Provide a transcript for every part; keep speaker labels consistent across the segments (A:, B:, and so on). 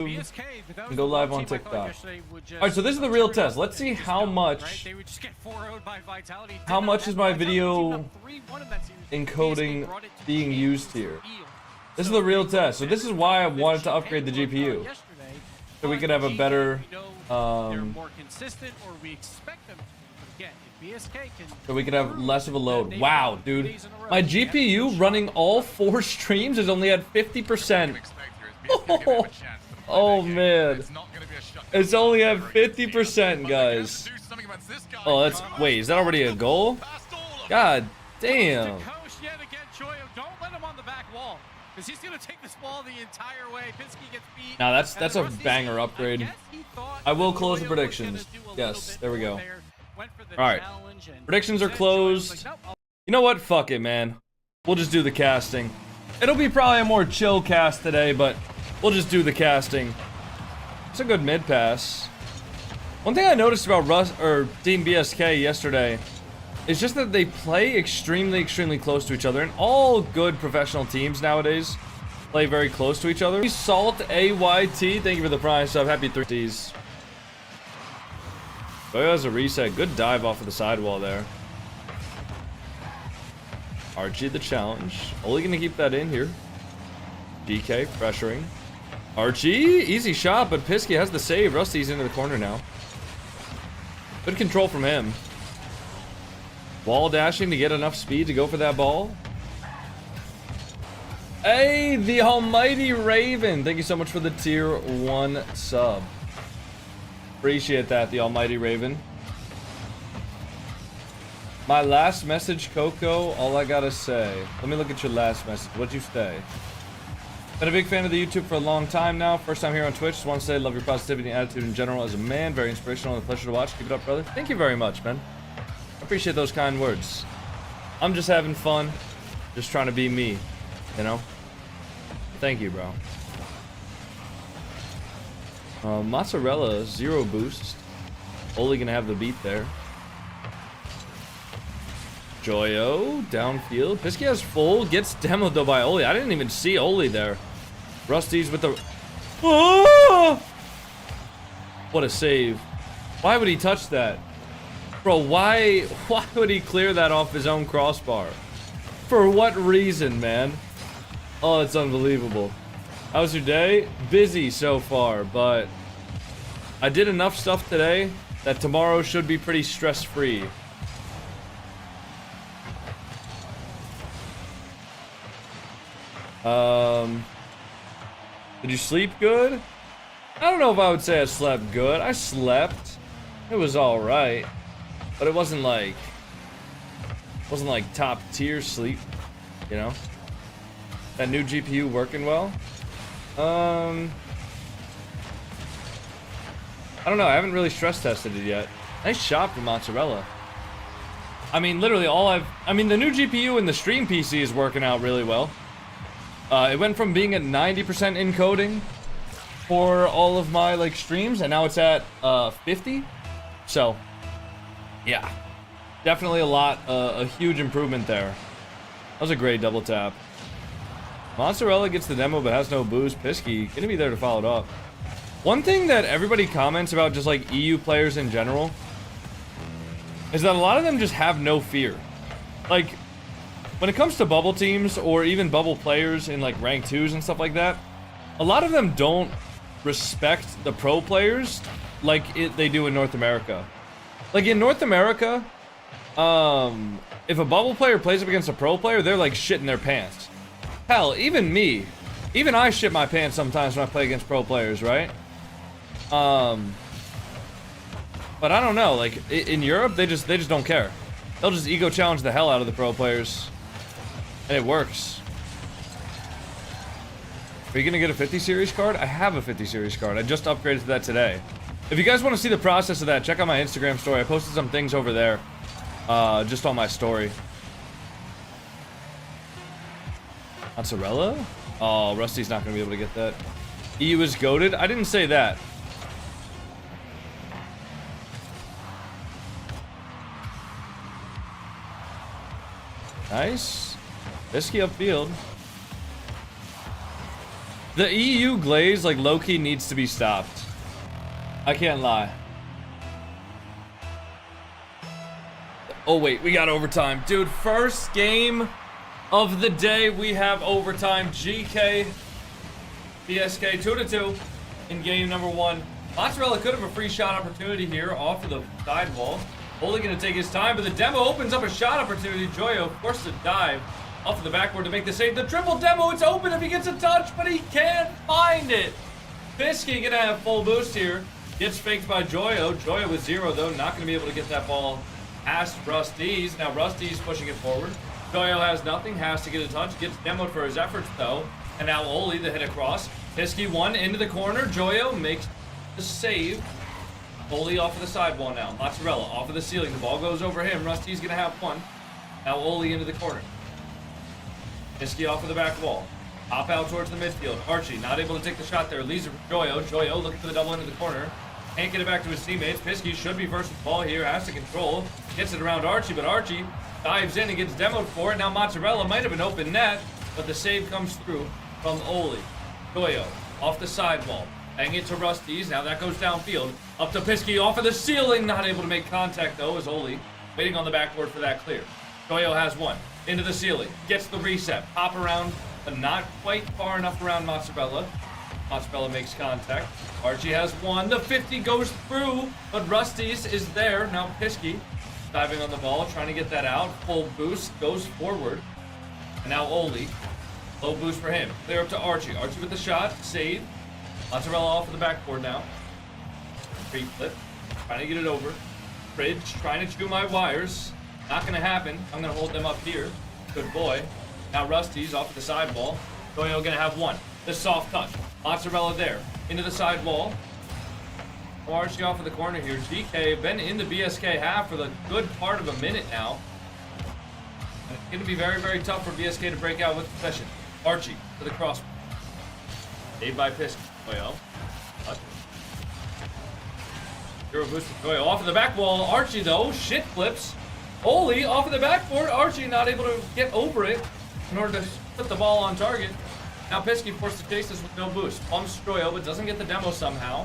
A: and go live on TikTok. Alright, so this is the real test. Let's see how much is my video encoding being used here. This is the real test. So this is why I wanted to upgrade the GPU. So we could have a better so we could have less of a load. Wow, dude. My GPU running all 4 streams is only at 50%. Oh man. It's only at 50%, guys. Oh, that's... Wait, is that already a goal? God damn. Now that's a banger upgrade. I will close the predictions. Yes, there we go. Alright. Predictions are closed. You know what? Fuck it, man. We'll just do the casting. It'll be probably a more chill cast today, but we'll just do the casting. It's a good mid pass. One thing I noticed about Team BSK yesterday is just that they play extremely close to each other, and all good professional teams nowadays play very close to each other. Salt AYT, thank you for the prime sub. Happy 3Ds. Boy, that was a reset. Good dive off of the sidewall there. Archie the challenge. Only gonna keep that in here. DK pressuring. Archie, easy shot, but Pisky has the save. Rusty's into the corner now. Good control from him. Wall dashing to get enough speed to go for that ball. Hey, the almighty Raven. Thank you so much for the tier 1 sub. Appreciate that, the almighty Raven. My last message, Coco, all I gotta say. Let me look at your last message. What'd you say? Been a big fan of the YouTube for a long time now. First time here on Twitch. Just want to say, love your positivity and attitude in general as a man. Very inspirational and a pleasure to watch. Keep it up, brother. Thank you very much, man. I appreciate those kind words. I'm just having fun. Just trying to be me, you know? Thank you, bro. Mozzarella, 0 boost. Only gonna have the beat there. Joyo, downfield. Pisky has full, gets demoed though by Oli. I didn't even see Oli there. Rusty's with the... Oh! What a save. Why would he touch that? Bro, why would he clear that off his own crossbar? For what reason, man? Oh, it's unbelievable. How's your day? Busy so far, but I did enough stuff today that tomorrow should be pretty stress-free. Did you sleep good? I don't know if I would say I slept good. I slept. It was alright. But it wasn't like top tier sleep, you know? That new GPU working well? I don't know. I haven't really stress tested it yet. Nice shot from Mozzarella. I mean, literally the new GPU in the stream PC is working out really well. It went from being at 90% encoding for all of my like streams, and now it's at 50. So, yeah, definitely a huge improvement there. That was a great double tap. Mozzarella gets the demo but has no boost. Pisky gonna be there to follow it up. One thing that everybody comments about just like EU players in general is that a lot of them just have no fear. Like, when it comes to bubble teams or even bubble players in like rank 2s and stuff like that, a lot of them don't respect the pro players like they do in North America. Like in North America, if a bubble player plays up against a pro player, they're like shitting their pants. Hell, even me. Even I shit my pants sometimes when I play against pro players, right? But I don't know, like in Europe, they just don't care. They'll just ego challenge the hell out of the pro players. And it works. Are you gonna get a 50 series card? I have a 50 series card. I just upgraded to that today. If you guys want to see the process of that, check out my Instagram story. I posted some things over there. Just on my story. Mozzarella? Oh, Rusty's not gonna be able to get that. EU is goated? I didn't say that. Nice. Risky upfield. The EU glaze, like, low-key needs to be stopped. I can't lie. Oh, wait, we got overtime. Dude, first game of the day, we have overtime. GK, BSK 2-2 in game number 1. Mozzarella could have a free shot opportunity here off of the sidewall. Only going to take his time, but the demo opens up a shot opportunity. Joyo forced to dive off of the backboard to make the save. The triple demo, it's open if he gets a touch, but he can't find it. Pisky going to have full boost here. Gets faked by Joyo. Joyo with 0, though. Not going to be able to get that ball past Rusty's. Now Rusty's pushing it forward. Joyo has nothing. Has to get a touch. Gets demoed for his efforts, though. And now Oli, the hit across. Pisky 1 into the corner. Joyo makes the save. Oli off of the sidewall now. Mozzarella off of the ceiling. The ball goes over him. Rusty's going to have 1. Now Oli into the corner. Pisky off of the back wall. Hop out towards the midfield. Archie not able to take the shot there. Leaves it for Joyo. Joyo looking for the double into the corner. Can't get it back to his teammates. Pisky should be versus the ball here. Has to control. Gets it around Archie, but Archie dives in and gets demoed for it. Now Mozzarella might have an open net, but the save comes through from Oli. Joyo off the sidewall. Hang it to Rusty's. Now that goes downfield. Up to Pisky off of the ceiling. Not able to make contact, though, as Oli waiting on the backboard for that clear. Joyo has 1. Into the ceiling. Gets the reset. Pop around, but not quite far enough around Mozzarella. Mozzarella makes contact. Archie has 1. The 50 goes through, but Rusty's is there. Now Pisky diving on the ball, trying to get that out. Full boost, goes forward. And now Oli. Low boost for him. Clear up to Archie. Archie with the shot. Save. Mozzarella off of the backboard now. Free flip. Trying to get it over. Fridge trying to chew my wires. Not going to happen. I'm going to hold them up here. Good boy. Now Rusty's off of the sidewall. Joyo going to have 1. The soft touch. Mozzarella there. Into the sidewall. Archie off of the corner here. GK been in the BSK half for the good part of a minute now. And it's going to be very, very tough for BSK to break out with possession. Archie to the cross. Saved by Pisky. Joyo. Hero boost with Joyo off of the back wall. Archie, though, shit flips. Oli off of the backboard. Archie not able to get over it in order to put the ball on target. Now Pisky forced to chase this with no boost. Pumps Joyo, but doesn't get the demo somehow.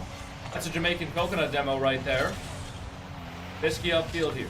A: That's a Jamaican-Coconut demo right there. Pisky upfield here.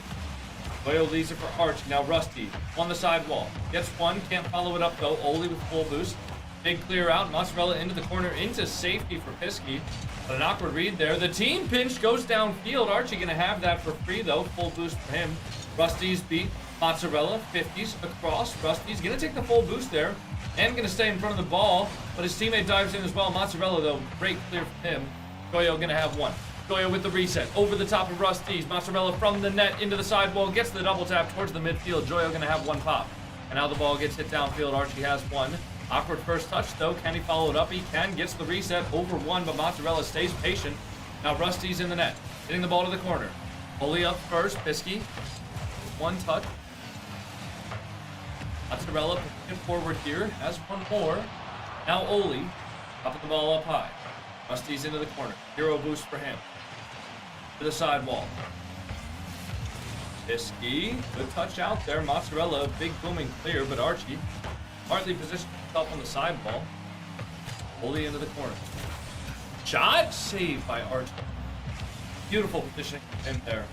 A: Joyo leaves it for Archie. Now Rusty on the sidewall. Gets 1. Can't follow it up, though. Oli with full boost. Big clear out. Mozzarella into the corner, into safety for Pisky. But an awkward read there. The team pinch goes downfield. Archie going to have that for free, though. Full boost for him. Rusty's beat Mozzarella. 50s across. Rusty's going to take the full boost there. And going to stay in front of the ball. But his teammate dives in as well. Mozzarella, though. Great clear for him. Joyo going to have 1. Joyo with the reset. Over the top of Rusty's. Mozzarella from the net into the sidewall. Gets the double tap towards the midfield. Joyo going to have 1 pop. And now the ball gets hit downfield. Archie has 1. Awkward first touch, though. Can he follow it up? He can. Gets the reset over 1, but Mozzarella stays patient. Now Rusty's in the net. Hitting the ball to the corner. Oli up first. Pisky. 1 touch. Mozzarella pushing forward here. Has 1 more. Now Oli. Popping the ball up high. Rusty's into the corner. Hero boost for him. To the sidewall. Pisky. Good touch out there. Mozzarella. Big booming clear, but Archie hardly positioned himself on the sidewall. Oli into the corner. Shot saved by Archie. Beautiful positioning from him there.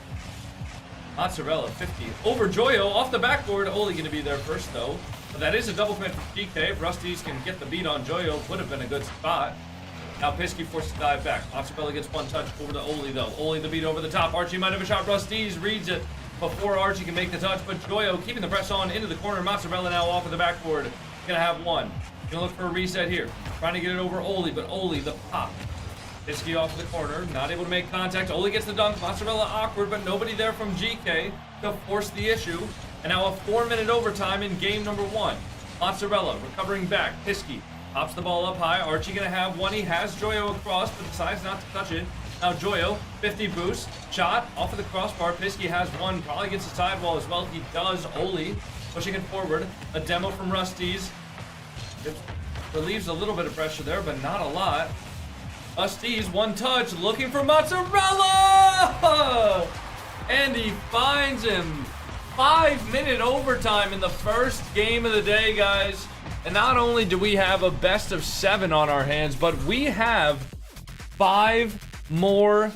A: Mozzarella 50 over Joyo off the backboard. Oli going to be there first, though. But that is a double commit from GK. If Rusty's can get the beat on Joyo, would have been a good spot. Now Pisky forced to dive back. Mozzarella gets 1 touch over to Oli, though. Oli the beat over the top. Archie might have a shot. Rusty's reads it before Archie can make the touch, but Joyo keeping the press on into the corner. Mozzarella now off of the backboard. Gonna have 1. Gonna look for a reset here. Trying to get it over Oli, but Oli the pop. Pisky off the corner, not able to make contact. Oli gets the dunk. Mozzarella awkward, but nobody there from GK to force the issue. And now a 4-minute overtime in game number 1. Mozzarella recovering back. Pisky pops the ball up high. Archie gonna have 1. He has Joyo across, but decides not to touch it. Now Joyo, 50 boost, shot off of the crossbar. Pisky has 1, probably gets the sidewall as well. He does. Oli pushing it forward. A demo from Rusty's. It relieves a little bit of pressure there, but not a lot. Rusty's 1 touch, looking for Mozzarella! And he finds him. 5-minute overtime in the first game of the day, guys. And not only do we have a best of 7 on our hands, but we have 5 more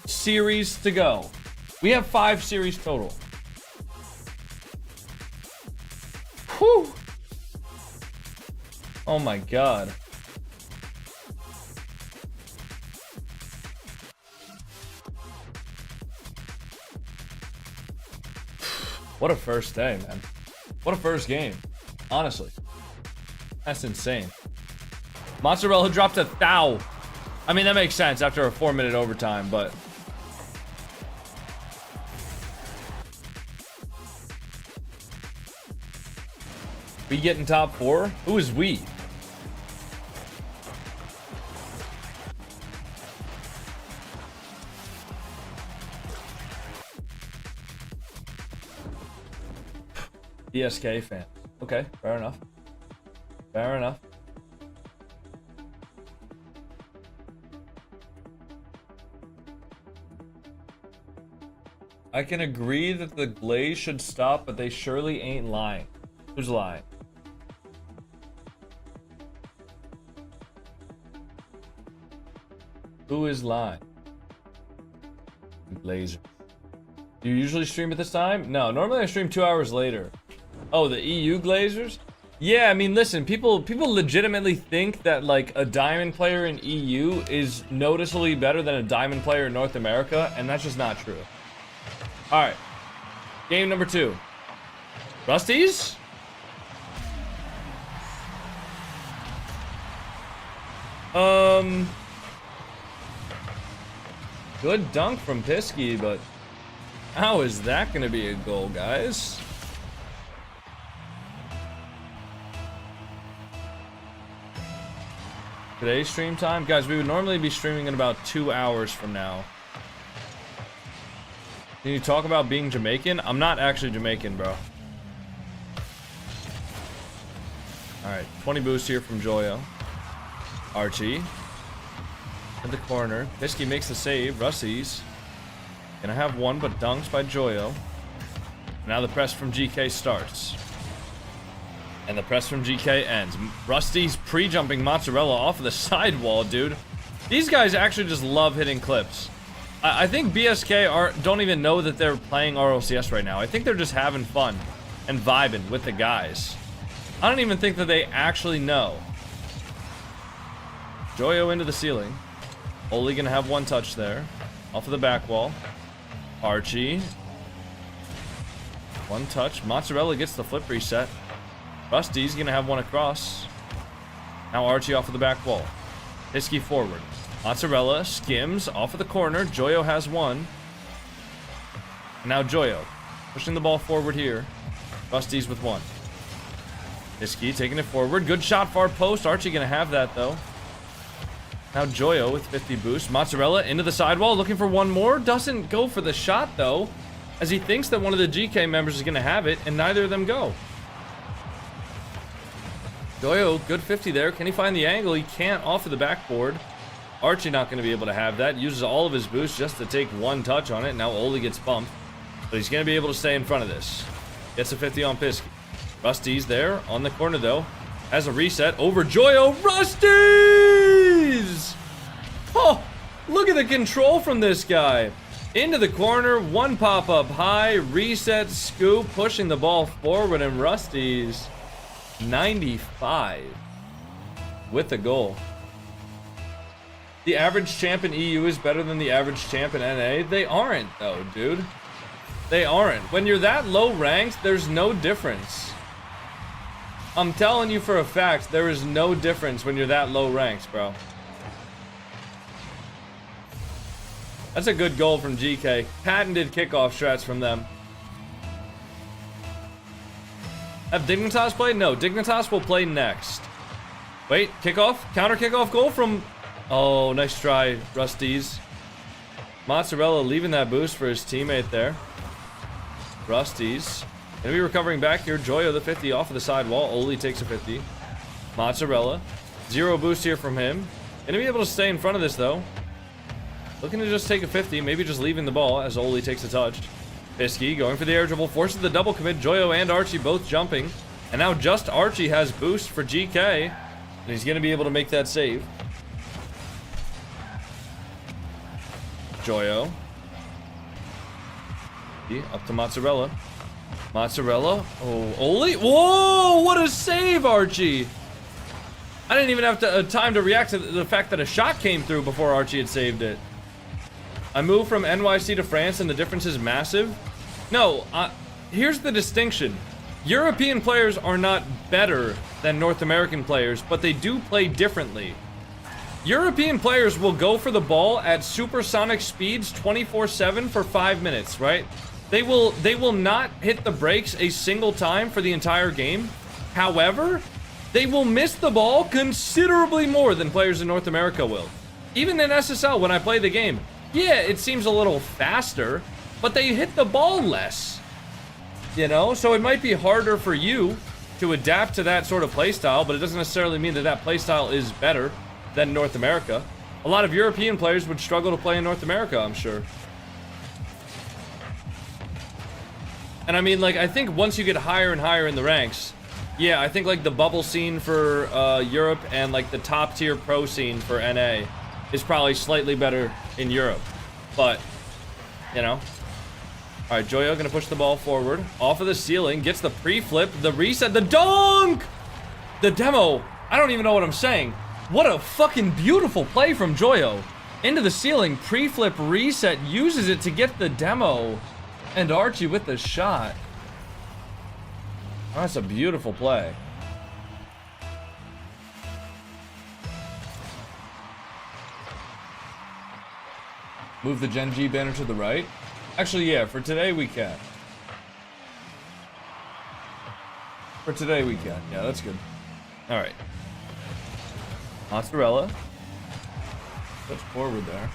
A: series to go. We have 5 series total. Whew. Oh my god. What a first day, man. What a first game. Honestly. That's insane. Mozzarella dropped a thou. I mean, that makes sense after a 4-minute overtime, but... We get in top 4? Who is we? BSK fan. Okay, fair enough. Fair enough. I can agree that the glaze should stop, but they surely ain't lying. Who's lying? Who is lying? Glazer. Do you usually stream at this time? No, normally I stream 2 hours later. Oh, the EU Glazers? Yeah, I mean, listen, people legitimately think that, like, a diamond player in EU is noticeably better than a diamond player in North America, and that's just not true. Alright. Game number 2. Rusties? Good dunk from Pisky, but how is that gonna be a goal, guys? Today's stream time? Guys, we would normally be streaming in about 2 hours from now. Can you talk about being Jamaican? I'm not actually Jamaican, bro. Alright, 20 boost here from Joyo. Archie. In the corner. Pisky makes the save. Russies. Gonna have one, but dunked by Joyo. Now the press from GK starts. And the press from GK ends. Rusty's pre-jumping Mozzarella off of the sidewall, dude. These guys actually just love hitting clips. I think BSK don't even know that they're playing RLCS right now. I think they're just having fun and vibing with the guys. I don't even think that they actually know. Joyo into the ceiling. Oli gonna have one touch there. Off of the back wall. Archie. One touch. Mozzarella gets the flip reset. Rusty's gonna have one across. Now Archie off of the back wall. Pisky forward. Mozzarella skims off of the corner. Joyo has one. And now Joyo pushing the ball forward here. Rusty's with one. Pisky taking it forward. Good shot far post. Archie gonna have that though. Now Joyo with 50 boost. Mozzarella into the sidewall looking for one more. Doesn't go for the shot though, as he thinks that one of the GK members is gonna have it, and neither of them go. Joyo, good 50 there. Can he find the angle? He can't off of the backboard. Archie not going to be able to have that. Uses all of his boost just to take one touch on it. Now Oli gets bumped. But he's going to be able to stay in front of this. Gets a 50 on Pisky. Rusty's there on the corner though. Has a reset over Joyo. Rusty's! Oh, look at the control from this guy. Into the corner. One pop up high. Reset, scoop. Pushing the ball forward. And Rusty's 95 with the goal. The average champ in EU is better than the average champ in NA. They aren't though, dude. They aren't. When you're that low ranked, there's no difference. I'm telling you for a fact, there is no difference when you're that low ranked, bro. That's a good goal from GK. Patented kickoff strats from them. Have Dignitas played? No, Dignitas will play next. Wait, kickoff? Counter kickoff goal from... Oh, nice try, Rusty's. Mozzarella leaving that boost for his teammate there. Rusty's. Gonna be recovering back here. Joyo the 50 off of the sidewall. Oli takes a 50. Mozzarella. Zero boost here from him. Gonna be able to stay in front of this though. Looking to just take a 50. Maybe just leaving the ball as Oli takes a touch. Pisky going for the air dribble. Forces the double commit. Joyo and Archie both jumping. And now just Archie has boost for GK. And he's going to be able to make that save. Joyo. Up to Mozzarella. Mozzarella. Oh, Oli. Whoa, what a save, Archie. I didn't even have time to react to the fact that a shot came through before Archie had saved it. I moved from NYC to France and the difference is massive. No, here's the distinction. European players are not better than North American players, but they do play differently. European players will go for the ball at supersonic speeds 24/7 for 5 minutes, right? They will not hit the brakes a single time for the entire game. However, they will miss the ball considerably more than players in North America will. Even in SSL, when I play the game, yeah, it seems a little faster, but they hit the ball less. You know, so it might be harder for you to adapt to that sort of playstyle, but it doesn't necessarily mean that that playstyle is better than North America. A lot of European players would struggle to play in North America, I'm sure. And I mean, like, I think once you get higher and higher in the ranks, yeah, I think like the bubble scene for Europe and like the top tier pro scene for NA is probably slightly better in Europe. But, you know. All right, Joyo gonna push the ball forward. Off of the ceiling, gets the pre-flip, the reset, the dunk! The demo, I don't even know what I'm saying. What a fucking beautiful play from Joyo. Into the ceiling, pre-flip, reset, uses it to get the demo. And Archie with the shot. That's a beautiful play. Move the Gen G banner to the right. Actually, yeah, for today we can. For today we can. Yeah, that's good. All right. Mozzarella. Push forward there.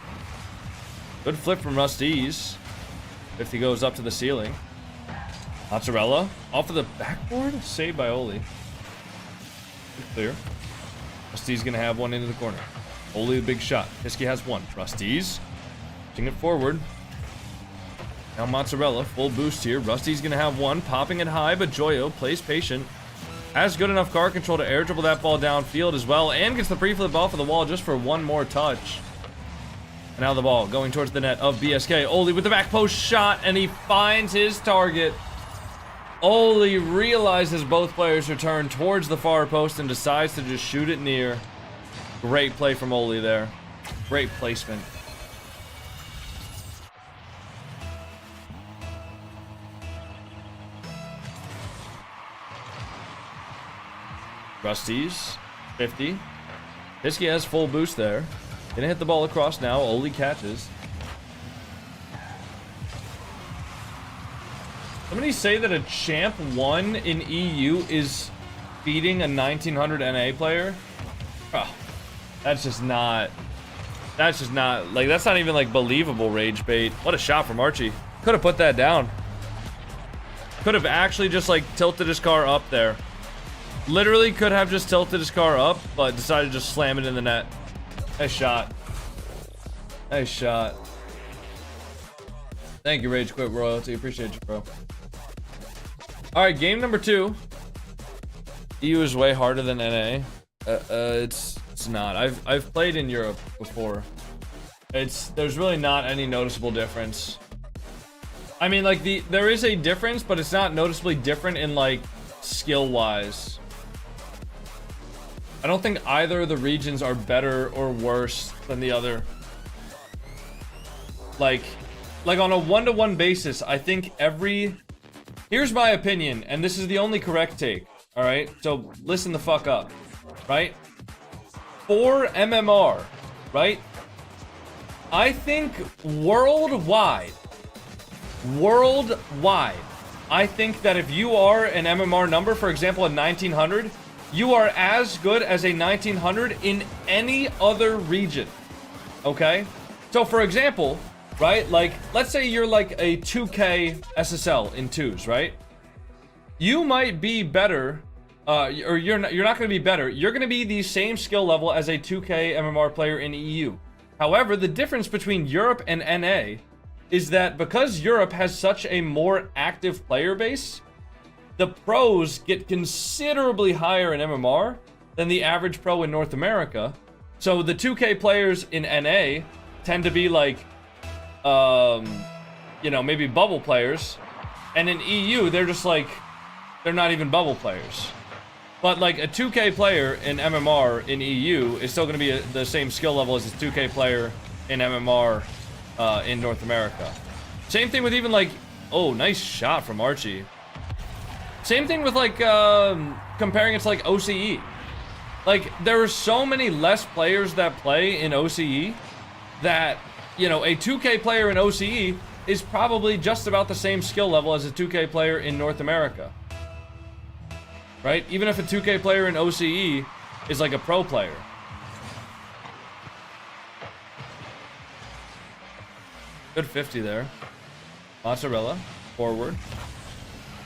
A: Good flip from Rusty's. If he goes up to the ceiling. Mozzarella. Off of the backboard. Saved by Oli. Clear. Rusty's going to have one into the corner. Oli the big shot. Hiskey has one. Rusty's. Pushing it forward. Now Mozzarella. Full boost here. Rusty's going to have one. Popping it high, but Joyo plays patient. Has good enough car control to air dribble that ball downfield as well. And gets the pre-flip off of the wall just for one more touch. And now the ball going towards the net of BSK. Oli with the back post shot, and he finds his target. Oli realizes both players return towards the far post and decides to just shoot it near. Great play from Oli there. Great placement. Rusty's 50. Hiskey has full boost there. Gonna hit the ball across now. Oli catches. Somebody say that a champ 1 in EU is beating a 1900 NA player? Oh, that's just not, like, that's not even like believable rage bait. What a shot from Archie. Could have put that down. Could have actually just like tilted his car up there. Literally could have just tilted his car up, but decided to just slam it in the net. Nice shot. Nice shot. Thank you, Rage Quit Royalty. Appreciate you, bro. Alright, game number 2. EU is way harder than NA. It's not. I've played in Europe before. There's really not any noticeable difference. I mean, like, there is a difference, but it's not noticeably different in, like, skill-wise. I don't think either of the regions are better or worse than the other. Like on a one-to-one basis, I think here's my opinion, and this is the only correct take, alright? So, listen the fuck up, right? For MMR, right? I think worldwide, I think that if you are an MMR number, for example, a 1900, you are as good as a 1900 in any other region, okay? So, for example, right, like, let's say you're like a 2K SSL in 2s, right? You might be better, or you're not going to be better. You're going to be the same skill level as a 2K MMR player in EU. However, the difference between Europe and NA is that because Europe has such a more active player base, the pros get considerably higher in MMR than the average pro in North America. So the 2K players in NA tend to be like, you know, maybe bubble players. And in EU, they're just like, they're not even bubble players. But like a 2K player in MMR in EU is still going to be the same skill level as a 2K player in MMR in North America. Same thing with even like, oh, nice shot from Archie. Same thing with like comparing it to like OCE. Like there are so many less players that play in OCE that, you know, a 2K player in OCE is probably just about the same skill level as a 2K player in North America. Right? Even if a 2K player in OCE is like a pro player. Good 50 there. Mozzarella, forward.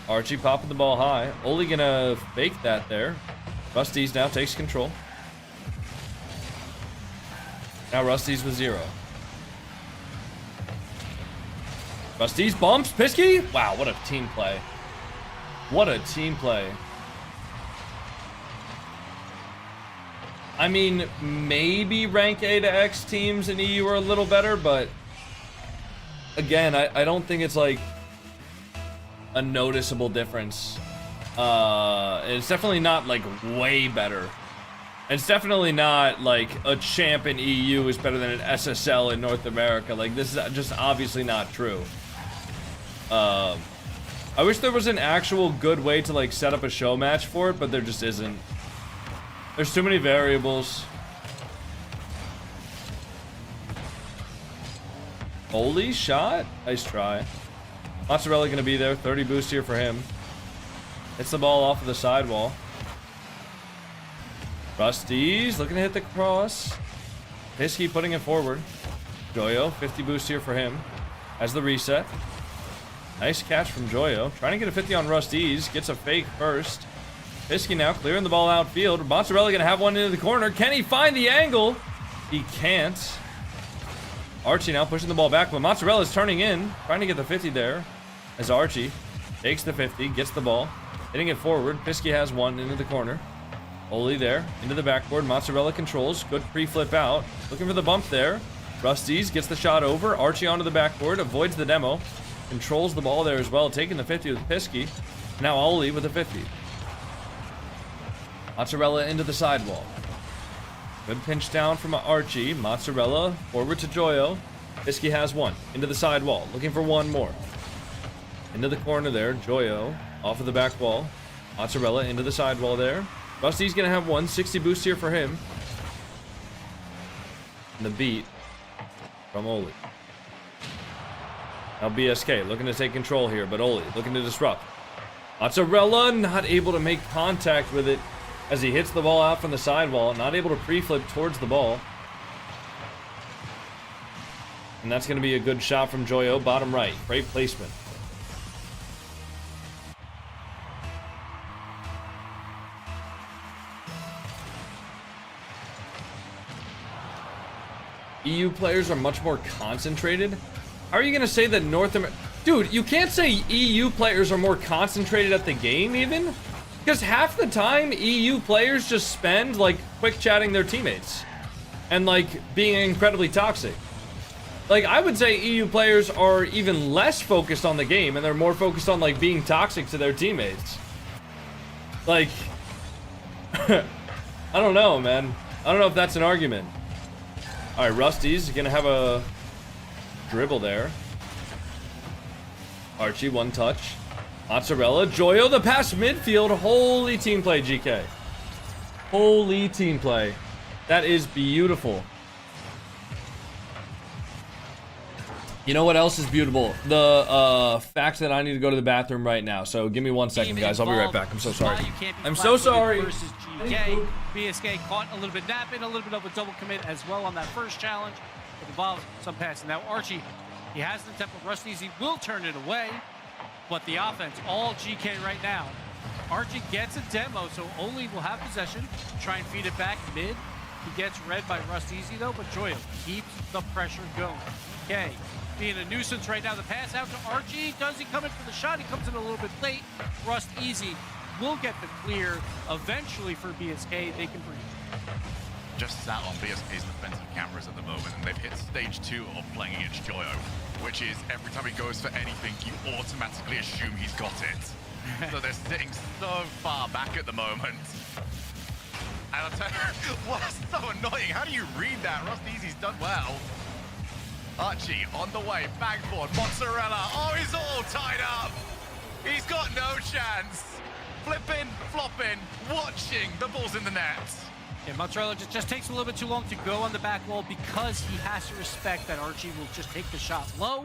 A: Archie popping the ball high. Oli gonna fake that there. Rusty's now takes control. Now Rusty's with 0. Rusty's bumps. Pisky? Wow, what a team play. What a team play. I mean, maybe rank A to X teams in EU are a little better, but again, I don't think it's like a noticeable difference. It's definitely not like way better. It's definitely not like a champ in EU is better than an SSL in North America. Like, this is just obviously not true. I wish there was an actual good way to like set up a show match for it, but there just isn't. There's too many variables. Oli shot? Nice try. Mozzarella gonna be there. 30 boost here for him. Hits the ball off of the sidewall. Rusty's looking to hit the cross. Pisky putting it forward. Joyo, 50 boost here for him. Has the reset. Nice catch from Joyo. Trying to get a 50 on Rusty's. Gets a fake first. Pisky now clearing the ball outfield. Mozzarella gonna have one into the corner. Can he find the angle? He can't. Archie now pushing the ball back, but Mozzarella's turning in. Trying to get the 50 there. As Archie takes the 50, gets the ball. Hitting it forward. Pisky has one into the corner. Oli there, into the backboard. Mozzarella controls. Good pre-flip out. Looking for the bump there. Rusty's gets the shot over. Archie onto the backboard. Avoids the demo. Controls the ball there as well. Taking the 50 with Pisky. Now Oli with the 50. Mozzarella into the sidewall. Good pinch down from Archie. Mozzarella forward to Joyo. Pisky has one. Into the sidewall. Looking for one more. Into the corner there. Joyo off of the back wall. Mozzarella into the sidewall there. Rusty's going to have one. 60 boost here for him. And the beat from Oli. Now BSK looking to take control here, but Oli looking to disrupt. Mozzarella not able to make contact with it as he hits the ball out from the sidewall. Not able to pre-flip towards the ball. And that's going to be a good shot from Joyo. Bottom right. Great placement. EU players are much more concentrated. How are you going to say that North America... Dude, you can't say EU players are more concentrated at the game even. Because half the time, EU players just spend, like, quick chatting their teammates. And, like, being incredibly toxic. Like, I would say EU players are even less focused on the game. And they're more focused on, like, being toxic to their teammates. Like... I don't know, man. I don't know if that's an argument. Alright, Rusty's gonna have a dribble there. Archie, one touch. Mozzarella, Joyo, the pass midfield. Holy team play, GK. Holy team play. That is beautiful. You know what else is beautiful? The fact that I need to go to the bathroom right now. So give me 1 second, guys. I'll be right back. I'm so sorry. I'm so sorry.
B: Versus GK. BSK caught a little bit napping, a little bit of a double commit as well on that first challenge. It involves some passing. Now Archie, he has the tempo. Rusty's, he will turn it away. But the offense, all GK right now. Archie gets a demo, so Oli will have possession. Try and feed it back mid. He gets read by Rusty's though, but Joyo keeps the pressure going. GK being a nuisance right now. The pass out to Archie. Does he come in for the shot? He comes in a little bit late. Rust Easy will get the clear eventually for BSK. They can breathe.
C: Just sat on BSK's defensive cameras at the moment, and they've hit stage 2 of playing against Joyo, which is every time he goes for anything, you automatically assume he's got it. So they're sitting so far back at the moment. And I'll tell you, what's so annoying? How do you read that? Rust Easy's done well. Archie on the way, backboard, mozzarella. Oh, he's all tied up. He's got no chance. Flipping, flopping, watching. The ball's in the net.
B: Yeah, mozzarella just takes a little bit too long to go on the back wall because he has to respect that Archie will just take the shot low.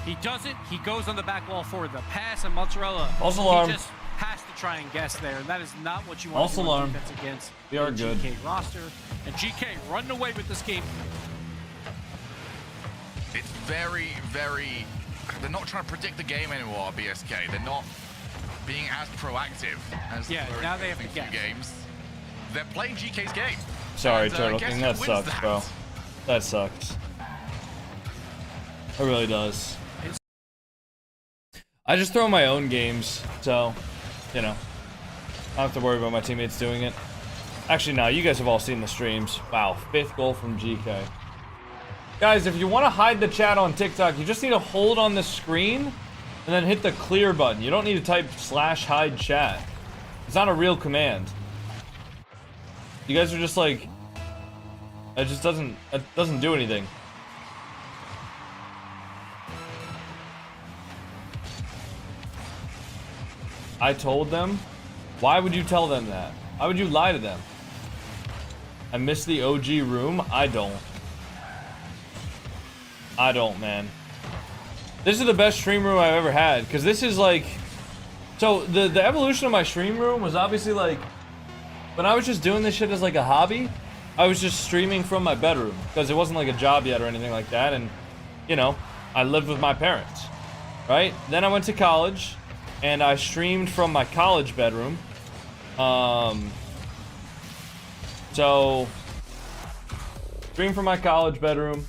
B: He doesn't. He goes on the back wall for the pass, and mozzarella.
A: False alarm.
B: He just has to try and guess there, and that is not what you want
A: False
B: to do on
A: alarm.
B: defense against
A: We are
B: the
A: good.
B: GK roster. And GK running away with this game.
C: It's very, very... They're not trying to predict the game anymore, BSK. They're not being as proactive as
B: Yeah,
C: they were
B: now
C: in
B: they
C: the
B: have to
C: few
B: guess.
C: games. They're playing GK's game.
A: Sorry,
C: And,
A: Turtle
C: guess
A: King.
C: who
A: That
C: wins
A: sucks,
C: that?
A: bro. That sucks. It really does. I just throw my own games, so, you know, I don't have to worry about my teammates doing it. Actually, no, you guys have all seen the streams. Wow, 5th goal from GK. Guys, if you want to hide the chat on TikTok, you just need to hold on the screen and then hit the clear button. You don't need to type /hide chat. It's not a real command. You guys are just like, it doesn't do anything. I told them? Why would you tell them that? Why would you lie to them? I miss the OG room? I don't. I don't, man. This is the best stream room I've ever had, because this is like... So, the evolution of my stream room was obviously like... When I was just doing this shit as like a hobby, I was just streaming from my bedroom, because it wasn't like a job yet or anything like that, and, you know, I lived with my parents, right? Then I went to college, and I streamed from my college bedroom. So, streamed from my college bedroom.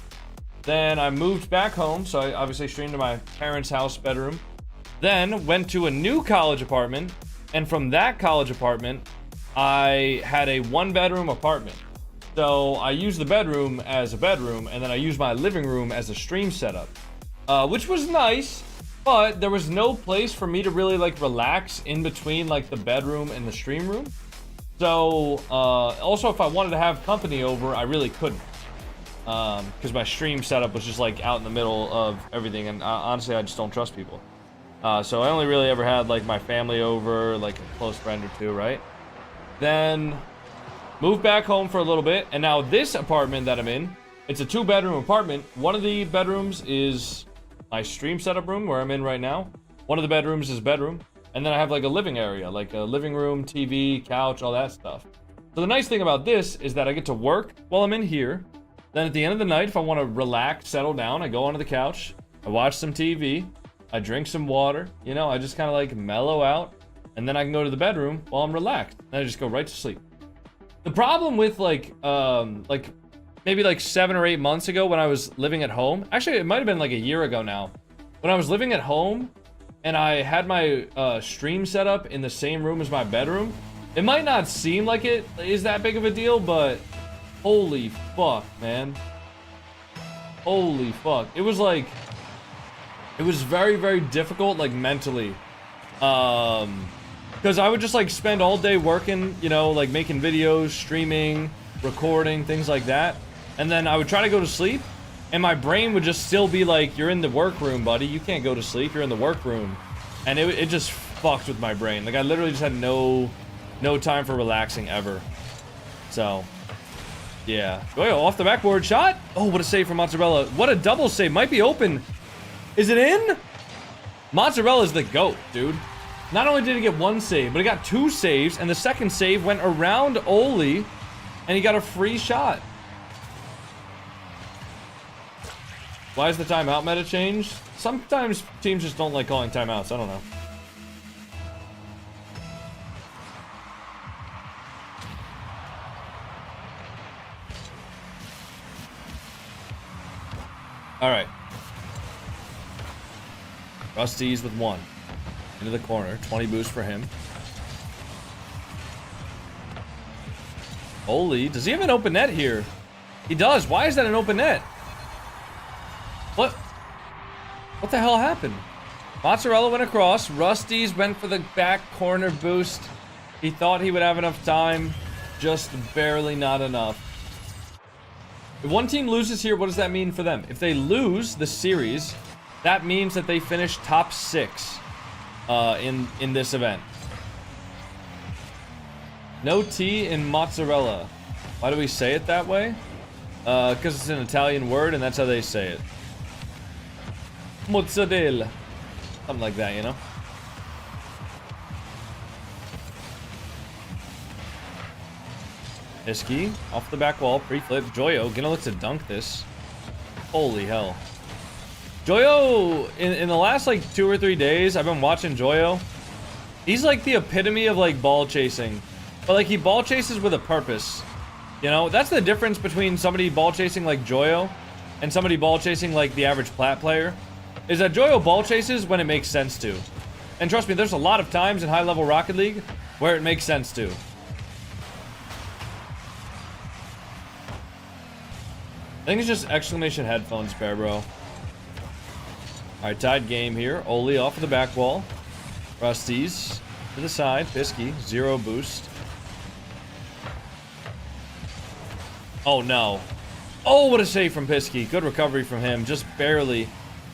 A: Then I moved back home, so I obviously streamed to my parents' house bedroom. Then went to a new college apartment, and from that college apartment, I had a 1-bedroom apartment. So I used the bedroom as a bedroom, and then I used my living room as a stream setup, which was nice, but there was no place for me to really like relax in between like the bedroom and the stream room. So also, if I wanted to have company over, I really couldn't, because my stream setup was just like out in the middle of everything, and honestly, I just don't trust people. So I only really ever had like my family over, like a close friend or two, right? Then moved back home for a little bit, and now this apartment that I'm in, it's a 2-bedroom apartment. One of the bedrooms is my stream setup room, where I'm in right now. One of the bedrooms is bedroom, and then I have like a living area, like a living room, TV, couch, all that stuff. So the nice thing about this is that I get to work while I'm in here. Then at the end of the night, if I want to relax, settle down, I go onto the couch, I watch some TV, I drink some water, you know, I just kind of like mellow out, and then I can go to the bedroom while I'm relaxed. Then I just go right to sleep. The problem with like maybe like 7 or 8 months ago when I was living at home, actually it might have been like a year ago now, when I was living at home and I had my stream set up in the same room as my bedroom, it might not seem like it is that big of a deal, but holy fuck, man. Holy fuck. It was like, it was very, very difficult, like mentally. Because I would just like spend all day working, you know, like making videos, streaming, recording, things like that. And then I would try to go to sleep, and my brain would just still be like, you're in the workroom, buddy. You can't go to sleep. You're in the workroom. And it just fucked with my brain. Like I literally just had no time for relaxing ever. So, yeah. Oh, off the backboard shot. Oh, what a save from Mozzarella. What a double save. Might be open. Is it in? Mozzarella's the GOAT, dude. Not only did he get 1 save, but he got 2 saves, and the second save went around Oli, and he got a free shot. Why is the timeout meta changed? Sometimes teams just don't like calling timeouts. I don't know. All right. Rusty's with 1. Into the corner. 20 boost for him. Oli, does he have an open net here? He does. Why is that an open net? What? What the hell happened? Mozzarella went across. Rusty's went for the back corner boost. He thought he would have enough time. Just barely not enough. If one team loses here, what does that mean for them? If they lose the series, that means that they finish top 6 in this event. No T in mozzarella. Why do we say it that way? Because it's an Italian word and that's how they say it. Mozzarella. Something like that, you know? Iski, off the back wall, pre-flip. Joyo, gonna look to dunk this. Holy hell. Joyo, in the last like 2 or 3 days, I've been watching Joyo. He's like the epitome of like ball chasing. But like he ball chases with a purpose. You know, that's the difference between somebody ball chasing like Joyo and somebody ball chasing like the average plat player. Is that Joyo ball chases when it makes sense to. And trust me, there's a lot of times in high-level Rocket League where it makes sense to. I think it's just exclamation headphones pair, bro. Alright, tied game here. Oli off of the back wall. Rusty's to the side. Pisky, 0 boost. Oh, no. Oh, what a save from Pisky. Good recovery from him. Just barely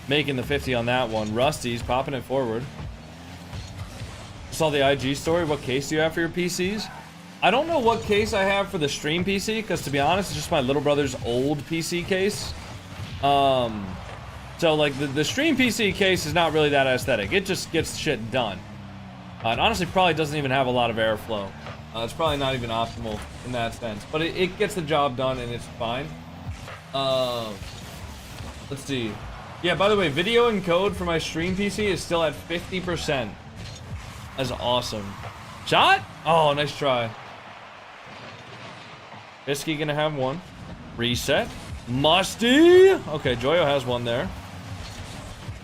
A: making the 50 on that one. Rusty's popping it forward. Saw the IG story. What case do you have for your PCs? I don't know what case I have for the stream PC, because to be honest, it's just my little brother's old PC case. So like the stream PC case is not really that aesthetic. It just gets shit done. It honestly probably doesn't even have a lot of airflow. It's probably not even optimal in that sense, but it gets the job done and it's fine. Let's see. Yeah, by the way, video encode for my stream PC is still at 50%. That's awesome. Shot? Oh, nice try. Bisky gonna have 1. Reset. Musty! Okay, Joyo has 1 there.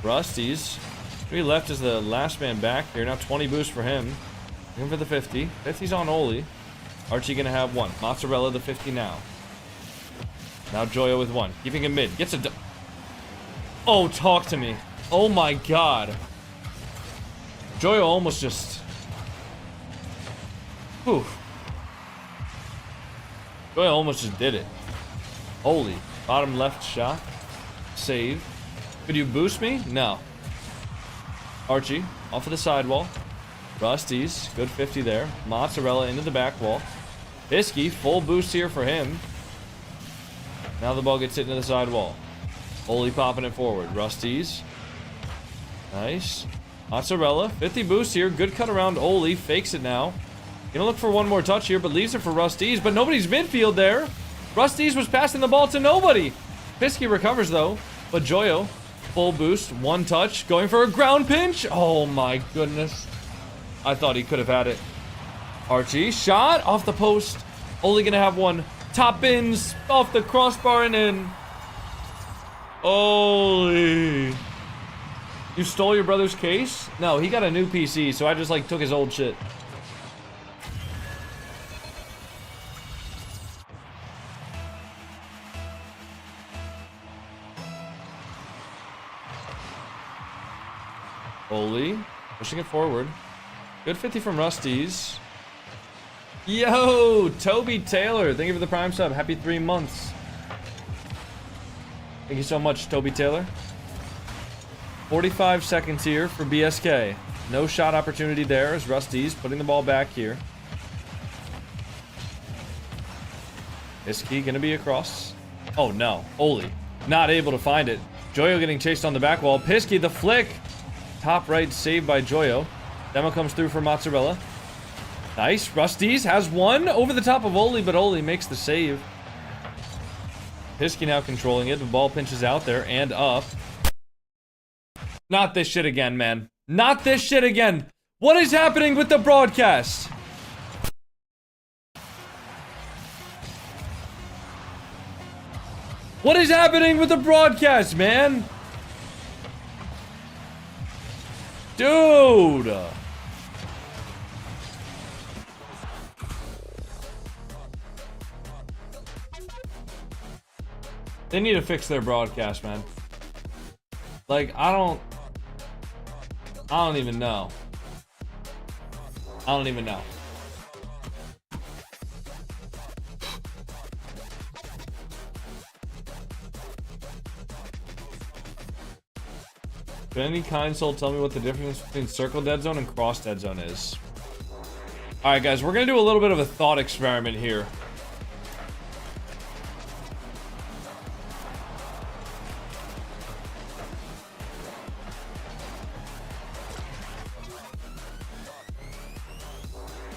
A: Rusty's. 3 left is the last man back here. Now 20 boost for him. Looking for the 50. 50's on Oli. Archie gonna have 1. Mozzarella the 50 now. Now Joyo with 1. Keeping him mid. Gets a... Oh, talk to me. Oh my god. Joyo almost just... Whew. Joyo almost just did it. Holy. Bottom left shot. Save. Could you boost me? No. Archie. Off of the sidewall. Rusty's. Good 50 there. Mozzarella into the back wall. Bisky. Full boost here for him. Now the ball gets hit into the sidewall. Oli popping it forward. Rusty's. Nice. Mozzarella. 50 boost here. Good cut around Oli. Fakes it now. Gonna look for one more touch here, but leaves it for Rusty's. But nobody's midfield there. Rusty's was passing the ball to nobody. Pisky recovers though. But Joyo, full boost, 1 touch, going for a ground pinch. Oh my goodness. I thought he could have had it. Archie, shot off the post. Only gonna have 1. Top bins off the crossbar and in. Holy. You stole your brother's case? No, he got a new PC, so I just like took his old shit. Oli, pushing it forward. Good 50 from Rusty's. Yo, Toby Taylor, thank you for the prime sub. Happy 3 months. Thank you so much, Toby Taylor. 45 seconds here for BSK. No shot opportunity there as Rusty's putting the ball back here. Iski gonna be across. Oh no, Oli not able to find it. Joyo getting chased on the back wall. Pisky the flick. Top right saved by Joyo. Demo comes through for Mozzarella. Nice. Rusty's has 1 over the top of Oli, but Oli makes the save. Pisky now controlling it. The ball pinches out there and up. Not this shit again, man. Not this shit again. What is happening with the broadcast? What is happening with the broadcast, man? Dude! They need to fix their broadcast, man. Like, I don't even know. I don't even know. Can any kind soul tell me what the difference between circle dead zone and cross dead zone is? Alright guys, we're gonna do a little bit of a thought experiment here.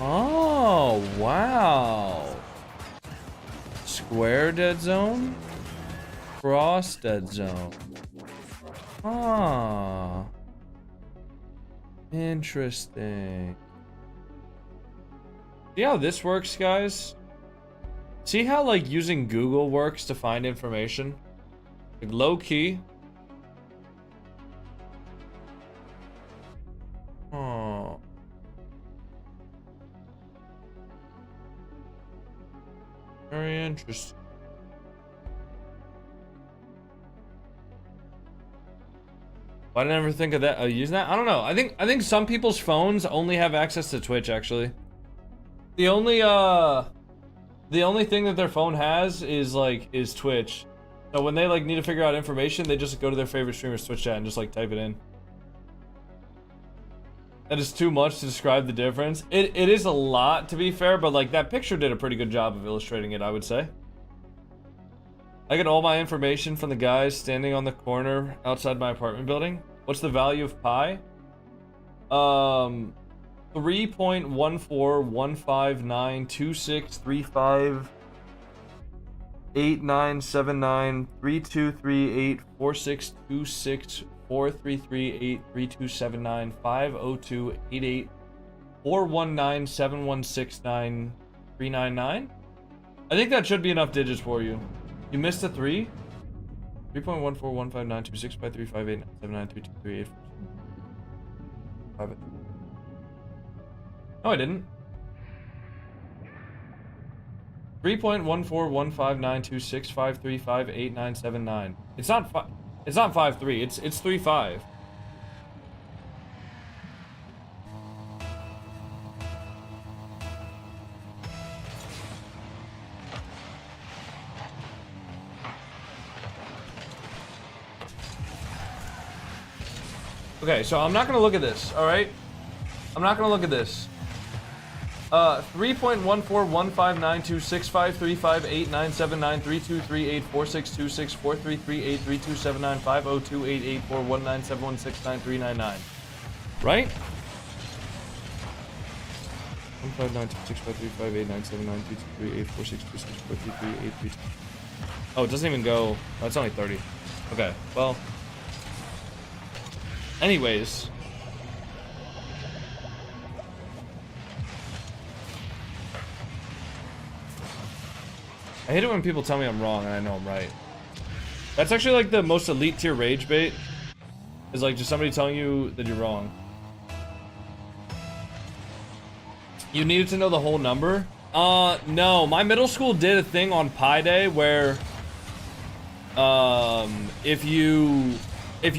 A: Oh, wow. Square dead zone? Cross dead zone. Ah. Interesting. See how this works, guys? See how, like, using Google works to find information? Like, low key. Oh. Very interesting. Why did I never think of that? Using that? I don't know. I think some people's phones only have access to Twitch, actually. The only thing that their phone has is Twitch. So when they like need to figure out information, they just go to their favorite streamer's Twitch chat and just like type it in. That is too much to describe the difference. It is a lot, to be fair, but like that picture did a pretty good job of illustrating it, I would say. I get all my information from the guys standing on the corner outside my apartment building. What's the value of pi? 3.14159263589793238327950284197169399. I think that should be enough digits for you. You missed a 3? 3.14159265358979328. No, I didn't. 3.1415926535897. It's not 5.3. It's 3.5. Okay, so I'm not gonna look at this, alright? I'm not gonna look at this. 3.141592653589793233846264338327950288419716939. Right? 159265358979323384626433832. Oh, it doesn't even go. That's only 30. Okay, well. Anyways. I hate it when people tell me I'm wrong and I know I'm right. That's actually like the most elite tier rage bait. Is like just somebody telling you that you're wrong. You needed to know the whole number? No. My middle school did a thing on Pi Day where if you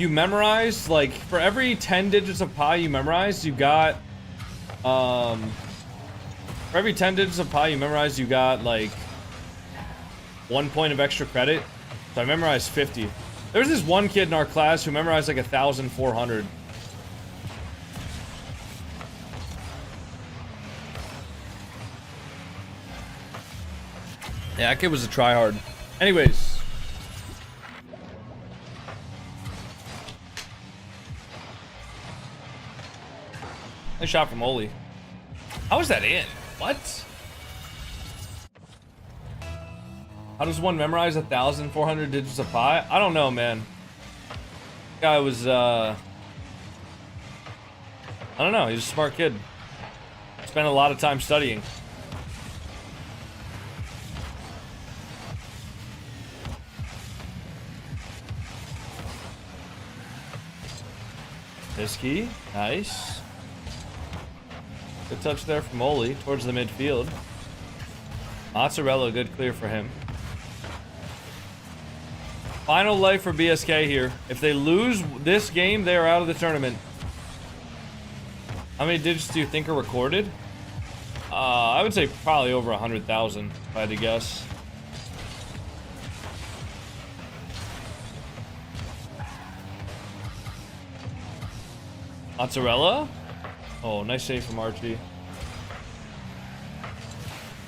A: memorized, like, for every 10 digits of pi you memorized, you got, for every 10 digits of pi you memorized, you got, like, 1 point of extra credit. So I memorized 50. There was this one kid in our class who memorized, like, 1,400. Yeah, that kid was a tryhard. Anyways. Nice shot from Oli. How was that in? What? How does one memorize 1,400 digits of pi? I don't know, man. Guy was, I don't know. He's a smart kid. Spent a lot of time studying. Pisky, nice. Good touch there from Oli towards the midfield. Mozzarella, good clear for him. Final life for BSK here. If they lose this game, they are out of the tournament. How many digits do you think are recorded? I would say probably over 100,000, if I had to guess. Mozzarella? Oh, nice save from Archie.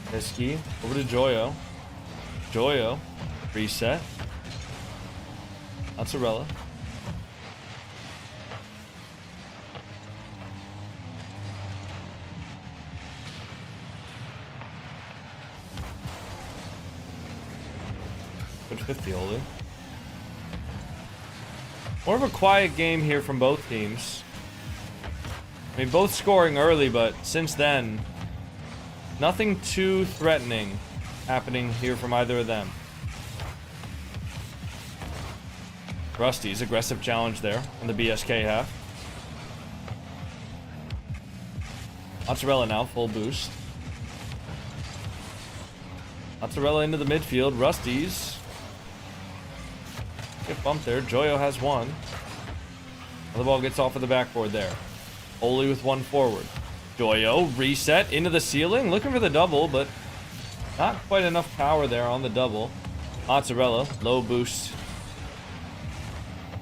A: Pisky. Over to Joyo. Joyo. Reset. Mozzarella. Good 50, Oli. More of a quiet game here from both teams. I mean, both scoring early, but since then, nothing too threatening happening here from either of them. Rusty's aggressive challenge there on the BSK half. Mozzarella now, full boost. Mozzarella into the midfield. Rusty's. Get bumped there. Joyo has one. The ball gets off of the backboard there. Oli with one forward. Joyo, reset into the ceiling. Looking for the double, but not quite enough power there on the double. Mozzarella, low boost.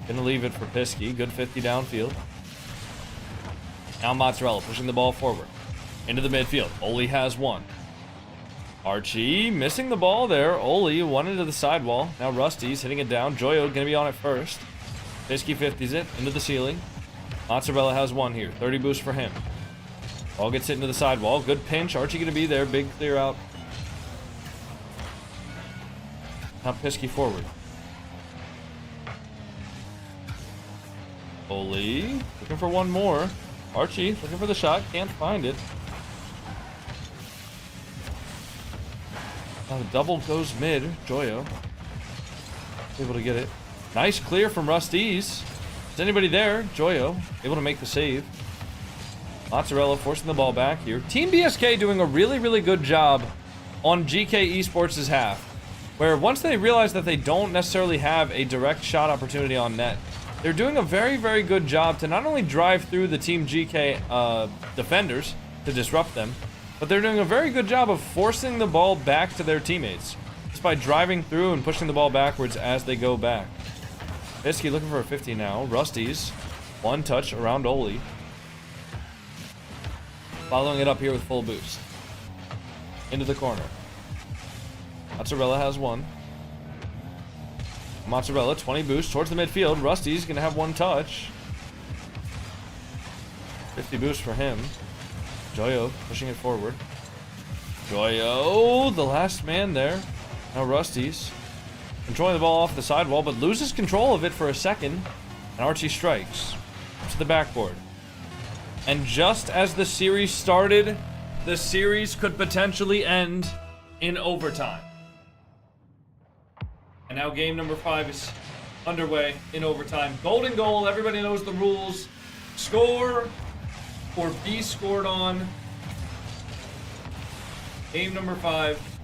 A: Gonna leave it for Pisky. Good 50 downfield. Now Mozzarella pushing the ball forward. Into the midfield. Oli has one. Archie missing the ball there. Oli one into the sidewall. Now Rusty's hitting it down. Joyo gonna be on it first. Pisky 50s it into the ceiling. Mozzarella has one here. 30 boost for him. Ball gets hit into the sidewall. Good pinch. Archie gonna be there. Big clear out. Now Pisky forward. Oli looking for one more. Archie looking for the shot. Can't find it. Now the double goes mid. Joyo able to get it. Nice clear from Rusty's. Is anybody there? Joyo able to make the save. Mozzarella forcing the ball back here. Team BSK doing a really, really good job on GK Esports' half, where once they realize that they don't necessarily have a direct shot opportunity on net, they're doing a very, very good job to not only drive through the Team GK defenders to disrupt them, but they're doing a very good job of forcing the ball back to their teammates just by driving through and pushing the ball backwards as they go back. Pisky looking for a 50 now. Rusty's one touch around Oli. Following it up here with full boost. Into the corner. Mozzarella has one. Mozzarella, 20 boost towards the midfield. Rusty's gonna have one touch. 50 boost for him. Joyo pushing it forward. Joyo, the last man there. Now Rusty's controlling the ball off the sidewall, but loses control of it for a second. And Archie strikes to the backboard. And just as the series started, the series could potentially end in overtime. And now game number 5 is underway in overtime. Golden goal, everybody knows the rules. Score or be scored on. Game number 5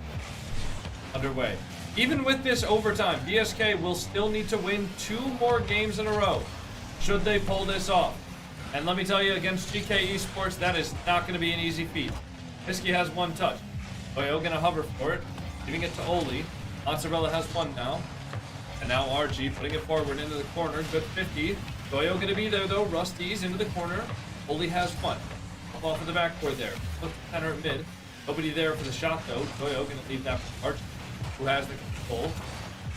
A: underway. Even with this overtime, BSK will still need to win 2 more games in a row should they pull this off. And let me tell you, against GK Esports, that is not going to be an easy feat. Pisky has one touch. Joyo gonna hover for it, giving it to Oli. Mozzarella has one now. And now Archie putting it forward into the corner. Good 50. Joyo gonna be there though. Rusty's into the corner. Oli has one. Off of the backboard there. Look to center at mid. Nobody there for the shot though. Joyo gonna leave that for Archie, who has the control.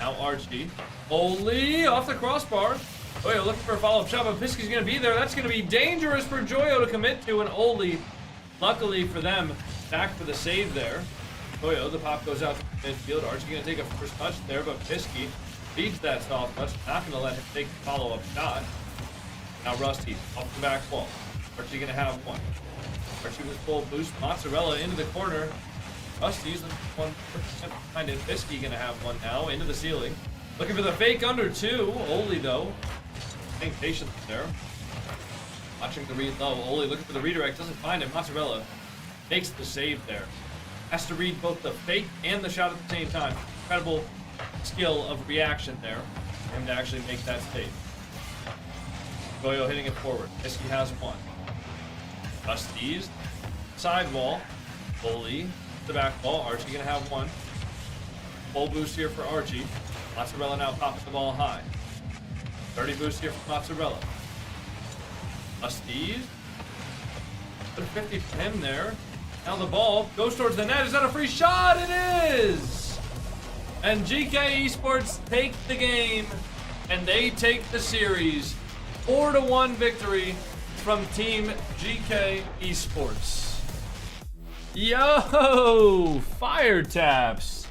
A: Now Archie. Oli off the crossbar. Joyo looking for a follow-up shot, but Pisky's gonna be there. That's gonna be dangerous for Joyo to commit to, and Oli, luckily for them, back for the save there. Joyo, the pop goes out to midfield. Archie gonna take a first touch there, but Pisky feeds that soft touch. Not gonna let him take the follow-up shot. Now Rusty off the back wall. Archie gonna have one. Archie with full boost. Mozzarella into the corner. Rusty's 1% behind it. Pisky gonna have one now into the ceiling. Looking for the fake under 2. Oli though. Staying patient there. Watching the read low. Oli looking for the redirect. Doesn't find it. Mozzarella makes the save there. Has to read both the fake and the shot at the same time. Incredible skill of reaction there for him to actually make that save. Goyo hitting it forward. Iski has one. Rusty's sidewall. Oli the back ball. Archie gonna have one. Full boost here for Archie. Mozzarella now popping the ball high. 30 boost here for Mozzarella. Rusty's. Put a 50 for him there. Now the ball goes towards the net. Is that a free shot? It is! And GK Esports take the game, and they take the series. 4-1 victory from Team GK Esports. Yo! Fire taps.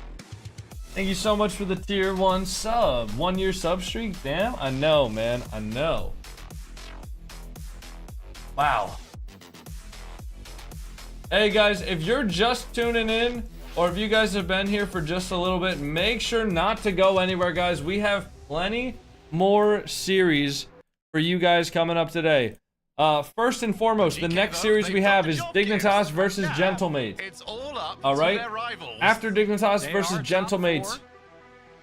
A: Thank you so much for the tier 1 sub. 1 year sub streak? Damn, I know, man. I know. Wow. Hey guys, if you're just tuning in, or if you guys have been here for just a little bit, make sure not to go anywhere, guys. We have plenty more series for you guys coming up today. First and foremost, the next series we have is Dignitas versus Gentlemates.
C: It's all up
A: all right.
C: to their rivals.
A: After Dignitas versus Gentlemates.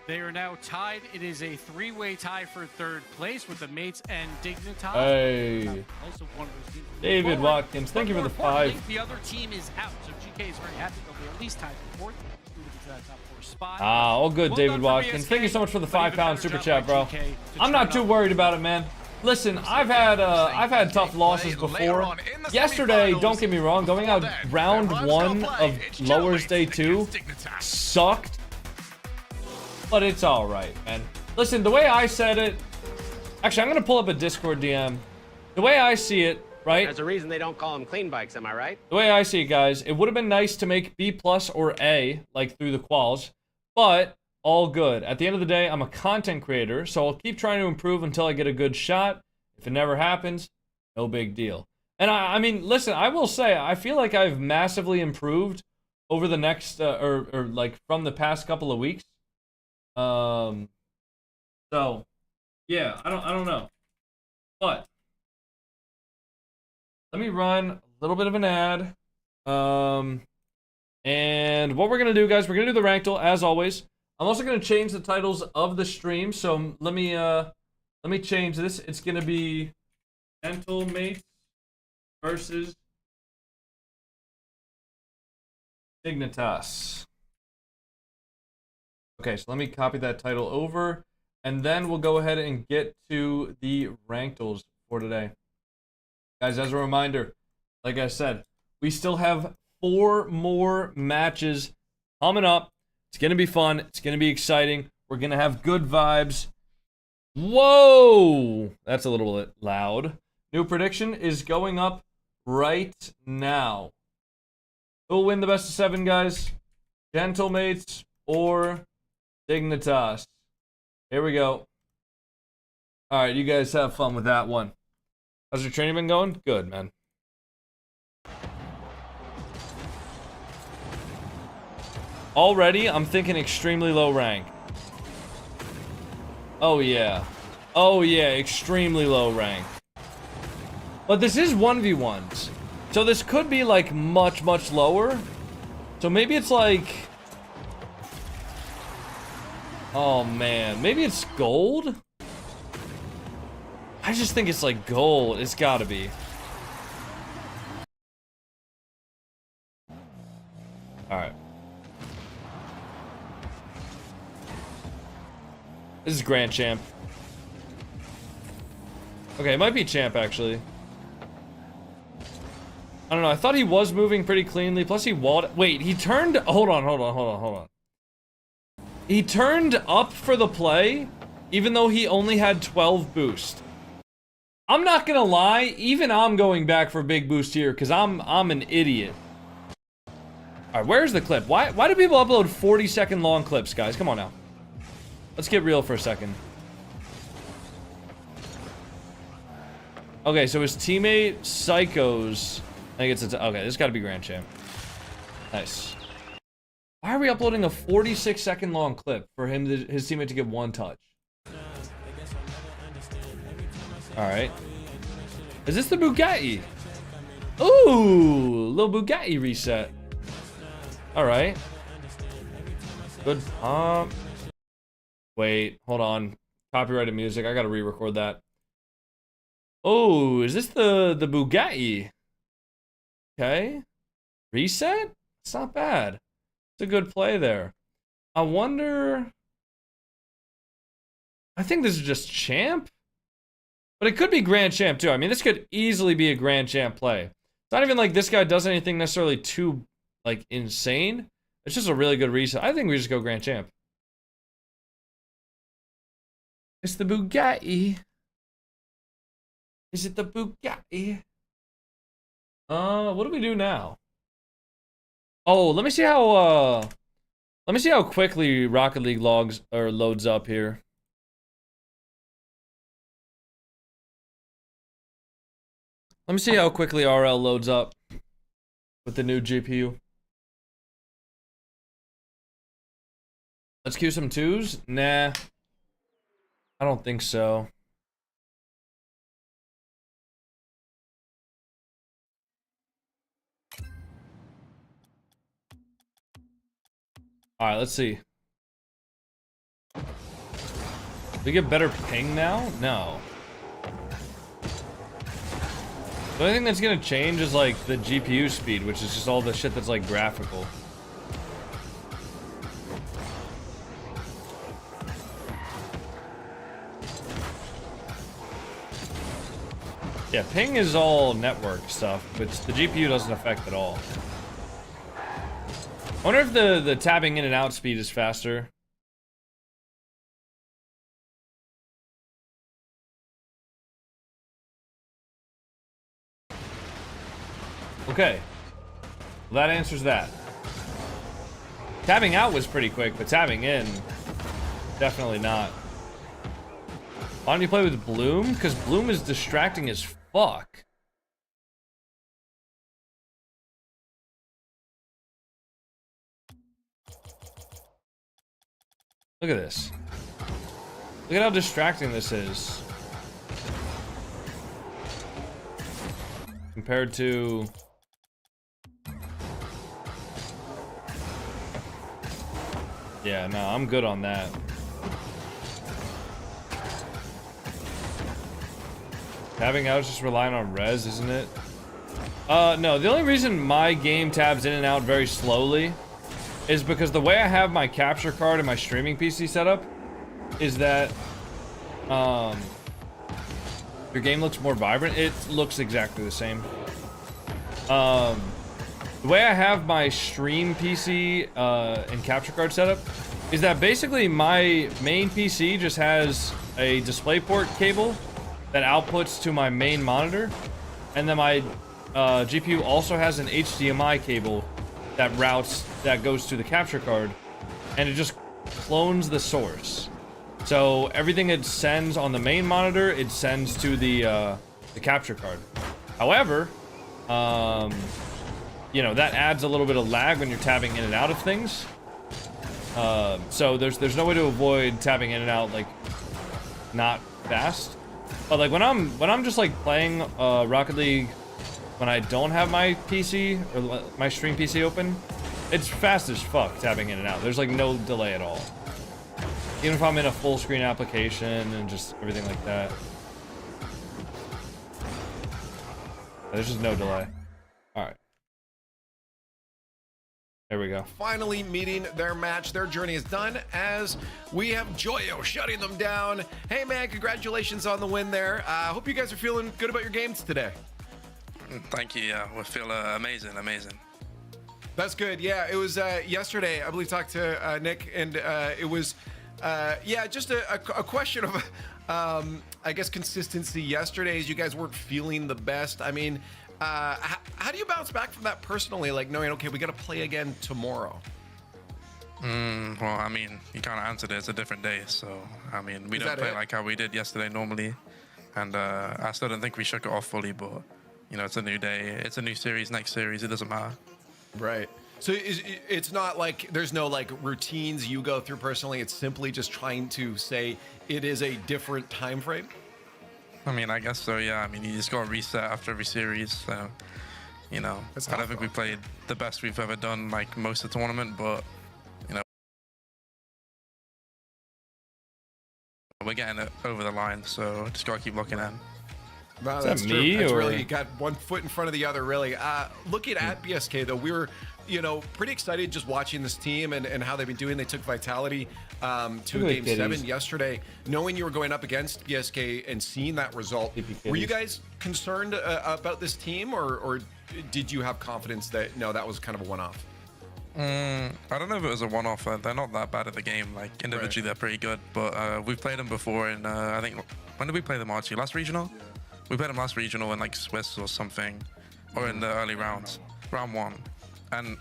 B: They are now tied. It is a 3-way tie for 3rd place with the Mates and Dignitas.
A: Hey. David Watkins, thank you for the 5.
B: The other team is out, so GK is very happy they'll be at least tied for 4th. To that top 4 spot.
A: Ah, all good, David Watkins. Thank you so much for the £5 super chat, bro. I'm not too worried about it, man. Listen, I've had tough losses before. Yesterday, don't get me wrong, going out round 1 of Lowers Day 2 sucked. But it's alright, man. Listen, the way I said it... Actually, I'm going to pull up a Discord DM. The way I see it, right?
D: There's a reason they don't call them clean bikes, am I right?
A: The way I see it, guys, it would have been nice to make B+ or A, like through the quals. But, all good. At the end of the day, I'm a content creator, so I'll keep trying to improve until I get a good shot. If it never happens, no big deal. And I mean, listen, I will say, I feel like I've massively improved over the next, or like from the past couple of weeks. So, yeah, I don't know. But, let me run a little bit of an ad. And what we're going to do, guys, we're going to do the Rankle, as always. I'm also going to change the titles of the stream, so let me change this. It's going to be Gentlemates versus Dignitas. Okay, so let me copy that title over, and then we'll go ahead and get to the Rankles for today. Guys, as a reminder, like I said, we still have 4 more matches coming up. It's going to be fun. It's going to be exciting. We're going to have good vibes. Whoa! That's a little bit loud. New prediction is going up right now. Who'll win the best of 7, guys? Gentlemates or Dignitas? Here we go. Alright, you guys have fun with that one. How's your training been going? Good, man. Already, I'm thinking extremely low rank. Oh, yeah. Oh, yeah, extremely low rank. But this is 1v1s. So this could be, like, much, much lower. So maybe it's, like... Oh, man. Maybe it's gold? I just think it's, like, gold. It's gotta be. Alright. This is Grand Champ. Okay, it might be Champ, actually. I don't know, I thought he was moving pretty cleanly, plus he walled... Wait, he turned... Hold on. He turned up for the play, even though he only had 12 boost. I'm not gonna lie, even I'm going back for a big boost here, because I'm an idiot. Alright, where's the clip? Why do people upload 40-second long clips, guys? Come on now. Let's get real for a second. Okay, so his teammate, Psychos... I think it's... Okay, this gotta be Grand Champ. Nice. Why are we uploading a 46-second long clip for him, his teammate, to get 1 touch? Alright. Is this the Bugatti? Ooh, little Bugatti reset. All right. Good pump. Wait, hold on. Copyrighted music. I gotta re-record that. Oh, is this the Bugatti? Okay. Reset? It's not bad. It's a good play there. I wonder... I think this is just champ? But it could be grand champ too. I mean, this could easily be a grand champ play. It's not even like this guy does anything necessarily too, like, insane. It's just a really good reset. I think we just go grand champ. It's the Bugatti. Is it the Bugatti? What do we do now? Oh, let me see how quickly Rocket League loads up here. Let me see how quickly RL loads up with the new GPU. Let's queue some twos? Nah. I don't think so. Alright, let's see. We get better ping now? No. The only thing that's gonna change is like the GPU speed, which is just all the shit that's like graphical. Yeah, ping is all network stuff, which the GPU doesn't affect at all. I wonder if the tabbing in and out speed is faster. Okay. Well, that answers that. Tabbing out was pretty quick, but tabbing in, definitely not. Why don't you play with Bloom? Because Bloom is distracting as fuck. Look at this. Look at how distracting this is. Compared to... Yeah, no, I'm good on that. Tabbing out is just relying on res, isn't it? No, the only reason my game tabs in and out very slowly is because the way I have my capture card and my streaming PC set up is that your game looks more vibrant. It looks exactly the same. The way I have my stream PC and capture card set up is that basically my main PC just has a DisplayPort cable that outputs to my main monitor, and then my GPU also has an HDMI cable that goes to the capture card, and it just clones the source. So everything it sends on the main monitor, it sends to the capture card. However, you know, that adds a little bit of lag when you're tabbing in and out of things. So there's no way to avoid tabbing in and out, like, not fast. But like when I'm just like playing Rocket League when I don't have my PC or my stream PC open, it's fast as fuck tabbing in and out. There's like no delay at all. Even if I'm in a full screen application and just everything like that. There's just no delay. Alright. There we go.
E: Finally meeting their match. Their journey is done as we have Joyo shutting them down. Hey man, congratulations on the win there. I hope you guys are feeling good about your games today.
F: Thank you. Yeah, we feel amazing.
E: That's good. Yeah, it was yesterday. I believe talked to Nick, and it was yeah, just a question of I guess consistency. Yesterday, as you guys weren't feeling the best. I mean, how do you bounce back from that personally? Like knowing, okay, we got to play again tomorrow.
F: Well, I mean, you kind of answered it. It's a different day, so I mean, we don't play like how we did yesterday normally, and I still don't think we shook it off fully. But you know, it's a new day. It's a new series. Next series, it doesn't matter.
E: Right. So it's not like there's no like routines you go through personally. It's simply just trying to say it is a different time frame.
F: I mean, I guess so, yeah. I mean, you just got to reset after every series. So, you know, I don't think we played the best we've ever done, like, most of the tournament, but, you know, we're getting it over the line, so just got to keep looking in.
E: No,
A: Is
E: that's
A: that
E: true.
A: me,
E: That's
A: or-
E: really, you got one foot in front of the other, really. Looking at BSK, though, we were, you know, pretty excited just watching this team and how they've been doing. They took Vitality to Game 7 yesterday. Knowing you were going up against BSK and seeing that result, were you guys concerned about this team, or did you have confidence that, no, that was kind of a one-off?
F: I don't know if it was a one-off. They're not that bad at the game. Like, individually, they're pretty good. But we've played them before in, I think, when did we play them, Archie? Last regional? Yeah. We played them last regional in, like, Swiss or something. Or in the early rounds. Round 1. And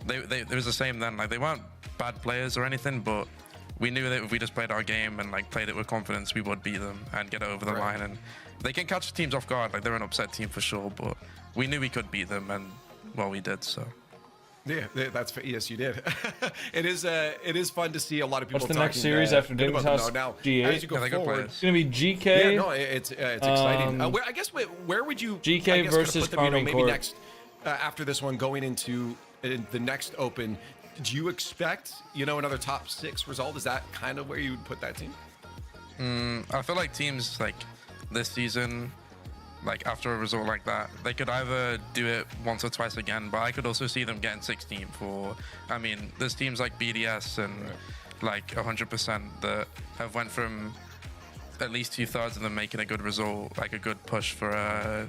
F: they was the same then. Like, they weren't bad players or anything, but we knew that if we just played our game and, like, played it with confidence, we would beat them and get it over the line. And they can catch teams off guard. Like, they're an upset team for sure. But we knew we could beat them, and, well, we did, so...
E: Yeah, that's yes, you did. It is fun to see a lot of people.
A: What's the next series after Dignitas?
E: Now,
A: G8?
E: as you go forward,
A: it's gonna be GK.
E: Yeah, no, it's exciting. I guess where would you
A: GK versus Carmen
E: maybe
A: Court.
E: next after this one going into the next Open? Do you expect another top 6 result? Is that kind of where you would put that team?
F: I feel like teams like this season, like after a result like that, they could either do it once or twice again, but I could also see them getting 16th for, I mean, there's teams like BDS and like 100% that have went from at least 2/3 of them making a good result, like a good push for a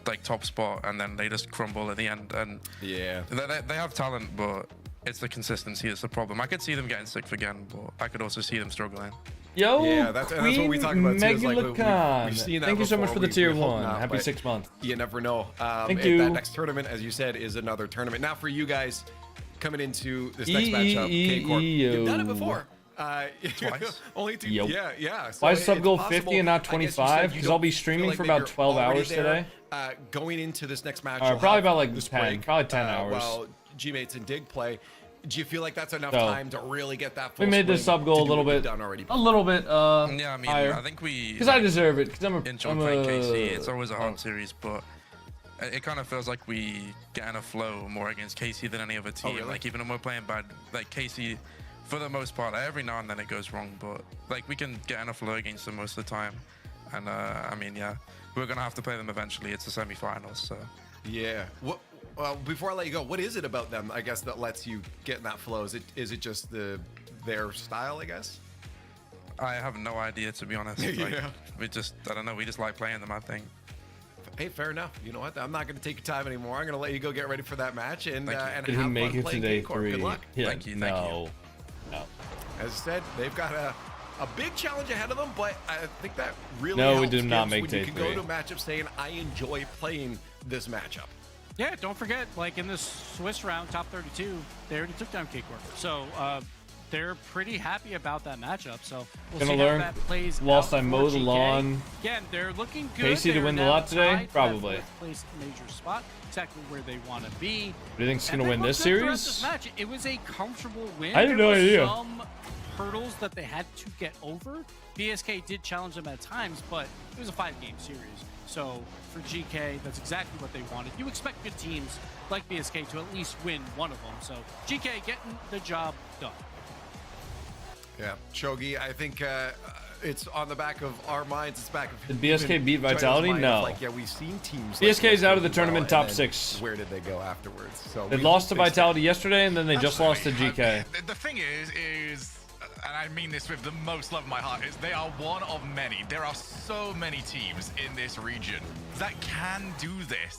F: like top spot, and then they just crumble at the end. And
E: yeah,
F: they have talent, but it's the consistency that's the problem. I could see them getting 6th again, but I could also see them struggling.
A: Yo,
E: yeah, that's what we talk about too. Is like we've seen that
A: Thank you so much
E: before.
A: for the tier
E: we hope
A: 1.
E: not,
A: Happy
E: but
A: 6 months.
E: You never know.
A: Thank
E: and
A: you.
E: That next tournament, as you said, is another tournament. Now for you guys coming into this next matchup, K-Corp, you've done it before.
F: Twice?
E: Only 2.
A: Yep.
E: Yeah. So
A: Why is sub goal
E: possible.
A: 50 and not
E: I guess you
A: 25?
E: said you
A: Because I'll be
E: don't
A: streaming
E: feel like
A: for
E: maybe
A: about
E: you're
A: 12
E: already
A: hours
E: there,
A: today.
E: Going into this next match,
A: Probably about like
E: this
A: 10,
E: break,
A: probably 10 hours.
E: While G-Mates and Dig play. Do you feel like that's enough
A: So,
E: time to really get that full
A: we made this
E: swing
A: sub goal
E: to
A: a little
E: do what you've
A: bit,
E: done already?
F: Yeah, I mean,
A: higher.
F: I think we...
A: Because I deserve it. Because I'm
F: enjoy playing KC. It's always a hard series, but it kind of feels like we get in a flow more against KC than any other team.
E: really?
F: Like, even when we're playing bad, like KC, for the most part, every now and then it goes wrong, but like we can get in a flow against them most of the time. And I mean, yeah, we're gonna have to play them eventually. It's the semi-finals, so.
E: Yeah. Well, before I let you go, what is it about them, I guess, that lets you get in that flow? Is it just their style, I guess?
F: I have no idea, to be honest. Like, I don't know, we just like playing them, I think.
E: Hey, fair enough. You know what? I'm not going to take your time anymore. I'm going to let you go get ready for that match and
F: Thank
A: Did
E: have
A: he make
E: fun
A: it
E: playing
A: today
E: K-Corp.
A: 3?
E: Good luck.
A: Yeah,
F: Thank you.
A: No.
E: As I said, they've got a big challenge ahead of them, but I think that really
A: No, we
E: helps
A: did not
E: Gibbs
A: make
E: when
A: day
E: you can go
A: 3.
E: to a matchup saying, I enjoy playing this matchup.
B: Yeah, don't forget, like in this Swiss round, top 32, they already took down K-Corp. So they're pretty happy about that matchup. So we'll
A: Gonna
B: see
A: learn
B: how that plays
A: whilst
B: out
A: I
B: for
A: mow the
B: GK.
A: lawn.
B: Again, they're looking good.
A: Casey to
B: They're
A: win the
B: now
A: lot today?
B: tied for that
A: Probably.
B: 4th place major spot, exactly where they want to be.
A: Do you think it's
B: And
A: gonna
B: they
A: win
B: looked
A: this
B: good throughout
A: series?
B: This match. It was a comfortable win.
A: I had no
B: There was
A: idea.
B: Some hurdles that they had to get over. BSK did challenge them at times, but it was a 5-game series. So for GK, that's exactly what they wanted. You expect good teams like BSK to at least win one of them. So GK getting the job done.
E: Yeah. Shogi, I think it's on the back of our minds. It's back of
A: Did BSK
E: even
A: beat
E: China's
A: Vitality?
E: mind of,
A: No.
E: like, yeah, we've seen teams.
A: BSK
E: like
A: is out of the
E: this do well,
A: tournament
E: and
A: top
E: then
A: 6.
E: Where did they go afterwards? So
A: They
E: we
A: lost to
E: hope they
A: Vitality yesterday, and then they just lost to GK.
C: The thing is, and I mean this with the most love in my heart, is they are one of many. There are so many teams in this region that can do this.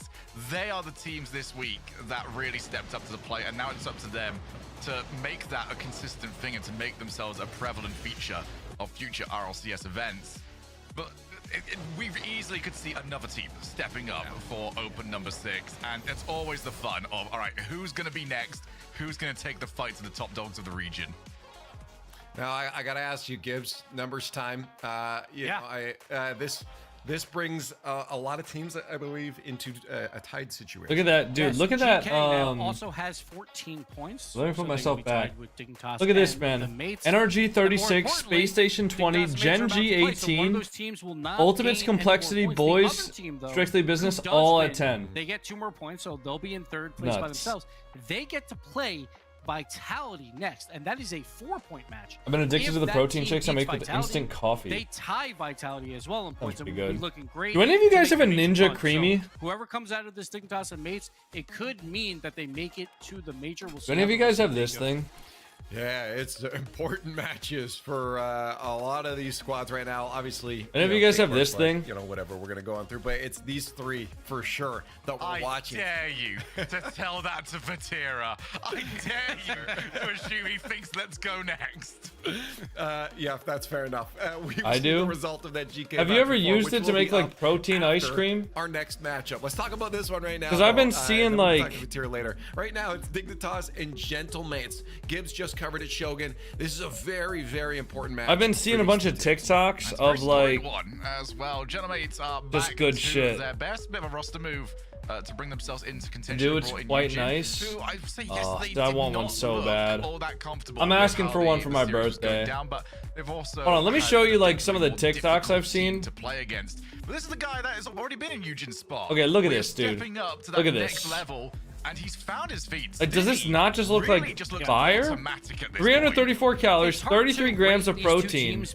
C: They are the teams this week that really stepped up to the plate, and now it's up to them to make that a consistent thing and to make themselves a prevalent feature of future RLCS events. But we easily could see another team stepping up for open number 6, and it's always the fun of, all right, who's going to be next? Who's going to take the fight to the top dogs of the region? Now,
E: I got to ask you, Gibbs, numbers time. This This brings a lot of teams, I believe, into a tied situation.
A: Look at that, dude.
B: Yes,
A: Look at that.
B: GK now also has 14 points.
A: Let me put
B: so
A: myself
B: they will be tied
A: back.
B: with Dignitas
A: Look at this,
B: and
A: man.
B: the mates.
A: NRG
B: And more
A: 36,
B: importantly,
A: Space Station 20,
B: Dignitas
A: Gen
B: mates are
A: G
B: about to play, so one of
A: 18,
B: those teams will not
A: Ultimates
B: gain any more
A: Complexity,
B: points. The
A: Boys,
B: other team, though,
A: Strictly Business,
B: who does
A: all
B: win,
A: at 10.
B: They get 2 more points, so they'll be in 3rd place by
A: Nuts.
B: themselves. They get to play Vitality next, and that is a 4-point match.
A: I've been addicted
B: If
A: to the
B: that
A: protein
B: team
A: shakes I
B: beats
A: make with
B: Vitality,
A: instant coffee.
B: They tie Vitality as well in points, and
A: pretty
B: will be
A: good.
B: looking great.
A: Do any of you
B: to
A: guys
B: make
A: have a
B: the major
A: Ninja
B: run. So
A: Creamy?
B: whoever comes out of this Dignitas and mates, it could mean that they make it to the major. We'll see
A: Do any of
B: how
A: you
B: the
A: guys
B: rest of
A: have
B: the day
A: this
B: goes.
A: thing?
E: Yeah, it's important matches for a lot of these squads right now. Obviously,
A: Any of you guys have this thing?
E: You know, whatever we're gonna go on through, but it's these 3 for sure that we're watching.
C: I dare you to tell that to Vatira. I dare you to assume he thinks let's go next.
E: Yeah, that's fair enough. We've
A: I
E: seen
A: do.
E: the result of that GK.
A: Have you
E: match
A: ever
E: before,
A: used
E: which
A: it to
E: will
A: make
E: be
A: like
E: up
A: protein ice
E: after
A: cream?
E: Our next matchup. Let's talk about this one right now.
A: 'Cause I've been
E: though,
A: seeing,
E: then we'll
A: like-
E: talk to Vatira later. Right now, it's Dignitas and Gentlemates. Gibbs just covered it. Shogun. This is a very, very important match.
A: I've been seeing a bunch of TikToks of like,
C: one as well. Gentlemates are
A: just
C: back
A: good
C: to
A: shit.
C: their best. Bit of a roster move to bring themselves into contention.
A: Dude, it's
C: Brought in
A: quite
C: Eugene,
A: nice.
C: who I say, yes,
A: Oh,
C: they
A: dude, I
C: did
A: want one
C: not
A: so
C: look
A: bad.
C: all that comfortable
A: I'm
C: with
A: asking
C: how
A: for one
C: the
A: for my
C: series was going
A: birthday.
C: down, but they've also
A: Hold on, let me
C: had
A: show you,
C: a
A: like, some of the
C: more
A: TikToks I've
C: difficult
A: seen.
C: team to play against. But this is the guy that has already been in Eugene's spot.
A: Okay, look at
C: We're
A: this, dude.
C: stepping up to
A: Look
C: that
A: at
C: next
A: this.
C: level. And he's found his feet.
A: Like, does this
C: Diddy
A: not just look
C: really
A: like
C: just looked
A: fire?
C: automatic at this
A: 334 calories,
B: It's hard to
A: 33 grams of
B: rate these two
A: protein.
B: teams,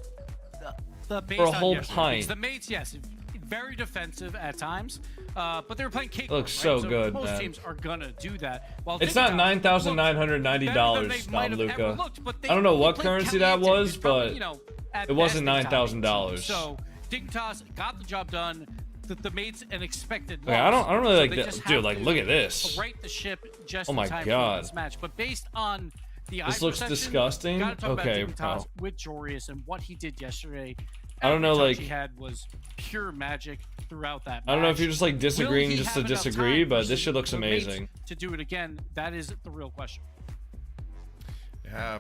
B: based
A: for a
B: on
A: whole
B: yesterday.
A: pint.
B: Because the mates, yes, very defensive at times, but they were playing kickoff.
A: Looks so
B: right?
A: good,
B: most
A: man.
B: teams are gonna do that. While
A: It's not
B: Dignitas
A: $9,990,
B: looked better than they might have
A: Luca.
B: ever looked, but they-
A: I don't know
B: they
A: what
B: played
A: currency that
B: Caliente,
A: was,
B: who's probably,
A: but
B: you know, at
A: it wasn't
B: best a top
A: $9,000.
B: team. So Dignitas got the job done. The mates an expected
A: Okay,
B: loss.
A: I don't really
B: So
A: like
B: they
A: that.
B: just
A: Dude,
B: have
A: like,
B: to
A: look at this.
B: Right the ship just
A: Oh
B: in
A: my
B: time
A: God.
B: for this match. But based on the
A: This
B: eye
A: looks
B: perception,
A: disgusting.
B: gotta talk
A: Okay,
B: about Dignitas
A: wow.
B: with Jorius and what he did yesterday.
A: I don't know,
B: Every touch
A: like-
B: he had was pure magic throughout that.
A: I don't know if
B: match.
A: you're just like
B: Will
A: disagreeing
B: he
A: just to
B: have enough
A: disagree,
B: time
A: but this
B: versus
A: shit looks
B: the mates
A: amazing.
B: to do it again, that is the real question.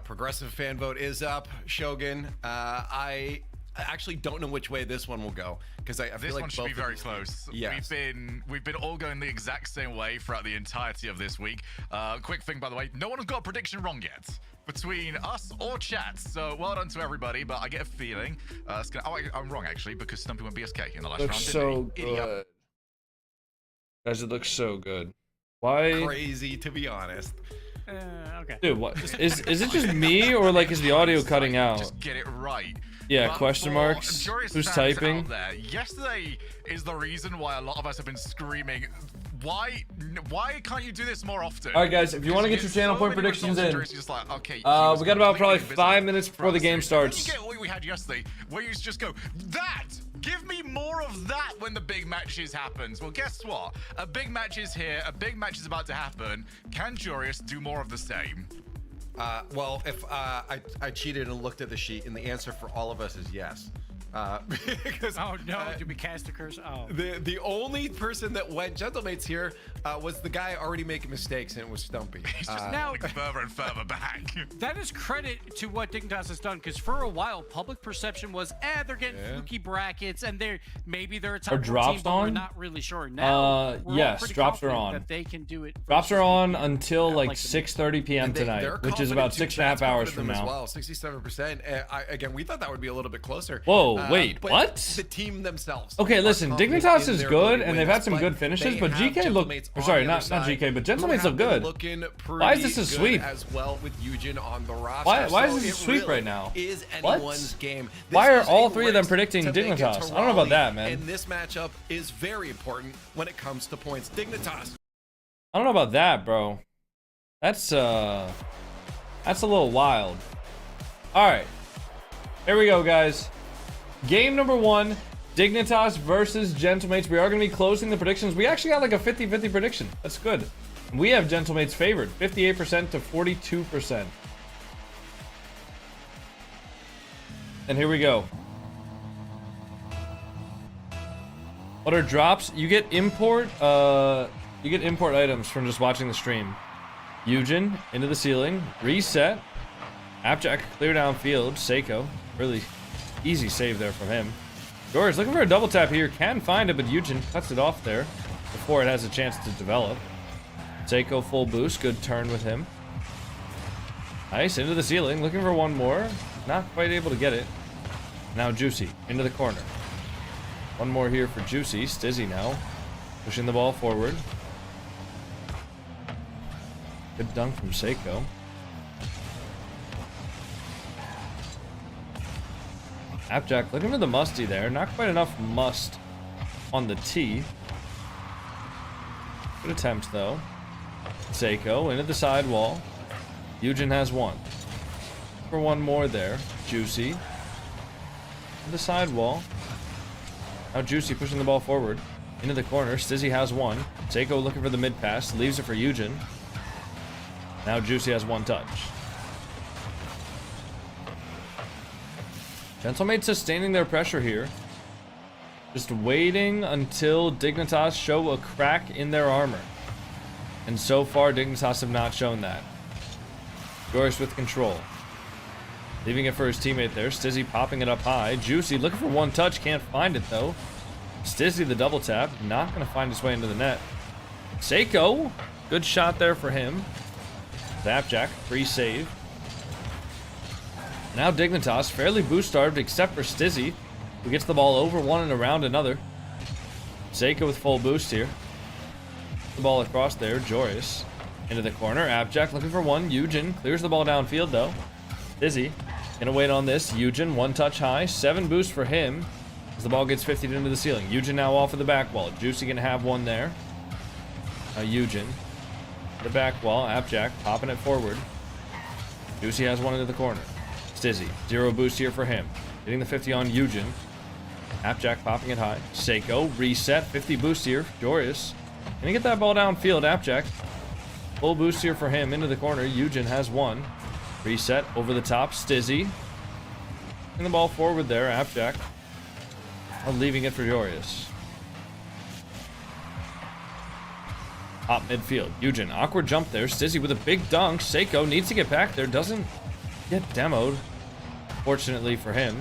E: Progressive fan vote is up. Shogun. I actually don't know which way this one will go because I feel
C: This
E: like
C: one should
E: both
C: be
E: of
C: very
E: these
C: close.
E: teams- Yes.
C: We've been all going the exact same way throughout the entirety of this week. Quick thing, by the way, no one has got a prediction wrong yet between us or chat. So well done to everybody. But I get a feeling it's gonna. Oh, I'm wrong actually because Stumpy went BSK in the last
A: Looks
C: round.
A: so
C: Didn't he? Idiot.
A: good. Guys, it looks so good. Why?
E: Crazy, to be honest.
B: Okay.
A: Dude, what? Is it just me or like is the audio cutting out?
C: Just get it right.
A: Yeah,
C: But
A: question
C: for
A: marks.
C: Joris
A: Who's
C: fans
A: typing?
C: out there, yesterday is the reason why a lot of us have been screaming. Why can't you do this more often?
A: All right, guys, if you want to get your
C: Because
A: channel
C: so
A: point
C: many
A: predictions
C: results
A: in,
C: Joris is just like, okay,
A: we got about probably 5 minutes before the game starts.
C: Then you get what we had yesterday, where you just go, that! Give me more of that when the big matches happens. Well, guess what? A big match is here. A big match is about to happen. Can Joris do more of the same?
E: Well, if I cheated and looked at the sheet, and the answer for all of us is yes. Because
B: Oh no! Did we cast a curse? Oh.
E: the only person that went Gentlemates here was the guy already making mistakes, and it was Stumpy.
C: He's just
B: Now-
C: falling further and further back.
B: That is credit to what Dignitas has done, because for a while, public perception was, they're getting fluky brackets, and maybe they're a top
A: Are
B: four
A: drops
B: team, but we're
A: on?
B: not really sure. Now, we're all
A: yes,
B: pretty
A: drops are
B: confident
A: on.
B: That they can do it.
A: Drops are
B: versus
A: on
B: the-
A: until
B: yeah,
A: like
B: the-
A: 6:30 p.m.
E: They're
A: tonight, which is
E: confident
A: about
E: too.
A: 6.5
E: Chat's
A: hours
E: confident
A: from
E: them
A: now.
E: As well, 67%. Again, we thought that would be a little bit closer.
A: Whoa, wait,
E: but
A: what?
E: The team themselves.
A: Okay,
E: are
A: listen,
E: confident
A: Dignitas
E: in
A: is
E: their
A: good,
E: ability to
A: and
E: win
A: they've
E: this,
A: had some
E: but
A: good finishes,
E: they
A: but
E: have
A: GK look.
E: Gentlemates
A: Or
E: on
A: sorry,
E: the
A: not
E: other side
A: GK, but
E: who
A: Gentlemates
E: have
A: look
E: been
A: good.
E: Looking
A: Why is this a
E: pretty
A: sweep?
E: good as well with Eugen on the roster.
A: Why is
E: So
A: this a
E: it
A: sweep
E: really
A: right now?
E: Is
A: What?
E: anyone's game. This
A: Why are
E: is
A: all
E: a
A: three of them
E: race
A: predicting
E: to make it
A: Dignitas?
E: to
A: I don't know about
E: Raleigh,
A: that, man.
E: And this matchup is very important when it comes to points. Dignitas.
A: I don't know about that, bro. That's a little wild. All right, here we go, guys. Game number 1, Dignitas versus Gentlemates. We are going to be closing the predictions. We actually got like a 50-50 prediction. That's good. We have Gentlemates favored, 58% to 42%. And here we go. What are drops? You get import items from just watching the stream. Eugen into the ceiling, reset. Appjack clear downfield. Seiko, really easy save there from him. Joris looking for a double tap here. Can find it, but Eugen cuts it off there before it has a chance to develop. Seiko full boost. Good turn with him. Nice. Into the ceiling. Looking for one more. Not quite able to get it. Now Juicy. Into the corner. One more here for Juicy. Stizzy now. Pushing the ball forward. Good dunk from Seiko. Appjack looking for the musty there. Not quite enough must on the tee. Good attempt though. Seiko into the sidewall. Eugen has one. For one more there. Juicy. To the sidewall. Now Juicy pushing the ball forward. Into the corner. Stizzy has one. Seiko looking for the mid pass. Leaves it for Eugen. Now Juicy has one touch. Gentlemates sustaining their pressure here. Just waiting until Dignitas show a crack in their armor. And so far, Dignitas have not shown that. Joris with control. Leaving it for his teammate there. Stizzy popping it up high. Juicy looking for one touch. Can't find it though. Stizzy the double tap. Not going to find his way into the net. Seiko. Good shot there for him. Zapjack. Free save. Now Dignitas, fairly boost-starved except for Stizzy, who gets the ball over one and around another. Seiko with full boost here. The ball across there, Joris. Into the corner, Appjack looking for one. Eugen clears the ball downfield though. Stizzy, gonna wait on this. Eugen, one touch high, 7 boost for him as the ball gets 50'd into the ceiling. Eugen now off of the back wall. Juicy gonna have one there. Now Eugen, the back wall, Appjack popping it forward. Juicy has one into the corner. Stizzy, 0 boost here for him. Hitting the 50 on Eugen. Appjack popping it high. Seiko, reset, 50 boost here. Joris, gonna get that ball downfield. Appjack, full boost here for him. Into the corner, Eugen has one. Reset, over the top, Stizzy. And the ball forward there, Appjack. Leaving it for Joris. Top midfield, Eugen, awkward jump there. Stizzy with a big dunk. Seiko needs to get back there, doesn't get demoed. Fortunately for him.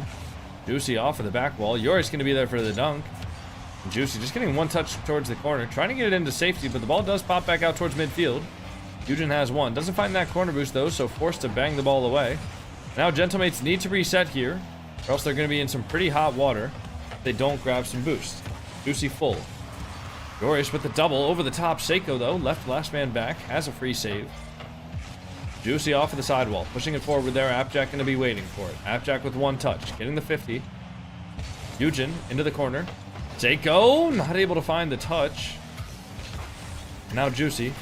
A: Juicy off of the back wall. Joris going to be there for the dunk. And Juicy just getting one touch towards the corner. Trying to get it into safety, but the ball does pop back out towards midfield. Eugen has one. Doesn't find that corner boost though, so forced to bang the ball away. Now Gentlemates need to reset here, or else they're going to be in some pretty hot water if they don't grab some boost. Juicy full. Joris with the double over the top. Seiko though, left last man back, has a free save. Juicy off of the sidewall, pushing it forward there. Appjack going to be waiting for it. Appjack with one touch, getting the 50. Eugen into the corner. Seiko not able to find the touch. Now Juicy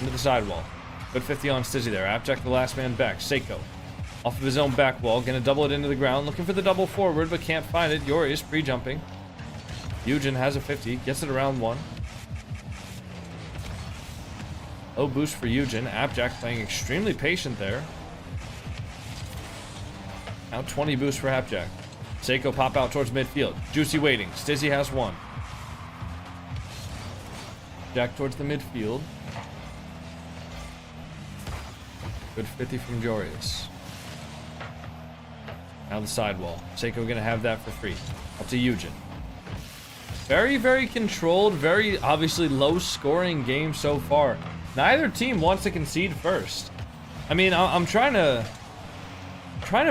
A: into the sidewall. Good 50 on Stizzy there. Appjack the last man back. Seiko off of his own back wall, going to double it into the ground, looking for the double forward, but can't find it. Joris pre-jumping. Eugen has a 50, gets it around one. Low boost for Eugen. Appjack playing extremely patient there. Now 20 boost for Appjack. Seiko pop out towards midfield. Juicy waiting. Stizzy has one. Jack towards the midfield. Good 50 from Joris. Now the sidewall. Seiko gonna have that for free. Up to Eugen. Very, very controlled, very obviously low scoring game so far. Neither team wants to concede first. I mean, I'm trying to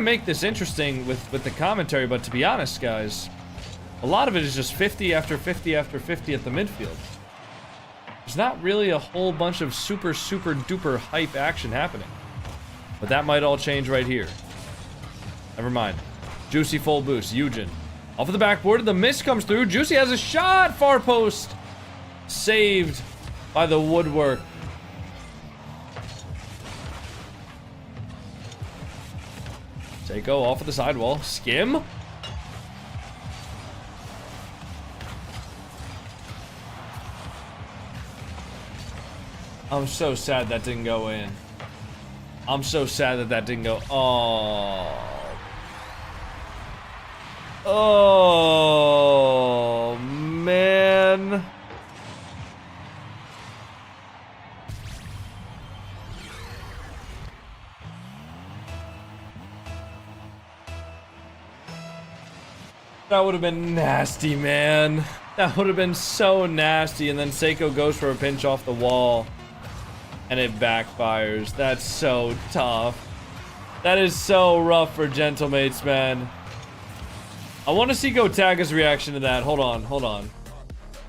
A: make this interesting with the commentary, but to be honest, guys, a lot of it is just 50 after 50 after 50 at the midfield. There's not really a whole bunch of super duper hype action happening. But that might all change right here. Never mind. Juicy full boost. Eugen off of the backboard. The miss comes through. Juicy has a shot. Far post. Saved by the woodwork. Seiko off of the sidewall. Skim. I'm so sad that didn't go in. I'm so sad that that didn't go. Oh. Oh, man. That would have been nasty, man. That would have been so nasty. And then Seiko goes for a pinch off the wall. And it backfires. That's so tough. That is so rough for Gentlemates, man. I want to see Gotaga's reaction to that. Hold on, hold on.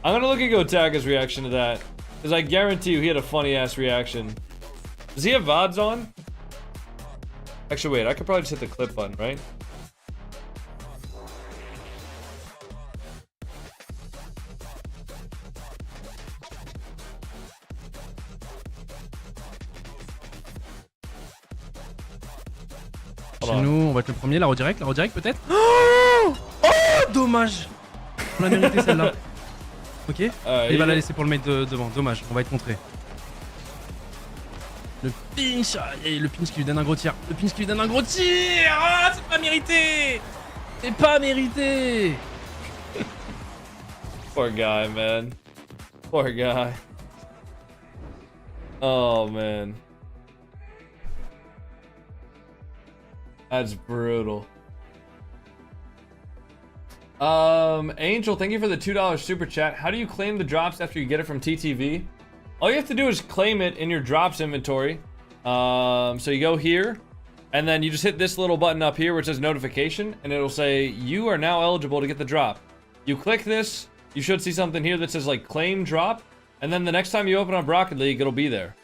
A: I'm going to look at Gotaga's reaction to that. Because I guarantee you he had a funny-ass reaction. Does he have VODs on? Actually, wait. I could probably just hit the clip button, right?
G: Chez nous, on va être le premier, la redirect peut-être. Oh, dommage. On a mérité celle-là. Ok. Il va la laisser pour le mec devant. Dommage, on va être contré. Le pinch, et le pinch qui lui donne un gros tir. Le pinch qui lui donne un gros tir. Ah, c'est pas mérité. C'est pas mérité.
A: Poor guy, man. Poor guy. Oh, man. That's brutal. Angel, thank you for the $2 super chat. How do you claim the drops after you get it from TTV? All you have to do is claim it in your drops inventory. So you go here, and then you just hit this little button up here which says notification, and it'll say you are now eligible to get the drop. You click this, you should see something here that says like claim drop, and then the next time you open up Rocket League, it'll be there.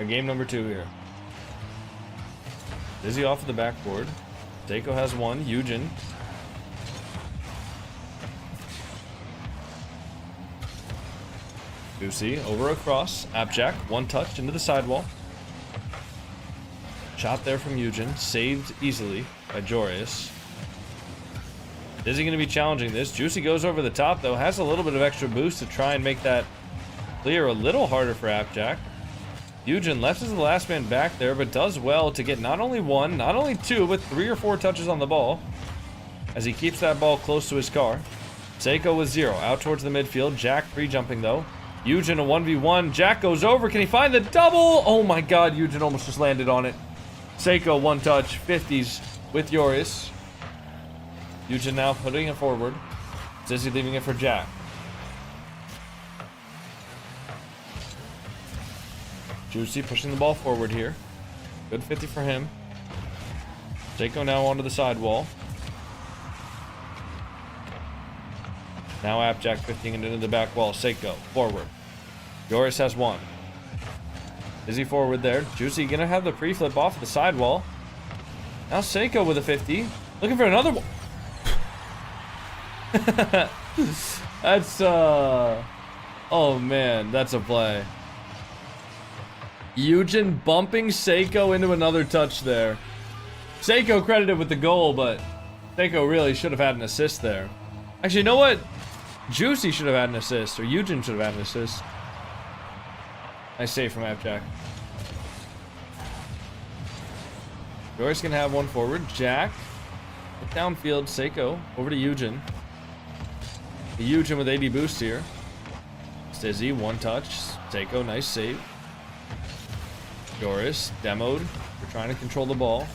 A: Game number 2 here. Dizzy off of the backboard. Seiko has one. Eugen. Juicy over across. Appjack. One touch into the sidewall. Shot there from Eugen. Saved easily by Jorius. Dizzy going to be challenging this. Juicy goes over the top though. Has a little bit of extra boost to try and make that clear a little harder for Appjack. Eugen left as the last man back there, but does well to get not only one, not only two, but 3 or 4 touches on the ball as he keeps that ball close to his car. Seiko with 0, out towards the midfield. Jack pre-jumping though. Eugen a 1v1. Jack goes over. Can he find the double? Oh my god, Eugen almost just landed on it. Seiko one touch, 50s with Joris. Eugen now putting it forward. Zizzy leaving it for Jack. Juicy pushing the ball forward here. Good 50 for him. Seiko now onto the sidewall. Now Appjack 50 into the back wall. Seiko forward. Joris has one. Is he forward there? Juicy gonna have the pre-flip off the sidewall. Now Seiko with a 50. Looking for another one. That's oh man, that's a play. Eugen bumping Seiko into another touch there. Seiko credited with the goal, but Seiko really should have had an assist there. Actually, you know what? Juicy should have had an assist, or Eugen should have had an assist. Nice save from Appjack. Joris gonna have one forward. Jack. Downfield, Seiko. Over to Eugen. Eugen with 80 boost here. Stizzy, one touch. Seiko, nice save. Joris, demoed. We're trying to control the ball.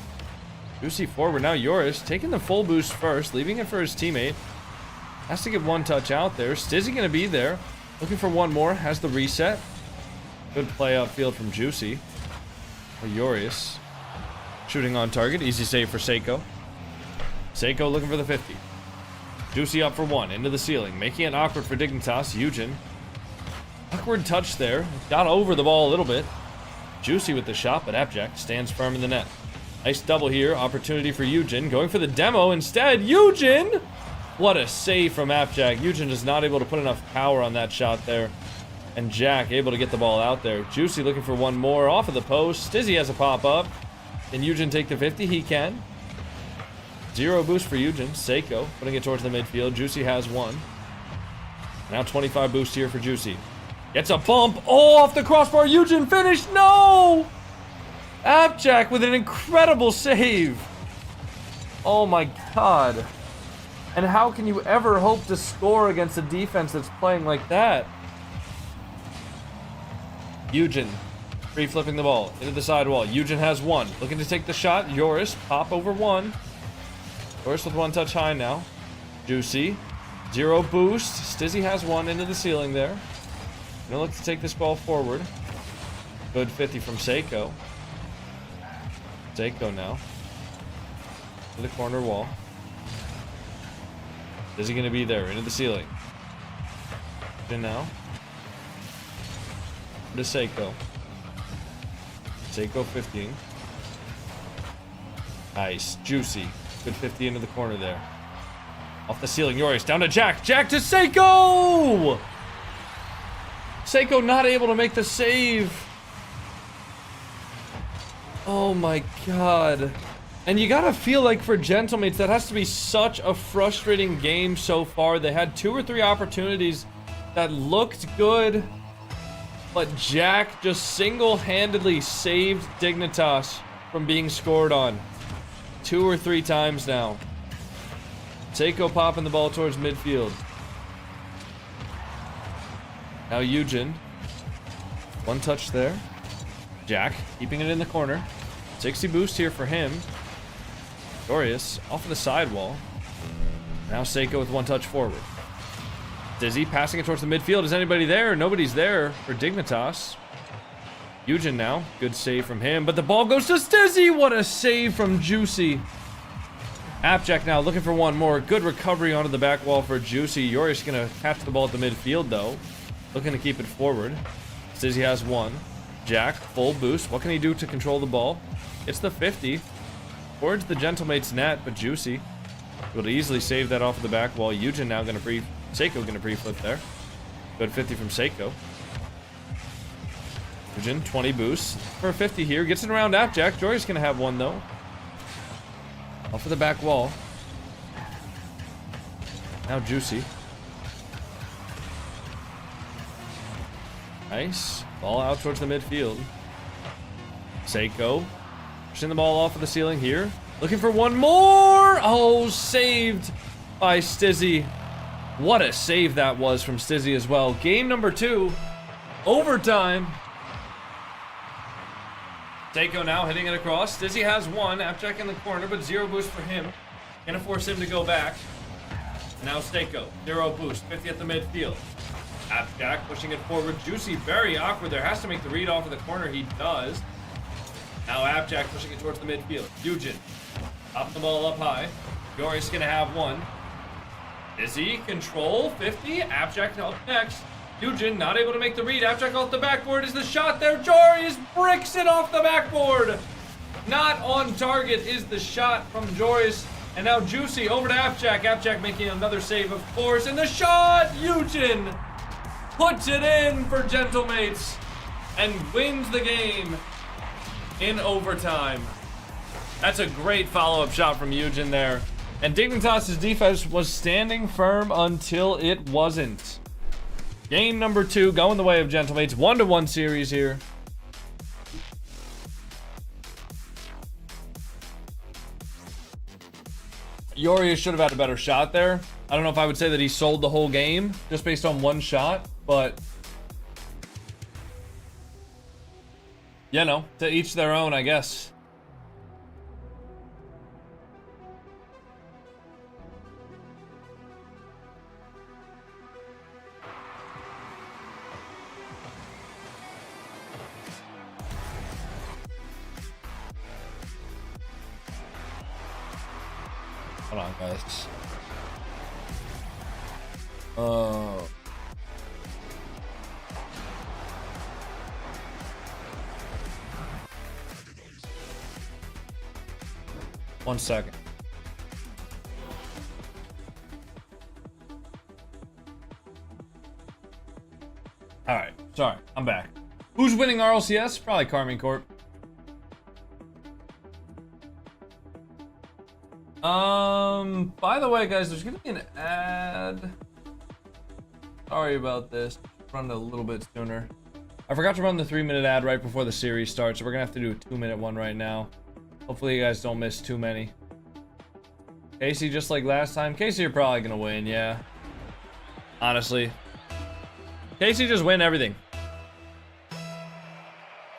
A: Juicy forward. Now Joris taking the full boost first, leaving it for his teammate. Has to get one touch out there. Stizzy gonna be there. Looking for one more. Has the reset. Good play upfield from Juicy. Joris. Shooting on target. Easy save for Seiko. Seiko looking for the 50. Juicy up for one. Into the ceiling. Making it awkward for Dignitas. Eugen. Awkward touch there. Got over the ball a little bit. Juicy with the shot, but Appjack stands firm in the net. Nice double here. Opportunity for Eugen. Going for the demo instead. Eugen! What a save from Appjack. Eugen is not able to put enough power on that shot there. And Jack able to get the ball out there. Juicy looking for one more off of the post. Stizzy has a pop-up. Can Eugen take the 50? He can. 0 boost for Eugen. Seiko putting it towards the midfield. Juicy has one. Now 25 boost here for Juicy. Gets a bump. Oh, off the crossbar. Eugen finished. No! Appjack with an incredible save. Oh my god. And how can you ever hope to score against a defense that's playing like that? Eugen, free flipping the ball into the sidewall. Eugen has one. Looking to take the shot. Joris, pop over one. Joris with one touch high now. Juicy. 0 boost. Stizzy has one into the ceiling there. Gonna look to take this ball forward. Good 50 from Seiko. Seiko now. To the corner wall. Is he gonna be there? Into the ceiling. And now. To Seiko. Seiko 15. Nice. Juicy. Good 50 into the corner there. Off the ceiling. Joris down to Jack. Jack to Seiko! Seiko not able to make the save. Oh my god. And you gotta feel like for Gentlemates, that has to be such a frustrating game so far. They had 2 or 3 opportunities that looked good, but Jack just single-handedly saved Dignitas from being scored on 2 or 3 times now. Seiko popping the ball towards midfield. Now Eugen. One touch there. Jack keeping it in the corner. 60 boost here for him. Dorius off of the sidewall. Now Seiko with one touch forward. Dizzy passing it towards the midfield. Is anybody there? Nobody's there for Dignitas. Eugen now. Good save from him. But the ball goes to Stizzy. What a save from Juicy. Appjack now looking for one more. Good recovery onto the back wall for Juicy. Yori's going to catch the ball at the midfield, though. Looking to keep it forward. Stizzy has one. Jack, full boost. What can he do to control the ball? It's the 50. Towards the Gentlemates net, but Juicy able to easily save that off of the back wall. Eugen now going to Seiko going to pre-flip there. Good 50 from Seiko. Eugen, 20 boosts for a 50 here. Gets it around Appjack. Jory's going to have one, though. Off of the back wall. Now Juicy. Nice. Ball out towards the midfield. Seiko. Pushing the ball off of the ceiling here. Looking for one more. Oh, saved by Stizzy. What a save that was from Stizzy as well. Game number 2. Overtime. Seiko now hitting it across. Stizzy has one. Appjack in the corner, but 0 boost for him. Gonna force him to go back. Now Seiko. 0 boost. 50 at the midfield. Appjack pushing it forward. Juicy very awkward there. Has to make the read off of the corner. He does. Now Appjack pushing it towards the midfield. Eugen. Up the ball up high. Jory's gonna have one. Dizzy. Control. 50. Appjack up next. Eugen not able to make the read. Appjack off the backboard. Is the shot there? Joris bricks it off the backboard. Not on target is the shot from Joris. And now Juicy over to Appjack. Appjack making another save, of course. And the shot! Eugen puts it in for Gentlemates and wins the game in overtime. That's a great follow-up shot from Eugen there. And Dignitas' defense was standing firm until it wasn't. Game number 2 going the way of Gentlemates. 1-1 series here. Yori should have had a better shot there. I don't know if I would say that he sold the whole game just based on one shot, but you know, to each their own, I guess. Hold on, guys. One second. All right, sorry, I'm back. Who's winning RLCS? Probably Carmine Corp. By the way, guys, there's gonna be an ad. Sorry about this. Run it a little bit sooner. I forgot to run the 3-minute ad right before the series starts, so we're gonna have to do a 2-minute one right now. Hopefully you guys don't miss too many. Casey, just like last time. Casey, you're probably gonna win, yeah. Honestly. Casey, just win everything.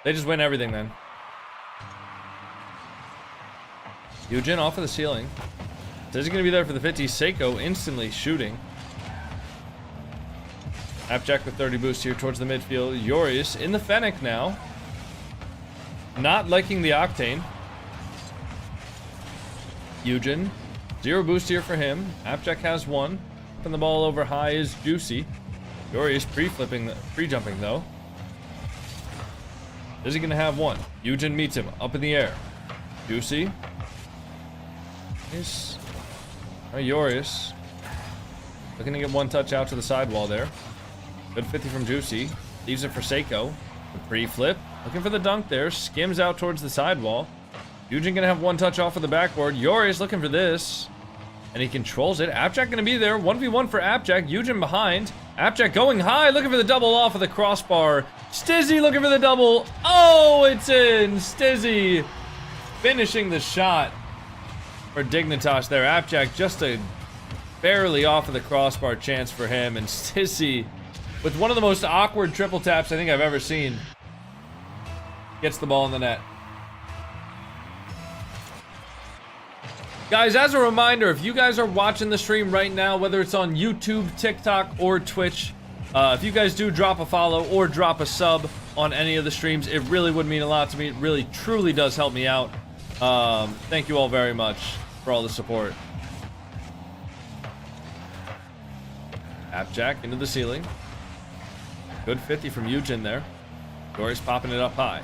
A: They just win everything then. Eugen off of the ceiling. Says he's gonna be there for the 50. Seiko instantly shooting. Appjack with 30 boost here towards the midfield. Yorius in the Fennec now. Not liking the Octane. Eugen. 0 boost here for him. Appjack has 1. Putting the ball over high is Juicy. Yorius pre-jumping though. Is he gonna have 1? Eugen meets him up in the air. Juicy. Here's Yorius. Looking to get 1 touch out to the sidewall there. Good 50 from Juicy. Leaves it for Seiko. The pre-flip. Looking for the dunk there. Skims out towards the sidewall. Eugen gonna have 1 touch off of the backboard. Yorius looking for this. And he controls it. Appjack gonna be there. 1v1 for Appjack. Eugen behind. Appjack going high. Looking for the double off of the crossbar. Stizzy looking for the double. Oh, it's in. Stizzy finishing the shot for Dignitas there. Appjack just a barely off of the crossbar chance for him. And Stizzy, with one of the most awkward triple taps I think I've ever seen, gets the ball in the net. Guys, as a reminder, if you guys are watching the stream right now, whether it's on YouTube, TikTok, or Twitch, if you guys do drop a follow or drop a sub on any of the streams, it really would mean a lot to me. It really, truly does help me out. Thank you all very much for all the support. Appjack into the ceiling. Good 50 from Eugen there. Doris popping it up high.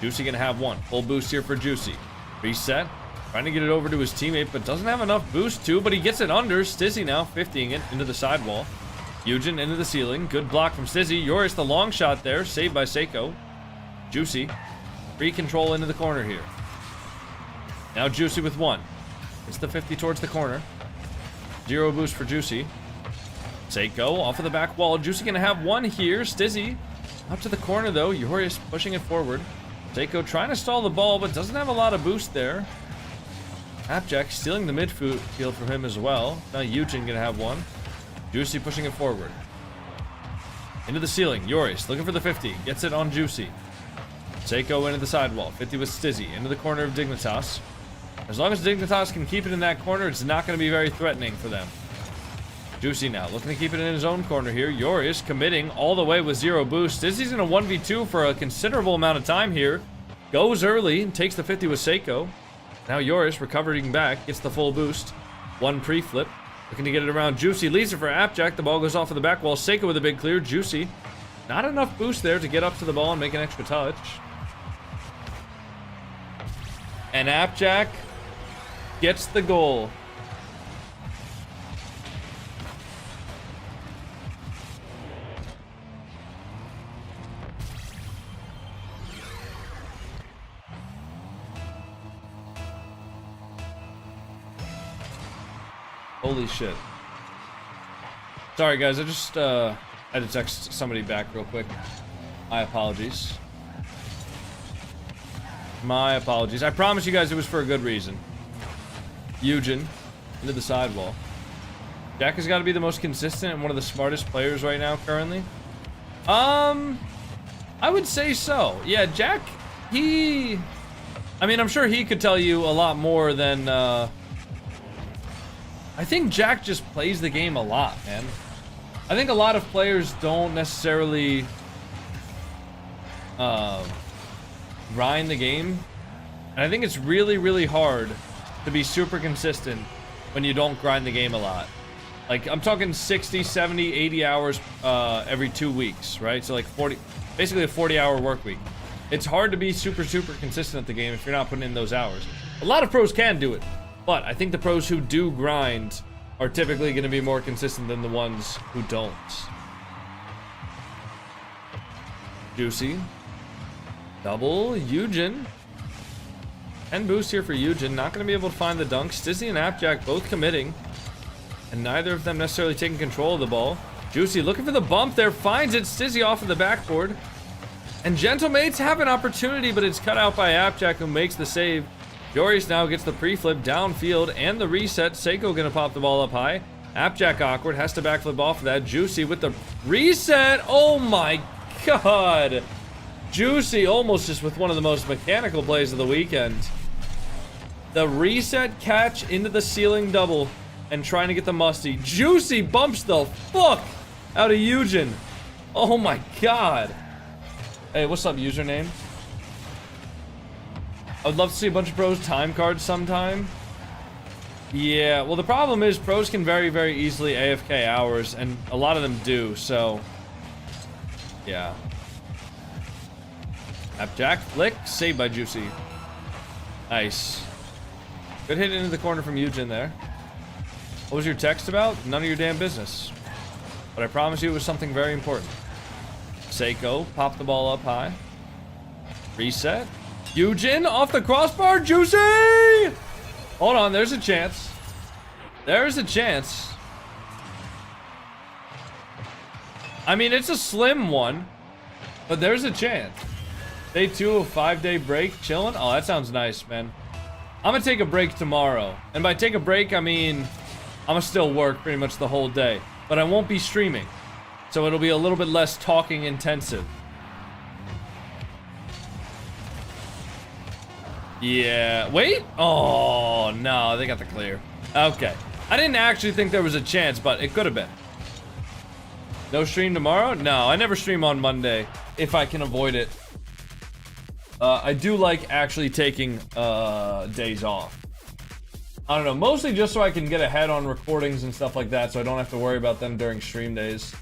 A: Juicy gonna have 1. Full boost here for Juicy. Reset. Trying to get it over to his teammate, but doesn't have enough boost to, but he gets it under. Stizzy now 50ing it into the sidewall. Eugen into the ceiling. Good block from Stizzy. Yoris the long shot there. Saved by Seiko. Juicy. Free control into the corner here. Now Juicy with 1. It's the 50 towards the corner. 0 boost for Juicy. Seiko off of the back wall. Juicy gonna have 1 here. Stizzy up to the corner though. Yoris pushing it forward. Seiko trying to stall the ball, but doesn't have a lot of boost there. Appjack stealing the midfield from him as well. Now Eugen gonna have 1. Juicy pushing it forward. Into the ceiling. Yoris looking for the 50. Gets it on Juicy. Seiko into the sidewall. 50 with Stizzy. Into the corner of Dignitas. As long as Dignitas can keep it in that corner, it's not going to be very threatening for them. Juicy now looking to keep it in his own corner here. Yoris committing all the way with 0 boost. Stizzy's in a 1v2 for a considerable amount of time here. Goes early and takes the 50 with Seiko. Now Yoris recovering back, gets the full boost. 1 pre-flip. Looking to get it around Juicy. Leaves it for Appjack. The ball goes off of the back wall. Seiko with a big clear. Juicy. Not enough boost there to get up to the ball and make an extra touch. And Appjack gets the goal. Holy shit. Sorry guys, I just had to text somebody back real quick. My apologies. My apologies. I promise you guys it was for a good reason. Eugen into the sidewall. Jack has got to be the most consistent and one of the smartest players right now currently. I would say so. Yeah, Jack, I mean, I'm sure he could tell you a lot more than I think Jack just plays the game a lot, man. I think a lot of players don't necessarily grind the game. And I think it's really, really hard to be super consistent when you don't grind the game a lot. Like, I'm talking 60, 70, 80 hours every 2 weeks, right? So like 40, basically a 40-hour work week. It's hard to be super, super consistent at the game if you're not putting in those hours. A lot of pros can do it, but I think the pros who do grind are typically going to be more consistent than the ones who don't. Juicy. Double. Eugen. 10 boost here for Eugen. Not going to be able to find the dunk. Stizzy and Appjack both committing. And neither of them necessarily taking control of the ball. Juicy looking for the bump there. Finds it. Stizzy off of the backboard. And Gentlemates have an opportunity, but it's cut out by Appjack, who makes the save. Joris now gets the pre-flip downfield and the reset. Seiko gonna pop the ball up high. Appjack awkward, has to backflip off of that. Juicy with the reset. Oh my god. Juicy almost just with one of the most mechanical plays of the weekend. The reset catch into the ceiling double and trying to get the musty. Juicy bumps the fuck out of Eugen. Oh my god. Hey, what's up, username? I would love to see a bunch of pros time cards sometime. Yeah, well the problem is pros can very, very easily AFK hours, and a lot of them do, so... yeah. Appjack, flick, saved by Juicy. Nice. Good hit into the corner from Eugen there. What was your text about? None of your damn business. But I promise you it was something very important. Seiko, pop the ball up high. Reset. Eugen, off the crossbar, Juicy! Hold on, there's a chance. There's a chance. I mean, it's a slim one, but there's a chance. Day 2 of 5-day break, chilling? Oh, that sounds nice, man. I'm gonna take a break tomorrow. And by take a break, I mean, I'm gonna still work pretty much the whole day. But I won't be streaming. So it'll be a little bit less talking intensive. Yeah, wait. Oh, no, they got the clear. Okay. I didn't actually think there was a chance, but it could have been. No stream tomorrow? No, I never stream on Monday if I can avoid it. I do like actually taking days off. I don't know, mostly just so I can get ahead on recordings and stuff like that, so I don't have to worry about them during stream days.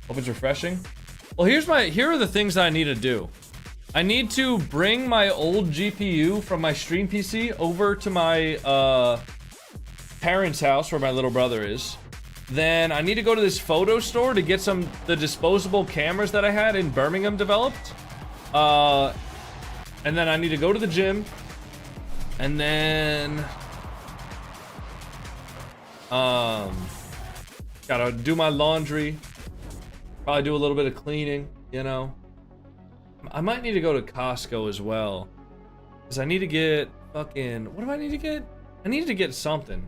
A: Hope it's refreshing. Well, here are the things that I need to do. I need to bring my old GPU from my stream PC over to my parents' house where my little brother is. Then I need to go to this photo store to get the disposable cameras that I had in Birmingham developed. And then I need to go to the gym. And then gotta do my laundry. Probably do a little bit of cleaning, you know. I might need to go to Costco as well. Because I need to get fucking... what do I need to get? I needed to get something.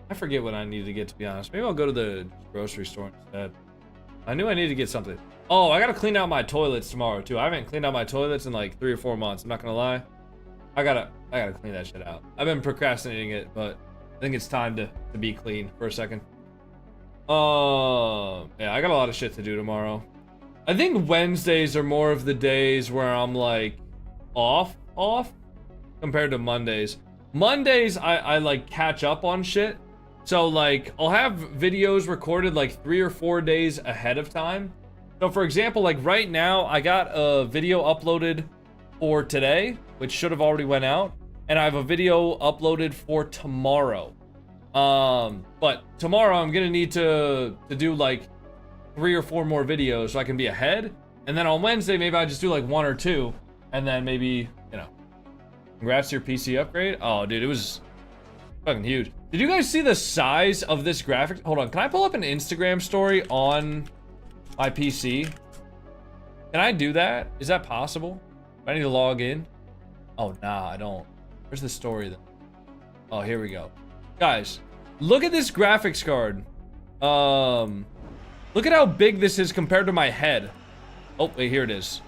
A: I forget what I need to get, to be honest. Maybe I'll go to the grocery store instead. I knew I needed to get something. Oh, I gotta clean out my toilets tomorrow, too. I haven't cleaned out my toilets in like 3 or 4 months. I'm not gonna lie. I gotta clean that shit out. I've been procrastinating it, but I think it's time to be clean for a second. Yeah, I got a lot of shit to do tomorrow. I think Wednesdays are more of the days where I'm like off compared to Mondays. Mondays I like catch up on shit. So like I'll have videos recorded like 3 or 4 days ahead of time. So for example, like right now I got a video uploaded for today, which should have already went out, and I have a video uploaded for tomorrow. But tomorrow I'm gonna need to do like 3 or 4 more videos so I can be ahead. And then on Wednesday, maybe I just do like 1 or 2, and then maybe, you know, congrats to your PC upgrade. Oh, dude, it was fucking huge. Did you guys see the size of this graphic? Hold on, can I pull up an Instagram story on my PC? Can I do that? Is that possible? Do I need to log in? Oh, nah, I don't. Where's the story then? Oh, here we go. Guys, look at this graphics card. Look at how big this is compared to my head. Oh, wait, here it is.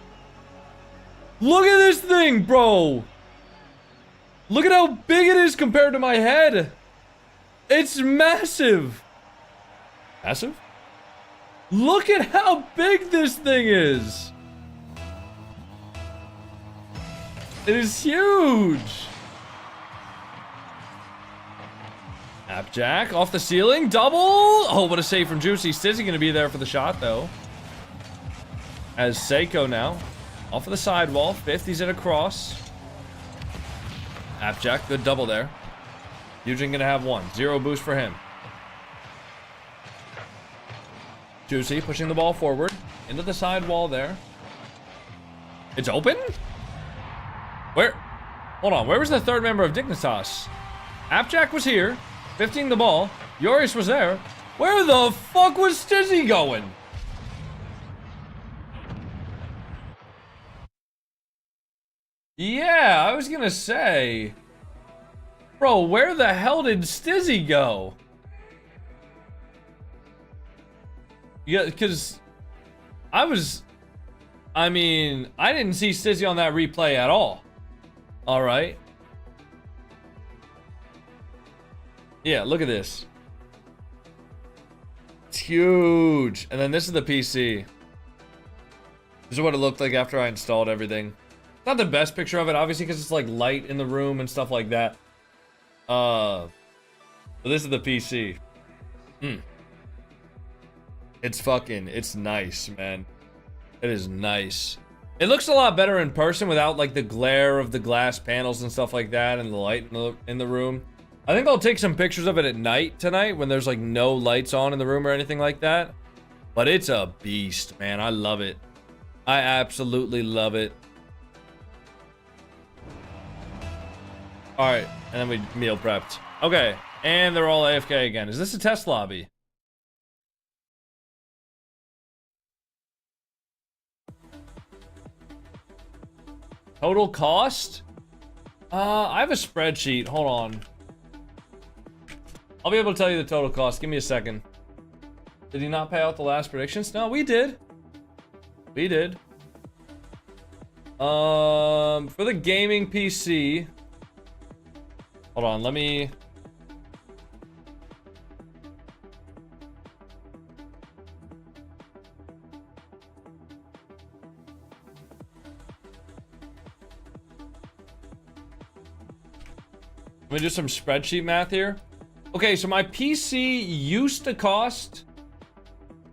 A: Look at this thing, bro. Look at how big it is compared to my head. It's massive. Massive? Look at how big this thing is. It is huge. Appjack off the ceiling, double. Oh, what a save from Juicy. Stizzy gonna be there for the shot though. As Seiko now, off of the sidewall, 50s it across. Appjack, good double there. Eugen gonna have 1, 0 boost for him. Juicy pushing the ball forward into the sidewall there. It's open? Where? Hold on, where was the third member of Dignitas? Appjack was here. 15 the ball. Joris was there. Where the fuck was Stizzy going? Yeah, I was gonna say. Bro, where the hell did Stizzy go? Yeah, because I didn't see Stizzy on that replay at all. All right. Yeah, look at this. It's huge. And then this is the PC. This is what it looked like after I installed everything. Not the best picture of it, obviously, because it's like light in the room and stuff like that. But this is the PC. It's nice, man. It is nice. It looks a lot better in person without like the glare of the glass panels and stuff like that and the light in the room. I think I'll take some pictures of it at night tonight when there's like no lights on in the room or anything like that. But it's a beast, man. I love it. I absolutely love it. Alright, and then we meal prepped. Okay, and they're all AFK again. Is this a test lobby? Total cost? I have a spreadsheet. Hold on. I'll be able to tell you the total cost. Give me a second. Did he not pay out the last predictions? No, we did. We did. For the gaming PC. Hold on, let me... Let me do some spreadsheet math here. Okay, so my PC used to cost...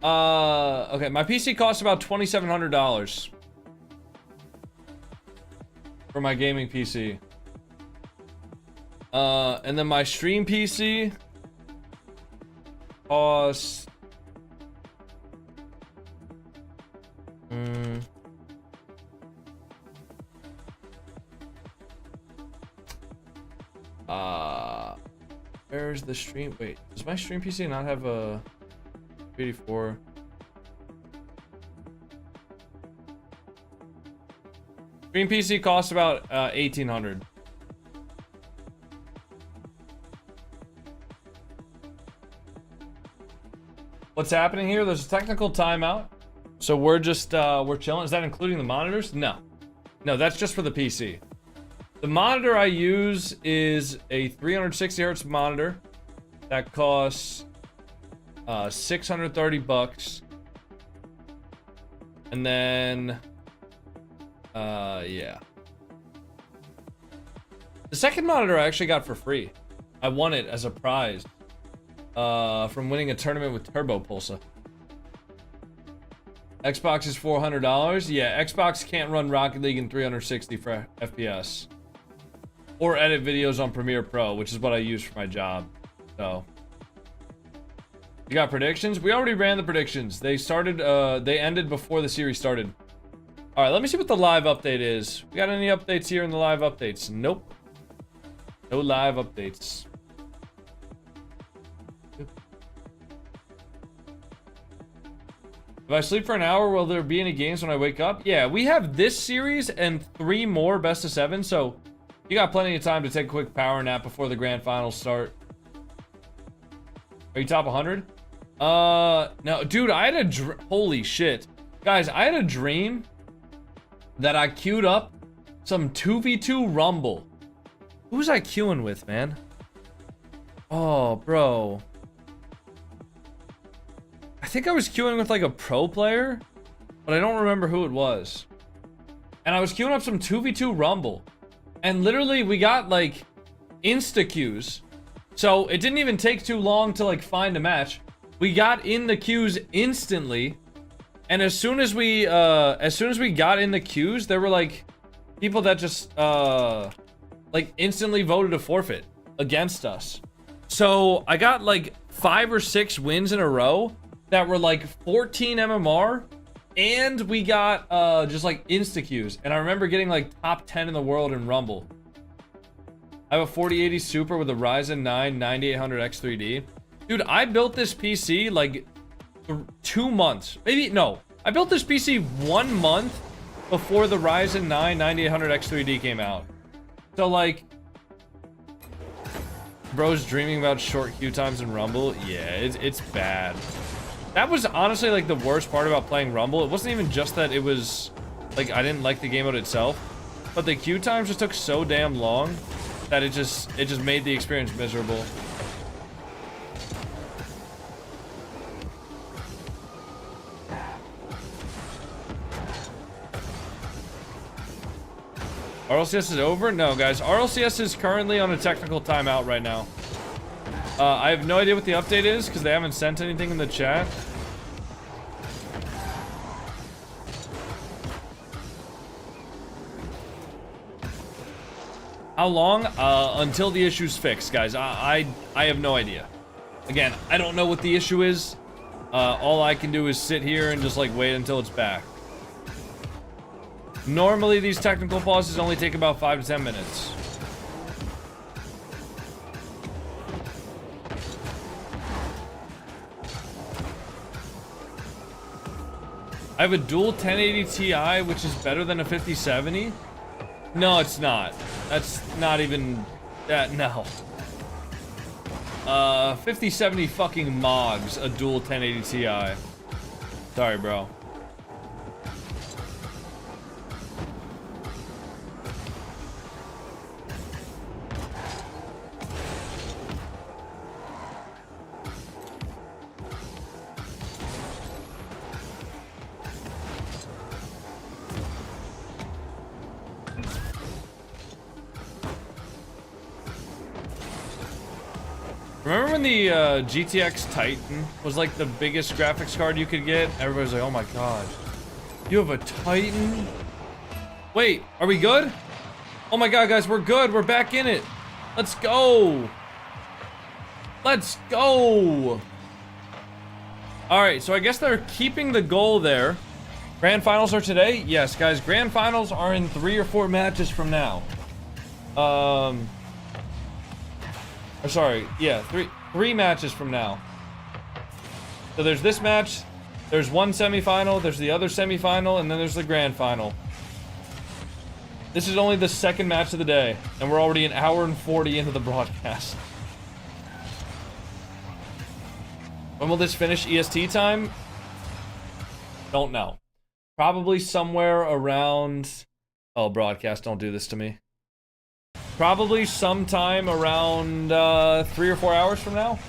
A: okay, my PC cost about $2,700 for my gaming PC. And then my stream PC costs... Where's the stream? Wait, does my stream PC not have a 384? Stream PC costs about 1,800. What's happening here? There's a technical timeout, so we're just we're chilling. Is that including the monitors? No, that's just for the PC. The monitor I use is a 360 hertz monitor that costs $630, and then yeah. The second monitor I actually got for free. I won it as a prize from winning a tournament with Turbo Pulsa. Xbox is $400. Yeah, Xbox can't run Rocket League in 360 for FPS. Or edit videos on Premiere Pro, which is what I use for my job. So, you got predictions? We already ran the predictions. They started, they ended before the series started. All right, let me see what the live update is. We got any updates here in the live updates? Nope. No live updates. If I sleep for an hour, will there be any games when I wake up? Yeah, we have this series and 3 more best of 7, so you got plenty of time to take a quick power nap before the grand finals start. Are you top 100? No, dude, I had a holy shit. Guys, I had a dream that I queued up some 2v2 Rumble. Who was I queuing with, man? Oh, bro. I think I was queuing with like a pro player, but I don't remember who it was. And I was queuing up some 2v2 Rumble. And literally we got like insta queues. So it didn't even take too long to like find a match. We got in the queues instantly. And as soon as we got in the queues, there were like people that just like instantly voted to forfeit against us. So I got like 5 or 6 wins in a row that were like 14 MMR, and we got just like insta queues. And I remember getting like top 10 in the world in Rumble. I have a 4080 Super with a Ryzen 9 9800 X3D. Dude, I built this PC like 2 months. Maybe, no. I built this PC 1 month before the Ryzen 9 9800 X3D came out. So like, bro's dreaming about short queue times in Rumble. Yeah, it's bad. That was honestly like the worst part about playing Rumble. It wasn't even just that it was like I didn't like the game mode itself, but the queue times just took so damn long that it just made the experience miserable. RLCS is over? No, guys. RLCS is currently on a technical timeout right now. I have no idea what the update is because they haven't sent anything in the chat. How long? Until the issue's fixed, guys. I have no idea. Again, I don't know what the issue is. All I can do is sit here and just like wait until it's back. Normally, these technical pauses only take about 5 to 10 minutes. I have a dual 1080 Ti, which is better than a 5070. No, it's not. That's not even that. No. 5070 fucking mogs a dual 1080 Ti. Sorry, bro. Remember when the GTX Titan was like the biggest graphics card you could get? Everybody's like, oh my god. You have a Titan? Wait, are we good? Oh my god, guys, we're good. We're back in it. Let's go. Let's go. Alright, so I guess they're keeping the goal there. Grand finals are today? Yes, guys, grand finals are in 3 or 4 matches from now. Or sorry, yeah, three matches from now. So there's this match, there's one semifinal, there's the other semifinal, and then there's the grand final. This is only the second match of the day, and we're already an hour and 40 into the broadcast. When will this finish EST time? Don't know. Probably somewhere around... Oh, broadcast, don't do this to me. Probably sometime around 3 or 4 hours from now.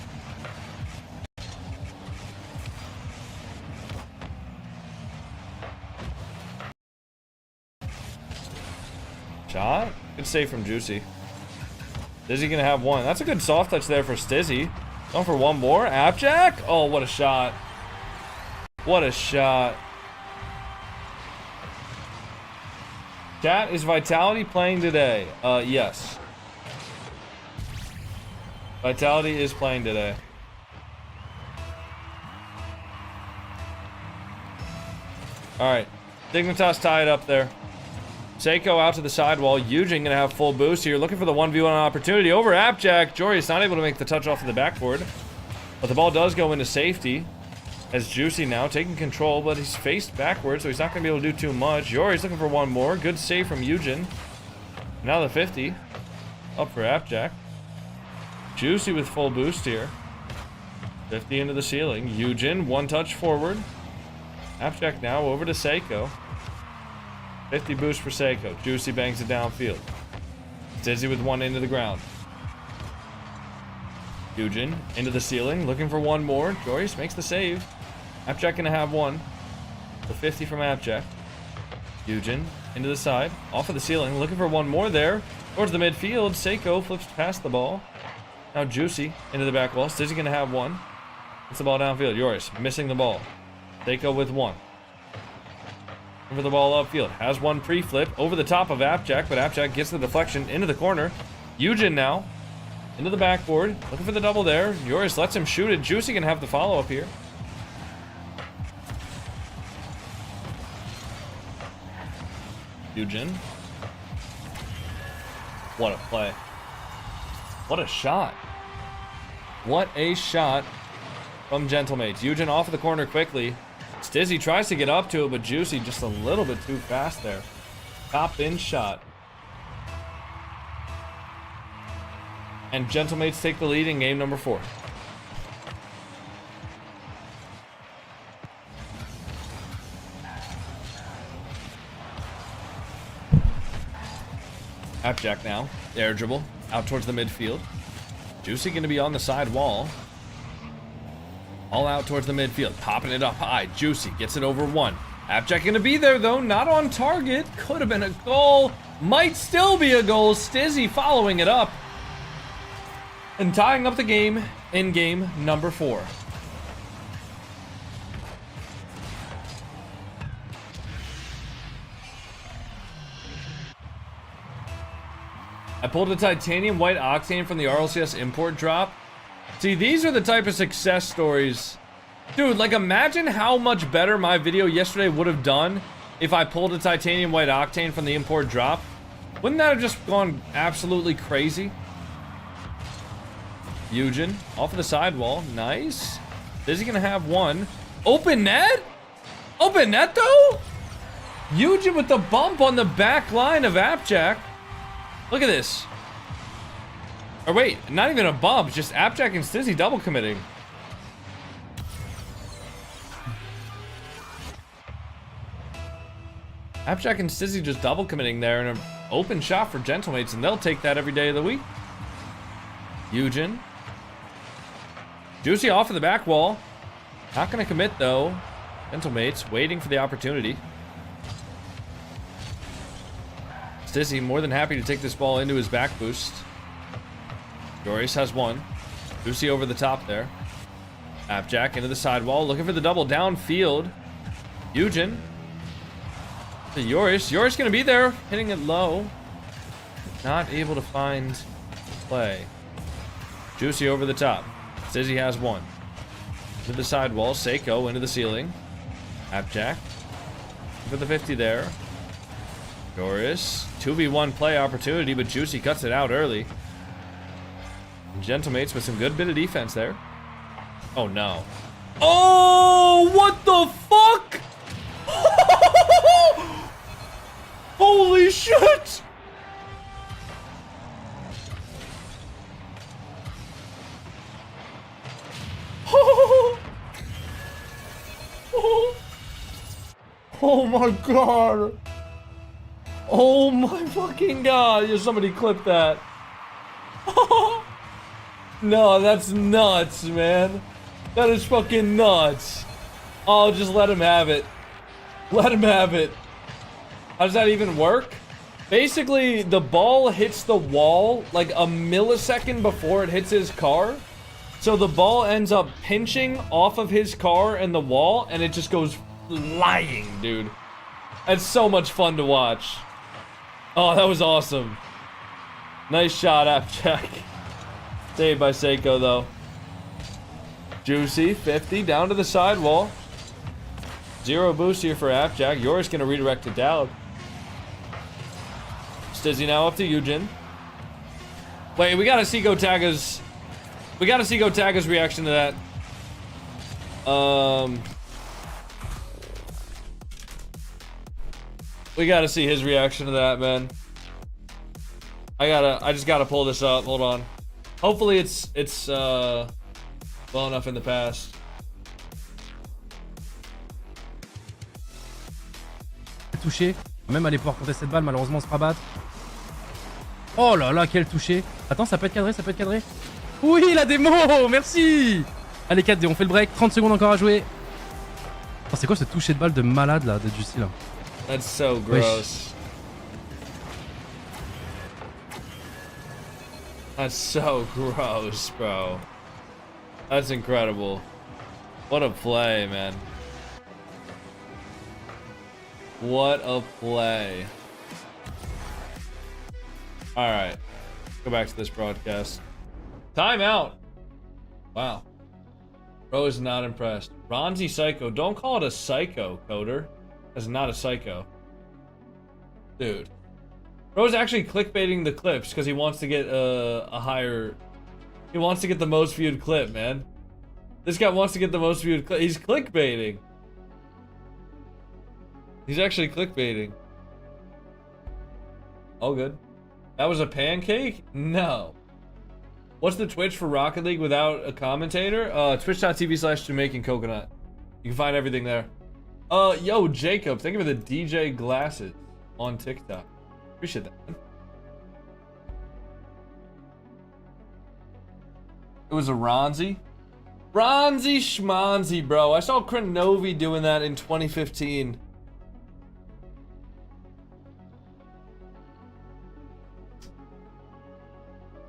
A: Shot? Good save from Juicy. Stizzy gonna have one. That's a good soft touch there for Stizzy. Going for one more. Appjack? Oh, what a shot. What a shot. Chat, is Vitality playing today? Yes. Vitality is playing today. Alright. Dignitas tied up there. Seiko out to the sidewall. Eugen gonna have full boost here. Looking for the 1v1 opportunity over Appjack. Jory's not able to make the touch off of the backboard. But the ball does go into safety. As Juicy now taking control, but he's faced backwards, so he's not going to be able to do too much. Yori's looking for one more. Good save from Eugen. Now the 50. Up for Appjack. Juicy with full boost here. 50 into the ceiling. Eugen, one touch forward. Appjack now over to Seiko. 50 boost for Seiko. Juicy bangs it downfield. Dizzy with one into the ground. Eugen into the ceiling, looking for one more. Joyce makes the save. Appjack gonna have one. The 50 from Appjack. Eugen into the side, off of the ceiling, looking for one more there. Towards the midfield, Seiko flips past the ball. Now Juicy into the back wall. Stizzy gonna have one. Gets the ball downfield. Joris missing the ball. Seiko with one. Over the ball upfield. Has one pre-flip over the top of Appjack, but Appjack gets the deflection into the corner. Eugen now into the backboard. Looking for the double there. Joris lets him shoot it. Juicy can have the follow-up here. Eugen. What a play. What a shot. What a shot from Gentlemates. Eugen off of the corner quickly. Stizzy tries to get up to it, but Juicy just a little bit too fast there. Top in shot. And Gentlemates take the lead in game number 4. Appjack now. Air dribble. Out towards the midfield. Juicy going to be on the side wall. All out towards the midfield. Popping it up high. Juicy gets it over one. Appjack going to be there, though. Not on target. Could have been a goal. Might still be a goal. Stizzy following it up. And tying up the game in game number 4. I pulled a titanium white octane from the RLCS import drop. See, these are the type of success stories. Dude, like imagine how much better my video yesterday would have done if I pulled a titanium white octane from the import drop. Wouldn't that have just gone absolutely crazy? Eugen, off of the sidewall. Nice. Is he gonna have one? Open net? Open net though? Eugen with the bump on the back line of Appjack. Look at this. Or wait, not even a bump, just Appjack and Stizzy double committing. Appjack and Stizzy just double committing there, and an open shot for Gentlemates, and they'll take that every day of the week. Eugen. Juicy off of the back wall. Not gonna commit though. Gentlemates waiting for the opportunity. Stizzy more than happy to take this ball into his back boost. Joris has one. Juicy over the top there. Appjack into the sidewall, looking for the double downfield. Eugen. To Joris. Joris gonna be there, hitting it low. Not able to find play. Juicy over the top. Stizzy has one. To the sidewall, Seiko into the ceiling. Appjack. For the 50 there. Joris. 2v1 play opportunity, but Juicy cuts it out early. Gentlemates with some good bit of defense there. Oh no. Oh, what the fuck? Holy shit! Oh my god. Oh my fucking god. Yeah, somebody clip that. No, that's nuts, man. That is fucking nuts. Oh, just let him have it. Let him have it. How does that even work? Basically, the ball hits the wall like a millisecond before it hits his car. So the ball ends up pinching off of his car and the wall, and it just goes flying, dude. That's so much fun to watch. Oh, that was awesome. Nice shot, Appjack. Saved by Seiko, though. Juicy, 50, down to the sidewall. 0 boost here for Appjack. Yours gonna redirect it down. Stizzy now up to Eugen. Wait, we gotta see Gotaga's... We gotta see Gotaga's reaction to that. We gotta see his reaction to that, man. I just gotta pull this up. Hold on. Hopefully it's well enough in the past.
G: Touché. Même aller pouvoir compter cette balle, malheureusement, se rabattre. Oh là là, quel touché. Attends, ça peut être cadré, ça peut être cadré. Oui, la démo, merci. Allez, 4D, on fait le break. 30 secondes encore à jouer. Oh, c'est quoi ce toucher de balle de malade là, de Juicy là?
A: That's so gross. That's so gross, bro. That's incredible. What a play, man. What a play. Alright. Go back to this broadcast. Timeout. Wow. Bro is not impressed. Ronzi Psycho. Don't call it a psycho, Coder. That's not a psycho. Dude. Bro's actually clickbaiting the clips because he wants to get a higher... He wants to get the most viewed clip, man. This guy wants to get the most viewed clip. He's clickbaiting. He's actually clickbaiting. All good. That was a pancake? No. What's the Twitch for Rocket League without a commentator? Twitch.tv/JamaicanCoconut. You can find everything there. Yo, Jacob, thank you for the DJ glasses on TikTok. Appreciate that, man. It was a Ronzi. Ronzi schmonzi, bro. I saw Krenovi doing that in 2015.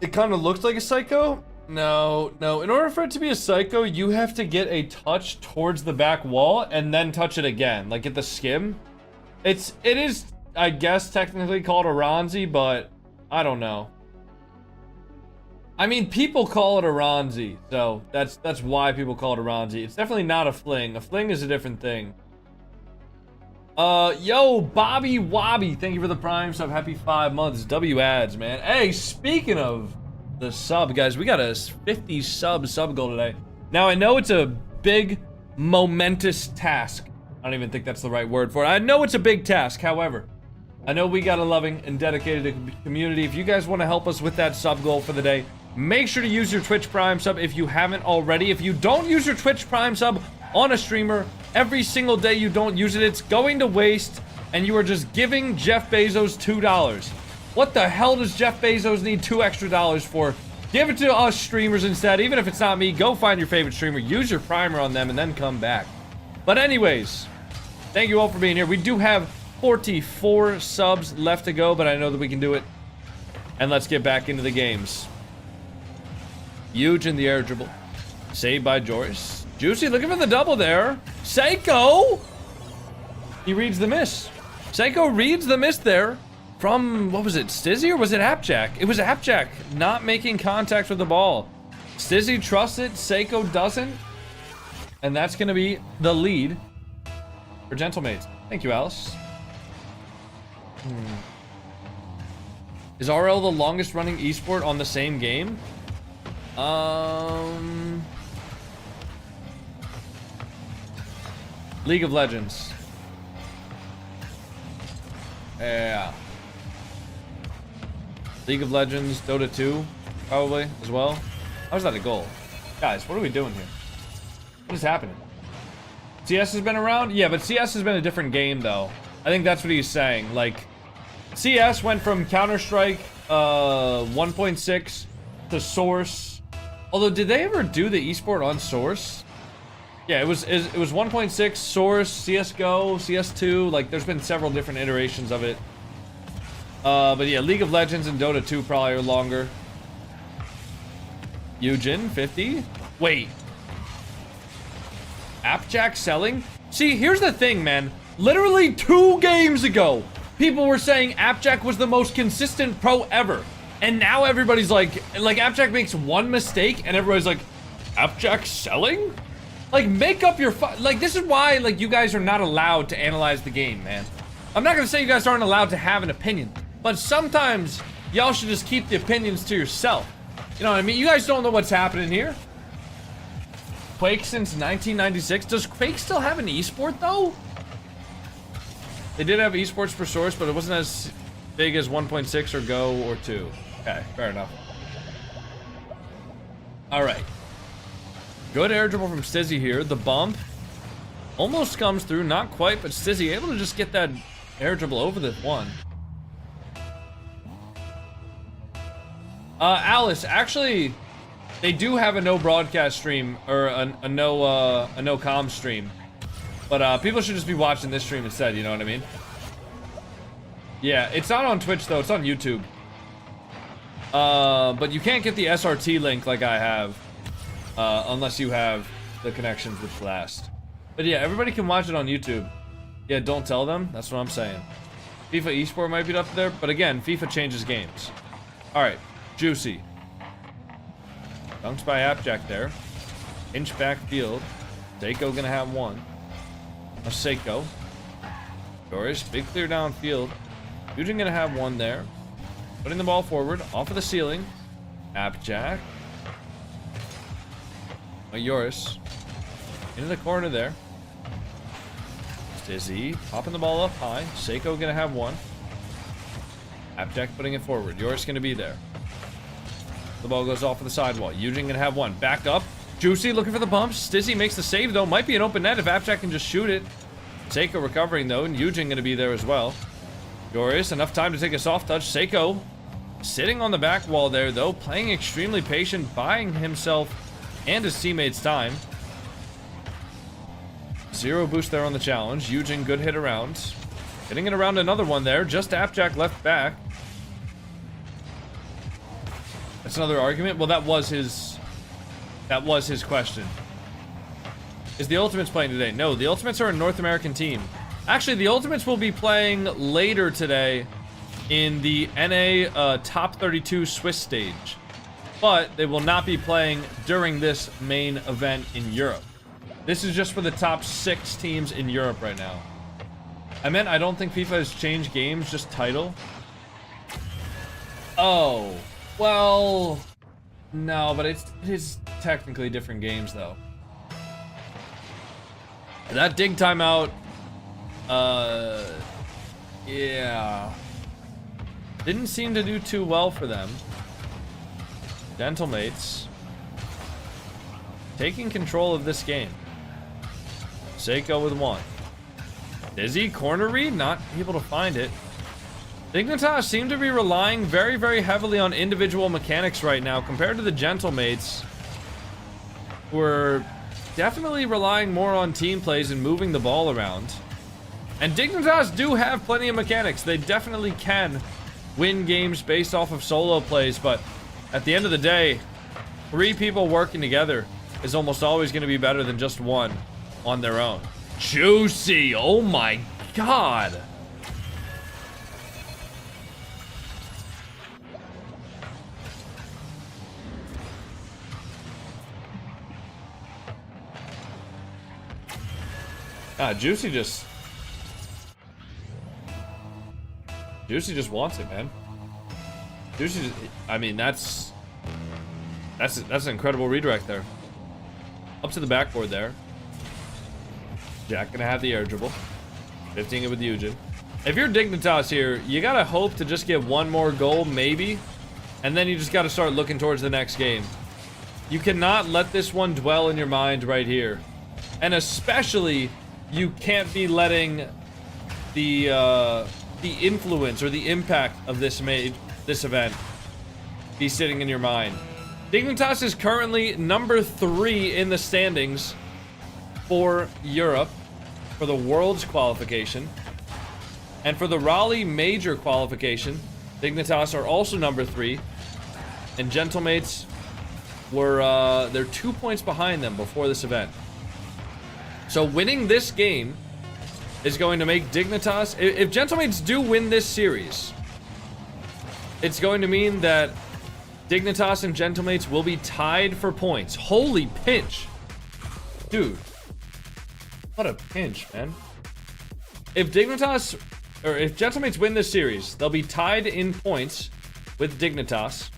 A: It kind of looked like a psycho. No. In order for it to be a psycho, you have to get a touch towards the back wall and then touch it again, like get the skim. It is, I guess, technically called a Ronzi, but I don't know. I mean, people call it a Ronzi, so that's why people call it a Ronzi. It's definitely not a fling. A fling is a different thing. Yo, Bobby Wobby, thank you for the Prime sub. Happy 5 months. W ads, man. Hey, speaking of the sub, guys, we got a 50 sub goal today. Now, I know it's a big, momentous task. I don't even think that's the right word for it. I know it's a big task, however, I know we got a loving and dedicated community. If you guys want to help us with that sub goal for the day, make sure to use your Twitch Prime sub if you haven't already. If you don't use your Twitch Prime sub on a streamer, every single day you don't use it, it's going to waste, and you are just giving Jeff Bezos $2. What the hell does Jeff Bezos need $2 extra for? Give it to us streamers instead. Even if it's not me, go find your favorite streamer, use your primer on them, and then come back. But anyways, thank you all for being here. We do have 44 subs left to go, but I know that we can do it. And let's get back into the games. Huge in the air dribble. Saved by Joris. Juicy looking for the double there. Seiko! He reads the miss. Seiko reads the miss there from, what was it, Stizzy or was it Appjack? It was Appjack not making contact with the ball. Stizzy trusts it, Seiko doesn't. And that's going to be the lead for Gentlemates. Thank you, Alice. Is RL the longest running esport on the same game? League of Legends. Yeah. League of Legends, Dota 2, probably, as well. How's that a goal? Guys, what are we doing here? What is happening? CS has been around? Yeah, but CS has been a different game, though. I think that's what he's saying. Like, CS went from Counter-Strike 1.6 to Source. Although, did they ever do the esport on Source? Yeah, it was 1.6, Source, CSGO, CS2. Like, there's been several different iterations of it. But yeah, League of Legends and Dota 2 probably are longer. Eugen, 50. Wait. Appjack selling? See, here's the thing, man. Literally 2 games ago, people were saying Appjack was the most consistent pro ever. And now everybody's like Appjack makes one mistake and everybody's like, Appjack selling? Like, make up your like, this is why, like, you guys are not allowed to analyze the game, man. I'm not gonna say you guys aren't allowed to have an opinion, but sometimes y'all should just keep the opinions to yourself. You know what I mean? You guys don't know what's happening here. Quake since 1996. Does Quake still have an esport, though? They did have esports for Source, but it wasn't as big as 1.6 or Go or 2. Okay, fair enough. All right. Good air dribble from Stizzy here. The bump almost comes through, not quite, but Stizzy able to just get that air dribble over the one. Alice, actually, they do have a no broadcast stream or a no comm stream, but people should just be watching this stream instead. You know what I mean? Yeah, it's not on Twitch though. It's on YouTube. But you can't get the SRT link like I have. Unless you have the connections with Blast. But yeah, everybody can watch it on YouTube. Yeah, don't tell them. That's what I'm saying. FIFA eSport might be up there, but again, FIFA changes games. Alright, Juicy. Dunks by Appjack there. Inch back field. Seiko gonna have one. Now Seiko. Doris, big clear downfield. Eugen gonna have one there. Putting the ball forward, off of the ceiling. Appjack. Yoris into the corner there. Stizzy popping the ball up high. Seiko gonna have one. Appjack putting it forward. Yoris gonna be there. The ball goes off of the sidewall. Eugen gonna have one. Back up. Juicy looking for the bumps. Stizzy makes the save though. Might be an open net if Appjack can just shoot it. Seiko recovering though, and Eugen gonna be there as well. Yoris, enough time to take a soft touch. Seiko sitting on the back wall there, though, playing extremely patient, buying himself and his teammates time. 0 boost there on the challenge. Eugen, good hit around. Hitting it around another one there. Just Appjack left back. That's another argument. Well, that was his question. Is the Ultimates playing today? No, the Ultimates are a North American team. Actually, the Ultimates will be playing later today in the NA Top 32 Swiss stage. But they will not be playing during this main event in Europe. This is just for the top 6 teams in Europe right now. I meant I don't think FIFA has changed games, just title. Oh, well, no, but it is technically different games though. That dig timeout, yeah, didn't seem to do too well for them. Gentlemates taking control of this game. Seiko with 1. Dizzy, corner read, not able to find it. Dignitas seem to be relying very, very heavily on individual mechanics right now compared to the Gentlemates, who are definitely relying more on team plays and moving the ball around. And Dignitas do have plenty of mechanics. They definitely can win games based off of solo plays, but at the end of the day, 3 people working together is almost always going to be better than just 1 on their own. Juicy, oh my god. Juicy just wants it, man. Juicy just, I mean, that's an incredible redirect there. Up to the backboard there. Jack gonna have the air dribble. 15 it with Eugen. If you're Dignitas here, you gotta hope to just get 1 more goal, maybe. And then you just gotta start looking towards the next game. You cannot let this one dwell in your mind right here. And especially, you can't be letting the influence or the impact of this event be sitting in your mind. Dignitas is currently number 3 in the standings for Europe, for the Worlds qualification. And for the Raleigh Major qualification, Dignitas are also number 3. And Gentlemates were, they're 2 points behind them before this event. So winning this game is going to make Dignitas, if Gentlemates do win this series, it's going to mean that Dignitas and Gentlemates will be tied for points. Holy pinch. Dude. What a pinch, man. If Dignitas, or if Gentlemates win this series, they'll be tied in points with Dignitas.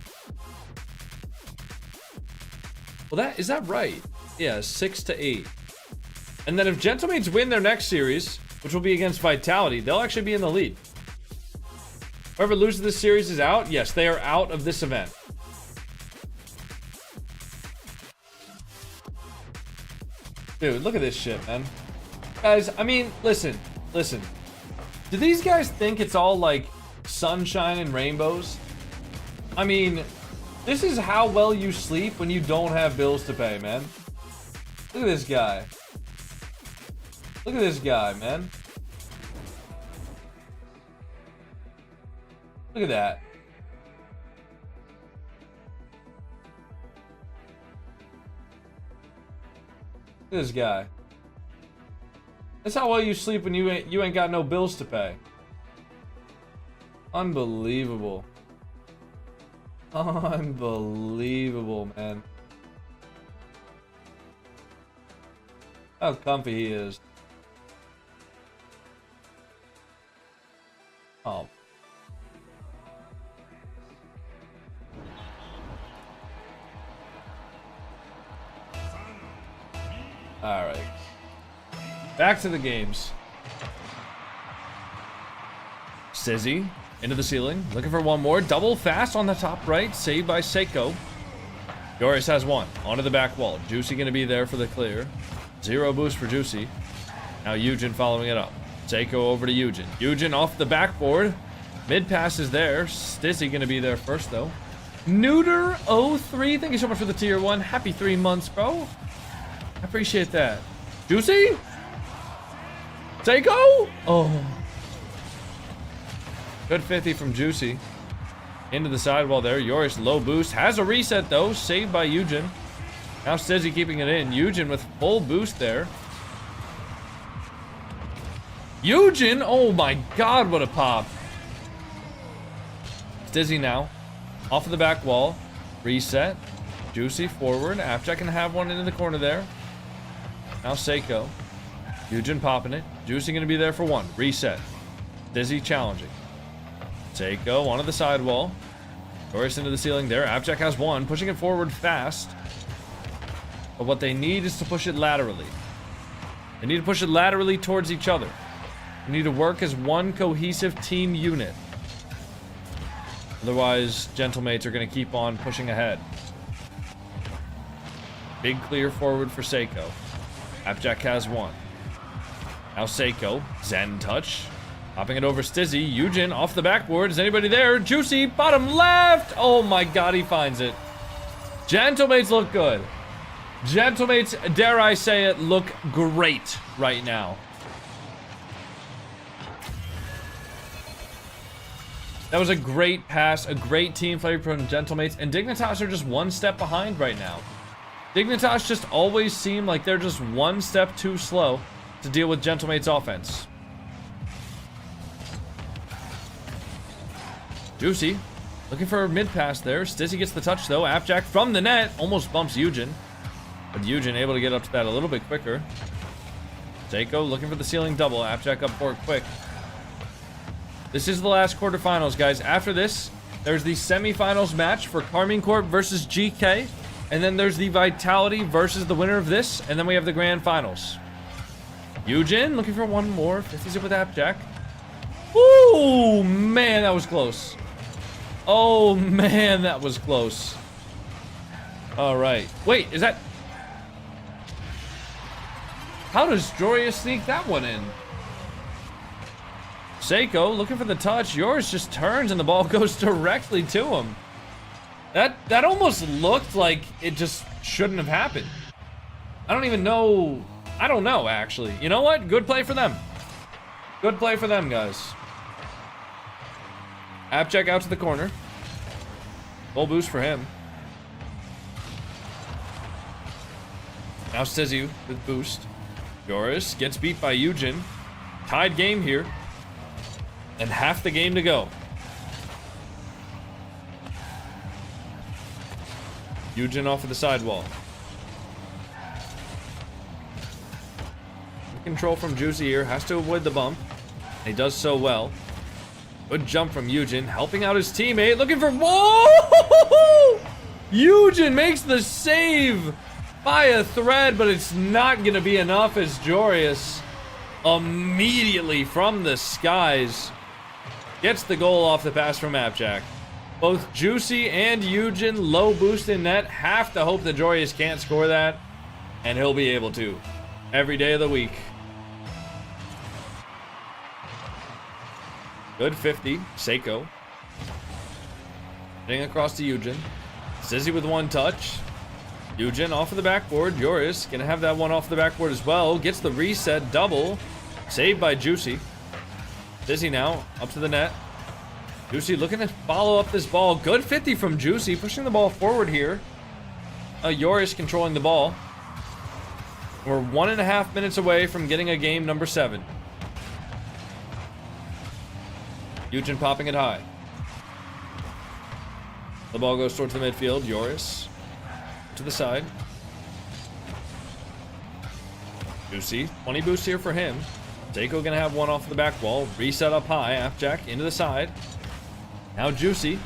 A: Well, is that right? Yeah, 6-8. And then if Gentlemates win their next series, which will be against Vitality, they'll actually be in the lead. Whoever loses this series is out. Yes, they are out of this event. Dude, look at this shit, man. Guys, I mean, listen. Do these guys think it's all like sunshine and rainbows? I mean, this is how well you sleep when you don't have bills to pay, man. Look at this guy. Look at this guy, man. Look at that. Look at this guy. That's how well you sleep when you ain't got no bills to pay. Unbelievable. Unbelievable, man. How comfy he is. Oh. All right. Back to the games. Sizzy into the ceiling, looking for one more. Double fast on the top right, saved by Seiko. Joris has 1 onto the back wall. Juicy gonna be there for the clear. 0 boost for Juicy. Now Eugen following it up. Seiko over to Eugen. Eugen off the backboard. Mid pass is there. Stizzy gonna be there first though. Neuter03, thank you so much for the tier 1. Happy 3 months, bro. I appreciate that. Juicy? Seiko? Oh. Good 50 from Juicy. Into the sidewall there. Yoris low boost. Has a reset though. Saved by Eugen. Now Stizzy keeping it in. Eugen with full boost there. Eugen! Oh my god, what a pop. Stizzy now. Off of the back wall. Reset. Juicy forward. Appjack can have one into the corner there. Now Seiko. Eugen popping it. Juicy gonna be there for one. Reset. Stizzy challenging. Seiko onto the sidewall. Doris into the ceiling there. Appjack has one. Pushing it forward fast. But what they need is to push it laterally. They need to push it laterally towards each other. They need to work as one cohesive team unit. Otherwise, Gentlemates are going to keep on pushing ahead. Big clear forward for Seiko. Appjack has one. Now Seiko. Zen touch. Hopping it over Stizzy. Eugen off the backboard. Is anybody there? Juicy. Bottom left. Oh my god, he finds it. Gentlemates look good. Gentlemates, dare I say it, look great right now. That was a great pass, a great team play from Gentlemates, and Dignitas are just one step behind right now. Dignitas just always seem like they're just one step too slow to deal with Gentlemates' offense. Juicy, looking for a mid pass there. Stizzy gets the touch though. Appjack from the net, almost bumps Eugen. But Eugen able to get up to that a little bit quicker. Seiko looking for the ceiling double. Appjack up for it quick. This is the last quarterfinals, guys. After this, there's the semifinals match for Carmine Corp versus GK. And then there's the Vitality versus the winner of this. And then we have the grand finals. Eugen looking for one more. 50s it with Appjack. Ooh, man, that was close. Oh, man, that was close. All right. Wait, is that... How does Joria sneak that one in? Seiko looking for the touch. Yours just turns and the ball goes directly to him. That almost looked like it just shouldn't have happened. I don't even know. I don't know, actually. You know what? Good play for them. Good play for them, guys. Appjack out to the corner. Full boost for him. Now Stizzy with boost. Joris gets beat by Eugen. Tied game here. And half the game to go. Eugen off of the sidewall. Control from Juicy here. Has to avoid the bump. And he does so well. Good jump from Eugen. Helping out his teammate. Looking for... Whoa! Eugen makes the save by a thread, but it's not going to be enough as Jorius immediately from the skies gets the goal off the pass from Appjack. Both Juicy and Eugen low boost in net. Have to hope that Jorius can't score that, and he'll be able to every day of the week. Good 50. Seiko. Heading across to Eugen. Stizzy with one touch. Eugen off of the backboard. Joris gonna have that one off the backboard as well. Gets the reset double. Saved by Juicy. Stizzy now up to the net. Juicy looking to follow up this ball. Good 50 from Juicy. Pushing the ball forward here. Joris controlling the ball. We're 1.5 minutes away from getting a game number 7. Eugen popping it high. The ball goes towards the midfield. Joris to the side. Juicy. 20 boost here for him. Seiko gonna have one off the back wall. Reset up high. Appjack into the side. Now Juicy.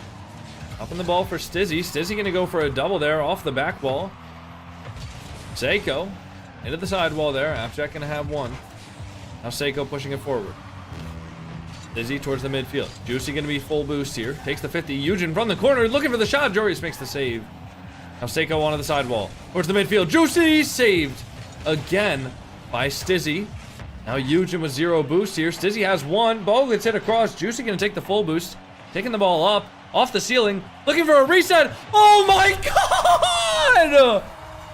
A: Up in the ball for Stizzy. Stizzy gonna go for a double there off the back wall. Seiko. Into the sidewall there. Appjack gonna have one. Now Seiko pushing it forward. Stizzy towards the midfield. Juicy gonna be full boost here. Takes the 50. Eugen from the corner looking for the shot. Jorius makes the save. Now Seiko onto the sidewall. Towards the midfield. Juicy saved again by Stizzy. Now Eugen with 0 boost here. Stizzy has 1. Ball gets hit across. Juicy gonna take the full boost. Taking the ball up. Off the ceiling. Looking for a reset. Oh my god!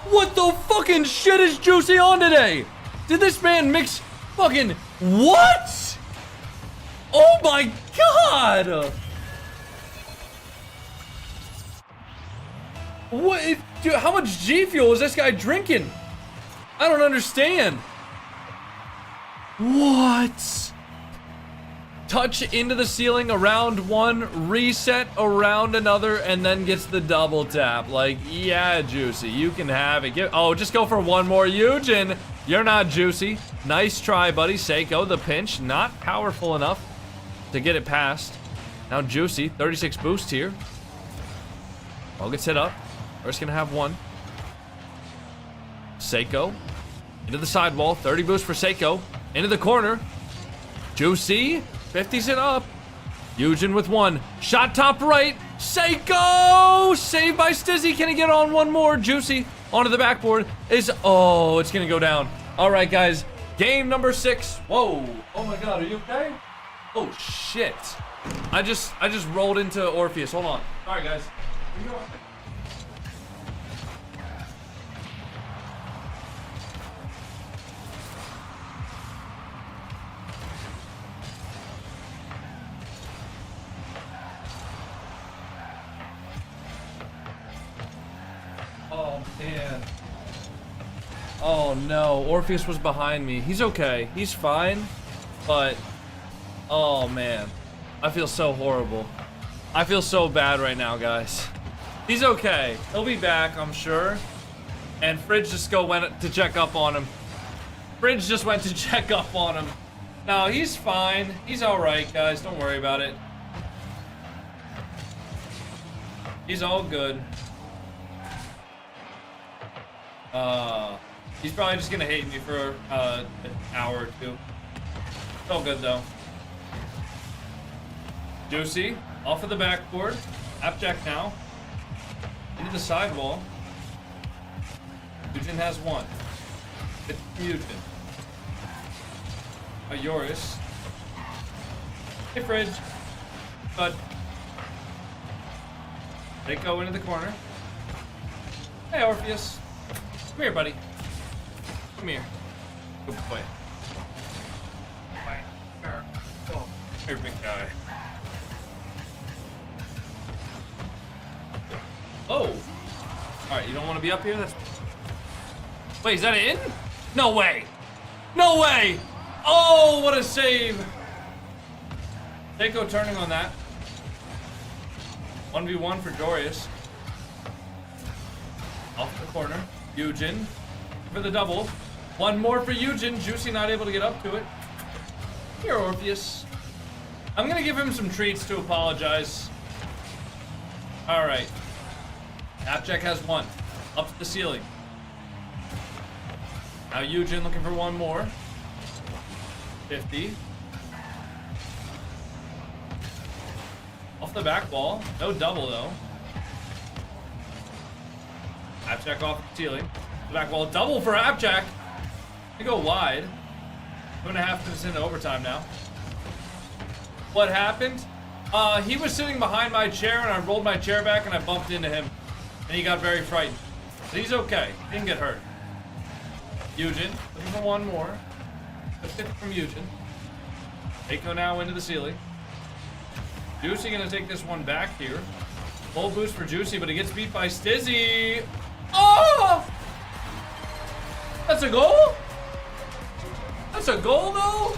A: What the fucking shit is Juicy on today? Did this man mix fucking... What? Oh my god! What? Dude, how much G Fuel is this guy drinking? I don't understand. What? Touch into the ceiling, around 1, reset around another, and then gets the double tap. Like, yeah, Juicy, you can have it. Oh, just go for 1 more, Eugen. You're not Juicy. Nice try, buddy. Seiko, the pinch, not powerful enough to get it past. Now Juicy, 36 boost here. Ball gets hit up. First gonna have 1. Seiko into the sidewall, 30 boost for Seiko. Into the corner. Juicy 50s it up. Eugen with 1. Shot top right. Seiko! Saved by Stizzy. Can he get on 1 more? Juicy onto the backboard. Oh, it's gonna go down. All right, guys. Game number 6. Whoa. Oh my god, are you okay? Oh shit. I just rolled into Orpheus. Hold on. Sorry, guys. Oh, man. Oh, no. Orpheus was behind me. He's okay. He's fine. But, oh, man. I feel so horrible. I feel so bad right now, guys. He's okay. He'll be back, I'm sure. And Fridge just went to check up on him. Fridge just went to check up on him. No, he's fine. He's alright, guys. Don't worry about it. He's all good. He's probably just gonna hate me for an hour or 2. It's all good though. Juicy, off of the backboard. Appjack now. Into the sidewall. Eugen has 1. It's Eugen. Yoris. Hey, Fridge. Bud. They go into the corner. Hey, Orpheus. Come here, buddy. Come here. Good boy. Oh, here, big guy. Oh. Alright, you don't want to be up here? That's... Wait, is that in? No way. No way. Oh, what a save. Seiko turning on that. 1v1 for Dorius. Off the corner. Eugen for the double. 1 more for Eugen. Juicy not able to get up to it. Here, Orpheus. I'm gonna give him some treats to apologize. Alright. Appjack has 1. Up to the ceiling. Now Eugen looking for 1 more. 50. Off the back wall. No double though. Appjack off the ceiling. Back wall. Double for Appjack. They go wide. 2.5 minutes into overtime now. What happened? He was sitting behind my chair and I rolled my chair back and I bumped into him. And he got very frightened. But he's okay. He didn't get hurt. Eugen, looking for 1 more. A 50 from Eugen. Eiko now into the ceiling. Juicy gonna take this one back here. Full boost for Juicy, but he gets beat by Stizzy. Oh! That's a goal? That's a goal though?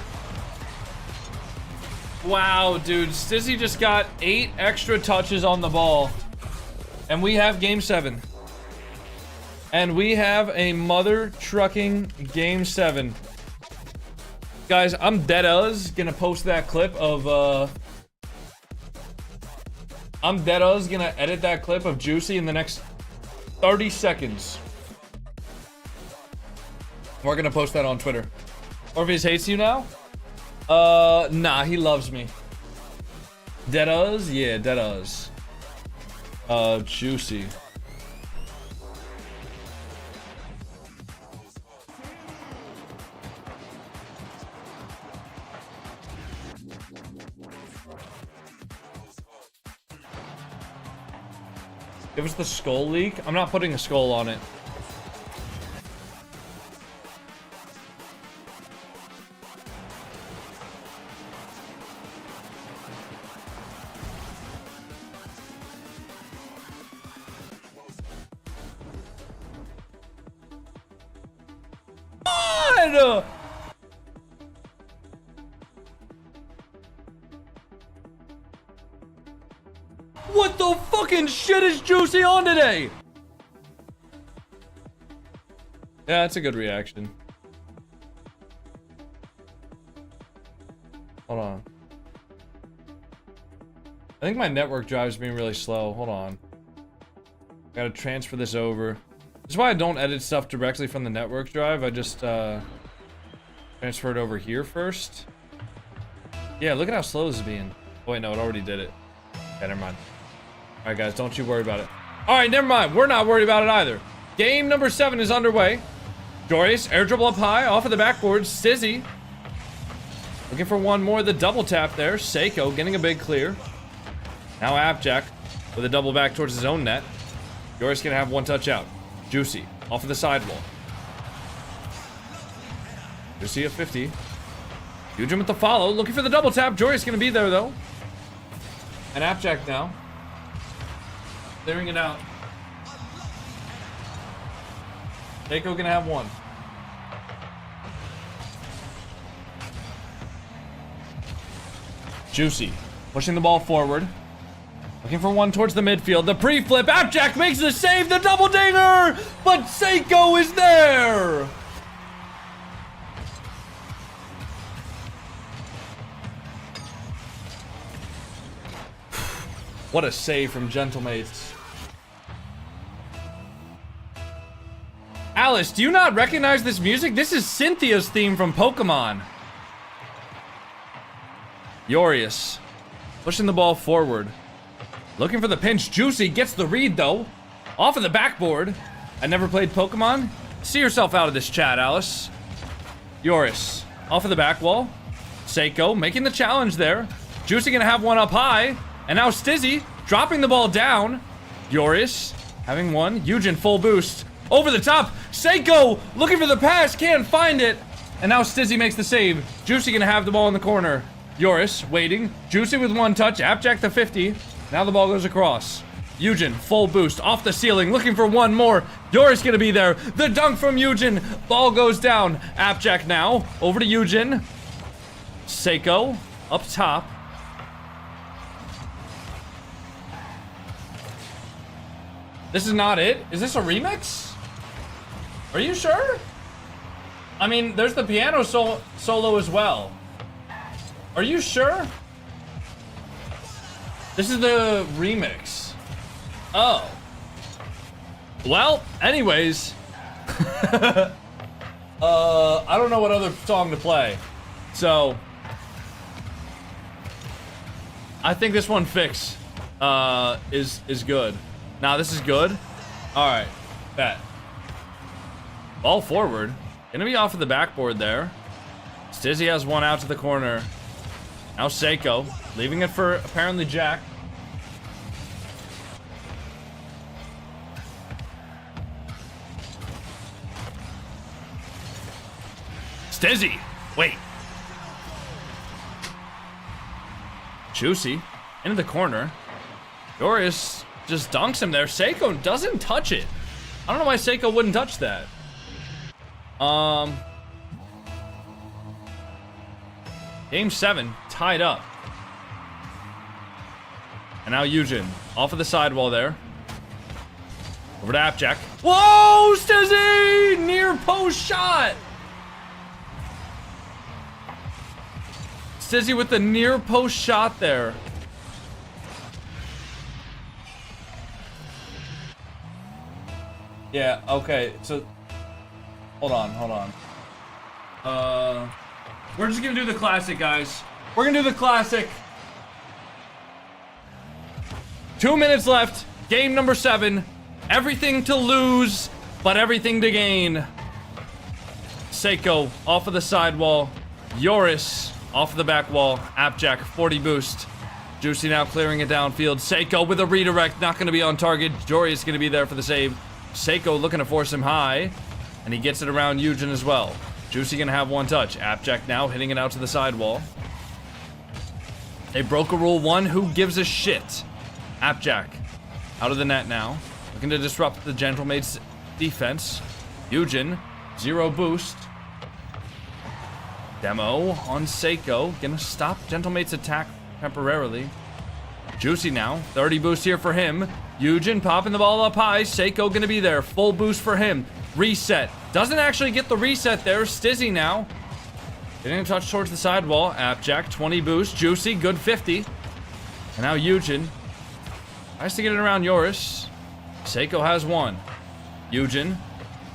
A: Wow, dude. Stizzy just got 8 extra touches on the ball. And we have game 7. And we have a mother trucking game 7. Guys, I'm deadass gonna post that clip of I'm deadass gonna edit that clip of Juicy in the next 30 seconds. We're gonna post that on Twitter. Orpheus hates you now? Nah, he loves me. Deadass? Yeah, deadass. Juicy. Give us the skull leak. I'm not putting a skull on it. God! What the fucking shit is Juicy on today? Yeah, that's a good reaction. Hold on. I think my network drive's being really slow. Hold on. Gotta transfer this over. This is why I don't edit stuff directly from the network drive. I just transfer it over here first. Yeah, look at how slow this is being. Oh wait, no, it already did it. Okay, never mind. Alright guys, don't you worry about it. Alright, never mind. We're not worried about it either. Game number 7 is underway. Joris, air dribble up high, off of the backboard. Stizzy. Looking for one more. The double tap there. Seiko getting a big clear. Now Appjack with a double back towards his own net. Joris gonna have one touch out. Juicy, off of the sidewall. Juicy at 50. Eugene with the follow, looking for the double tap. Joris gonna be there though. And Appjack now. Clearing it out. Keiko gonna have one. Juicy, pushing the ball forward. Looking for one towards the midfield. The pre-flip. Appjack makes the save. The double dinger. But Seiko is there. What a save from Gentlemates. Alice, do you not recognize this music? This is Cynthia's theme from Pokemon. Yorius, pushing the ball forward. Looking for the pinch. Juicy gets the read, though. Off of the backboard. I never played Pokemon. See yourself out of this chat, Alice. Yoris, off of the back wall. Seiko making the challenge there. Juicy gonna have one up high. And now Stizzy dropping the ball down. Yoris having one. Eugen full boost. Over the top. Seiko looking for the pass. Can't find it. And now Stizzy makes the save. Juicy gonna have the ball in the corner. Yoris waiting. Juicy with one touch. Appjack the 50. Now the ball goes across. Eugen, full boost, off the ceiling, looking for one more. Yoris gonna be there. The dunk from Eugen. Ball goes down. Appjack now, over to Eugen. Seiko, up top. This is not it? Is this a remix? Are you sure? I mean, there's the piano solo as well. Are you sure? This is the remix. Oh. Well, anyways. I don't know what other song to play. So. I think this one fix is good. Nah, this is good. Alright. Bet. Ball forward. Gonna be off of the backboard there. Stizzy has one out to the corner. Now Seiko, leaving it for apparently Jack. Stizzy, wait. Juicy, into the corner. Joris just dunks him there. Seiko doesn't touch it. I don't know why Seiko wouldn't touch that. Game 7, tied up. And now Eugen, off of the sidewall there. Over to Appjack. Whoa, Stizzy! Near post shot! Stizzy with the near post shot there. Yeah, okay, so... Hold on. We're just gonna do the classic, guys. We're gonna do the classic. 2 minutes left. Game number 7. Everything to lose, but everything to gain. Seiko off of the sidewall. Yoris off of the back wall. Appjack 40 boost. Juicy now clearing it downfield. Seiko with a redirect, not going to be on target. Jory is going to be there for the save. Seiko looking to force him high, and he gets it around Eugen as well. Juicy going to have one touch. Appjack now hitting it out to the sidewall. They broke a rule 1. Who gives a shit? Appjack out of the net now. Looking to disrupt the Gentlemate's defense. Eugen, 0 boost. Demo on Seiko. Gonna stop Gentlemate's attack temporarily. Juicy now. 30 boost here for him. Eugen popping the ball up high. Seiko gonna be there. Full boost for him. Reset. Doesn't actually get the reset there. Stizzy now. Getting a touch towards the sidewall. Appjack, 20 boost. Juicy, good 50. And now Eugen. Nice to get it around Yoris. Seiko has 1. Eugen,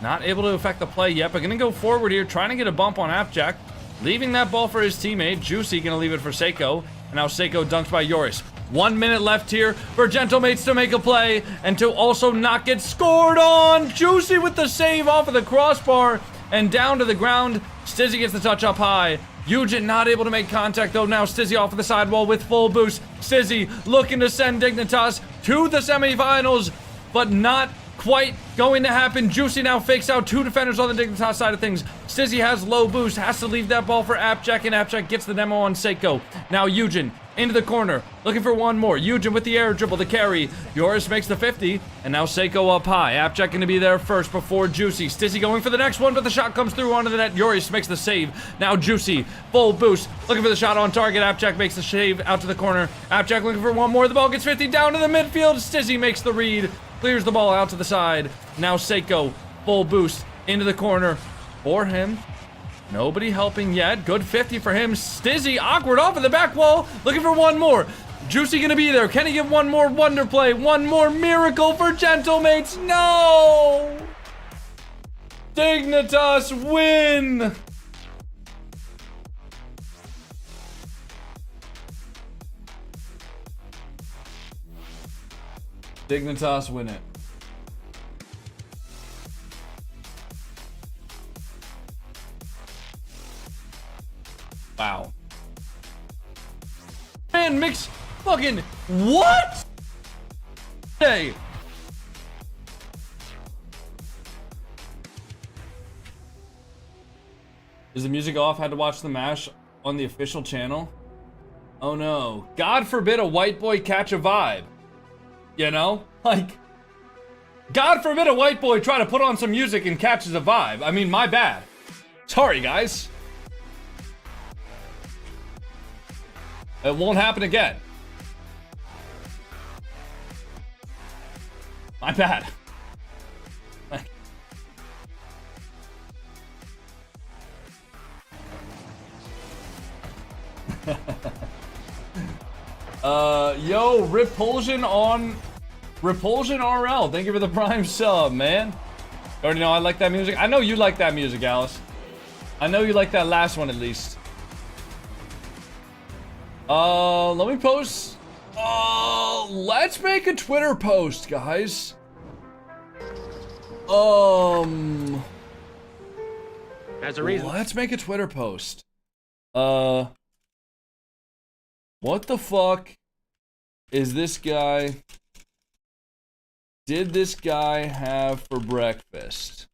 A: not able to affect the play yet, but gonna go forward here, trying to get a bump on Appjack. Leaving that ball for his teammate. Juicy gonna leave it for Seiko. And now Seiko dunked by Yoris. 1 minute left here for Gentlemates to make a play and to also not get scored on. Juicy with the save off of the crossbar and down to the ground. Stizzy gets the touch up high. Eugen not able to make contact though. Now Stizzy off of the sidewall with full boost. Stizzy looking to send Dignitas to the semifinals, but not quite going to happen. Juicy now fakes out 2 defenders on the Dignitas side of things. Stizzy has low boost, has to leave that ball for Appjack, and Appjack gets the demo on Seiko. Now Eugen into the corner, looking for one more. Eugen with the air dribble to carry. Yoris makes the 50, and now Seiko up high. Appjack gonna be there first before Juicy. Stizzy going for the next one, but the shot comes through onto the net. Yoris makes the save. Now Juicy, full boost, looking for the shot on target. Appjack makes the save out to the corner. Appjack looking for one more. The ball gets 50 down to the midfield. Stizzy makes the read. Clears the ball out to the side. Now Seiko, full boost into the corner for him. Nobody helping yet. Good 50 for him. Stizzy awkward off of the back wall. Looking for one more. Juicy gonna be there. Can he give one more wonder play? One more miracle for Gentlemates? No! Dignitas win! Dignitas win it. Wow. Man, mix fucking what? Hey. Is the music off? Had to watch the match on the official channel. Oh no. God forbid a white boy catch a vibe. You know? Like, God forbid a white boy try to put on some music and catches a vibe. I mean, my bad. Sorry, guys. It won't happen again. My bad. Yo, Repulsion RL. Thank you for the prime sub, man. You already know I like that music. I know you like that music, Alice. I know you like that last one at least. Let me post. Let's make a Twitter post, guys.
D: There's a reason.
A: Let's make a Twitter post. What the fuck is this guy? Did this guy have for breakfast?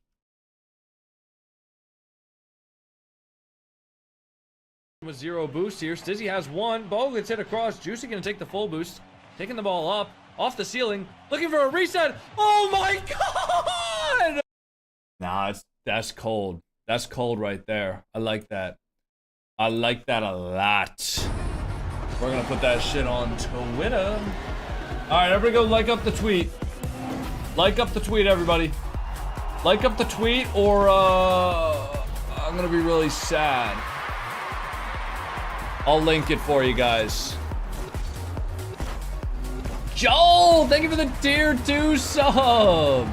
A: With 0 boost here. Stizzy has 1. Ball gets hit across. Juicy gonna take the full boost. Taking the ball up. Off the ceiling. Looking for a reset. Oh my god! Nah, that's cold. That's cold right there. I like that. I like that a lot. We're gonna put that shit on Twitter. Alright, everybody go like up the tweet. Like up the tweet, everybody. Like up the tweet or I'm gonna be really sad. I'll link it for you guys. Joel, thank you for the tier 2 sub.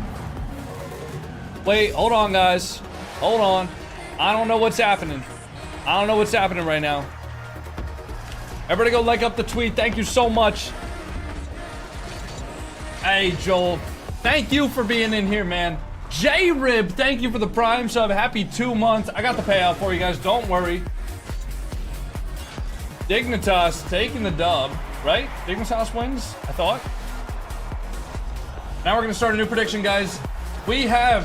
A: Wait, hold on, guys. Hold on. I don't know what's happening. I don't know what's happening right now. Everybody go like up the tweet. Thank you so much. Hey, Joel. Thank you for being in here, man. J-Rib, thank you for the prime sub. Happy 2 months. I got the payout for you guys. Don't worry. Dignitas taking the dub. right? Dignitas wins, I thought. Now we're gonna start a new prediction, guys. We have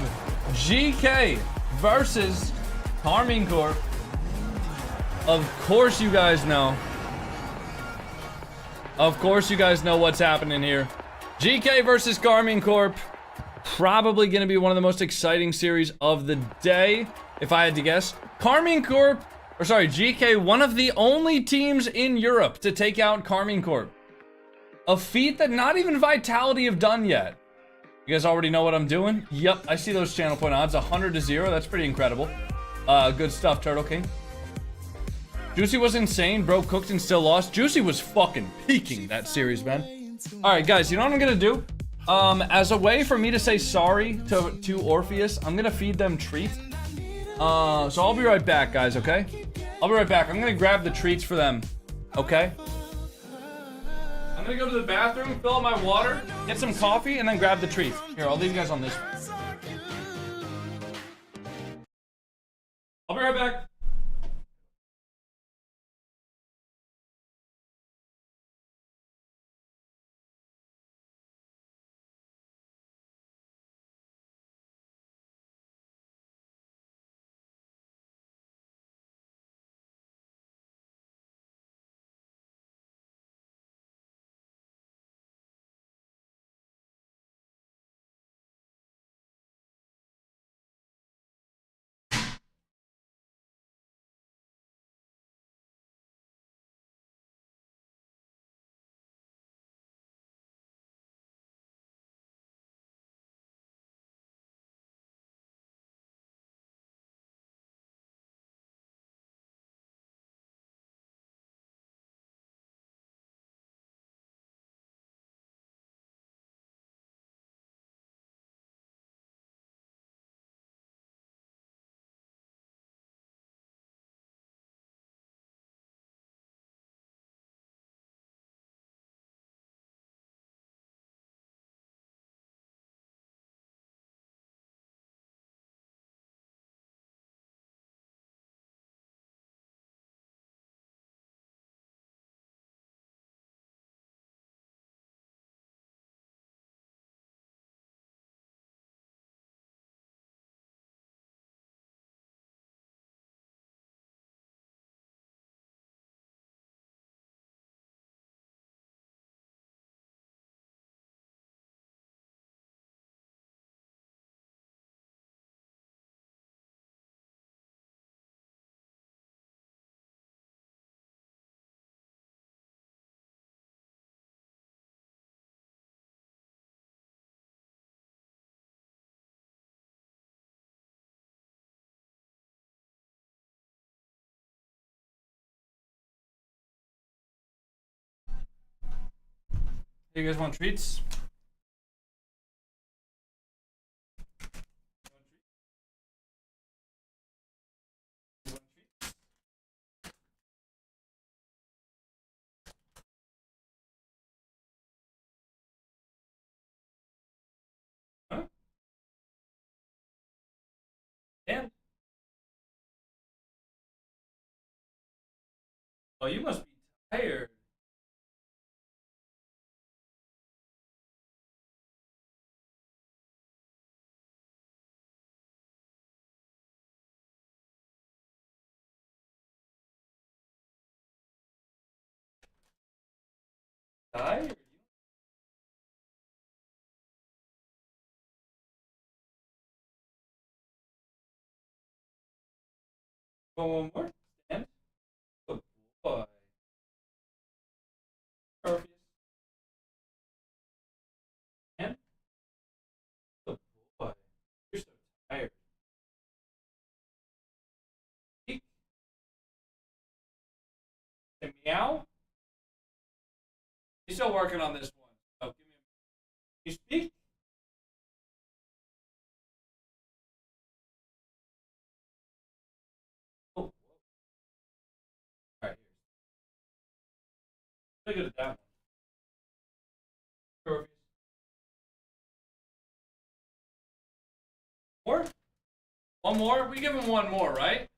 A: GK versus Carmine Corp. Of course you guys know. Of course you guys know what's happening here. GK versus Carmine Corp. Probably gonna be one of the most exciting series of the day, if I had to guess. Carmine Corp, or sorry, GK, one of the only teams in Europe to take out Carmine Corp. A feat that not even Vitality have done yet. You guys already know what I'm doing? Yep, I see those channel point odds, 100-0, that's pretty incredible. Good stuff, Turtle King. Juicy was insane, bro, cooked and still lost. Juicy was fucking peaking that series, man. Alright, guys, you know what I'm gonna do? As a way for me to say sorry to Orpheus, I'm gonna feed them treats. So I'll be right back, guys, okay? I'll be right back. I'm gonna grab the treats for them, okay? I'm gonna go to the bathroom, fill up my water, get some coffee, and then grab the treats. Here, I'll leave you guys on this one. I'll be right back. You guys want treats? Huh? And oh, you must be tired. Tired? One more. Stand. Good boy. Perfect. And good boy. You're so tired. Speak. Say meow. He's still working on this one. So give me a... You speak? Oh. Alright, here. Really good at that one. Perfect. More? One more? We give him one more, right?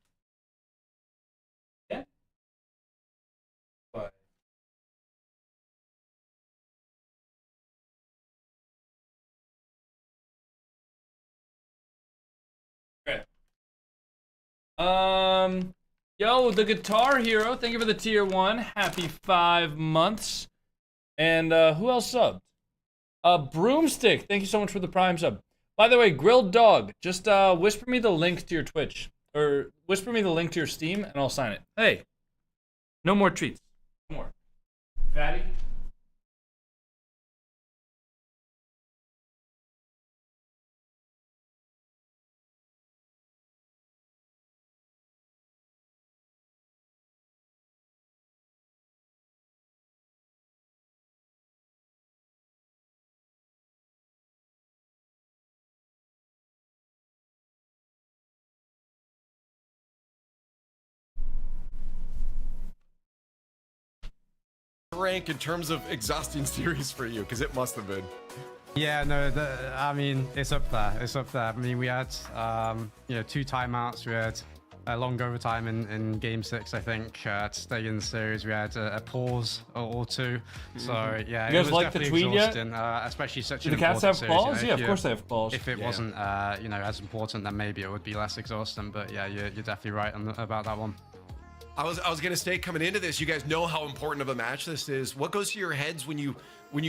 A: Yeah. But Yo, the Guitar Hero, thank you for the tier 1. Happy 5 months. And who else subbed? Broomstick, thank you so much for the Prime sub. By the way, Grilled Dog, just whisper me the link to your Twitch. Or whisper me the link to your Steam, and I'll sign it. Hey, no more treats. No more. Fatty?
E: Rank in terms of exhausting series for you, because it must have been.
H: Yeah, no, I mean, it's up there. It's up there. I mean, we had, 2 timeouts. We had a long overtime in game 6, I think, to stay in the series. We had a pause or 2. So, yeah,
A: you guys
H: it was
A: like the
H: definitely
A: tweet yet?
H: exhausting, especially such
A: Do
H: an
A: the cats
H: important
A: have
H: series,
A: claws? Yeah, of course they have claws.
H: If it wasn't, as important, then maybe it would be less exhausting. But yeah, you're definitely right about that one.
E: I was gonna say, coming into this, you guys know how important of a match this is. What goes through your heads when you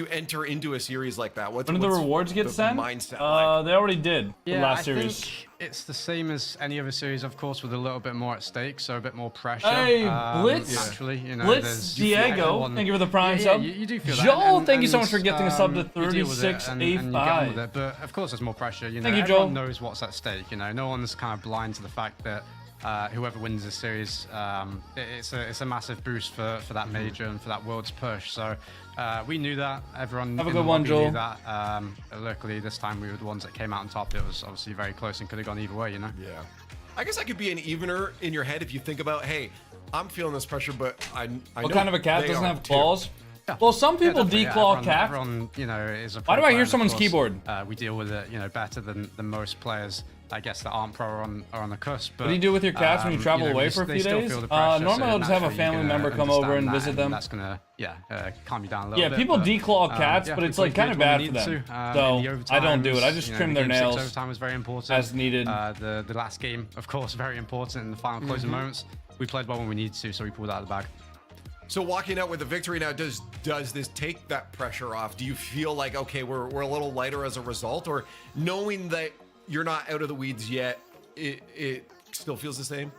E: enter into a series like that?
A: When do the rewards get sent?
E: Mindset like?
A: They already did.
H: Yeah,
A: the last
H: I
A: series.
H: think it's the same as any other series, of course, with a little bit more at stake, so a bit more pressure.
A: Hey, Blitz!
H: Naturally,
A: Blitz Diego, thank you for the Prime sub.
H: You do feel that.
A: Joel, thank you so much for getting a sub to
H: you deal with it and you get on
A: 36A5.
H: with it, but of course, there's more pressure.
A: Thank you,
H: everyone
A: Joel.
H: knows what's at stake. No one's kind of blind to the fact that whoever wins this series, it's a massive boost for that major and for that world's push. So we knew that. Everyone
A: have a
H: in
A: good
H: the
A: one,
H: lobby
A: Joel.
H: knew that. Luckily, this time we were the ones that came out on top. It was obviously very close and could have gone either way.
E: Yeah. I guess I could be an evener in your head if you think about, hey, I'm feeling this pressure, but I
A: what
E: know
A: kind of a cat
E: they
A: doesn't
E: are
A: have
E: too.
A: claws? Well, some people declaw cats.
H: Everyone, is a
A: Why do I
H: pro
A: hear
H: player, and
A: someone's
H: of course,
A: keyboard?
H: We deal with it, better than most players, I guess, that aren't pro or on the cusp. But,
A: What do you do with your cats when you travel away for a few days? Normally I'll just have a family member come over and visit them.
H: That's gonna, calm you down a little bit.
A: Yeah, people declaw cats, but it's like kind of bad for them. So I don't do it. I just trim their nails.
H: Overtime was very important
A: as needed.
H: The last game, of course, very important in the final closing moments. We played well when we needed to, so we pulled out of the bag.
E: So walking out with a victory now, does this take that pressure off? Do you feel like, okay, we're a little lighter as a result, or knowing that you're not out of the weeds yet, it still feels the same?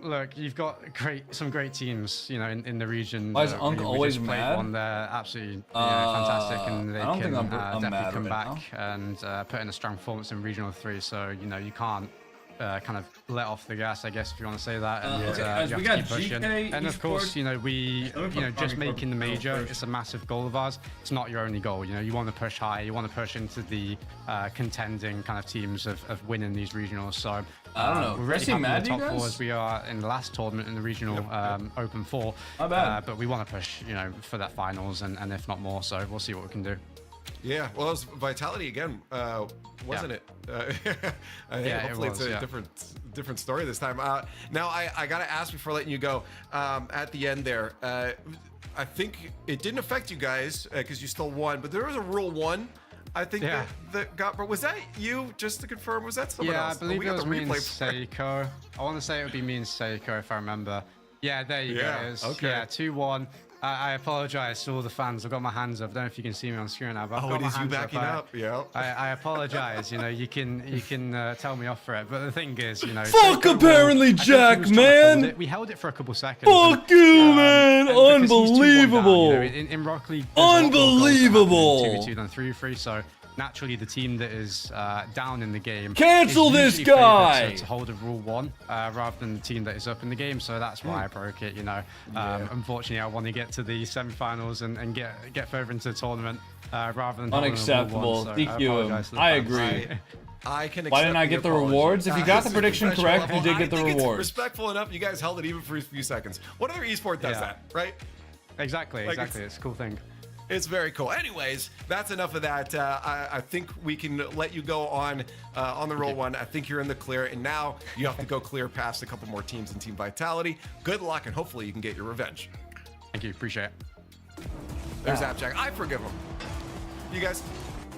H: Look, you've got some great teams, in the region.
A: Why is Unc always
H: just
A: mad?
H: One, they're absolutely fantastic, and they
A: I don't
H: can
A: think I'm
H: definitely
A: mad
H: come
A: right
H: back and put in a strong performance in Regional 3. So you can't kind of let off the gas, I guess, if you want to say that. And
A: okay,
H: you
A: we
H: have to
A: got
H: keep pushing.
A: GK
H: And of course, we just making the major.
A: first.
H: It's a massive goal of ours. It's not your only goal. You want to push high. You want to push into the contending kind of teams of winning these regionals. So
A: I don't know.
H: we're really
A: Is he
H: happy
A: mad
H: with the
A: at you
H: top
A: guys?
H: four as we are in the last tournament in the regional Open 4.
A: Not bad.
H: But we want to push, for that finals and if not more. So we'll see what we can do.
E: Yeah, well, it was Vitality again, wasn't it? I think hopefully it's a different story this time. Now, I got to ask before letting you go, at the end there, I think it didn't affect you guys because you still won, but there was a Rule 1, I think, that got... Was that you, just to confirm? Was that someone else?
H: I believe
E: we
H: it
E: got
H: was
E: the
H: me and
E: replay.
H: Seiko. I want to say it would be me and Seiko, if I remember. Yeah, there you go. It is.
E: Okay.
H: Yeah, 2-1. I apologize to all the fans. I've got my hands up. I don't know if you can see me on screen now, but I've got
E: It
H: my
E: is you
H: hands
E: backing up. Yeah.
H: I apologize. You can tell me off for it, but the thing is,
A: Fuck
H: Seiko
A: apparently,
H: I think he
A: Jack,
H: was trying to hold
A: man.
H: it. We held it for a couple seconds.
A: Fuck you, man.
H: and because he's 2-1
A: Unbelievable.
H: down, in Rock League, there's a lot more goals that happen in
A: Unbelievable.
H: 2v2 than 3v3, so naturally the team that is down in the game
A: Cancel
H: is
A: this
H: usually favored
A: guy.
H: to hold a Rule 1 rather than the team that is up in the game, so that's why I broke it. Unfortunately, I want to get to the semi-finals and get further into the tournament rather than holding a Rule 1,
A: Unacceptable.
H: so I
A: DQ
H: apologize to
A: him.
H: the
A: I
H: fans.
A: agree.
E: I can.
A: Why didn't I get the rewards? If you got the prediction correct, you did get the
E: I think
A: rewards.
E: It's respectful enough. You guys held it even for a few seconds. What other esport does that, right?
H: Exactly.
E: Like,
H: It's a cool thing.
E: It's very cool. Anyways, that's enough of that. I think we can let you go on the Roll 1. I think you're in the clear, and now you have to go clear past a couple more teams in Team Vitality. Good luck, and hopefully you can get your revenge.
H: Thank you. Appreciate it.
E: There's Appjack. I forgive him. You guys?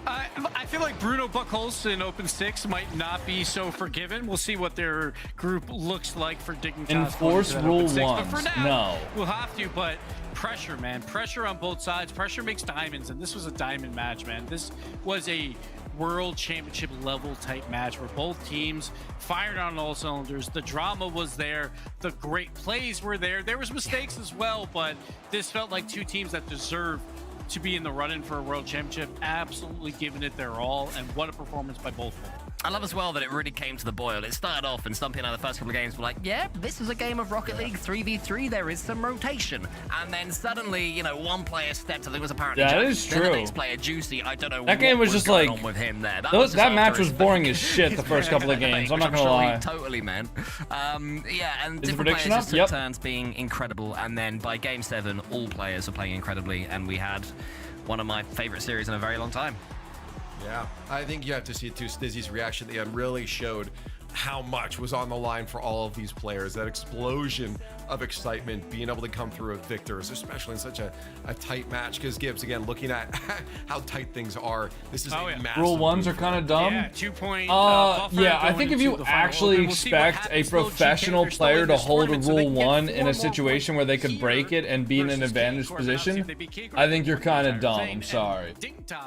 B: I feel like Bruno Buchholz in Open 6 might not be so forgiven. We'll see what their group looks like for Dignitas.
A: Enforce Rule 1.
B: But for now,
A: No.
B: we'll have to, but pressure, man. Pressure on both sides. Pressure makes diamonds, and this was a diamond match, man. This was a World Championship level type match where both teams fired on all cylinders. The drama was there. The great plays were there. There was mistakes as well, but this felt like two teams that deserve to be in the run-in for a World Championship, absolutely giving it their all, and what a performance by both of them.
I: I love as well that it really came to the boil. It started off and Stumpy and I, the first couple of games, were like, yeah, this is a game of Rocket League 3v3. There is some rotation. And then suddenly, you know, one player stepped, I think it was apparently
A: Yeah,
I: Jack.
A: it is
I: Then the
A: true.
I: next player, Juicy, I don't know
A: That game was just
I: going
A: like
I: on with him there.
A: that match was boring as shit the first couple of games. I'm not gonna lie.
I: He totally meant. Yeah, and
A: Is the
I: different
A: prediction
I: players
A: up?
I: just took
A: Yep.
I: turns being incredible. And then by game 7, all players were playing incredibly, and we had one of my favorite series in a very long time.
E: Yeah, I think you have to see it too. Stizzy's reaction at the end really showed how much was on the line for all of these players. That explosion of excitement, being able to come through as victors, especially in such a tight match. Because Gibbs, again, looking at how tight things are, this is a massive
A: Rule 1s are
E: move.
A: kind of dumb.
B: Yeah, 2-point
A: Yeah, I think if you actually expect a professional player to hold a Rule 1 in a situation where they could break it and be in an advantage position, I think you're kind of dumb. I'm sorry.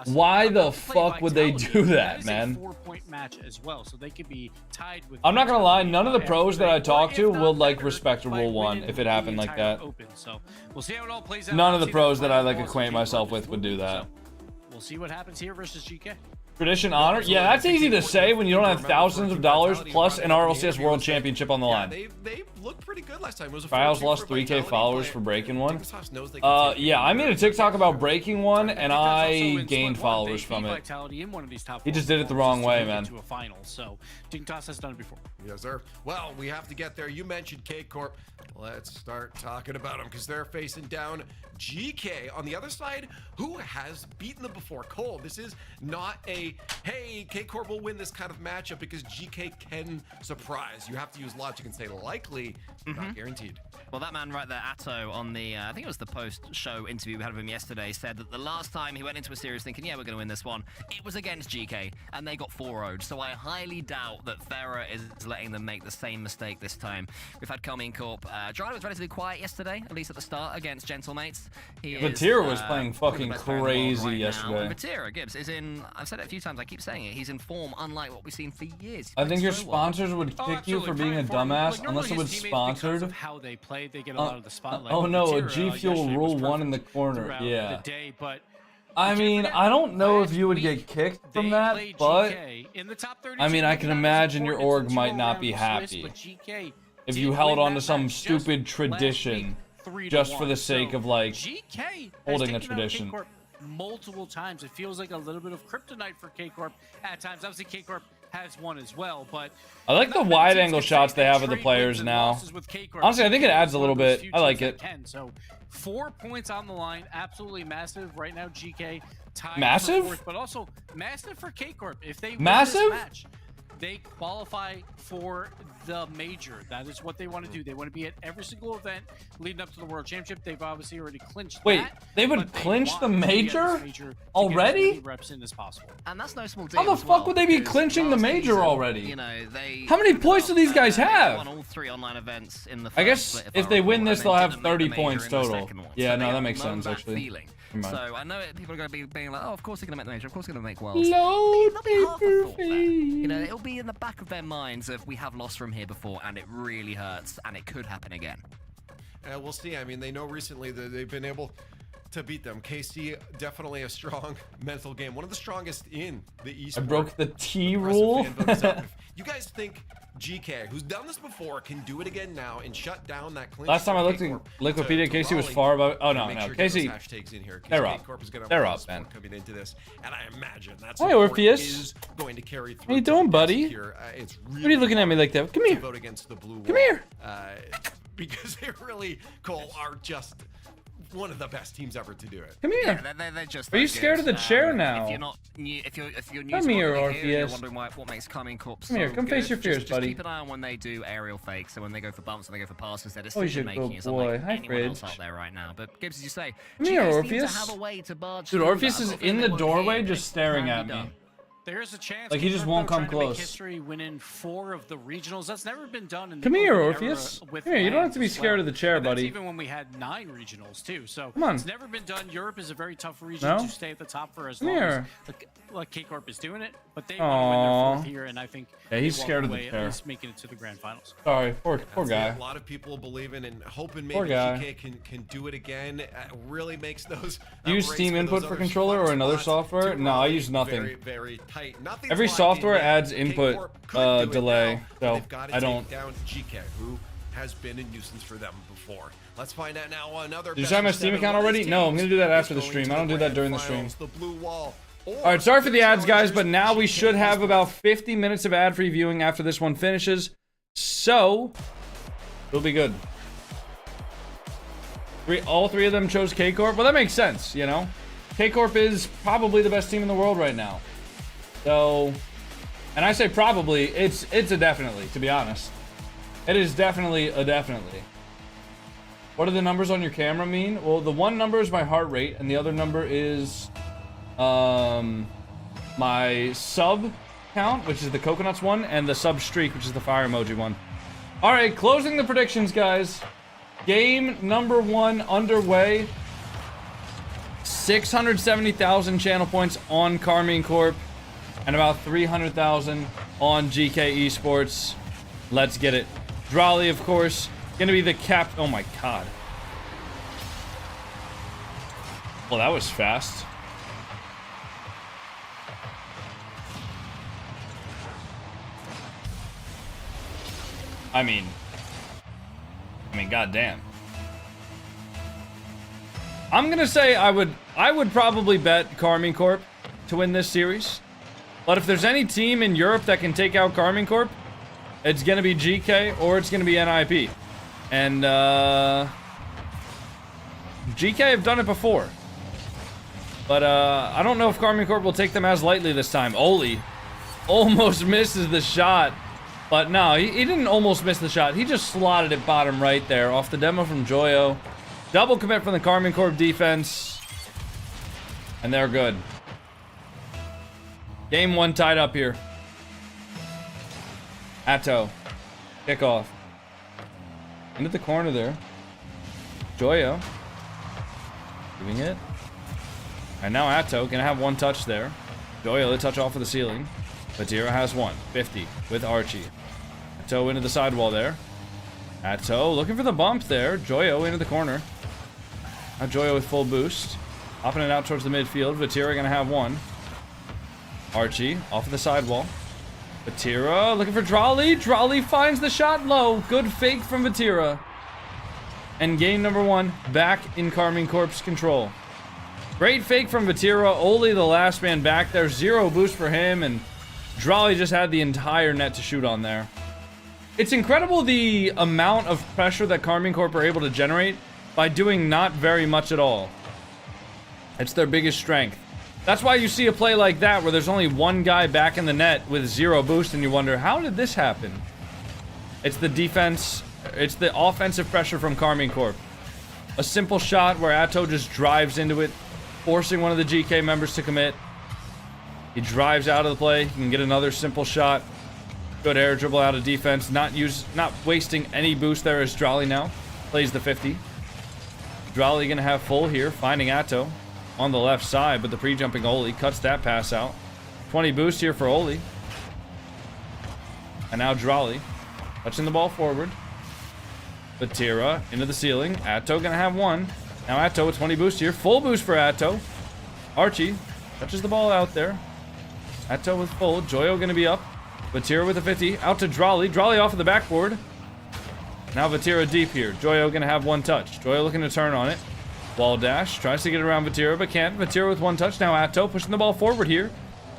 A: Why the fuck would they do that, man?
B: 4-point match as well, so they could be tied with.
A: I'm not gonna lie, none of the pros that I talk to would like respect a Rule 1 if it happened like that.
B: So we'll see how it all plays out.
A: None of the pros that I like acquaint myself with would do that.
B: We'll see what happens here versus GK.
A: Tradition honor? Yeah, that's easy to say when you don't have thousands of dollars plus an RLCS World Championship on the line.
E: They looked pretty good last time. It was a
A: Files
E: 4-2
A: lost
E: for
A: 3K
E: Vitality,
A: followers
E: but
A: for breaking one.
E: Dignitas knows they can take
A: Yeah, I made a TikTok about breaking one, and
B: Dignitas also
A: I
B: in
A: gained
B: Split 1,
A: followers
B: they
A: from
B: beat
A: it.
B: Vitality in one of these top
A: He just
B: 4
A: did it the wrong way,
B: to
A: man.
B: To a final, so Dignitas has done it before.
E: Yes, sir. Well, we have to get there. You mentioned K-Corp. Let's start talking about them because they're facing down GK on the other side, who has beaten them before. Cole, this is not a, hey, K-Corp will win this kind of matchup because GK can surprise. You have to use logic and say likely, not guaranteed.
I: Well, that man right there, Atto, on the, I think it was the post-show interview we had with him yesterday, said that the last time he went into a series thinking, yeah, we're going to win this one, it was against GK, and they got 4-0'd. So I highly doubt that Farah is letting them make the same mistake this time. We've had CoconutCorp. Dryden was relatively quiet yesterday, at least at the start, against Gentlemates.
A: Vatira was playing fucking crazy yesterday.
I: Vatira, Gibbs, is in, I've said it a few times, I keep saying it, he's in form unlike what we've seen for years.
A: I think your sponsors would kick you for being a dumbass unless it was sponsored.
B: Of how they play, they get a lot of the spotlight.
A: Oh no, a
B: Vatira,
A: G Fuel
B: yesterday
A: Rule
B: was
A: 1 in the
B: perfect
A: corner.
B: throughout
A: Yeah.
B: the day, but
A: I mean, I don't know if you would get kicked from that, but I mean, I can imagine your org might not be happy if you held on to some stupid tradition just for the sake of like holding a tradition.
B: Multiple times, it feels like a little bit of kryptonite for K-Corp at times. Obviously, K-Corp has one as well, but
A: I like the wide angle shots they have of the players now. Honestly, I think it adds a little bit. I like it.
B: So 4 points on the line, absolutely massive right now. GK tied
A: Massive?
B: for fourth, but also massive for K-Corp. If they win
A: Massive?
B: this match, they qualify for the major. That is what they want to do. They want to be at every single event leading up to the World Championship. They've obviously already clinched
A: Wait,
B: that,
A: they would
B: but they
A: clinch
B: want
A: the
B: to be at
A: major
B: this major to
A: already?
B: get as many reps in as possible.
I: And that's no small deal.
A: How the fuck would they be clinching the major already?
I: You know,
A: How many points do these guys have?
I: Won all 3 online events in the
A: I guess
I: split,
A: if they win
I: recall,
A: this,
I: and
A: they'll
I: then
A: have
I: didn't make
A: 30
I: the major
A: points
I: in the
A: total.
I: second one.
A: Yeah,
I: So
A: no,
I: they
A: that makes
I: know
A: sense,
I: that
A: actually.
I: feeling.
A: Come on.
I: So I know people are going to be being like, oh, of course they're going to make the major, of course they're going to make worlds.
A: Load
I: There'll be half a
A: paper
I: thought there. You know, it'll be in the back of their minds of we have lost from here before and it really hurts and it could happen again.
E: We'll see. I mean, they know recently that they've been able to beat them. KC, definitely a strong mental game. One of the strongest in the East.
A: I broke the T rule.
E: You guys think GK, who's done this before, can do it again now and shut down that clinch?
A: Last time I looked at Liquipedia, Casey was far above. Oh no, no, Casey. They're up. They're up, man.
E: Coming into this, and I imagine that's
A: Hi, Orpheus.
E: is going to carry through.
A: How you doing, buddy?
E: Here. It's really
A: What are you looking at me like that? Come here.
E: vote against the blue
A: Come
E: wall,
A: here.
E: because they really, Cole, are just one of the best teams ever to do it.
A: Come here.
I: Yeah, they're just
A: Are you
I: that
A: scared
I: good.
A: of the chair now?
I: If you're not new, if you're new
A: Come
I: to
A: here,
I: what they do, you're
A: Orpheus.
I: wondering what makes Carmine Corp so
A: Come here, come
I: good,
A: face your fears,
I: just
A: buddy.
I: keep an eye on when they do aerial fakes, so when they go for bumps and they go for passes, their
A: Oh,
I: decision
A: you good
I: making is
A: boy.
I: unlike
A: Hi,
I: anyone else
A: Fridge.
I: out there right now. But Gibbs, as you say,
A: Come here,
I: GKs need to
A: Orpheus.
I: have a way to barge
A: Dude,
I: through
A: Orpheus
I: that.
A: is
I: I've got a
A: in
I: feeling
A: the
I: they won't
A: doorway
I: hit,
A: just
I: but it
A: staring
I: can
A: at
I: be
A: me.
I: done.
B: There's a chance.
A: Like, he just
B: Kickoff,
A: won't
B: though,
A: come
B: trying to make
A: close.
B: history, winning 4 of the regionals. That's never been done in the
A: Come here,
B: open era
A: Orpheus.
B: with
A: Come here, you don't have
B: lands
A: to be
B: as
A: scared
B: well.
A: of the chair,
B: And that's
A: buddy.
B: even when we had 9 regionals too. So
A: Come on.
B: it's never been done. Europe is a very tough region
A: No?
B: to stay at the top for as
A: Come
B: long
A: here.
B: as like K-Corp is doing it. But they
A: Aw.
B: want to win their 4th here, and I think
A: Yeah, he's
B: they walk
A: scared of the
B: away at
A: chair.
B: least making it to the grand finals.
A: Sorry, poor guy.
E: A lot of people believing and hoping
A: Poor
E: maybe
A: guy.
E: GK can do it again. Really makes those.
A: Do you use
E: race
A: Steam
E: for
A: input
E: those
A: for
E: other
A: controller or
E: spot
A: another
E: spots
A: software?
E: to
A: No, I
E: really
A: use nothing.
E: Very, very tight. Nothing's
A: Every
E: locked in
A: software
E: yet.
A: adds input
E: K-Corp could do it
A: delay,
E: now, but
A: so
E: they've gotta
A: I don't.
E: take down GK, who has been a nuisance for them before. Let's find out now another.
A: Did you sign my Steam account already? No, I'm gonna do that after the stream. I don't do that during the stream. Alright, sorry for the ads, guys, but now we should have about 50 minutes of ad-free viewing after this one finishes. So, it'll be good. All 3 of them chose K-Corp. Well, that makes sense, you know? K-Corp is probably the best team in the world right now. So, and I say probably, it's a definitely, to be honest. It is definitely a definitely. What do the numbers on your camera mean? Well, the one number is my heart rate, and the other number is my sub count, which is the coconuts one, and the sub streak, which is the fire emoji one. All right, closing the predictions, guys. Game number 1 underway. 670,000 channel points on Carmine Corp, and about 300,000 on GK Esports. Let's get it. Drolly, of course, gonna be the cap. Oh my god. Well, that was fast. I mean, goddamn. I'm gonna say I would probably bet Carmine Corp to win this series. But if there's any team in Europe that can take out Carmine Corp, it's gonna be GK or it's gonna be NIP. And GK have done it before. But I don't know if Carmine Corp will take them as lightly this time. Oli almost misses the shot. But no, he didn't almost miss the shot. He just slotted it bottom right there off the demo from Joyo. Double commit from the Carmine Corp defense. And they're good. Game 1 tied up here. Atto. Kickoff. Into the corner there. Joyo. Giving it. And now Atto gonna have 1 touch there. Joyo, the touch off of the ceiling. Batira has 1. 50 with Archie. Atto into the sidewall there. Atto looking for the bump there. Joyo into the corner. Now Joyo with full boost. Hopping it out towards the midfield. Vatira gonna have 1. Archie off of the sidewall. Vatira looking for Drolly. Drolly finds the shot low. Good fake from Vatira. And game number 1 back in Carmine Corp's control. Great fake from Vatira. Oli the last man back there. 0 boost for him, and Drolly just had the entire net to shoot on there. It's incredible the amount of pressure that Carmine Corp are able to generate by doing not very much at all. It's their biggest strength. That's why you see a play like that where there's only 1 guy back in the net with 0 boost, and you wonder, how did this happen? It's the defense, it's the offensive pressure from Carmine Corp. A simple shot where Atto just drives into it, forcing one of the GK members to commit. He drives out of the play. He can get another simple shot. Good air dribble out of defense. Not wasting any boost there as Drolly now plays the 50. Drolly gonna have full here, finding Atto on the left side, but the pre-jumping Oli cuts that pass out. 20 boost here for Oli. And now Drolly touching the ball forward. Batira into the ceiling. Atto gonna have 1. Now Atto with 20 boost here. Full boost for Atto. Archie touches the ball out there. Atto with full. Joyo gonna be up. Vatira with a 50. Out to Drolly. Drolly off of the backboard. Now Vatira deep here. Joyo gonna have 1 touch. Joyo looking to turn on it. Ball dash. Tries to get around Vatira, but can't. Vatira with 1 touch. Now Atto pushing the ball forward here.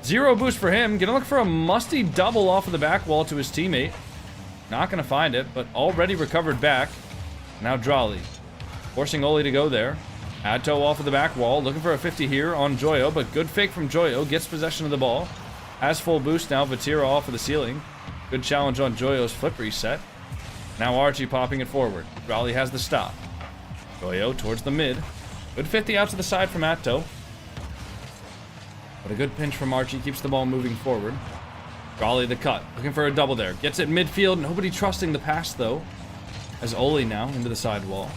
A: 0 boost for him. Gonna look for a musty double off of the back wall to his teammate. Not gonna find it, but already recovered back. Now Drolly. Forcing Oli to go there. Atto off of the back wall, looking for a 50 here on Joyo, but good fake from Joyo, gets possession of the ball. Has full boost now, Vatira off of the ceiling. Good challenge on Joyo's flip reset. Now Archie popping it forward. Raleigh has the stop. Joyo towards the mid. Good 50 out to the side from Atto. But a good pinch from Archie keeps the ball moving forward. Raleigh the cut, looking for a double there. Gets it midfield, nobody trusting the pass though. As Oli now into the sidewall.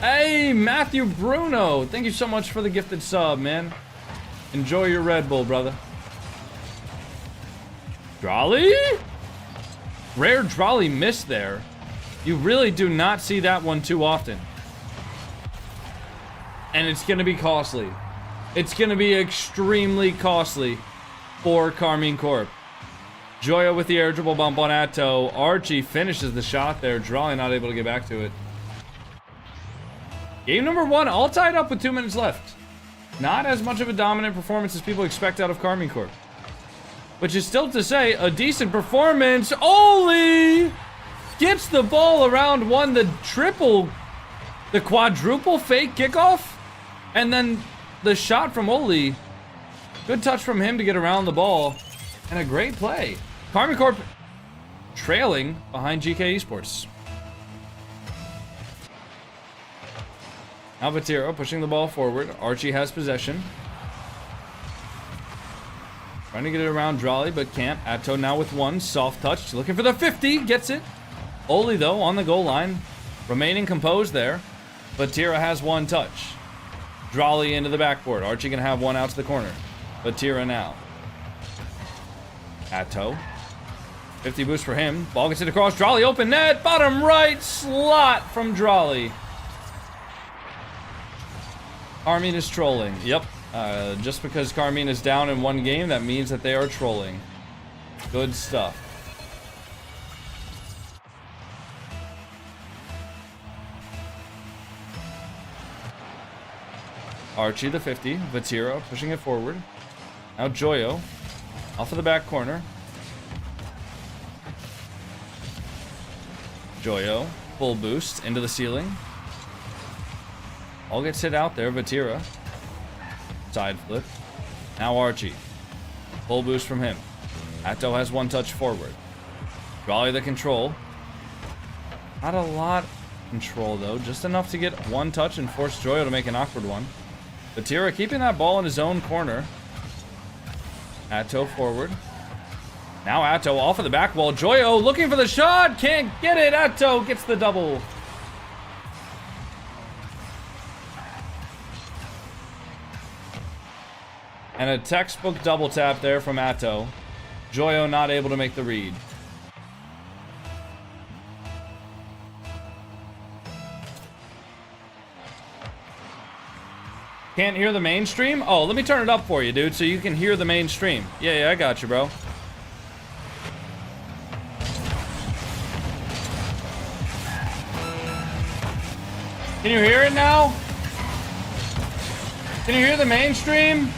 A: Hey, Matthew Bruno. Thank you so much for the gifted sub, man. Enjoy your Red Bull, brother. Drolly? Rare Drolly miss there. You really do not see that one too often. And it's going to be costly. It's going to be extremely costly for Carmine Corp. Joya with the air dribble bump on Atto. Archie finishes the shot there. Drolly not able to get back to it. Game number 1, all tied up with 2 minutes left. Not as much of a dominant performance as people expect out of Carmine Corp. Which is still to say, a decent performance. Oli gets the ball around one, the quadruple fake kickoff. And then the shot from Oli. Good touch from him to get around the ball. And a great play. Carmine Corp trailing behind GK Esports. Now Vatira pushing the ball forward. Archie has possession. Trying to get it around Drolly, but can't. Atto now with one. Soft touch. Looking for the 50. Gets it. Oli, though, on the goal line. Remaining composed there. Vatira has one touch. Drolly into the backboard. Archie gonna have one out to the corner. Vatira now. Atto. 50 boost for him. Ball gets it across. Drolly open net. Bottom right slot from Drolly. Carmine is trolling. Yep. Just because Carmine is down in one game, that means that they are trolling. Good stuff. Archie the 50. Vatira pushing it forward. Now Joyo. Off of the back corner. Joyo. Full boost into the ceiling. All gets hit out there. Vatira. Side flip. Now Archie. Full boost from him. Atto has one touch forward. Raleigh the control. Not a lot of control though. Just enough to get one touch and force Joyo to make an awkward one. Vatira keeping that ball in his own corner. Atto forward. Now Atto off of the back wall. Joyo looking for the shot. Can't get it. Atto gets the double. And a textbook double tap there from Atto. Joyo not able to make the read. Can't hear the mainstream? Oh, let me turn it up for you, dude, so you can hear the mainstream. Yeah, I got you, bro. Can you hear it now? Can you hear the mainstream?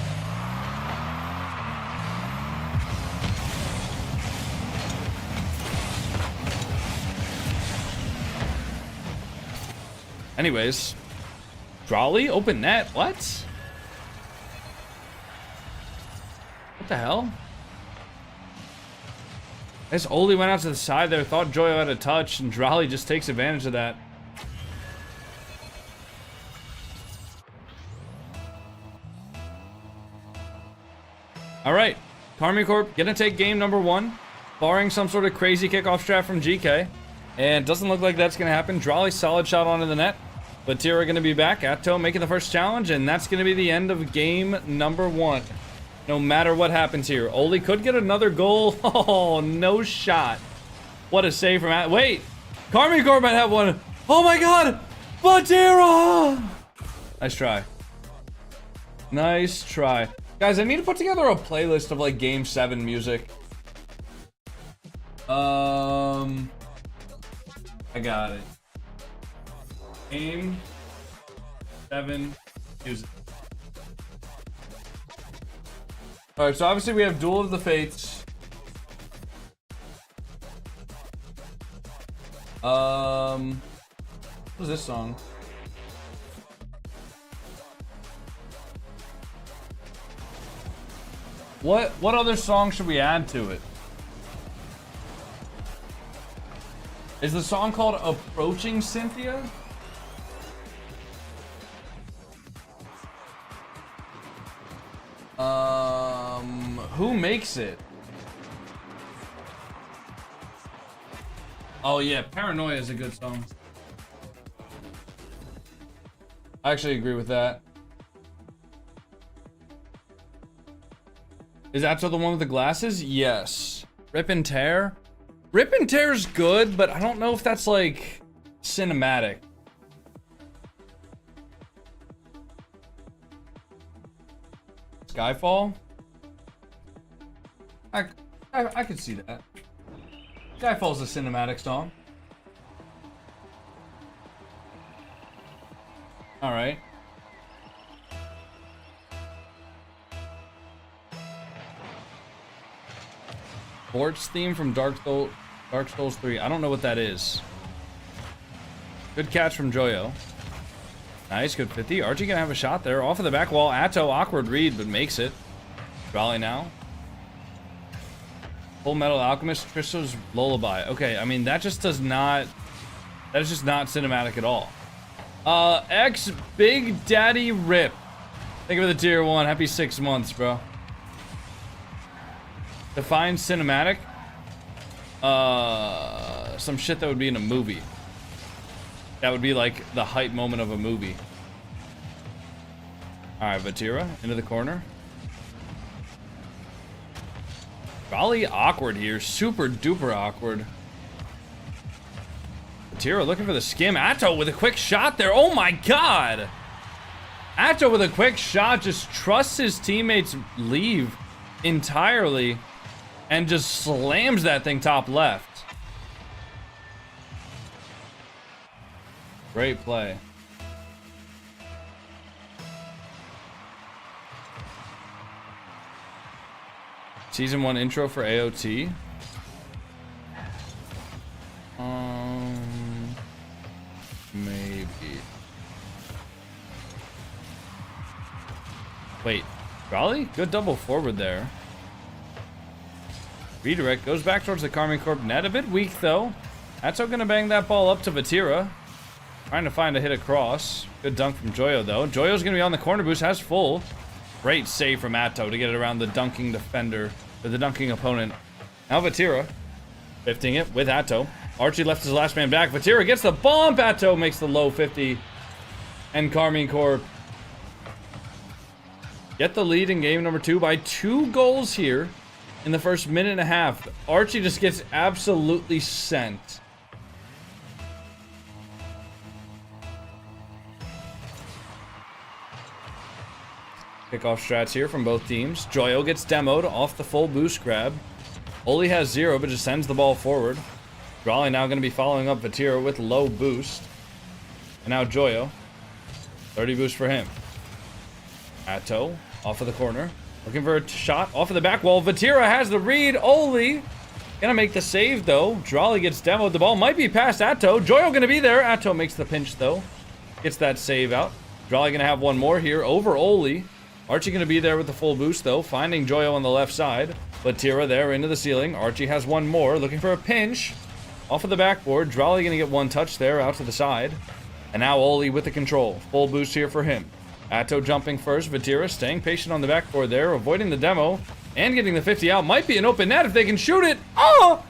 A: Anyways, Drolly, open net. What? What the hell? I guess Oli went out to the side there, thought Joyo had a touch, and Drolly just takes advantage of that. Alright, Carmine Corp gonna take game number 1, barring some sort of crazy kickoff strat from GK. And doesn't look like that's gonna happen. Drolly solid shot onto the net. Vatira gonna be back. Atto making the first challenge, and that's gonna be the end of game number 1. No matter what happens here. Oli could get another goal. Oh, no shot. What a save from Atto. Wait! Carmine Corp might have one. Oh my god! Vatira! Nice try. Nice try. Guys, I need to put together a playlist of like Game 7 music. I got it. Game 7 music. Alright, so obviously we have Duel of the Fates. What is this song? What other song should we add to it? Is the song called Approaching Cynthia? Who makes it? Oh yeah, Paranoia is a good song. I actually agree with that. Is Atto the one with the glasses? Yes. Rip and Tear? Rip and Tear's good, but I don't know if that's like cinematic. Skyfall? I could see that. Skyfall's a cinematic song. Alright. Sports theme from Dark Souls 3. I don't know what that is. Good catch from Joyo. Nice, good 50. Archie gonna have a shot there. Off of the back wall. Atto, awkward read, but makes it. Raleigh now. Full Metal Alchemist, Tristo's Lullaby. Okay, I mean, that just does not... That is just not cinematic at all. X Big Daddy Rip. Thank you for the tier 1. Happy 6 months, bro. Define cinematic. Some shit that would be in a movie. That would be like the hype moment of a movie. Alright, Vatira into the corner. Raleigh awkward here. Super duper awkward. Vatira looking for the skim. Atto with a quick shot there. Oh my god! Atto with a quick shot just trusts his teammates leave entirely and just slams that thing top left. Great play. Season 1 intro for AOT. Maybe. Wait, Raleigh? Good double forward there. Redirect goes back towards the Carmine Corp net. A bit weak though. Atto gonna bang that ball up to Vatira. Trying to find a hit across. Good dunk from Joyo though. Joyo's gonna be on the corner boost, has full. Great save from Atto to get it around the dunking defender, or the dunking opponent. Now Vatira, lifting it with Atto. Archie left his last man back. Vatira gets the bump. Atto makes the low 50. And Carmine Corp get the lead in game number 2 by 2 goals here in the first minute and a half. Archie just gets absolutely sent. Kickoff strats here from both teams. Joyo gets demoed off the full boost grab. Oli has 0, but just sends the ball forward. Raleigh now going to be following up Vatira with low boost. And now Joyo. 30 boost for him. Atto off of the corner. Looking for a shot off of the back wall. Vatira has the read. Oli gonna make the save though. Raleigh gets demoed. The ball might be past Atto. Joyo gonna be there. Atto makes the pinch though. Gets that save out. Raleigh gonna have one more here over Oli. Archie gonna be there with the full boost though. Finding Joyo on the left side. Vatira there into the ceiling. Archie has one more. Looking for a pinch. Off of the backboard. Raleigh gonna get one touch there out to the side. And now Oli with the control. Full boost here for him. Atto jumping first. Vatira staying patient on the backboard there. Avoiding the demo. And getting the 50 out. Might be an open net if they can shoot it. Oh!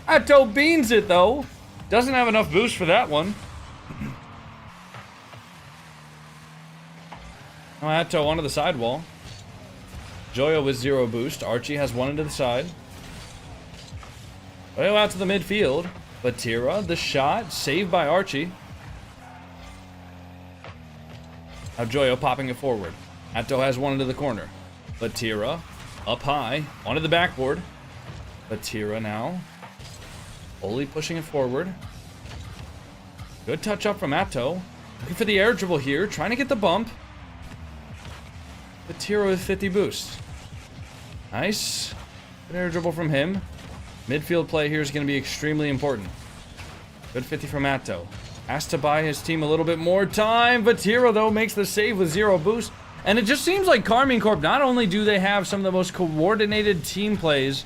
A: Atto beans it though. Doesn't have enough boost for that one. Now Atto onto the sidewall. Joyo with 0 boost. Archie has one into the side. Joyo out to the midfield. Vatira, the shot. Saved by Archie. Now Joyo popping it forward. Atto has one into the corner. Vatira up high. Onto the backboard. Vatira now. Oli pushing it forward. Good touch up from Atto. Looking for the air dribble here. Trying to get the bump. Vatira with 50 boost. Nice. Good air dribble from him. Midfield play here is going to be extremely important. Good 50 from Atto. Has to buy his team a little bit more time. Vatira, though, makes the save with 0 boost. And it just seems like Karmine Corp, not only do they have some of the most coordinated team plays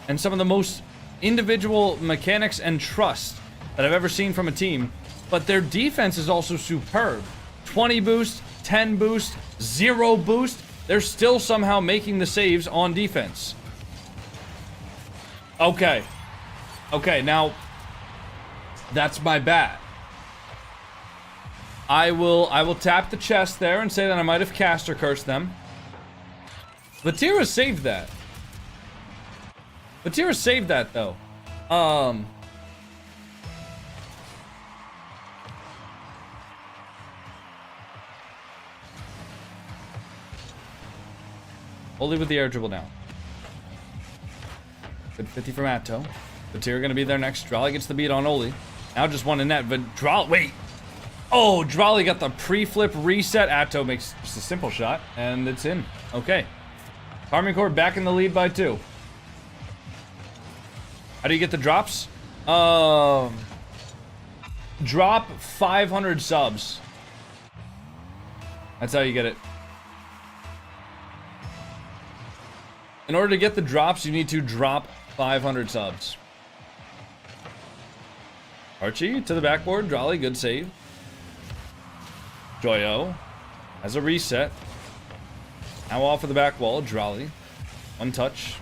A: and some of the most individual mechanics and trust that I've ever seen from a team, but their defense is also superb. 20 boost, 10 boost, 0 boost. They're still somehow making the saves on defense. Okay. Okay, now that's my bad. I will tap the chest there and say that I might have cast or cursed them. Vatira saved that. Vatira saved that though. Only with the air dribble now. Good 50 from Atto. Vatira gonna be there next. Drolly gets the beat on Oli. Now just one in net, but wait! Oh, Drolly got the pre-flip reset. Atto makes just a simple shot, and it's in. Okay. Karmine Corp back in the lead by 2. How do you get the drops? Drop 500 subs. That's how you get it. In order to get the drops, you need to drop 500 subs. Archie to the backboard. Drolly, good save. Joyo has a reset. Now off of the back wall. Drolly. One touch.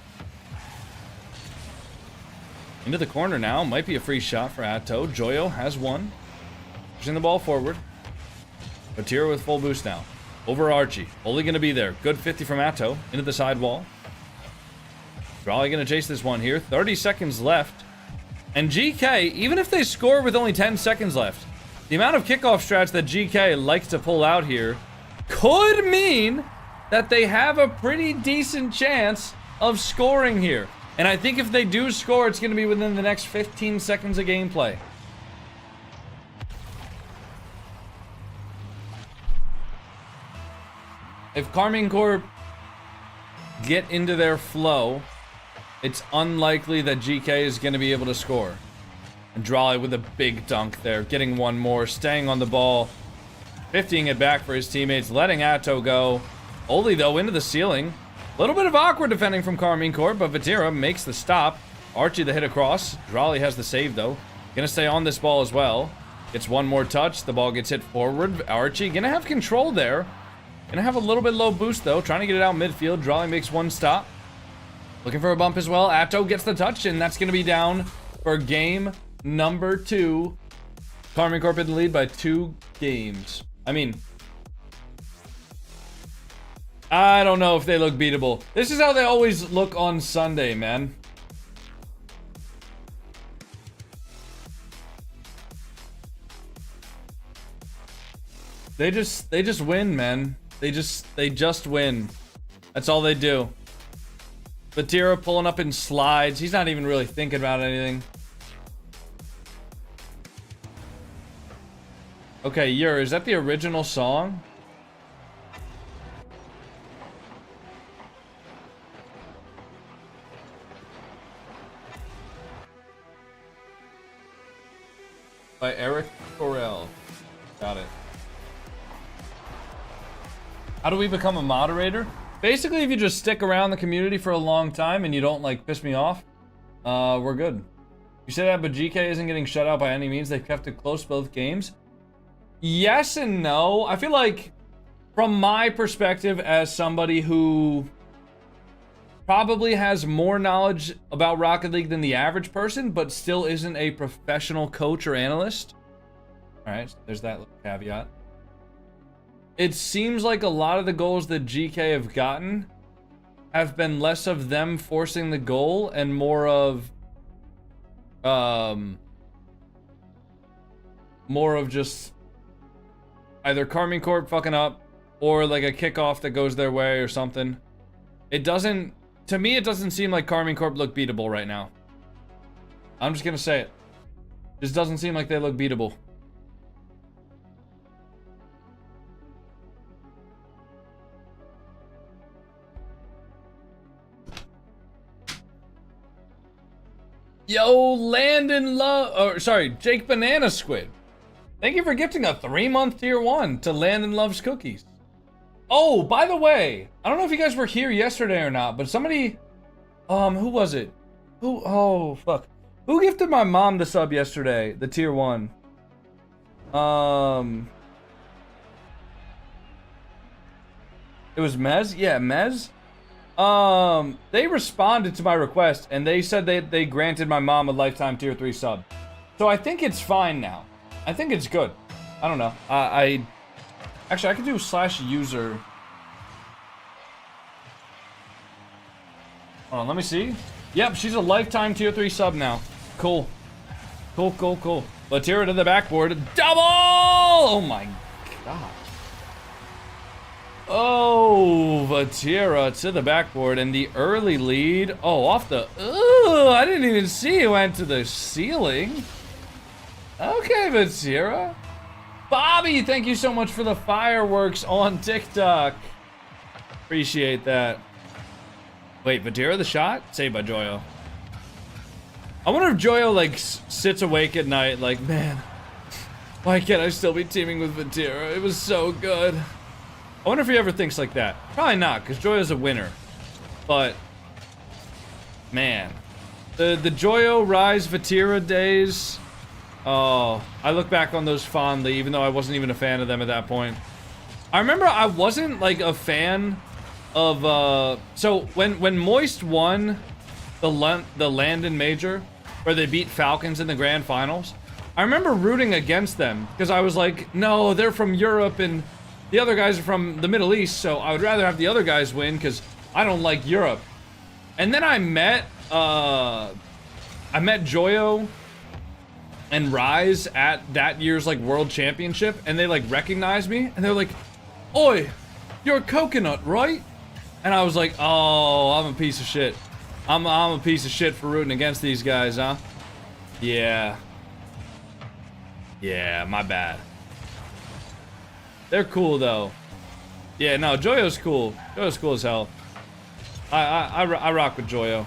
A: Into the corner now. Might be a free shot for Atto. Joyo has one. Pushing the ball forward. Vatira with full boost now. Over Archie. Only going to be there. Good 50 from Atto. Into the side wall. Drolly going to chase this one here. 30 seconds left. And GK, even if they score with only 10 seconds left, the amount of kickoff strats that GK likes to pull out here could mean that they have a pretty decent chance of scoring here. And I think if they do score, it's going to be within the next 15 seconds of gameplay. If Karmine Corp get into their flow, it's unlikely that GK is going to be able to score. And Drolly with a big dunk there, getting one more, staying on the ball, 50ing it back for his teammates, letting Atto go. Oli, though, into the ceiling. A little bit of awkward defending from Karmine Corp, but Vatira makes the stop. Archie the hit across. Drolly has the save, though. Gonna stay on this ball as well. Gets one more touch. The ball gets hit forward. Archie gonna have control there. Gonna have a little bit low boost, though. Trying to get it out midfield. Drolly makes one stop. Looking for a bump as well. Atto gets the touch, and that's gonna be down for game number 2. Karmine Corp in the lead by 2 games. I mean, I don't know if they look beatable. This is how they always look on Sunday, man. They just win, man. They just win. That's all they do. Vatira pulling up in slides. He's not even really thinking about anything. Okay, Yer, is that the original song? By Eric Correll. Got it. How do we become a moderator? Basically, if you just stick around the community for a long time and you don't, like, piss me off, we're good. You say that, but GK isn't getting shut out by any means. They've kept it close both games. Yes and no. I feel like, from my perspective as somebody who probably has more knowledge about Rocket League than the average person, but still isn't a professional coach or analyst. Alright, so there's that little caveat. It seems like a lot of the goals that GK have gotten have been less of them forcing the goal and more of just either Karmine Corp fucking up or like a kickoff that goes their way or something. It doesn't, to me, it doesn't seem like Karmine Corp look beatable right now. I'm just gonna say it. Just doesn't seem like they look beatable. Yo, Landon Love, or sorry, Jake Banana Squid. Thank you for gifting a 3-month tier 1 to Landon Loves Cookies. Oh, by the way, I don't know if you guys were here yesterday or not, but somebody, who was it? Oh, fuck. Who gifted my mom the sub yesterday? The tier 1. It was Mez? Yeah, Mez. They responded to my request and they said they granted my mom a lifetime tier 3 sub. So I think it's fine now. I think it's good. I don't know. Actually, I could do /user. Hold on, let me see. Yep, she's a lifetime tier 3 sub now. Cool. Cool. Vatira to the backboard. Double! Oh my god. Oh, Vatira to the backboard and the early lead. Oh, off the... Ooh, I didn't even see it went to the ceiling. Okay, Vatira. Bobby, thank you so much for the fireworks on TikTok. Appreciate that. Wait, Vatira the shot? Saved by Joyo. I wonder if Joyo, like, sits awake at night, like, man, why can't I still be teaming with Vatira? It was so good. I wonder if he ever thinks like that. Probably not, because Joyo's a winner. But, man. The Joyo Rise Vatira days... Oh, I look back on those fondly, even though I wasn't even a fan of them at that point. I remember I wasn't, like, a fan of, so, when Moist won the Landon Major, where they beat Falcons in the Grand Finals, I remember rooting against them, because I was like, no, they're from Europe, and the other guys are from the Middle East, so I would rather have the other guys win, because I don't like Europe. And then I met Joyo and Rise at that year's, like, World Championship, and they, like, recognized me, and they're like, oi, you're a Coconut, right? And I was like, oh, I'm a piece of shit. I'm a piece of shit for rooting against these guys, huh? Yeah. Yeah, my bad. They're cool, though. Yeah, no, Joyo's cool. Joyo's cool as hell. I rock with Joyo.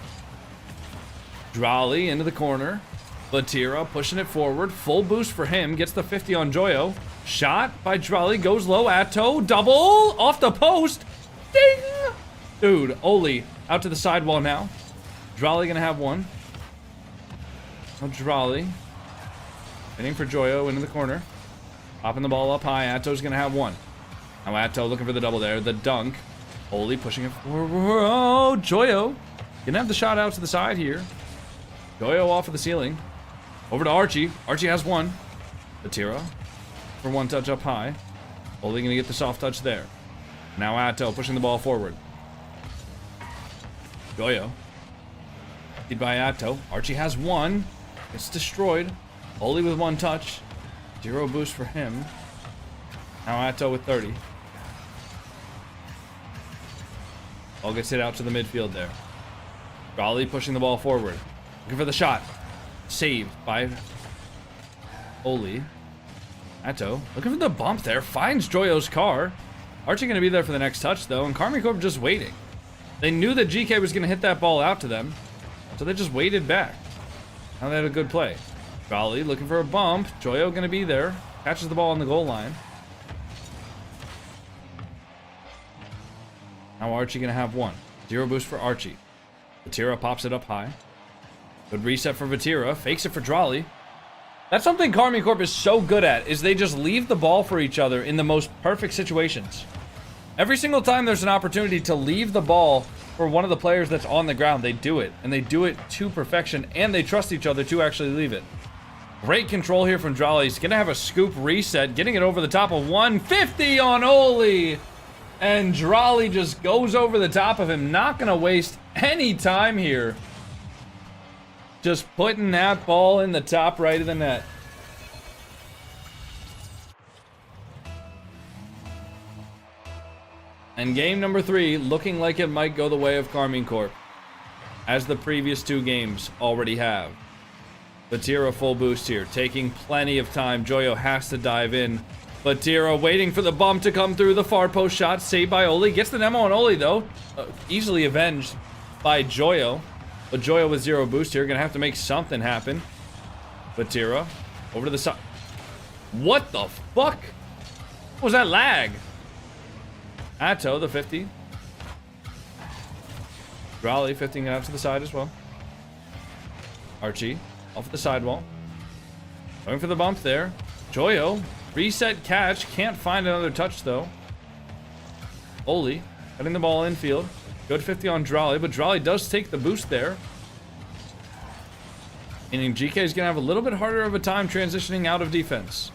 A: Drolly into the corner. Vatira pushing it forward. Full boost for him. Gets the 50 on Joyo. Shot by Drolly. Goes low. Atto. Double. Off the post. Ding! Dude, Oli out to the sidewall now. Drolly gonna have one. Oh, Drolly. Waiting for Joyo into the corner. Popping the ball up high. Atto's gonna have one. Now Atto looking for the double there. The dunk. Oli pushing it forward. Oh, Joyo. Gonna have the shot out to the side here. Joyo off of the ceiling. Over to Archie. Archie has one. Vatira for one touch up high. Oli gonna get the soft touch there. Now Atto pushing the ball forward. Joyo. Lead by Atto. Archie has one. It's destroyed. Oli with one touch. 0 boost for him. Now Atto with 30. Ball gets hit out to the midfield there. Raleigh pushing the ball forward. Looking for the shot. Saved by Oli. Atto looking for the bump there. Finds Joyo's car. Archie going to be there for the next touch, though, and KarmiCorp just waiting. They knew that GK was going to hit that ball out to them, so they just waited back. Now they had a good play. Raleigh looking for a bump. Joyo going to be there. Catches the ball on the goal line. Now Archie going to have one. 0 boost for Archie. Vatira pops it up high. Good reset for Vatira. Fakes it for Drolly. That's something KarmiCorp is so good at, is they just leave the ball for each other in the most perfect situations. Every single time there's an opportunity to leave the ball for one of the players that's on the ground, they do it. And they do it to perfection, and they trust each other to actually leave it. Great control here from Drolly. He's going to have a scoop reset, getting it over the top of 150 on Oli. And Drolly just goes over the top of him. Not going to waste any time here. Just putting that ball in the top right of the net. And game number 3 looking like it might go the way of KarmiCorp, as the previous 2 games already have. Vatira full boost here, taking plenty of time. Joyo has to dive in. Vatira waiting for the bump to come through. The far post shot saved by Oli. Gets the demo on Oli though. Easily avenged by Joyo. But Joyo with 0 boost here. Gonna have to make something happen. Vatira over to the side. What the fuck? What was that lag? Atto, the 50. Raleigh, 15 it out to the side as well. Archie, off at the sidewall. Going for the bump there. Joyo, reset catch. Can't find another touch though. Oli, cutting the ball infield. Good 50 on Drolly, but Drolly does take the boost there. Meaning GK is going to have a little bit harder of a time transitioning out of defense.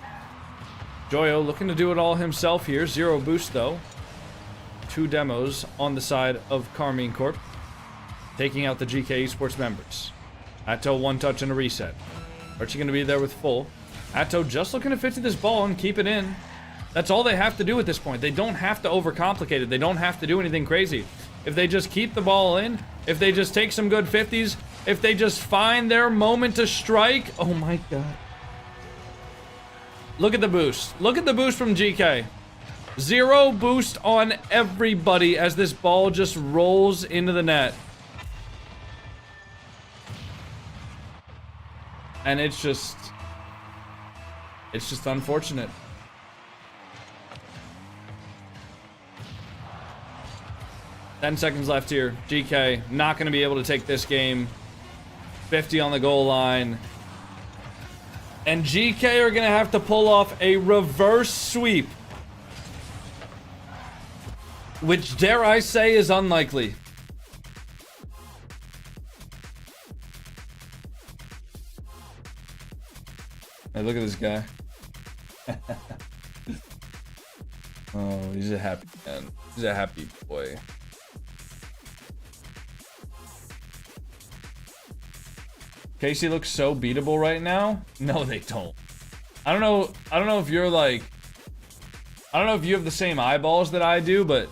A: Joyo looking to do it all himself here. 0 boost though. 2 demos on the side of Carmine Corp. Taking out the GK Esports members. Atto 1 touch and a reset. Archie going to be there with full. Atto just looking to 50 this ball and keep it in. That's all they have to do at this point. They don't have to overcomplicate it. They don't have to do anything crazy. If they just keep the ball in, if they just take some good 50s, if they just find their moment to strike. Oh my god. Look at the boost. Look at the boost from GK. 0 boost on everybody as this ball just rolls into the net. And it's just unfortunate. Ten seconds left here. GK not going to be able to take this game. 50 on the goal line. And GK are going to have to pull off a reverse sweep. Which, dare I say, is unlikely. Hey, look at this guy. Oh, he's a happy man. He's a happy boy. Casey looks so beatable right now. No, they don't. I don't know if you're like, I don't know if you have the same eyeballs that I do, but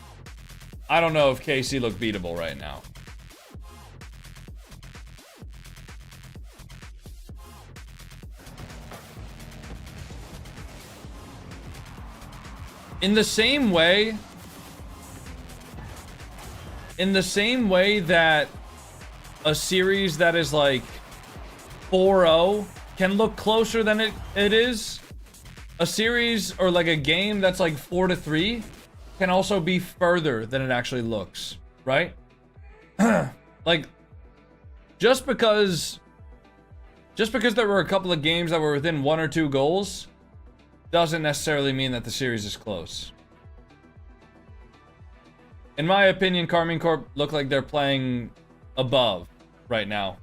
A: I don't know if Casey look beatable right now. In the same way that a series that is like 4-0 can look closer than it is, a series or like a game that's like 4-3 can also be further than it actually looks, right? Like, just because there were a couple of games that were within 1 or 2 goals doesn't necessarily mean that the series is close. In my opinion, Carmine Corp look like they're playing above right now.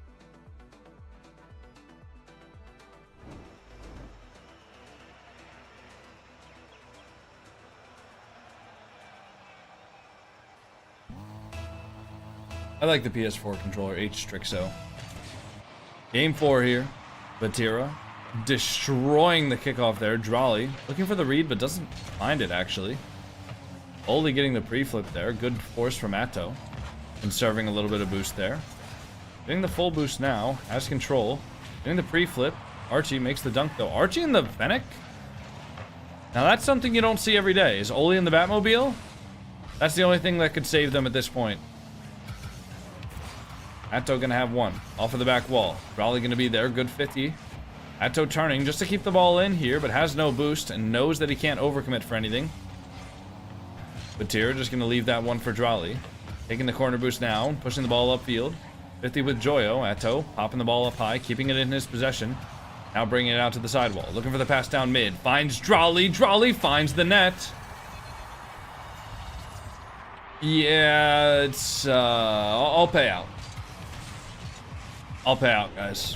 A: I like the PS4 controller, H Strixo. Game 4 here. Batira destroying the kickoff there. Drolly looking for the read, but doesn't find it actually. Oli getting the pre-flip there. Good force from Atto. Conserving a little bit of boost there. Getting the full boost now. Has control. Getting the pre-flip. Archie makes the dunk though. Archie in the Fennec? Now that's something you don't see every day. Is Oli in the Batmobile? That's the only thing that could save them at this point. Atto gonna have one. Off of the back wall. Raleigh gonna be there. Good 50. Atto turning just to keep the ball in here, but has no boost and knows that he can't overcommit for anything. Batir just gonna leave that one for Drolly. Taking the corner boost now, pushing the ball upfield. 50 with Joyo. Atto popping the ball up high, keeping it in his possession. Now bringing it out to the sidewall. Looking for the pass down mid. Finds Drolly. Drolly finds the net. Yeah, it's, I'll pay out. I'll pay out, guys.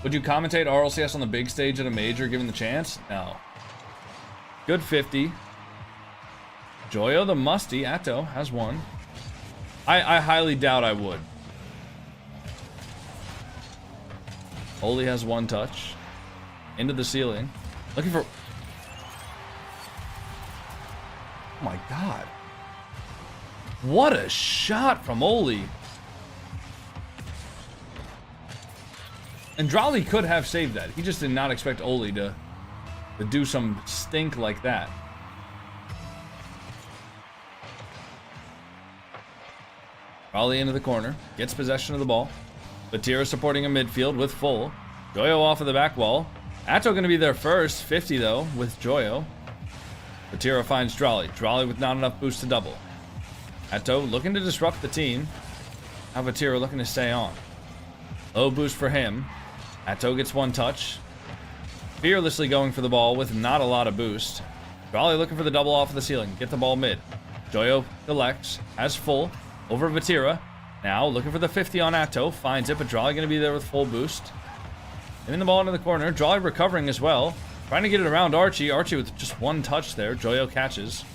A: Would you commentate RLCS on the big stage at a major given the chance? No. Good 50. Joyo the musty. Atto has one. I highly doubt I would. Oli has one touch. Into the ceiling. Looking for... Oh my god. What a shot from Oli. And Drolly could have saved that. He just did not expect Oli to do some stink like that. Drolly into the corner. Gets possession of the ball. Batira supporting a midfield with full. Joyo off of the back wall. Atto gonna be there first, 50 though, with Joyo. Vatira finds Drolly. Drolly with not enough boost to double. Atto looking to disrupt the team. Now Vatira looking to stay on. Low boost for him. Atto gets one touch. Fearlessly going for the ball with not a lot of boost. Drolly looking for the double off of the ceiling. Get the ball mid. Joyo collects, has full, over Vatira. Now looking for the 50 on Atto, finds it, but Drolly gonna be there with full boost. Getting the ball into the corner, Drolly recovering as well. Trying to get it around Archie. Archie with just one touch there. Joyo catches.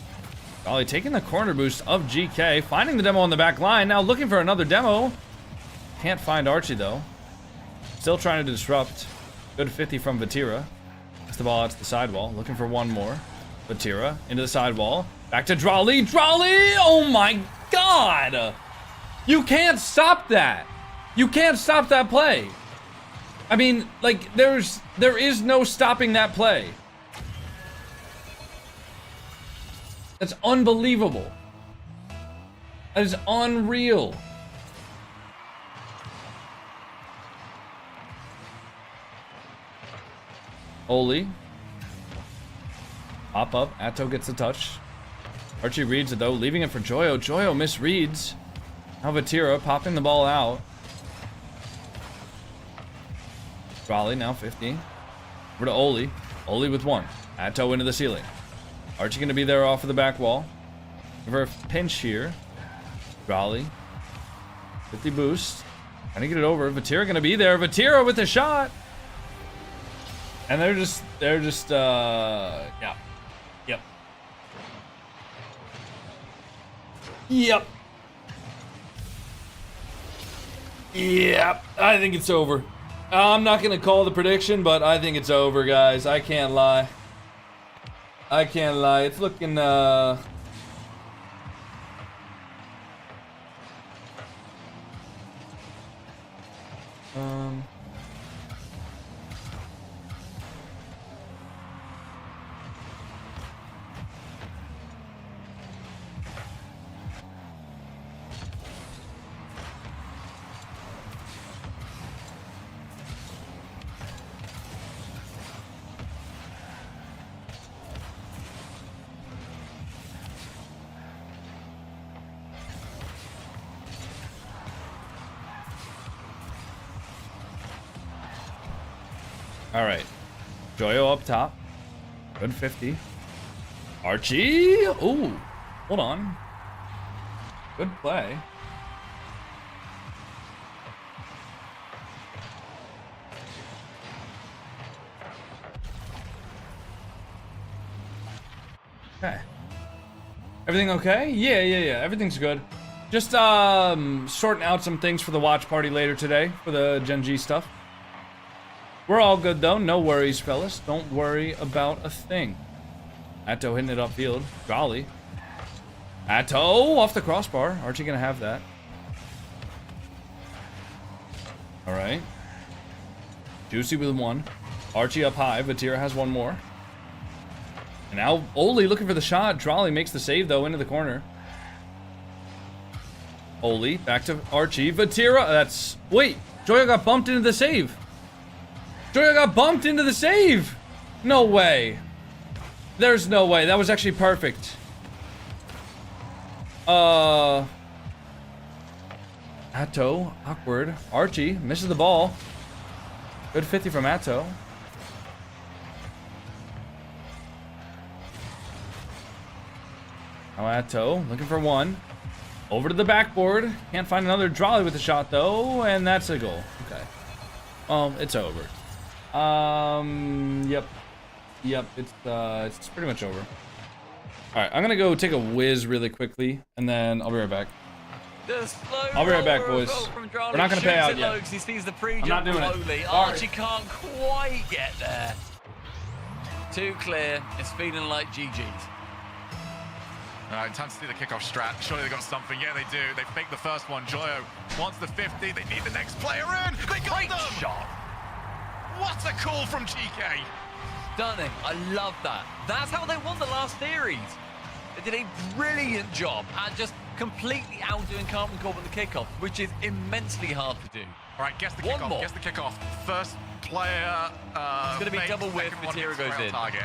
A: Drolly taking the corner boost of GK, finding the demo on the back line. Now looking for another demo. Can't find Archie though. Still trying to disrupt. Good 50 from Vatira. Gets the ball out to the sidewall, looking for one more. Vatira into the sidewall. Back to Drolly. Drolly! Oh my god! You can't stop that! You can't stop that play! I mean, like, there is no stopping that play. That's unbelievable. That is unreal. Oli. Pop up. Atto gets a touch. Archie reads it though, leaving it for Joyo. Joyo misreads. Now Vatira popping the ball out. Drolly now 50. Over to Oli. Oli with one. Atto into the ceiling. Archie gonna be there off of the back wall. Give her a pinch here. Drolly. 50 boost. Trying to get it over. Vatira gonna be there. Vatira with the shot. And they're just yeah. Yep. Yep. Yep. I think it's over. I'm not gonna call the prediction, but I think it's over, guys. I can't lie. I can't lie. It's looking all right. Joyo up top. Good 50. Archie. Ooh. Hold on. Good play. Okay. Everything okay? Yeah. Everything's good. Just sorting out some things for the watch party later today for the Gen G stuff. We're all good though, no worries, fellas. Don't worry about a thing. Atto hitting it upfield. Drolly. Atto off the crossbar. Archie gonna have that. All right. Juicy with one. Archie up high. Vatira has one more. And now Oli looking for the shot. Drolly makes the save though into the corner. Oli back to Archie. Vatira. That's wait. Joyo got bumped into the save. Joyo got bumped into the save! No way. There's no way. That was actually perfect. Atto. Awkward. Archie misses the ball. Good 50 from Atto. Now Atto looking for one. Over to the backboard. Can't find another Drolly with the shot though. And that's a goal. Okay. It's over. Yep, it's pretty much over. All right, I'm gonna go take a whiz really quickly, and then I'll be right back. I'll be right back, boys. We're not gonna pay out yet.
J: He sees the
A: I'm not doing it.
J: Archie can't quite get there. Too clear. It's feeling like GG's.
C: All right, time to see the kickoff strat. Surely they got something. Yeah, they do. They faked the first one. Joyo wants the 50. They need the next player in. They got
J: Great
C: them.
J: shot.
C: What a call from GK!
J: Stunning. I love that. That's how they won the last series. They did a brilliant job at just completely outdoing CarbonCorp on the kickoff, which is immensely hard to do.
C: All right, guess the
J: One
C: kickoff.
J: more.
C: Guess the kickoff. First player.
J: It's going to be double width. Material goes in.
C: Target.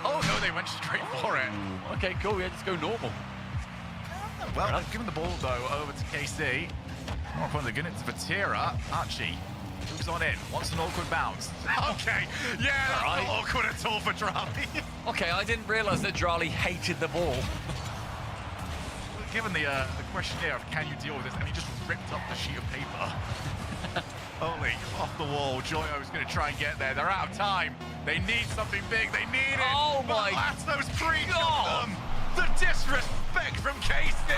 C: Oh no, they went straight for it.
J: Okay, cool. Yeah, just go normal.
C: Well, they've given the ball though over to KC. More from the gun to Vatira. Archie moves on in. Wants an awkward bounce. Okay, yeah, that's not awkward at all for Drali.
J: Okay, I didn't realize that Drali hated the ball.
C: Given the question here of can you deal with this, and he just ripped up the sheet of paper. Holy, off the wall. Joyo's going to try and get there. They're out of time. They need something big. They need it.
J: Oh my
C: Those them. The disrespect from KC.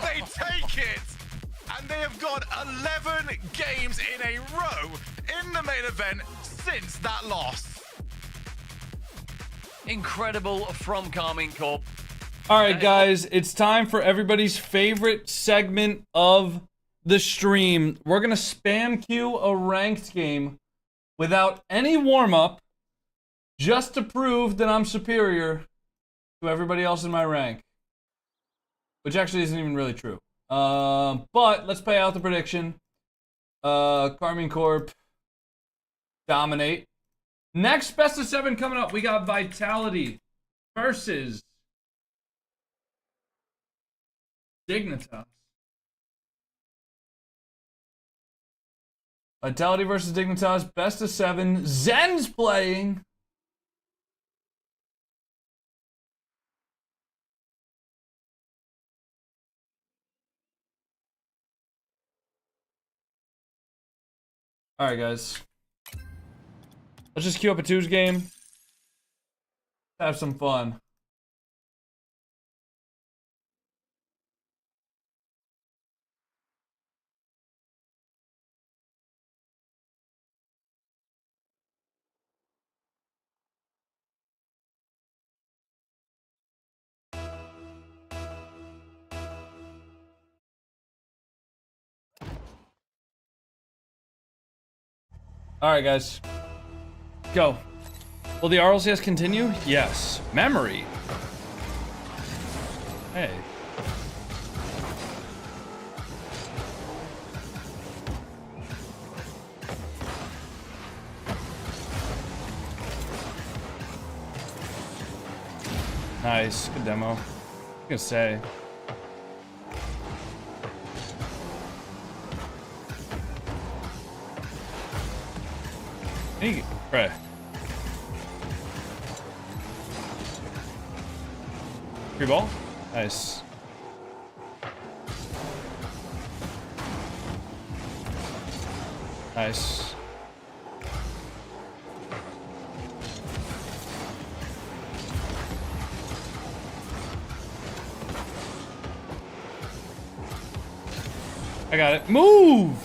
C: They take it. And they have got 11 games in a row in the main event since that loss.
J: Incredible from Carmine Corp.
A: All right, guys, it's time for everybody's favorite segment of the stream. We're gonna spam queue a ranked game without any warm-up just to prove that I'm superior to everybody else in my rank, which actually isn't even really true. But let's play out the prediction. Carmine Corp dominate. Next best of 7 coming up. We got Vitality versus Dignitas. Vitality versus Dignitas, best of 7. Zen's playing. Alright, guys. Let's just queue up a 2's game. Have some fun. Alright, guys. Go. Will the RLCS continue? Yes. Memory. Hey. Nice. Good demo. I was gonna say. Right. Free ball? Nice. Nice. I got it. Move!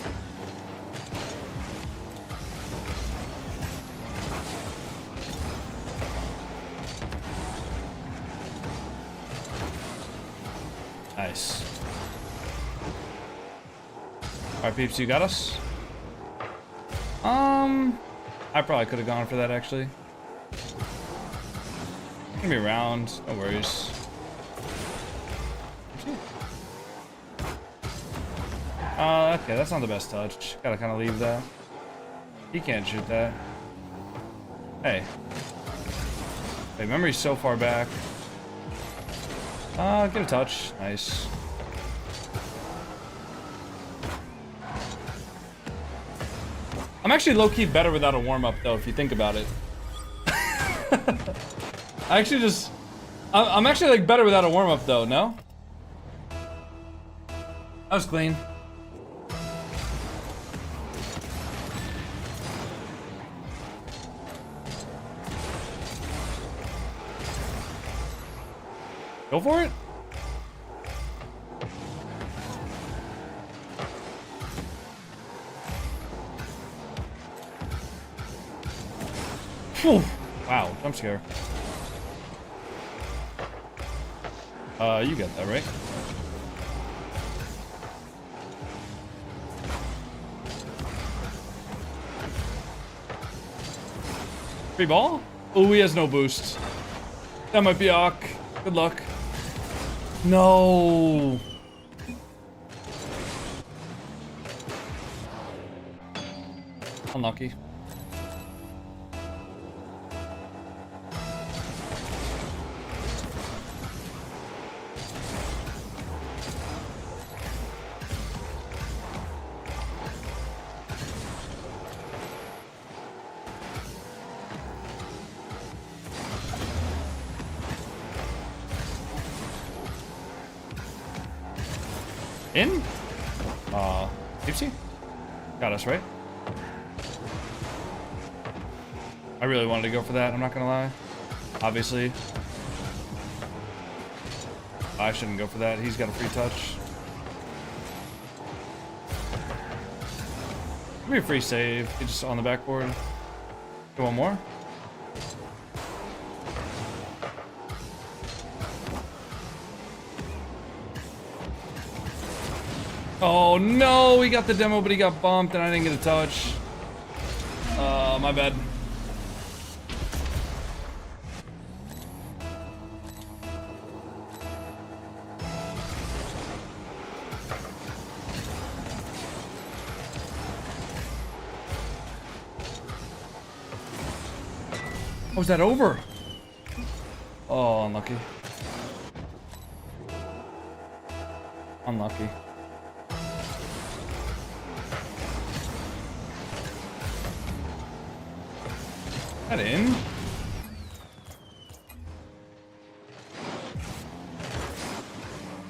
A: Nice. Alright, peeps, you got us? I probably could have gone for that, actually. Gonna be around, no worries. Okay, that's not the best touch. Gotta kind of leave that. He can't shoot that. Hey. Hey, memory's so far back. Get a touch. Nice. I'm actually low-key better without a warm-up, though, if you think about it. I actually just... I'm actually, like, better without a warm-up, though, no? That was clean. Go for it. Whew. Wow, jump scare. You got that, right? Free ball? Oh, he has no boost. That might be Ock. Good luck. No. Unlucky. In? Oopsie. Got us, right? I really wanted to go for that, I'm not gonna lie. Obviously. I shouldn't go for that. He's got a free touch. Give me a free save. He's just on the backboard. Go one more. Oh no, he got the demo, but he got bumped and I didn't get a touch. My bad. Oh, is that over? Oh, unlucky. Unlucky. That in?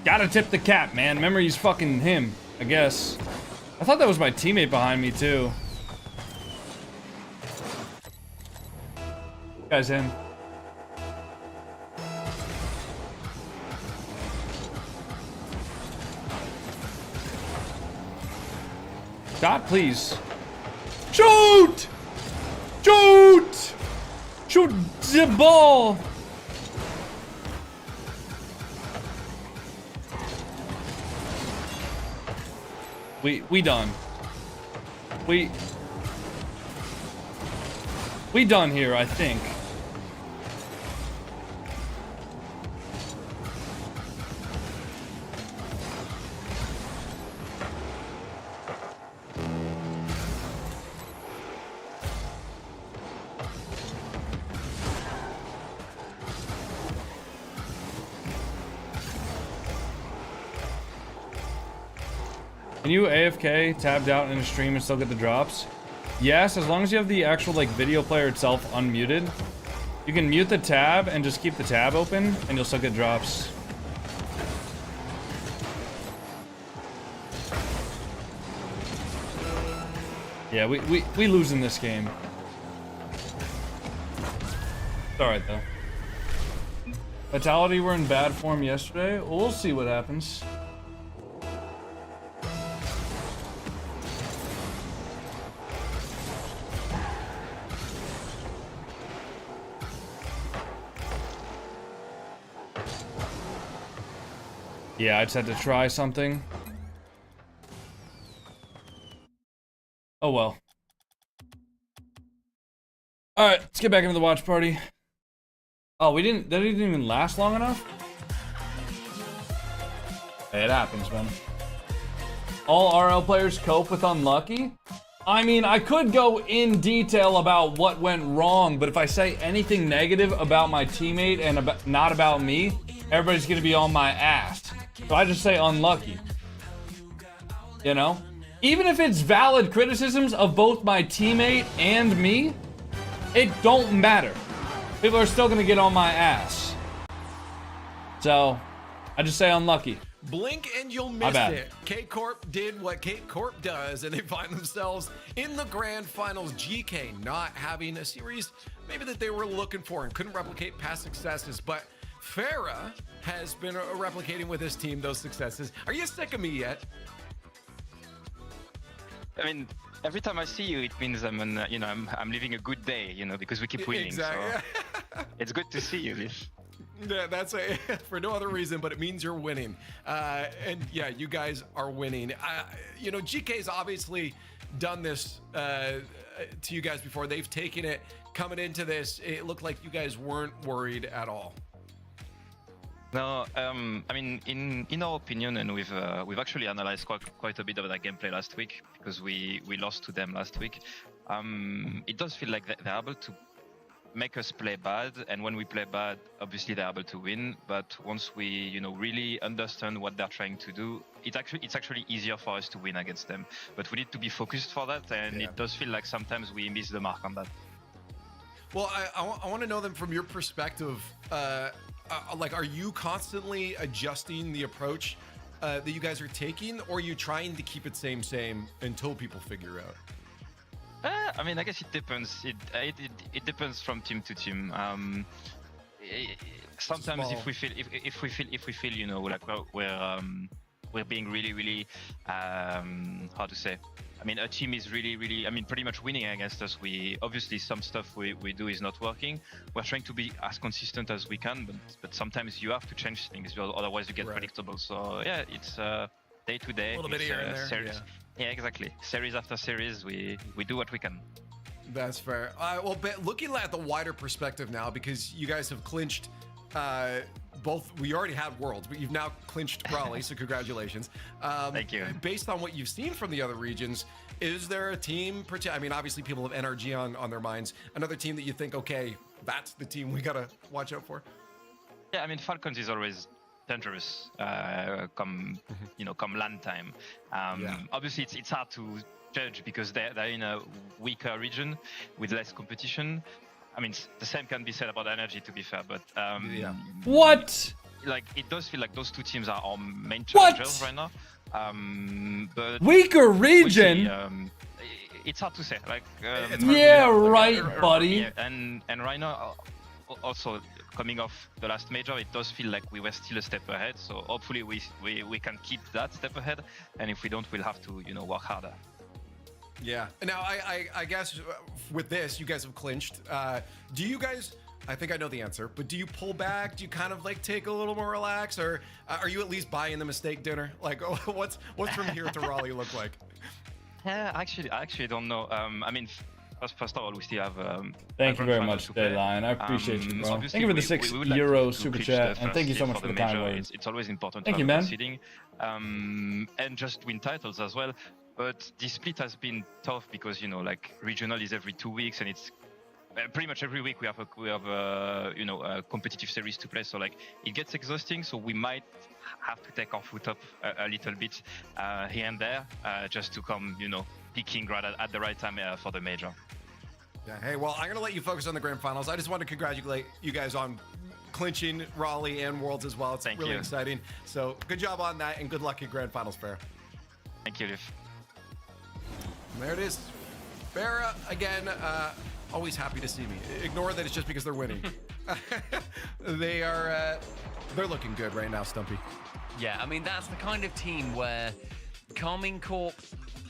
A: Gotta tip the cap, man. Memory's fucking him, I guess. I thought that was my teammate behind me, too. Guy's in. Shot, please. Shoot! Shoot! Shoot the ball! We done. We done here, I think. Can you AFK, tabbed out in a stream and still get the drops? Yes, as long as you have the actual like video player itself unmuted. You can mute the tab and just keep the tab open and you'll still get drops. Yeah, we losing this game. It's alright though. Vitality were in bad form yesterday. We'll see what happens. Yeah, I just had to try something. Oh well. Alright, let's get back into the watch party. Oh, that didn't even last long enough? Hey, it happens, man. All RL players cope with unlucky? I mean, I could go in detail about what went wrong, but if I say anything negative about my teammate and not about me, everybody's gonna be on my ass. So I just say unlucky. You know? Even if it's valid criticisms of both my teammate and me, it don't matter. People are still gonna get on my ass. So, I just say unlucky.
E: Blink and you'll miss it. K-Corp did what K-Corp does, and they find themselves in the grand finals. GK not having a series maybe that they were looking for and couldn't replicate past successes, but Farah has been replicating with his team those successes. Are you sick of me yet?
K: I mean, every time I see you, it means I'm living a good day, you know, because we keep winning. Exactly. So it's good to see you, Liv.
E: Yeah, that's for no other reason, but it means you're winning. And yeah, you guys are winning. You know, GK's obviously done this to you guys before. They've taken it. Coming into this, it looked like you guys weren't worried at all.
K: No, I mean, in our opinion, and we've actually analyzed quite a bit of that gameplay last week because we lost to them last week. It does feel like they're able to make us play bad, and when we play bad, obviously they're able to win. But once we, really understand what they're trying to do, it's actually easier for us to win against them. But we need to be focused for that, and it does feel like sometimes we miss the mark on that.
E: Well, I want to know them from your perspective. Like, are you constantly adjusting the approach that you guys are taking, or are you trying to keep it same until people figure out?
K: I mean, I guess it depends. It depends from team to team. Sometimes if we feel, you know, like we're being really how to say. I mean, a team is really, I mean, pretty much winning against us. We obviously some stuff we do is not working. We're trying to be as consistent as we can, but sometimes you have to change things, otherwise you get predictable. So yeah, it's day to day.
E: A little bit here and there.
K: Series. Yeah, exactly. Series after series, we do what we can.
E: That's fair. Well, looking at the wider perspective now, because you guys have clinched both. We already had Worlds, but you've now clinched Raleigh, so congratulations.
K: Thank you.
E: Based on what you've seen from the other regions, is there a team? I mean, obviously people have NRG on their minds. Another team that you think, okay, that's the team we gotta watch out for?
K: Yeah, I mean, Falcons is always dangerous come LAN time. Obviously it's hard to judge because they're in a weaker region with less competition. I mean, the same can be said about Energy, to be fair, but
A: what?
K: Like, it does feel like those two teams are our main challengers right now. But
A: weaker region.
K: It's hard to say. Like,
A: yeah, right, buddy.
K: Yeah, and right now, also coming off the last major, it does feel like we were still a step ahead. So hopefully we can keep that step ahead, and if we don't, we'll have to work harder.
E: Yeah. Now, I guess with this, you guys have clinched. Do you guys, I think I know the answer, but do you pull back? Do you kind of like take a little more relax, or are you at least buying them a steak dinner? Like, what's from here to Raleigh look like?
K: Yeah, actually, I don't know. I mean, first of all, we still have.
A: Thank you very much, Dayline. I appreciate you, bro. Thank you for the €6 super chat, and thank you so much for the kind words.
K: It's always important.
A: Thank you, man.
K: Seeding, and just win titles as well. But this split has been tough because like regional is every 2 weeks, and it's pretty much every week we have a competitive series to play. So like it gets exhausting. So we might have to take our foot up a little bit here and there just to come peaking right at the right time for the major.
E: Yeah. Hey, well, I'm gonna let you focus on the grand finals. I just want to congratulate you guys on clinching Raleigh and Worlds as well. It's really exciting. So good job on that, and good luck in grand finals, Farah.
K: Thank you, Liv.
E: There it is. Farah, again, always happy to see me. Ignore that it's just because they're winning. They're looking good right now, Stumpy.
J: Yeah, I mean, that's the kind of team where Carmine Corp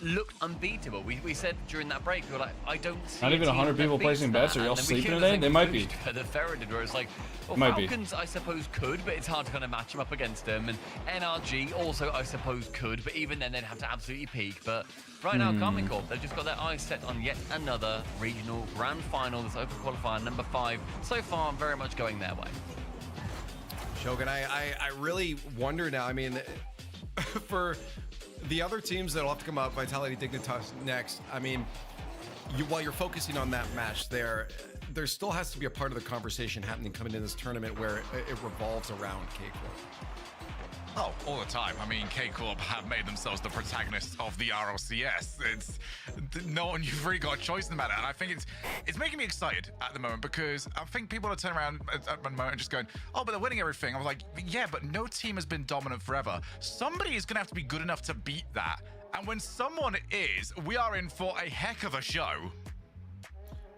J: looked unbeatable. We said during that break, we were like, I don't see
A: not even 100 people placing bets. Are y'all sleeping today? They might be.
J: The Ferrer did, where it's like, well, Falcons, I suppose, could, but it's hard to kind of match them up against them. And NRG also, I suppose, could, but even then they'd have to absolutely peak. But right now, Carmine Corp, they've just got their eyes set on yet another regional grand final. This open qualifier number 5. So far, very much going their way.
E: Shogun, I really wonder now. I mean, for the other teams that'll have to come up, Vitality, Dignitas next. I mean, while you're focusing on that match there still has to be a part of the conversation happening coming in this tournament where it revolves around K-Corp.
C: Oh, all the time. I mean, K-Corp have made themselves the protagonists of the RLCS. It's no one, you've really got a choice in the matter. And I think it's making me excited at the moment, because I think people are turning around at the moment and just going, oh, but they're winning everything. I was like, yeah, but no team has been dominant forever. Somebody is going to have to be good enough to beat that. And when someone is, we are in for a heck of a show.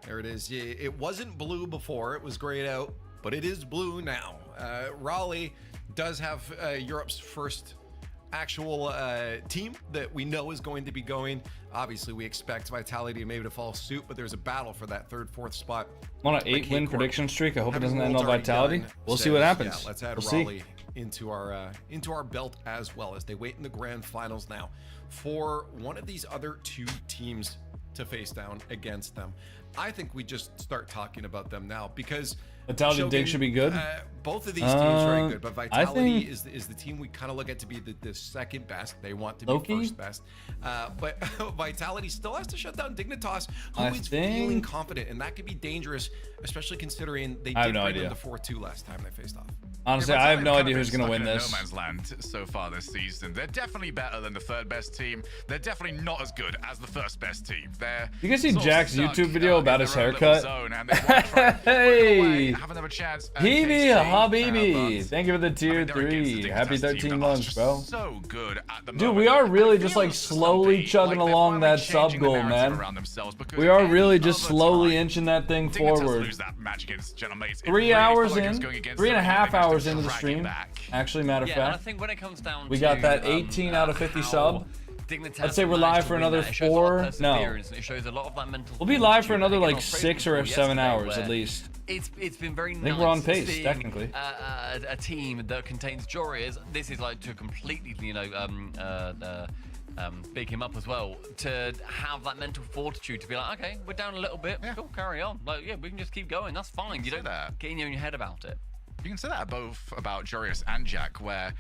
E: There it is. It wasn't blue before. It was grayed out, but it is blue now. Raleigh does have Europe's first actual team that we know is going to be going. Obviously, we expect Vitality maybe to follow suit, but there's a battle for that 3rd, 4th spot.
A: On an 8-win prediction streak. I hope it doesn't end on Vitality. We'll see what happens.
E: Yeah, let's add Raleigh into our belt as well, as they wait in the grand finals now for one of these other 2 teams to face down against them. I think we just start talking about them now, because
A: Vitality and Dig should be good.
E: Both of these teams are very good, but Vitality is the team we kind of look at to be the second best. They want to be first best. But Vitality still has to shut down Dignitas, who is feeling confident, and that could be dangerous, especially considering they did bring them to 4-2 last time they faced off.
A: Honestly,
C: Yeah,
A: I have no
C: Vitality
A: idea
C: have
A: who's
C: been
A: going to
C: stuck
A: win
C: in a
A: this.
C: No man's land so far this season. They're definitely better than the third best team. They're definitely not as good as the first best team. They're
A: You can see
C: sort of
A: Jack's
C: stuck,
A: YouTube video about
C: in
A: his
C: their own little
A: haircut.
C: zone, and they want to try and
A: Hey,
C: wiggle away, have another chance at
A: Hebe
C: KC,
A: Habibi,
C: but,
A: thank you for the tier
C: they're against the
A: 3.
C: Dignitas
A: Happy
C: team
A: 13
C: that are
A: months,
C: just
A: bro.
C: So good at the
A: Dude,
C: moment.
A: we are really
C: It
A: just like
C: feels
A: slowly
C: to
A: chugging
C: some
A: along
C: they're
A: that
C: finally
A: sub
C: changing
A: goal,
C: the narrative
A: man.
C: around themselves, because
A: We are
C: any
A: really just
C: other
A: slowly
C: time,
A: inching that thing
C: Dignitas
A: forward.
C: lose that match against Gentlemates. It
A: 3
C: really
A: hours
C: felt like it was
A: in,
C: going against
A: 3.5
C: them, and they managed to
A: hours into the
C: drag it
A: stream.
C: back.
A: Actually, matter of
J: Yeah, and I
A: fact,
J: think when it comes down
A: we
J: to,
A: got that 18 out of 50
J: how
A: sub.
J: Dignitas
A: I'd say we're
J: managed
A: live
J: to
A: for
J: win
A: another
J: that, it shows a lot of
A: 4. No,
J: perseverance, and it shows a lot of that mental
A: we'll be live for
J: fortitude.
A: another
J: I think
A: like
J: in
A: 6 or
J: Australia
A: 7
J: yesterday,
A: hours at
J: where
A: least.
J: It's been very nice.
A: I think we're on pace,
J: seeing,
A: technically.
J: A team that contains Jorias. This is like to completely, big him up as well. To have that mental fortitude to be like, okay, we're down a little bit.
C: Yeah.
J: Cool, carry on. Like, yeah, we can just keep going. That's fine. You don't get in your own head about it.
C: You can say that both about Jorius and Jack, where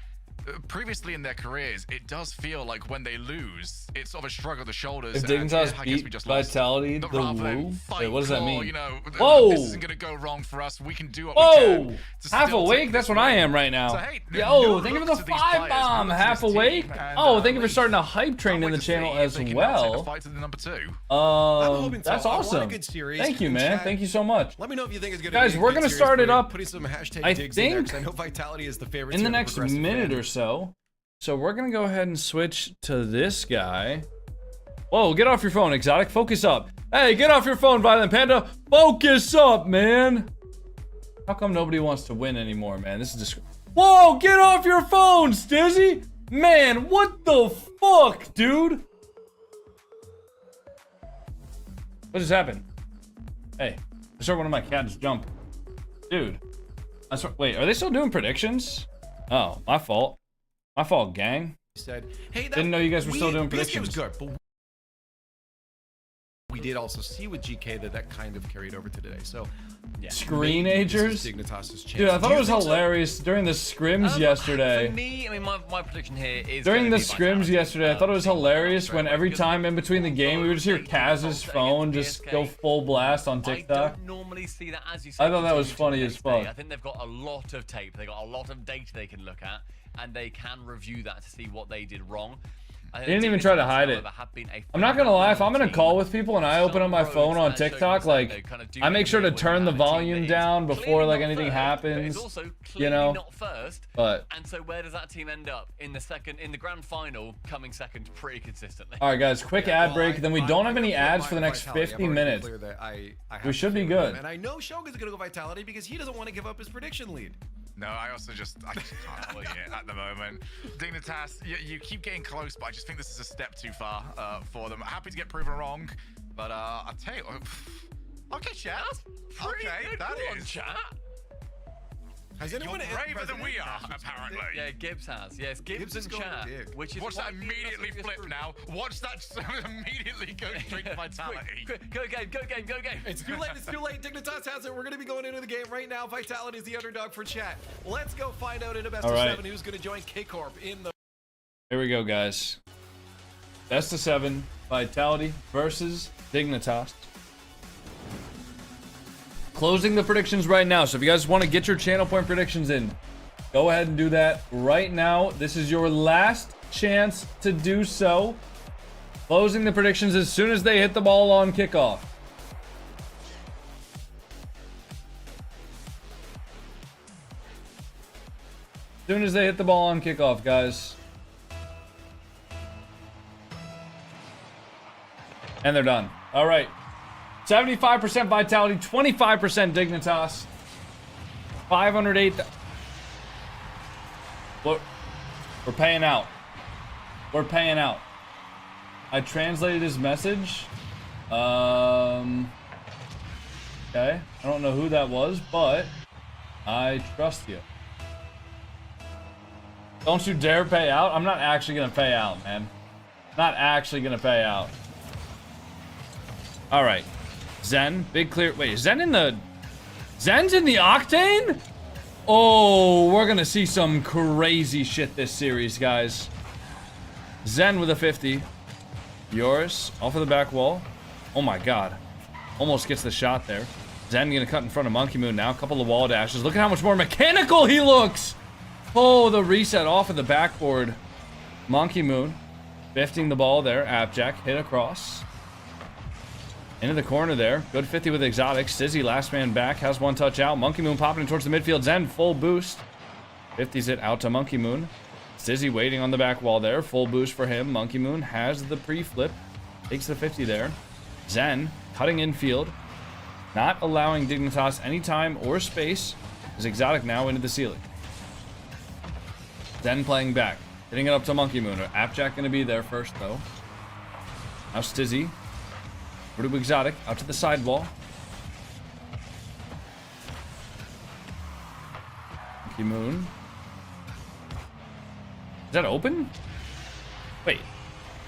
C: previously in their careers, it does feel like when they lose, it's sort of a shrug of the shoulders.
A: If
C: and,
A: Dignitas
C: I guess we
A: beat
C: just lost.
A: Vitality,
C: But
A: the
C: rather than
A: woo?
C: fight,
A: Wait, what does that
C: claw,
A: mean?
C: You know,
A: Whoa!
C: this isn't going to go wrong for us. We can do what we
A: Whoa!
C: can. to
A: Half
C: still
A: awake?
C: take
A: That's
C: this
A: what I
C: win.
A: am right now.
C: So, hey,
A: Yo,
C: no
A: thank you for
C: look
A: the
C: to these
A: 5
C: players,
A: bomb.
C: no look to
A: Half
C: this
A: awake?
C: team, and,
A: Oh, thank you for
C: Lee,
A: starting a hype train
C: can't
A: in the
C: wait to see
A: channel
C: if
A: as
C: they can now take the
A: well.
C: fight to the number 2.
E: hoping so.
A: That's
E: I want a
A: awesome.
E: good series.
A: Thank you,
E: In
A: man.
E: chat,
A: Thank you so much.
E: Let me know if you think it's good.
A: Guys, we're gonna start it up.
E: Putting some hashtag
A: I
E: digs in there,
A: think
E: 'cause I know Vitality is the favorite
A: in the
E: tier of
A: next
E: progressive
A: minute
E: fan.
A: or so. So we're gonna go ahead and switch to this guy. Whoa, get off your phone, Exotic. Focus up. Hey, get off your phone, Violent Panda. Focus up, man. How come nobody wants to win anymore, man? This is just... Whoa, get off your phone, Stizzy. Man, what the fuck, dude? What just happened? Hey, I saw one of my cats jump. Dude. Wait, are they still doing predictions? Oh, my fault. My fault, gang.
E: Said, hey, that,
A: Didn't know you guys were still doing predictions.
E: was good, but we did also see with GK that kind of carried over to today. So, yeah,
A: Screenagers?
E: Dignitas' chance.
A: Dude, I thought it was hilarious during the scrims yesterday.
J: For me, I mean, my prediction here is
A: During the
J: gonna be
A: scrims
J: Vitality.
A: yesterday, I thought it was hilarious when every
J: because
A: time in between the game, we would just hear Kaz's phone just go full blast on
J: I
A: TikTok.
J: don't normally see that, as you said.
A: I thought that was
J: continue
A: funny
J: to
A: as
J: the next day.
A: fuck.
J: I think they've got a lot of tape. They've got a lot of data they can look at, and they can review that to see what they did wrong.
A: They didn't even try to hide it. I'm not gonna lie, if I'm in a call with people and I open up my phone on TikTok, like, I make sure to turn the volume down before like anything happens, you know.
J: Not first.
A: But
J: and so where does that team end up in the grand final, coming second pretty consistently?
A: all right, guys, quick ad break. Then we don't have any ads for the next 50 minutes. We should be good.
E: And I know Shogun's gonna go Vitality because he doesn't want to give up his prediction lead.
C: No, I just can't believe it at the moment. Dignitas, you keep getting close, but I just think this is a step too far for them. Happy to get proven wrong, but I'll tell you. Okay, chat. Okay, that is.
J: Chat.
E: Has anyone
C: You're braver than we are, apparently.
J: Yeah, Gibbs has. Yes, Gibbs and chat. Which is
C: Watch that
J: why
C: immediately flip now. Watch that immediately go straight to Vitality.
J: Quick, go game, go game, go game.
E: It's too late, it's too late. Dignitas has it. We're going to be going into the game right now. Vitality is the underdog for chat. Let's go find out in a best
A: All
E: of
A: right.
E: 7 who's going to join K-Corp in the...
A: Here we go, guys. Best of 7, Vitality versus Dignitas. Closing the predictions right now. So if you guys want to get your channel point predictions in, go ahead and do that right now. This is your last chance to do so. Closing the predictions as soon as they hit the ball on kickoff. As soon as they hit the ball on kickoff, guys. And they're done. All right. 75% Vitality, 25% Dignitas. 508. Look, we're paying out. We're paying out. I translated his message. Okay. I don't know who that was, but I trust you. Don't you dare pay out. I'm not actually going to pay out, man. Not actually going to pay out. All right. Zen, big clear. Wait, is Zen in the... Zen's in the Octane? Oh, we're going to see some crazy shit this series, guys. Zen with a 50. Yours, off of the back wall. Oh my god. Almost gets the shot there. Zen gonna cut in front of Monkey Moon now. A couple of wall dashes. Look at how much more mechanical he looks. Oh, the reset off of the backboard. Monkey Moon 50ing the ball there. Appjack hit across. Into the corner there. Good 50 with Exotic. Stizzy last man back. Has one touch out. Monkey Moon popping towards the midfield. Zen full boost. 50s it out to Monkey Moon. Stizzy waiting on the back wall there. Full boost for him. Monkey Moon has the pre-flip. Takes the 50 there. Zen cutting infield. Not allowing Dignitas any time or space. Is Exotic now into the ceiling. Zen playing back. Hitting it up to Monkey Moon. Appjack going to be there first, though. Now Stizzy. Over to Exotic. Out to the sidewall. Monkey Moon. Is that open? Wait.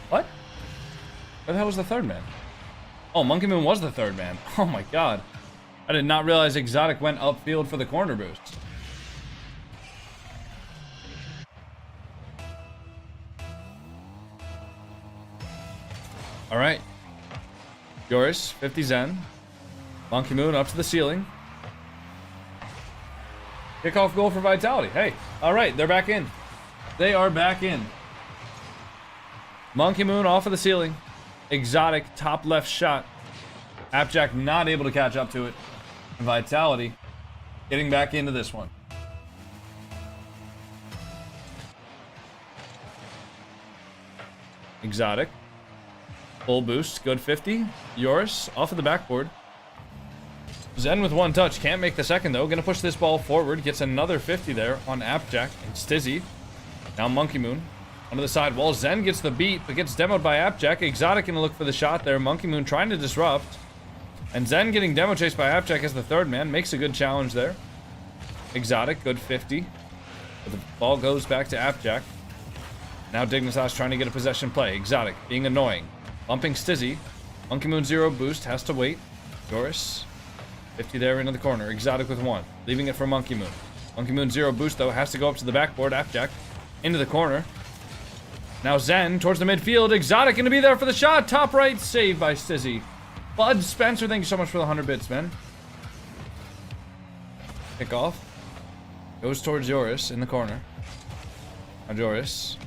A: What? Where the hell was the third man? Oh, Monkey Moon was the third man. Oh my god. I did not realize Exotic went upfield for the corner boost. Alright. Yoris, 50 Zen. Monkey Moon up to the ceiling. Kickoff goal for Vitality. Hey, alright, they're back in. They are back in. Monkey Moon off of the ceiling. Exotic top left shot. Appjack not able to catch up to it. And Vitality getting back into this one. Exotic. Full boost. Good 50. Yoris off of the backboard. Zen with one touch. Can't make the second though. Gonna push this ball forward. Gets another 50 there on Appjack. And Stizzy. Now Monkey Moon. Onto the sidewall. Zen gets the beat, but gets demoed by Appjack. Exotic gonna look for the shot there. Monkey Moon trying to disrupt. And Zen getting demo chased by Appjack as the third man. Makes a good challenge there. Exotic, good 50. But the ball goes back to Appjack. Now Dignitas trying to get a possession play. Exotic being annoying. Bumping Stizzy. Monkey Moon 0 boost. Has to wait. Doris. 50 there into the corner. Exotic with 1. Leaving it for Monkey Moon. Monkey Moon 0 boost though. Has to go up to the backboard. Appjack. Into the corner. Now Zen towards the midfield. Exotic going to be there for the shot. Top right. Saved by Stizzy. Bud Spencer, thank you so much for the 100 bits, man. Kickoff. Goes towards Joris in the corner. Now Joris.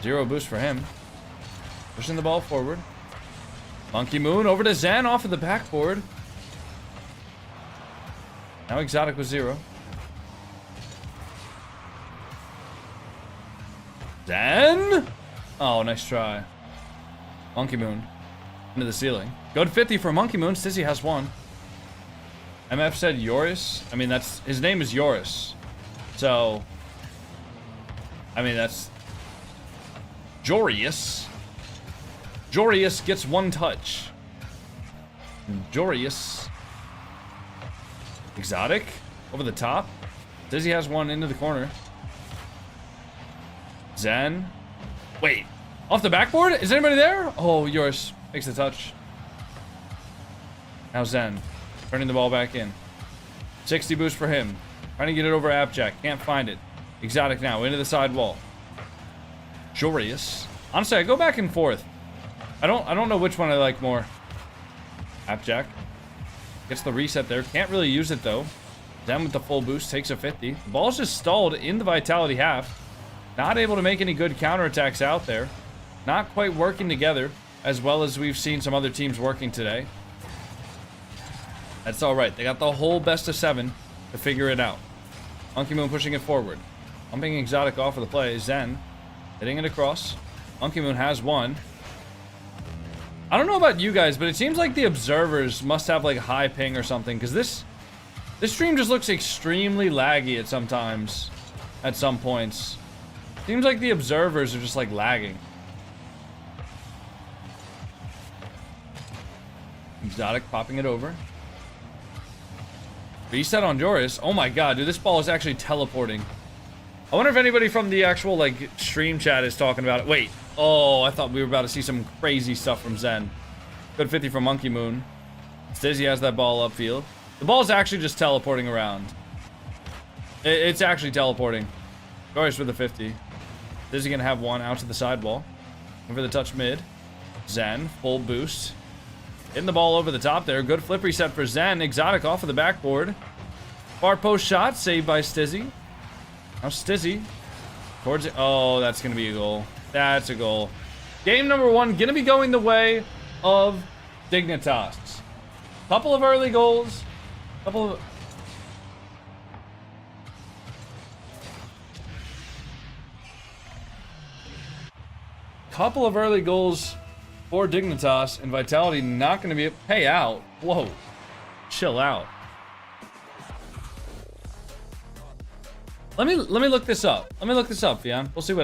A: 0 boost for him. Pushing the ball forward. Monkey Moon over to Zen off of the backboard. Now Exotic with 0. Zen! Oh, nice try. Monkey Moon. Into the ceiling. Good 50 for Monkey Moon. Stizzy has 1. MF said Yoris. I mean, that's... His name is Yoris. So... I mean, that's... Jorius. Jorius gets 1 touch. Jorius. Exotic. Over the top. Stizzy has 1 into the corner. Zen. Wait. Off the backboard? Is anybody there? Oh, Yoris makes the touch. Now Zen. Turning the ball back in. 60 boost for him. Trying to get it over Appjack. Can't find it. Exotic now. Into the side wall. Jorius. Honestly, I go back and forth. I don't know which one I like more. Appjack. Gets the reset there. Can't really use it though. Zen with the full boost. Takes a 50. The ball's just stalled in the Vitality half. Not able to make any good counterattacks out there. Not quite working together as well as we've seen some other teams working today. That's alright. They got the whole best of 7 to figure it out. Monkey Moon pushing it forward. Bumping Exotic off of the play. Zen hitting it across. Monkey Moon has 1. I don't know about you guys, but it seems like the observers must have like high ping or something, because this stream just looks extremely laggy at sometimes. At some points. Seems like the observers are just like lagging. Exotic popping it over. Reset on Joris. Oh my god, dude, this ball is actually teleporting. I wonder if anybody from the actual like stream chat is talking about it. Wait. Oh, I thought we were about to see some crazy stuff from Zen. Good 50 from Monkey Moon. Stizzy has that ball upfield. The ball's actually just teleporting around. It's actually teleporting. Joris with the 50. Stizzy gonna have 1 out to the sidewall. Over the touch mid. Zen, full boost. Hitting the ball over the top there. Good flip reset for Zen. Exotic off of the backboard. Far post shot saved by Stizzy. Now Stizzy towards it. Oh, that's going to be a goal. That's a goal. Game number 1 going to be going the way of Dignitas. Couple of early goals. Couple of early goals for Dignitas, and Vitality not going to be a payout. Whoa, chill out. Let me look this up. Let me look this up, Fion. We'll see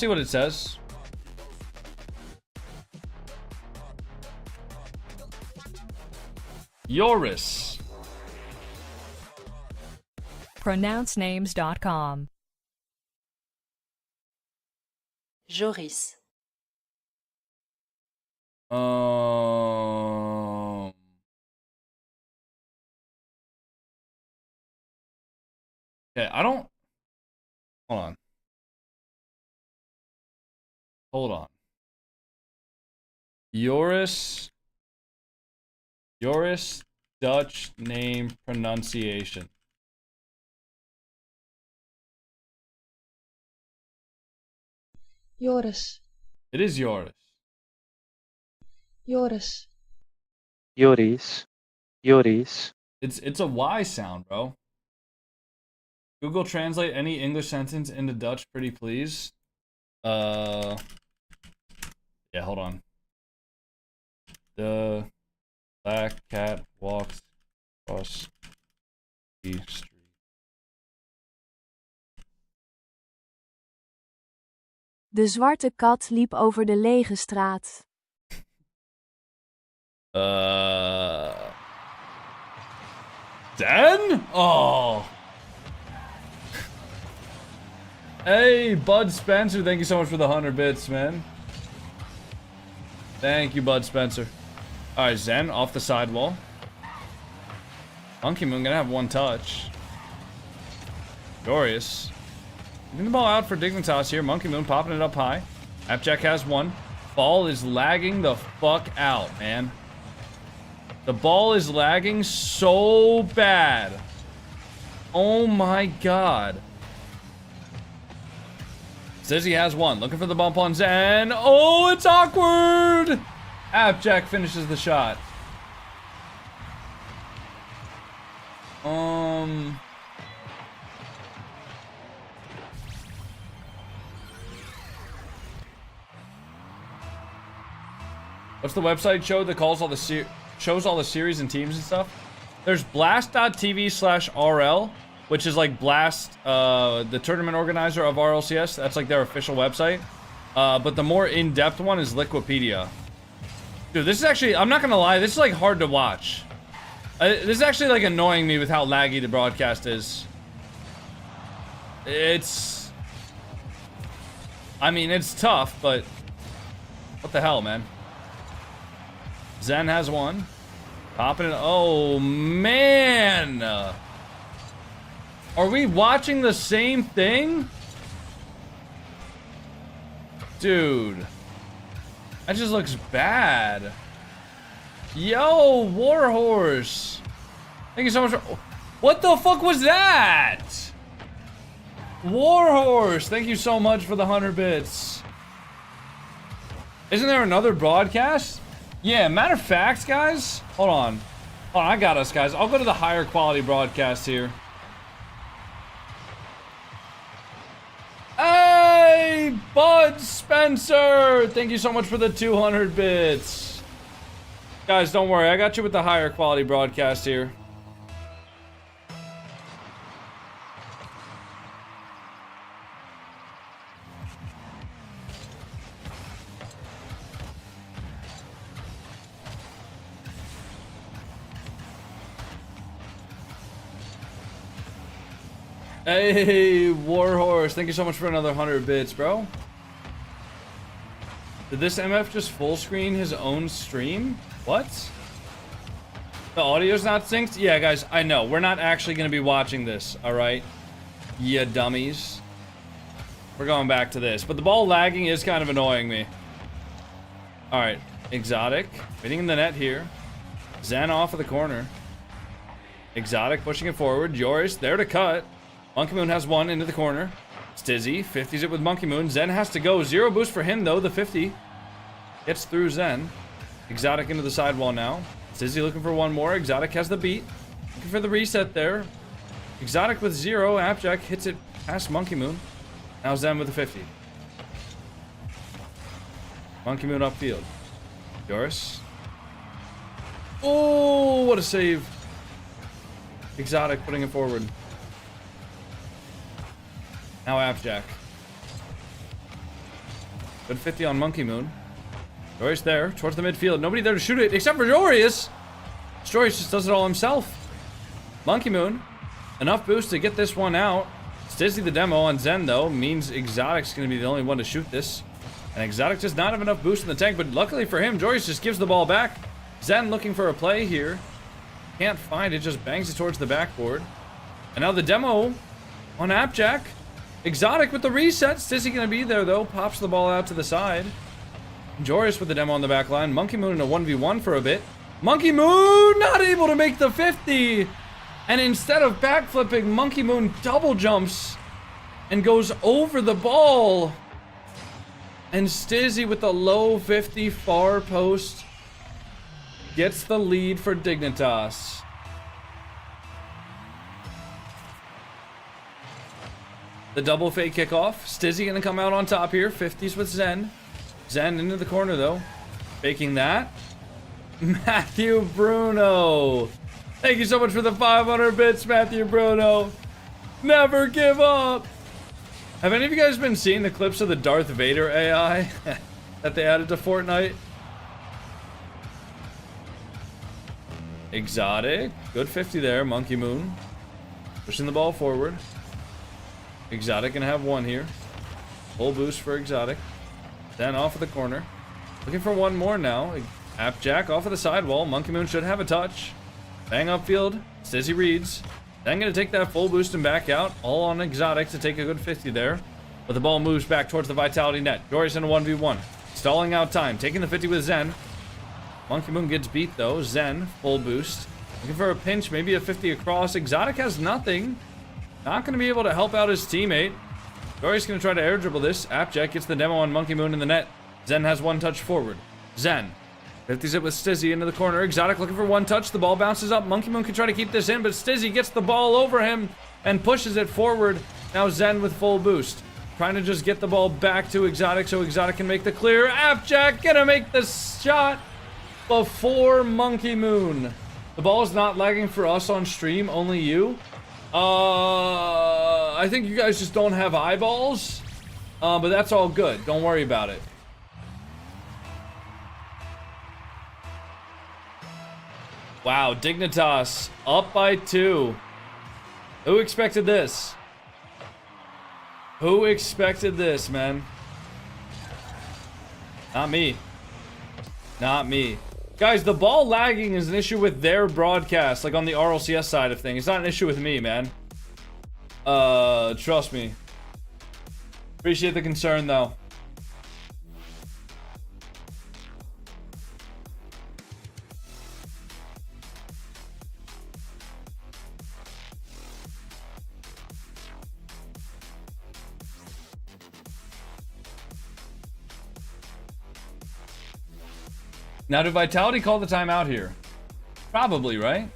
A: what it says. Joris.
L: pronouncenames.com.
M: Joris.
A: Okay, I don't. Hold on. Joris Dutch name pronunciation.
M: Joris.
A: It is Joris.
M: Joris.
N: Joris.
A: It's a Y sound, bro. Google Translate any English sentence into Dutch, pretty please. Yeah, hold on. The black cat walks across the street.
L: De zwarte kat liep over de lege straat.
A: Dan? Oh. Hey, Bud Spencer, thank you so much for the 100 bits, man. Thank you, Bud Spencer. Alright, Zen off the sidewall. Monkey Moon gonna have 1 touch. Glorious. Getting the ball out for Dignitas here. Monkey Moon popping it up high. Appjack has 1. Ball is lagging the fuck out, man. The ball is lagging so bad. Oh my god. Says he has 1. Looking for the bump on Zen. Oh, it's awkward. Appjack finishes the shot. What's the website show that calls all the shows all the series and teams and stuff? There's blast.tv/RL, which is like Blast, the tournament organizer of RLCS. That's like their official website. But the more in-depth one is Liquipedia. Dude, this is actually, I'm not gonna lie, this is like hard to watch. This is actually like annoying me with how laggy the broadcast is. I mean, it's tough, but what the hell, man? Zen has 1. Popping it. Oh, man. Are we watching the same thing? Dude. That just looks bad. Yo, Warhorse. Thank you so much for... What the fuck was that? Warhorse. Thank you so much for the 100 bits. Isn't there another broadcast? Yeah, matter of fact, guys. Hold on. I got us, guys. I'll go to the higher quality broadcast here. Hey, Bud Spencer! Thank you so much for the 200 bits. Guys, don't worry. I got you with the higher quality broadcast here. Hey, Warhorse, thank you so much for another 100 bits, bro. Did this MF just full screen his own stream? What? The audio's not synced? Yeah, guys, I know. We're not actually going to be watching this, alright? Ya dummies. We're going back to this. But the ball lagging is kind of annoying me. Alright, Exotic. Waiting in the net here. Zen off of the corner. Exotic pushing it forward. Joris there to cut. Monkey Moon has one into the corner. Stizzy 50s it with Monkey Moon. Zen has to go. 0 boost for him though. The 50 gets through Zen. Exotic into the sidewall now. Stizzy looking for one more. Exotic has the beat. Looking for the reset there. Exotic with 0. Appjack hits it past Monkey Moon. Now Zen with the 50. Monkey Moon upfield. Joris. Oh, what a save. Exotic putting it forward. Now Appjack. Good 50 on Monkey Moon. Joris there, towards the midfield. Nobody there to shoot it, except for Joris. Joris just does it all himself. Monkey Moon. Enough boost to get this one out. Stizzy the demo on Zen, though, means Exotic's going to be the only one to shoot this. And Exotic does not have enough boost in the tank, but luckily for him, Joris just gives the ball back. Zen looking for a play here. Can't find it, just bangs it towards the backboard. And now the demo on Appjack. Exotic with the reset. Stizzy going to be there, though. Pops the ball out to the side. Joris with the demo on the back line. Monkey Moon in a 1v1 for a bit. Monkey Moon not able to make the 50. And instead of backflipping, Monkey Moon double jumps and goes over the ball. And Stizzy with the low 50 far post gets the lead for Dignitas. The double fake kickoff. Stizzy gonna come out on top here. 50s with Zen. Zen into the corner though. Faking that. Matthew Bruno. Thank you so much for the 500 bits, Matthew Bruno. Never give up. Have any of you guys been seeing the clips of the Darth Vader AI that they added to Fortnite? Exotic. Good 50 there. Monkey Moon. Pushing the ball forward. Exotic gonna have one here. Full boost for Exotic. Then off of the corner. Looking for one more now. Appjack off of the sidewall. Monkey Moon should have a touch. Bang upfield. Stizzy reads. Then gonna take that full boost and back out. All on Exotic to take a good 50 there. But the ball moves back towards the Vitality net. Joris in a 1v1. Stalling out time. Taking the 50 with Zen. Monkey Moon gets beat though. Zen, full boost. Looking for a pinch, maybe a 50 across. Exotic has nothing. Not gonna be able to help out his teammate. Joris gonna try to air dribble this. Appjack gets the demo on Monkey Moon in the net. Zen has one touch forward. Zen 50s it with Stizzy into the corner. Exotic looking for one touch. The ball bounces up. Monkey Moon can try to keep this in, but Stizzy gets the ball over him and pushes it forward. Now Zen with full boost. Trying to just get the ball back to Exotic so Exotic can make the clear. Appjack gonna make the shot before Monkey Moon. The ball is not lagging for us on stream, only you. I think you guys just don't have eyeballs. But that's all good. Don't worry about it. Wow, Dignitas up by 2. Who expected this? Who expected this, man? Not me. Not me. Guys, the ball lagging is an issue with their broadcast, like on the RLCS side of things. It's not an issue with me, man. Trust me. Appreciate the concern, though. Now, did Vitality call the timeout here? Probably, right?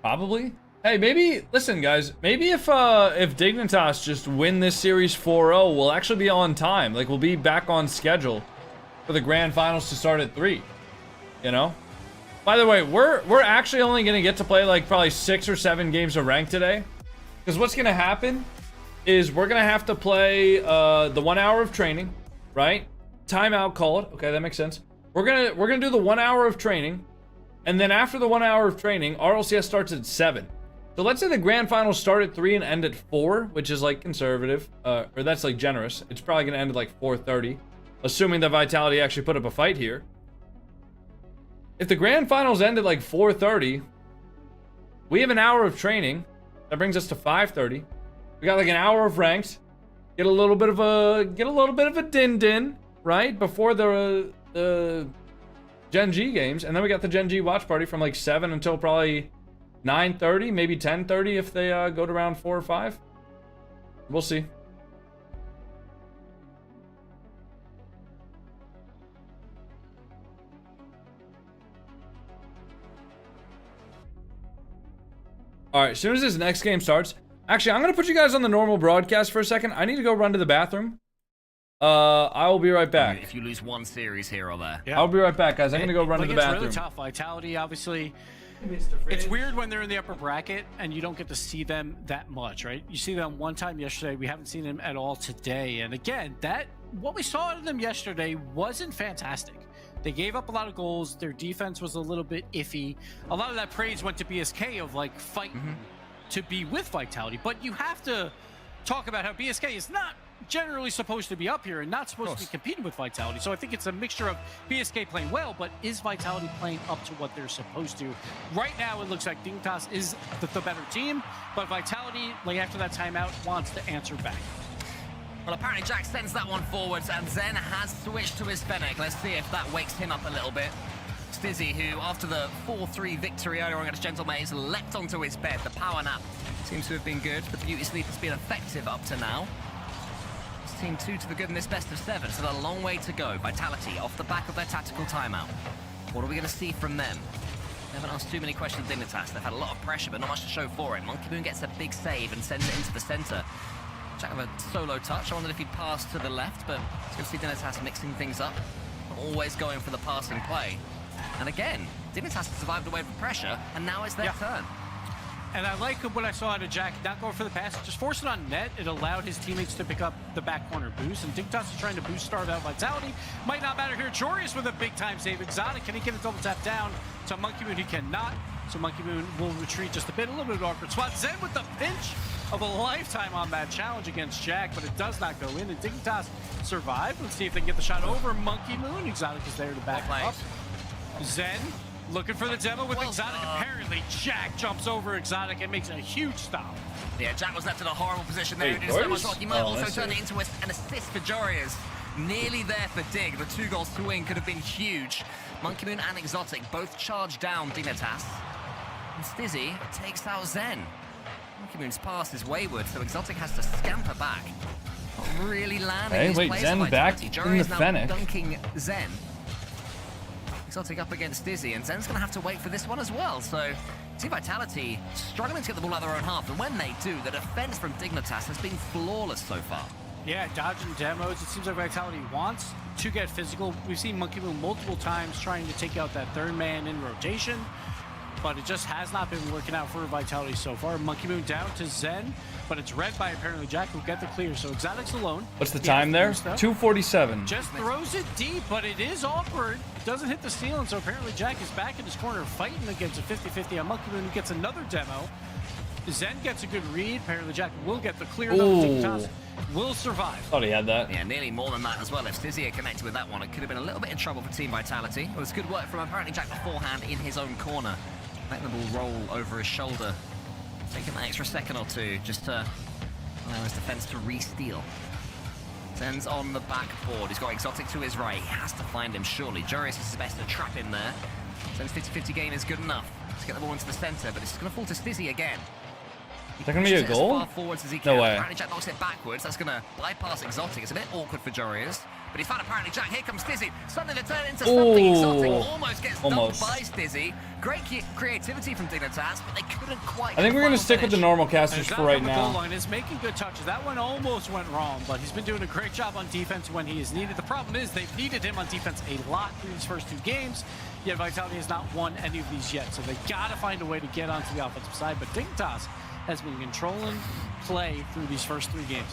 A: Probably. Hey, maybe, listen, guys. Maybe if Dignitas just win this series 4-0, we'll actually be on time. Like, we'll be back on schedule for the grand finals to start at 3. You know? By the way, we're actually only gonna get to play like probably 6 or 7 games of ranked today, because what's gonna happen is we're gonna have to play the 1 hour of training, right? Timeout called. Okay, that makes sense. We're gonna do the 1 hour of training, and then after the 1 hour of training, RLCS starts at 7. So let's say the grand finals start at 3 and end at 4, which is like conservative, or that's like generous. It's probably gonna end at like 4:30, assuming that Vitality actually put up a fight here. If the grand finals end at like 4:30, we have an hour of training. That brings us to 5:30. We got like an hour of ranked. Get a little bit of a din-din. Right before the Gen G games, and then we got the Gen G watch party from like 7 until probably 9:30, maybe 10:30 if they go to round 4 or 5. We'll see. All right, as soon as this next game starts, actually, I'm gonna put you guys on the normal broadcast for a second. I need to go run to the bathroom. I will be right back.
I: If you lose one series here or there.
A: Yeah. I'll be right back, guys. I'm gonna go run to the bathroom.
B: It's really tough. Vitality, obviously, it's weird when they're in the upper bracket and you don't get to see them that much, right? You see them one time yesterday. We haven't seen them at all today. And again, what we saw out of them yesterday wasn't fantastic. They gave up a lot of goals. Their defense was a little bit iffy. A lot of that praise went to BSK of like fighting to be with Vitality. But you have to talk about how BSK is not generally supposed to be up here and not supposed to be competing with Vitality. So I think it's a mixture of BSK playing well, but is Vitality playing up to what they're supposed to? Right now, it looks like Dignitas is the better team, but Vitality, like after that timeout, wants to answer back.
I: Well, apparently Jack sends that one forwards, and Zen has switched to his Fennec. Let's see if that wakes him up a little bit. Stizzy, who after the 4-3 victory earlier on against Gentlemaze, leapt onto his bed. The power nap seems to have been good. The beauty sleep has been effective up to now. It's team 2 to the good in this best of 7. Still a long way to go. Vitality off the back of their tactical timeout. What are we going to see from them? They haven't asked too many questions of Dignitas. They've had a lot of pressure, but not much to show for it. Monkey Moon gets a big save and sends it into the center. Jack with a solo touch. I wondered if he'd pass to the left, but it's going to see Dignitas mixing things up. Always going for the passing play. And again, Dignitas has survived away from pressure, and now it's their turn.
B: And I like what I saw out of Jack, not going for the pass, just force it on net. It allowed his teammates to pick up the back corner boost, and Dignitas is trying to boost start out Vitality. Might not matter here. Jorius with a big time save. Exotic, can he get a double tap down to Monkey Moon? He cannot. So Monkey Moon will retreat just a bit, a little bit of an awkward spot. Zen with the pinch of a lifetime on that challenge against Jack, but it does not go in, and Dignitas survived. Let's see if they can get the shot over Monkey Moon. Exotic is there to back up. Zen looking for the demo with Exotic. Apparently, Jack jumps over Exotic and makes a huge stop.
I: Yeah, Jack was left in a horrible position there. He did so much. He might also turn it into an assist for Jorius. Nearly there for Dig. The 2-goal swing could have been huge. Monkey Moon and Exotic both charge down Dignitas. And Stizzy takes out Zen. Monkey Moon's pass is wayward, so Exotic has to scamper back. Not really landing.
A: Hey, wait, Zen back in the Fennec.
I: Dunking Zen. Exotic up against Dizzy, and Zen's going to have to wait for this one as well. So, Team Vitality struggling to get the ball out of their own half, and when they do, the defense from Dignitas has been flawless so far.
B: Yeah, dodging demos. It seems like Vitality wants to get physical. We've seen Monkey Moon multiple times trying to take out that third man in rotation, but it just has not been working out for Vitality so far. Monkey Moon down to Zen, but it's read by apparently Jack, who get the clear. So Exotic's alone.
A: What's the time there? 2:47.
B: Just throws it deep, but it is awkward. Doesn't hit the ceiling, so apparently Jack is back in his corner fighting against a 50-50 on Monkey Moon, who gets another demo. Zen gets a good read. Apparently Jack will get the clear. Dignitas will survive.
A: Thought he had that.
I: Yeah, nearly more than that as well. If Stizzy had connected with that one, it could have been a little bit in trouble for Team Vitality. It was good work from apparently Jack beforehand in his own corner. Letting the ball roll over his shoulder. Taking that extra second or two just to allow his defense to re-steal. Zen's on the backboard. He's got Exotic to his right. He has to find him, surely. Jorius is best to trap him there. Zen's 50-50 game is good enough to get the ball into the center, but it's going to fall to Stizzy again.
A: Is that going to be a goal?
I: As far forwards as he can.
A: No way.
I: Apparently Jack knocks it backwards. That's going to bypass Exotic. It's a bit awkward for Jorius. But he's found apparently Jack. Here comes Stizzy. Something to turn into something. Exotic almost gets dumped by Stizzy. Great creativity from Dignitas, but they couldn't quite.
A: I think we're going to stick with the normal casters for right now.
B: Line is making good touches. That one almost went wrong, but he's been doing a great job on defense when he is needed. The problem is they've needed him on defense a lot through these first 2 games. Yet Vitality has not won any of these yet, so they got to find a way to get onto the offensive side. But Dignitas has been controlling play through these first 3 games.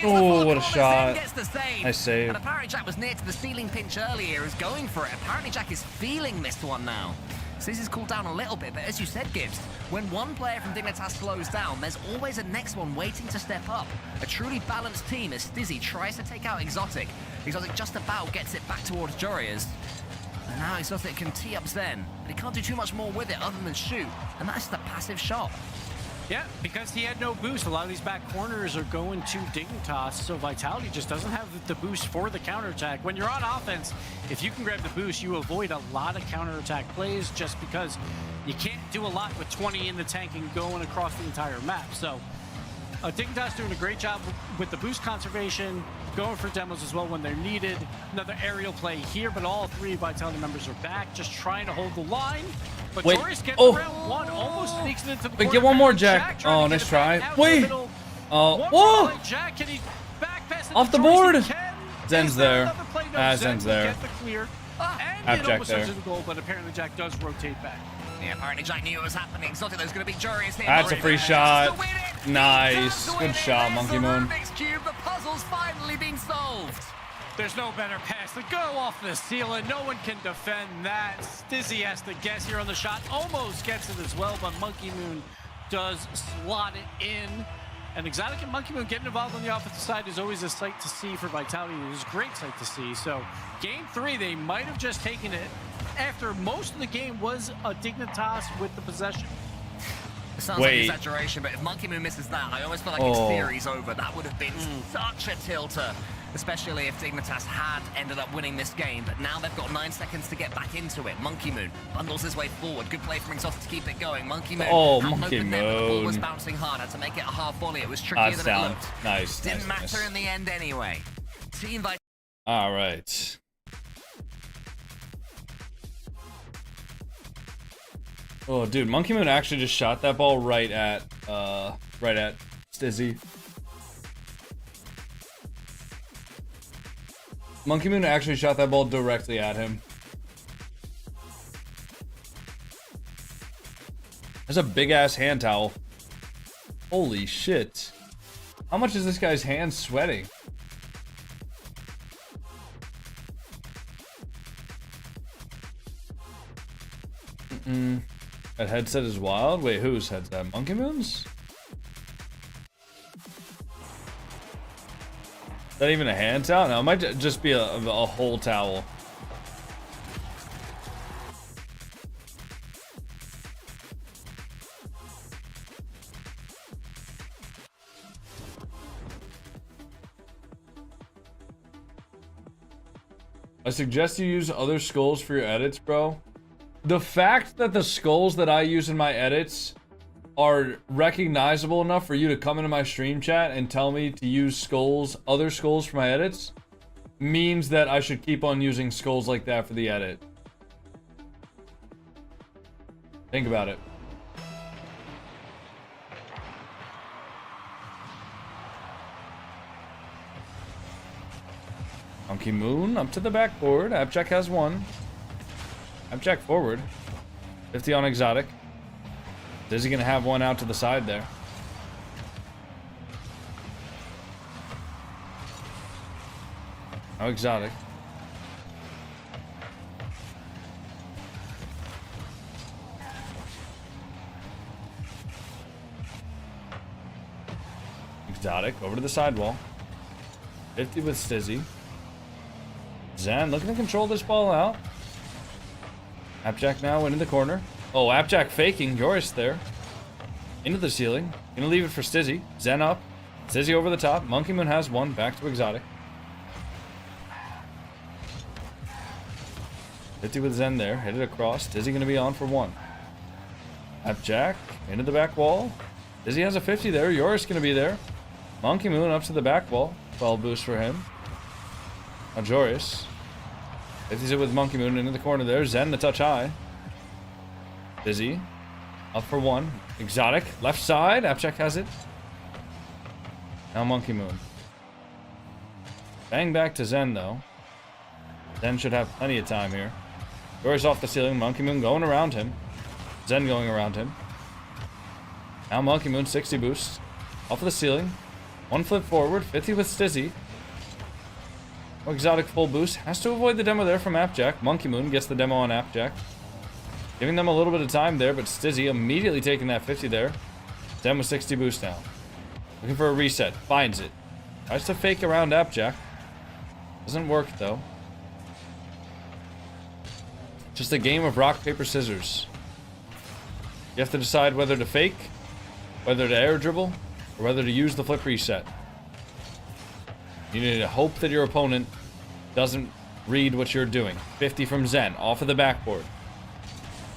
A: Oh, what a shot.
I: Gets the save.
A: Nice save.
I: And apparently Jack was near to the ceiling pinch earlier, is going for it. Apparently Jack is feeling this one now. So this has cooled down a little bit, but as you said, Gibbs, when one player from Dignitas slows down, there's always a next one waiting to step up. A truly balanced team as Stizzy tries to take out Exotic. Exotic just about gets it back towards Jorius. And now Exotic can tee up Zen, but he can't do too much more with it other than shoot, and that's the passive shot.
B: Yeah, because he had no boost. A lot of these back corners are going to Dignitas, so Vitality just doesn't have the boost for the counterattack. When you're on offense, if you can grab the boost, you avoid a lot of counterattack plays just because you can't do a lot with 20 in the tank and going across the entire map. So Dignitas doing a great job with the boost conservation, going for demos as well when they're needed. Another aerial play here, but all three Vitality members are back, just trying to hold the line. But
A: Wait.
B: Joris gets
A: Oh.
B: around one, almost sneaks it into the
A: Wait,
B: corner.
A: get one more,
B: Jack
A: Jack. Oh, nice try. Wait.
B: One
A: Whoa.
B: more play, Jack, can he back pass it
A: Off
B: to
A: the
B: Joris?
A: board.
B: He can.
A: Zen's
B: Is there
A: there.
B: another play? No, Zen
A: Zen's
B: will
A: there.
B: get the clear. And
A: Have
B: it
A: Jack
B: almost
A: there.
B: into the goal, but apparently Jack does rotate back.
I: Yeah, apparently Jack knew it was happening. It's not that there's going to be juries here.
A: That's a free shot. Nice.
I: To win
A: Good
I: it.
A: shot,
I: There's
A: Monkey
I: the
A: Moon.
I: Rubik's Cube. The puzzle's finally been solved.
B: There's no better pass to go off the ceiling. No one can defend that. Stizzy has to guess here on the shot. Almost gets it as well, but Monkey Moon does slot it in. And Exotic and Monkey Moon getting involved on the offensive side is always a sight to see for Vitality. It is a great sight to see. So game 3, they might have just taken it after most of the game was a Dignitas with the possession.
I: It sounds like exaggeration, but if Monkey Moon misses that, I almost feel like his theory's over. That would have been such a tilter, especially if Dignitas had ended up winning this game. But now they've got 9 seconds to get back into it. Monkey Moon bundles his way forward. Good play from Exotic to keep it going. Monkey Moon.
A: Oh,
I: had an
A: Monkey
I: open net, but the ball was
A: Moon.
I: bouncing hard. Had to make it a half volley. It was trickier than it looked.
A: Nice.
I: Didn't
A: nice,
I: matter in the end anyway. Team Vitality.
A: All right. Oh, dude, Monkey Moon actually just shot that ball right at Stizzy. Monkey Moon actually shot that ball directly at him. There's a big ass hand towel. Holy shit. How much is this guy's hand sweating? That headset is wild. Wait, whose headset? Monkey Moon's? Is that even a hand towel? No, it might just be a whole towel. I suggest you use other skulls for your edits, bro. The fact that the skulls that I use in my edits are recognizable enough for you to come into my stream chat and tell me to use skulls, other skulls for my edits, means that I should keep on using skulls like that for the edit. Think about it. Monkey Moon up to the backboard. Abjack has one. Abjack forward. 50 on Exotic. Is he gonna have one out to the side there? No Exotic. Exotic over to the sidewall. 50 with Stizzy. Zen looking to control this ball out. Appjack now into the corner. Oh, Appjack faking. Joris there. Into the ceiling. Gonna leave it for Stizzy. Zen up. Stizzy over the top. Monkey Moon has one. Back to Exotic. 50 with Zen there. Hit it across. Stizzy gonna be on for one. Appjack into the back wall. Stizzy has a 50 there. Joris gonna be there. Monkey Moon up to the back wall. 12 boost for him. Now Joris. 50's it with Monkey Moon into the corner there. Zen the touch high. Busy. Up for one. Exotic. Left side. Appjack has it. Now Monkey Moon. Bang back to Zen though. Zen should have plenty of time here. Joris off the ceiling. Monkey Moon going around him. Zen going around him. Now Monkey Moon 60 boost. Off of the ceiling. One flip forward. 50 with Stizzy. Exotic full boost. Has to avoid the demo there from Appjack. Monkey Moon gets the demo on Appjack. Giving them a little bit of time there, but Stizzy immediately taking that 50 there. Demo 60 boost now. Looking for a reset. Finds it. Tries to fake around Appjack. Doesn't work though. Just a game of rock, paper, scissors. You have to decide whether to fake whether to air dribble or whether to use the flip reset. You need to hope that your opponent doesn't read what you're doing. 50 from Zen, off of the backboard.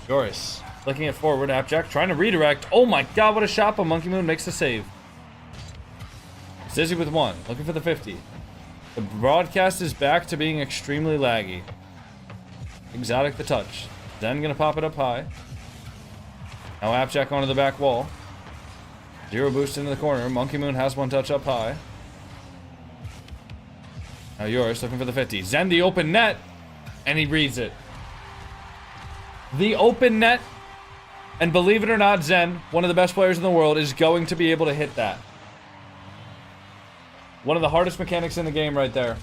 A: Joris, flicking it forward, Appjack, trying to redirect. Oh my god, what a shot, but Monkey Moon makes the save. Zizzy with 1, looking for the 50. The broadcast is back to being extremely laggy. Exotic the touch. Zen gonna pop it up high. Now Appjack onto the back wall. 0 boost into the corner. Monkey Moon has 1 touch up high. Now Joris looking for the 50. Zen the open net, and he reads it. The open net, and believe it or not, Zen, one of the best players in the world, is going to be able to hit that. One of the hardest mechanics in the game right there.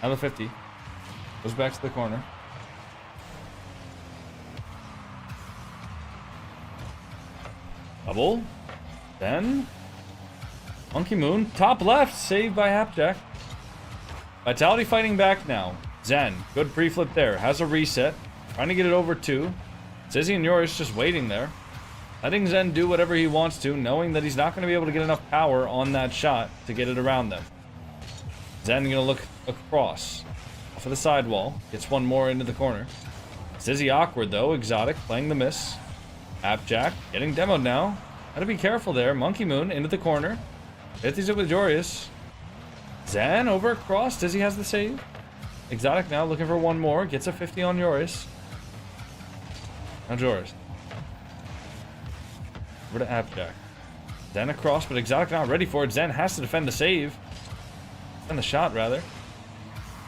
A: Now the 50. Goes back to the corner. Double. Then Monkey Moon. Top left. Saved by Appjack. Vitality fighting back now. Zen. Good pre-flip there. Has a reset. Trying to get it over 2. Zizzy and Joris just waiting there. Letting Zen do whatever he wants to, knowing that he's not going to be able to get enough power on that shot to get it around them. Zen going to look across. Off of the sidewall. Gets 1 more into the corner. Zizzy awkward though. Exotic playing the miss. Appjack getting demoed now. Gotta be careful there. Monkey Moon into the corner. 50s it with Joris. Zen over across. Dizzy has the save. Exotic now looking for 1 more. Gets a 50 on Joris. Now Joris. Over to Appjack. Zen across, but Exotic not ready for it. Zen has to defend the save. Defend the shot, rather.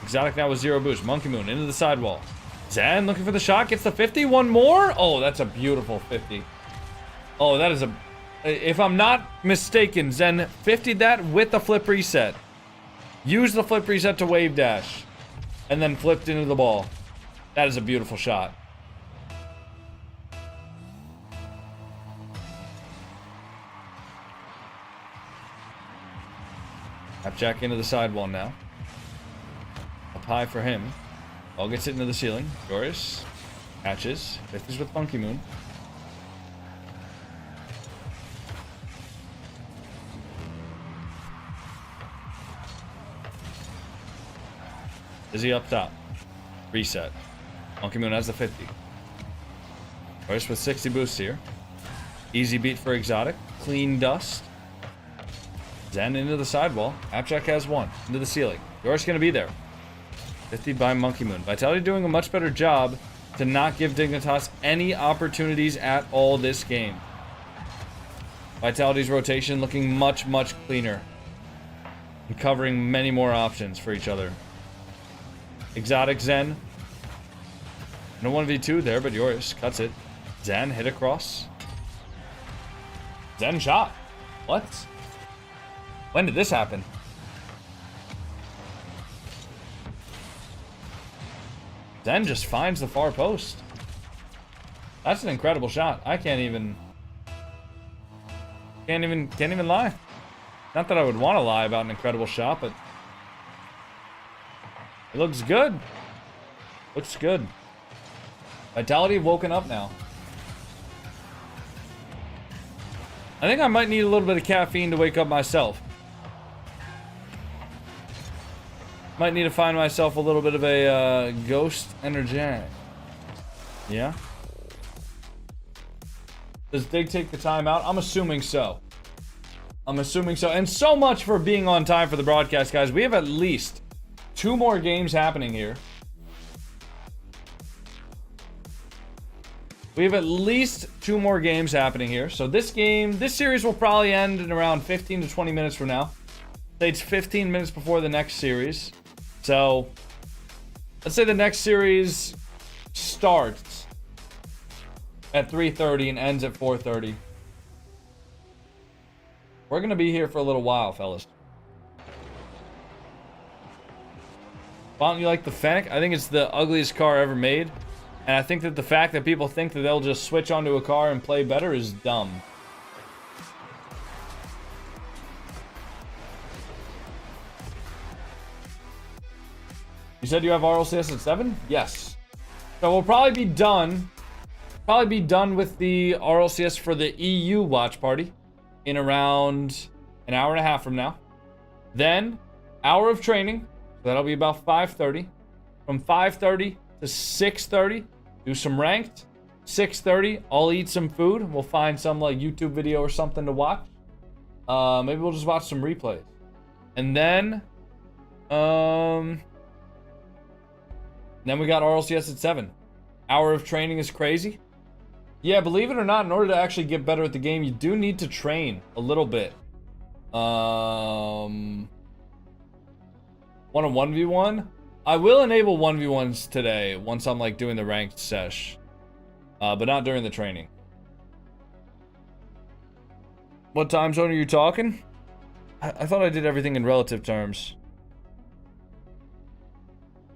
A: Exotic now with 0 boost. Monkey Moon into the sidewall. Zen looking for the shot. Gets the 50. 1 more. Oh, that's a beautiful 50. Oh, that is a... If I'm not mistaken, Zen 50'd that with the flip reset. Used the flip reset to wave dash. And then flipped into the ball. That is a beautiful shot. Appjack into the sidewall now. Up high for him. Ball gets it into the ceiling. Joris catches. 50s with Monkey Moon. Izzy up top. Reset. Monkey Moon has the 50. Joris with 60 boosts here. Easy beat for Exotic. Clean dust. Zen into the sidewall. Appjack has 1. Into the ceiling. Joris gonna be there. 50 by Monkey Moon. Vitality doing a much better job to not give Dignitas any opportunities at all this game. Vitality's rotation looking much, much cleaner. And covering many more options for each other. Exotic Zen. No 1v2 there, but Joris cuts it. Zen hit across. Zen shot. What? When did this happen? Zen just finds the far post. That's an incredible shot. I can't even lie. Not that I would want to lie about an incredible shot, but it looks good. Looks good. Vitality have woken up now. I think I might need a little bit of caffeine to wake up myself. Might need to find myself a little bit of a ghost energetic. Yeah? Does Dig take the time out? I'm assuming so. I'm assuming so. And so much for being on time for the broadcast, guys. We have at least 2 more games happening here. We have at least 2 more games happening here. So this series will probably end in around 15 to 20 minutes from now. Say it's 15 minutes before the next series. So, let's say the next series starts at 3:30 and ends at 4:30. We're going to be here for a little while, fellas. Don't you like the Fennec? I think it's the ugliest car ever made. And I think that the fact that people think that they'll just switch onto a car and play better is dumb. You said you have RLCS at 7? Yes. So we'll probably be done. With the RLCS for the EU watch party in around an hour and a half from now. Then, hour of training. So that'll be about 5:30. From 5:30 to 6:30, do some ranked. 6:30, I'll eat some food. We'll find some like YouTube video or something to watch. Maybe we'll just watch some replays. And then we got RLCS at 7. Hour of training is crazy. Yeah, believe it or not, in order to actually get better at the game, you do need to train a little bit. Want a 1v1? I will enable 1v1s today once I'm like doing the ranked sesh. But not during the training. What time zone are you talking? I thought I did everything in relative terms.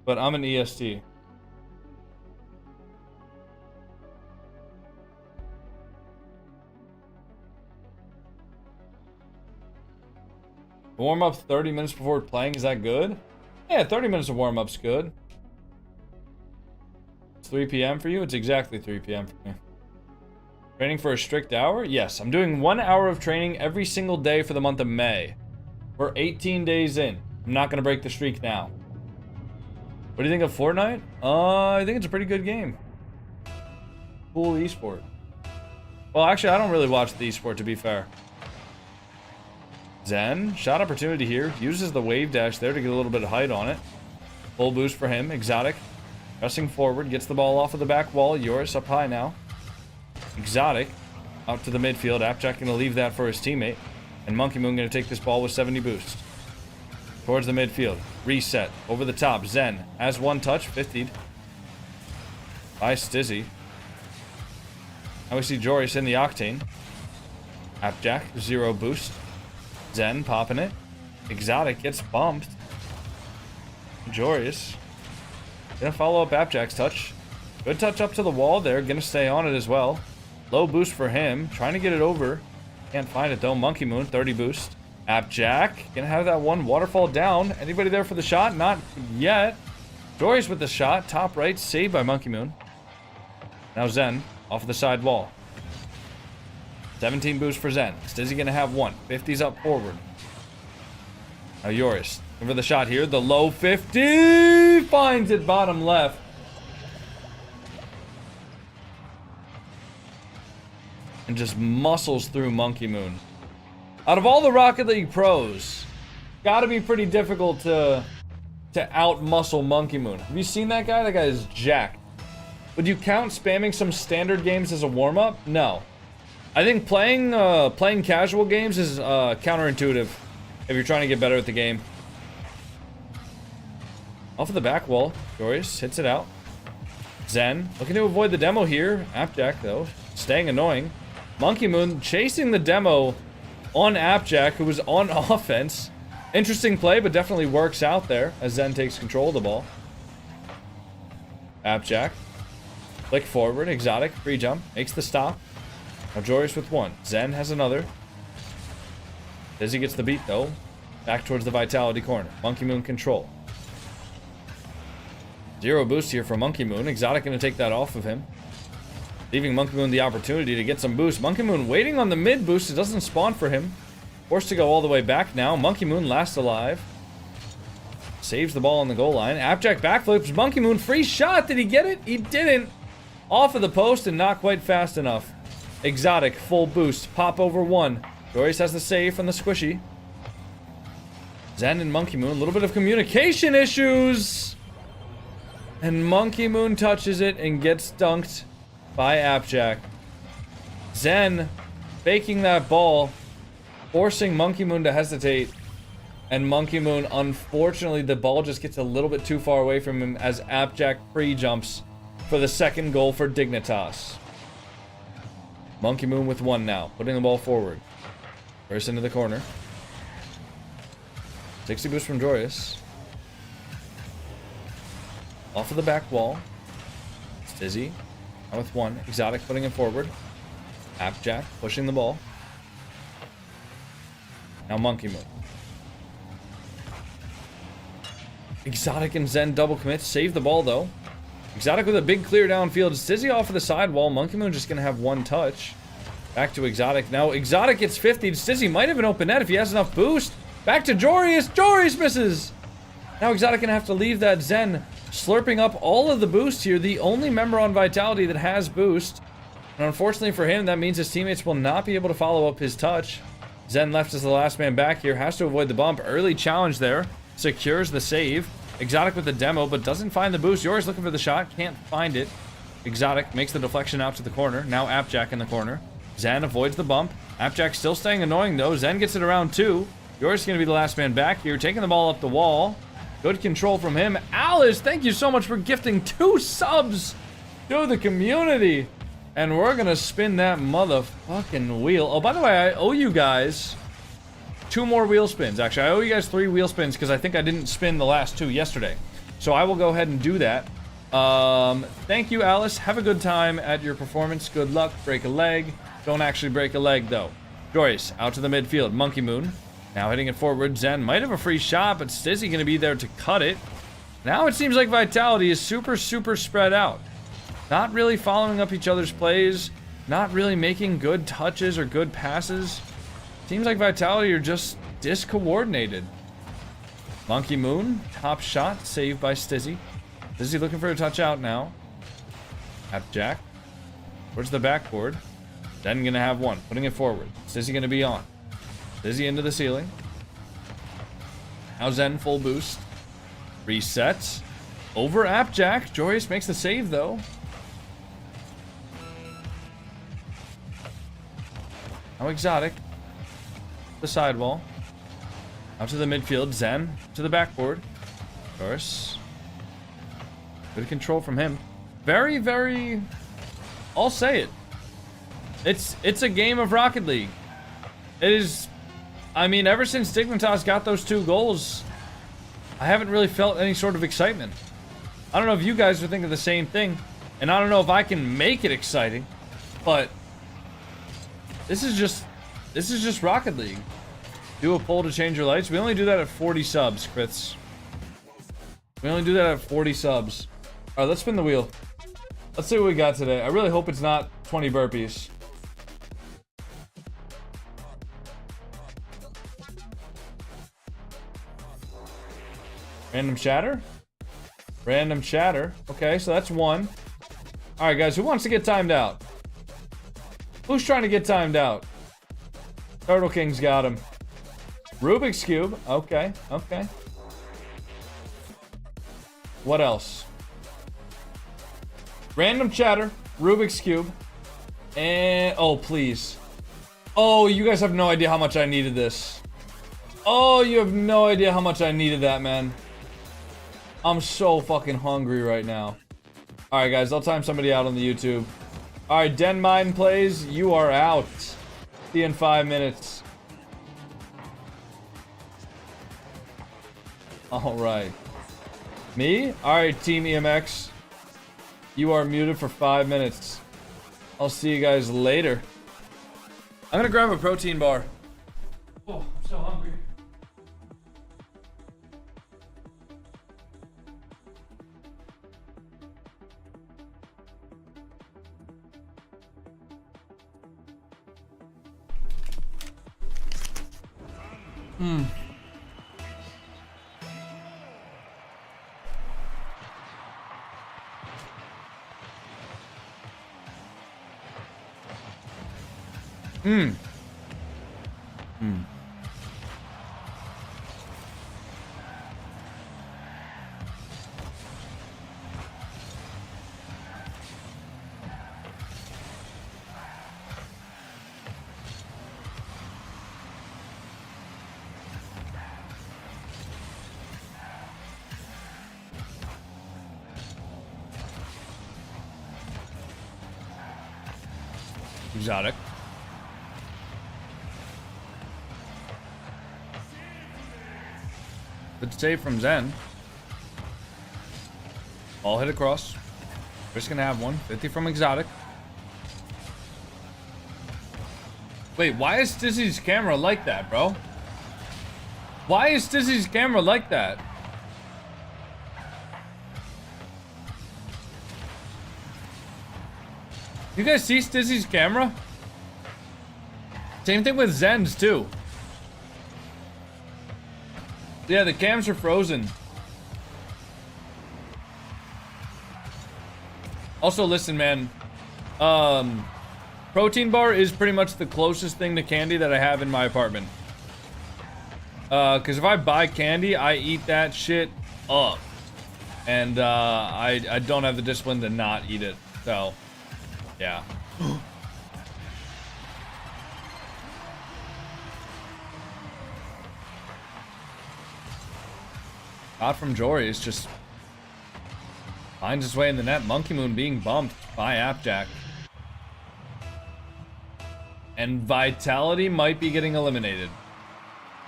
A: But I'm an EST. Warm up 30 minutes before playing, is that good? Yeah, 30 minutes of warm up's good. It's 3 p.m. for you? It's exactly 3 p.m. for me. Training for a strict hour? Yes, I'm doing 1 hour of training every single day for the month of May. We're 18 days in. I'm not going to break the streak now. What do you think of Fortnite? I think it's a pretty good game. Cool esport. Well, actually, I don't really watch the esport, to be fair. Zen, shot opportunity here. Uses the wave dash there to get a little bit of height on it. Full boost for him. Exotic. Pressing forward. Gets the ball off of the back wall. Yoris up high now. Exotic. Out to the midfield. Appjack going to leave that for his teammate. And Monkey Moon going to take this ball with 70 boost. Towards the midfield. Reset. Over the top. Zen has one touch. 50'd. By Stizzy. Now we see Joris in the Octane. Appjack. 0 boost. Zen popping it. Exotic gets bumped. Joris. Gonna follow up Appjack's touch. Good touch up to the wall there. Gonna stay on it as well. Low boost for him. Trying to get it over. Can't find it though. Monkey Moon, 30 boost. Appjack. Gonna have that one waterfall down. Anybody there for the shot? Not yet. Joris with the shot. Top right. Saved by Monkey Moon. Now Zen. Off of the side wall. 17 boost for Zen. Stizzy gonna have one. 50's up forward. Now Joris. Over the shot here. The low 50. Finds it bottom left. And just muscles through Monkey Moon. Out of all the Rocket League pros, gotta be pretty difficult to out-muscle Monkey Moon. Have you seen that guy? That guy is jacked. Would you count spamming some standard games as a warm-up? No. I think playing casual games is counterintuitive if you're trying to get better at the game. Off of the back wall, Joris hits it out. Zen looking to avoid the demo here. Appjack though, staying annoying. Monkey Moon chasing the demo on Appjack, who was on offense. Interesting play, but definitely works out there as Zen takes control of the ball. Appjack, flick forward, Exotic, free jump, makes the stop. Now Joris with one. Zen has another. Dizzy gets the beat though. Back towards the Vitality corner. Monkey Moon control. 0 boost here for Monkey Moon. Exotic going to take that off of him. Leaving Monkey Moon the opportunity to get some boost. Monkey Moon waiting on the mid boost. It doesn't spawn for him. Forced to go all the way back now. Monkey Moon last alive. Saves the ball on the goal line. Appjack backflips. Monkey Moon free shot. Did he get it? He didn't. Off of the post and not quite fast enough. Exotic, full boost, pop over one. Joris has the save from the squishy. Zen and Monkey Moon, a little bit of communication issues. And Monkey Moon touches it and gets dunked by Appjack. Zen faking that ball, forcing Monkey Moon to hesitate. And Monkey Moon, unfortunately, the ball just gets a little bit too far away from him as Appjack pre-jumps for the second goal for Dignitas. Monkey Moon with one now, putting the ball forward. First into the corner. 60 boost from Joris. Off of the back wall. Stizzy. Now with one. Exotic putting it forward. Appjack pushing the ball. Now Monkey Moon. Exotic and Zen double commit. Save the ball, though. Exotic with a big clear downfield. Stizzy off of the sidewall. Monkey Moon just going to have one touch. Back to Exotic. Now, Exotic gets 50. Stizzy might have an open net if he has enough boost. Back to Jorius. Jorius misses. Now, Exotic going to have to leave that Zen. Slurping up all of the boost here. The only member on Vitality that has boost. And unfortunately for him, that means his teammates will not be able to follow up his touch. Zen left as the last man back here. Has to avoid the bump. Early challenge there. Secures the save. Exotic with the demo, but doesn't find the boost. Yours looking for the shot. Can't find it. Exotic makes the deflection out to the corner. Now Appjack in the corner. Zen avoids the bump. Appjack still staying annoying, though. Zen gets it around 2. Yours going to be the last man back here. Taking the ball up the wall. Good control from him. Alice, thank you so much for gifting 2 subs to the community. And we're going to spin that motherfucking wheel. Oh, by the way, I owe you guys 2 more wheel spins. Actually, I owe you guys 3 wheel spins because I think I didn't spin the last 2 yesterday. So I will go ahead and do that. Thank you, Alice. Have a good time at your performance. Good luck. Break a leg. Don't actually break a leg, though. Joyce, out to the midfield. Monkey Moon. Now hitting it forward. Zen might have a free shot, but Stizzy going to be there to cut it. Now it seems like Vitality is super spread out. Not really following up each other's plays. Not really making good touches or good passes. Seems like Vitality are just discoordinated. Monkey Moon, top shot, saved by Stizzy. Stizzy looking for a touch out now. Appjack. Towards the backboard. Then gonna have one, putting it forward. Stizzy gonna be on. Stizzy into the ceiling. Now Zen full boost. Resets. Over Appjack. Joyous makes the save though. Now Exotic. The sidewall. Out to the midfield. Zen to the backboard. Of course. Good control from him. Very, I'll say it. It's a game of Rocket League. It is, I mean, ever since Dignitas got those 2 goals, I haven't really felt any sort of excitement. I don't know if you guys are thinking the same thing, and I don't know if I can make it exciting, but this is just Rocket League. Do a poll to change your lights. We only do that at 40 subs, Kriths. We only do that at 40 subs. All right, let's spin the wheel. Let's see what we got today. I really hope it's not 20 burpees. Random chatter? Random chatter. Okay, so that's 1. All right, guys, who wants to get timed out? Who's trying to get timed out? Turtle King's got him. Rubik's Cube. Okay. What else? Random chatter. Rubik's Cube. And... oh, please. Oh, you guys have no idea how much I needed this. Oh, you have no idea how much I needed that, man. I'm so fucking hungry right now. Alright, guys. I'll time somebody out on the YouTube. Alright, Den Mine plays. You are out. See you in 5 minutes. Alright. Me? Alright, Team EMX. You are muted for 5 minutes. I'll see you guys later. I'm gonna grab a protein bar. Oh, I'm so hungry. Exotic. Good save from Zen. All hit across. Just gonna have one. 50 from Exotic. Wait, why is Stizzy's camera like that, bro? Why is Stizzy's camera like that? You guys see Stizzy's camera? Same thing with Zen's too. Yeah, the cams are frozen. Also, listen, man. Protein bar is pretty much the closest thing to candy that I have in my apartment. Cause if I buy candy, I eat that shit up. And I don't have the discipline to not eat it. So, yeah. Shot from Jory is just finds his way in the net. Monkey Moon being bumped by Appjack. And Vitality might be getting eliminated.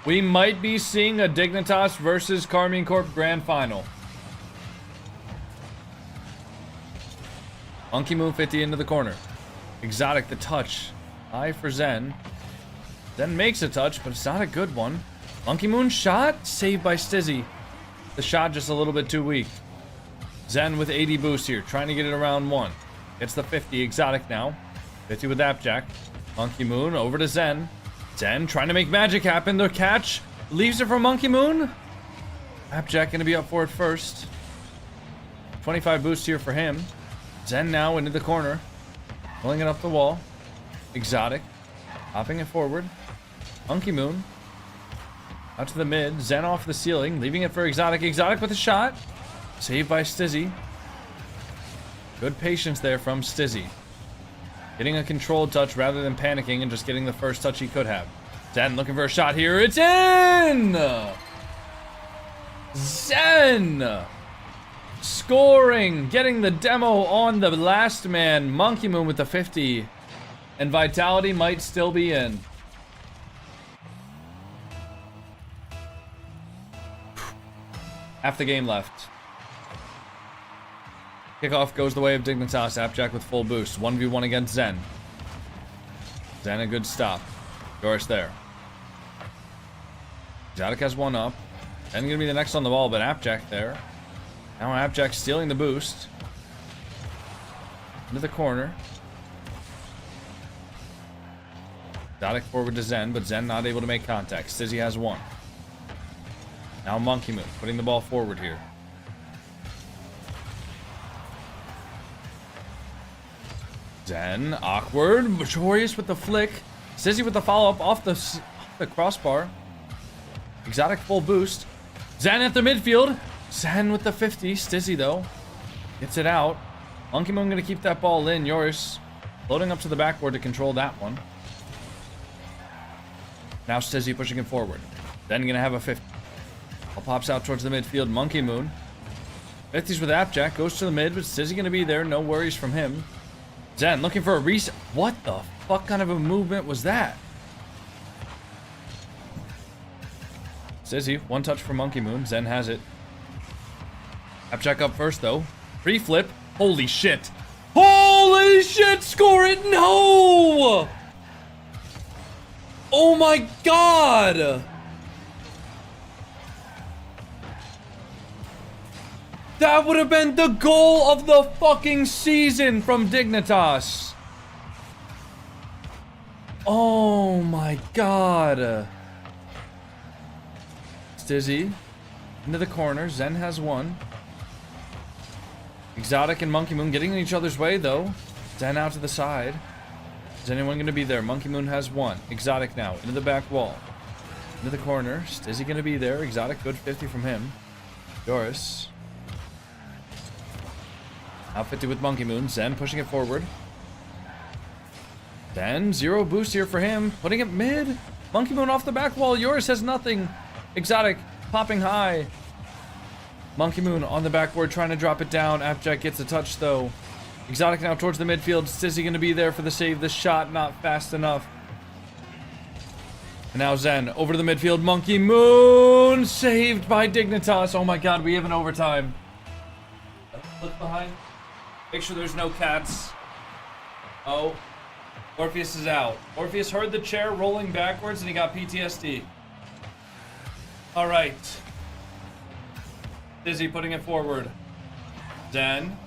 A: We might be seeing a Dignitas versus Carmine Corp Grand Final. Monkey Moon 50 into the corner. Exotic the touch. High for Zen. Zen makes a touch, but it's not a good one. Monkey Moon shot. Saved by Stizzy. The shot just a little bit too weak. Zen with 80 boost here. Trying to get it around 1. It's the 50. Exotic now. 50 with Appjack. Monkey Moon over to Zen. Zen trying to make magic happen. The catch leaves it for Monkey Moon. Appjack going to be up for it first. 25 boost here for him. Zen now into the corner. Pulling it up the wall. Exotic. Hopping it forward. Monkey Moon. Out to the mid. Zen off the ceiling. Leaving it for Exotic. Exotic with a shot. Saved by Stizzy. Good patience there from Stizzy. Getting a controlled touch rather than panicking and just getting the first touch he could have. Zen looking for a shot here. It's in! Zen! Scoring! Getting the demo on the last man. Monkey Moon with the 50. And Vitality might still be in. Half the game left. Kickoff goes the way of Dignitas. Appjack with full boost. 1v1 against Zen. Zen a good stop. Doris there. Exotic has one up. Zen gonna be the next on the ball, but Appjack there. Now Appjack stealing the boost. Into the corner. Exotic forward to Zen, but Zen not able to make contact. Stizzy has one. Now Monkey Moon putting the ball forward here. Zen, awkward. Majorius with the flick. Stizzy with the follow-up off the crossbar. Exotic full boost. Zen at the midfield. Zen with the 50. Stizzy, though, gets it out. Monkey Moon going to keep that ball in. Yoris floating up to the backboard to control that one. Now Stizzy pushing it forward. Then going to have a 50. Ball pops out towards the midfield. Monkey Moon. 50s with Appjack. Goes to the mid, but Stizzy going to be there. No worries from him. Zen looking for a reset. What the fuck kind of a movement was that? Stizzy, one touch for Monkey Moon. Zen has it. Appjack up first, though. Free flip. Holy shit. Holy shit! Score it! No! Oh my god! That would have been the goal of the fucking season from Dignitas. Oh my god. Stizzy into the corner. Zen has one. Exotic and Monkey Moon getting in each other's way, though. Zen out to the side. Is anyone going to be there? Monkey Moon has one. Exotic now into the back wall. Into the corner. Stizzy going to be there. Exotic, good 50 from him. Doris. Now 50 with Monkey Moon. Zen pushing it forward. Then 0 boost here for him. Putting it mid. Monkey Moon off the back wall. Yoris has nothing. Exotic popping high. Monkey Moon on the backboard trying to drop it down. Appjack gets a touch though. Exotic now towards the midfield. Stizzy going to be there for the save. The shot not fast enough. And now Zen over to the midfield. Monkey Moon saved by Dignitas. Oh my god, we have an overtime. Look behind. Make sure there's no cats. Oh. Orpheus is out. Orpheus heard the chair rolling backwards and he got PTSD. Alright. Dizzy putting it forward. Zen.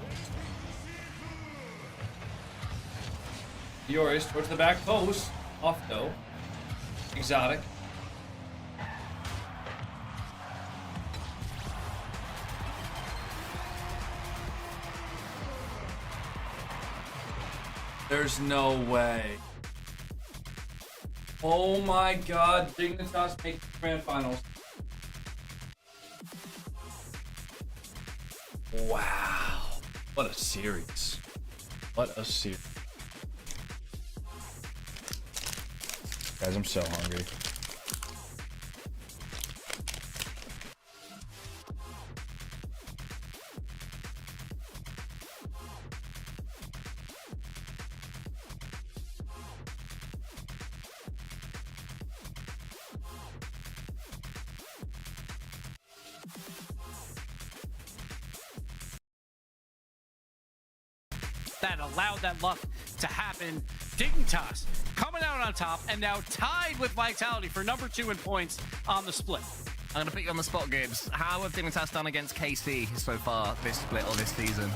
A: Yoris towards the back post. Off though. Exotic. There's no way. Oh my god, Dignitas makes the grand finals. Wow. What a series. What a series. Guys, I'm so hungry.
B: That allowed that luck to happen. Dignitas coming out on top and now tied with Vitality for number 2 in points on the split.
I: I'm going to put you on the spot, Gibbs. How have Dignitas done against KC so far this split or this season?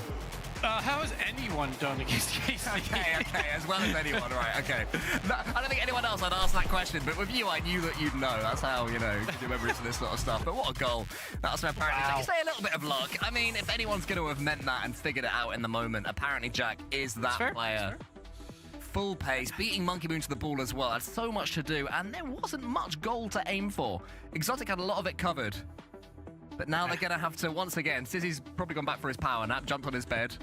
B: How has anyone done against KC?
I: Okay, as well as anyone, right, okay. No, I don't think anyone else had asked that question, but with you, I knew that you'd know. That's how, you know, you remember to this sort of stuff. But what a goal. That's apparently,
B: wow.
I: You say a little bit of luck. I mean, if anyone's going to have meant that and figured it out in the moment, apparently Jack is that player. Full pace, beating Monkey Moon to the ball as well. Had so much to do, and there wasn't much goal to aim for. Exotic had a lot of it covered. But now they're going to have to, once again, Sizzy's probably gone back for his power nap, jumped on his bed.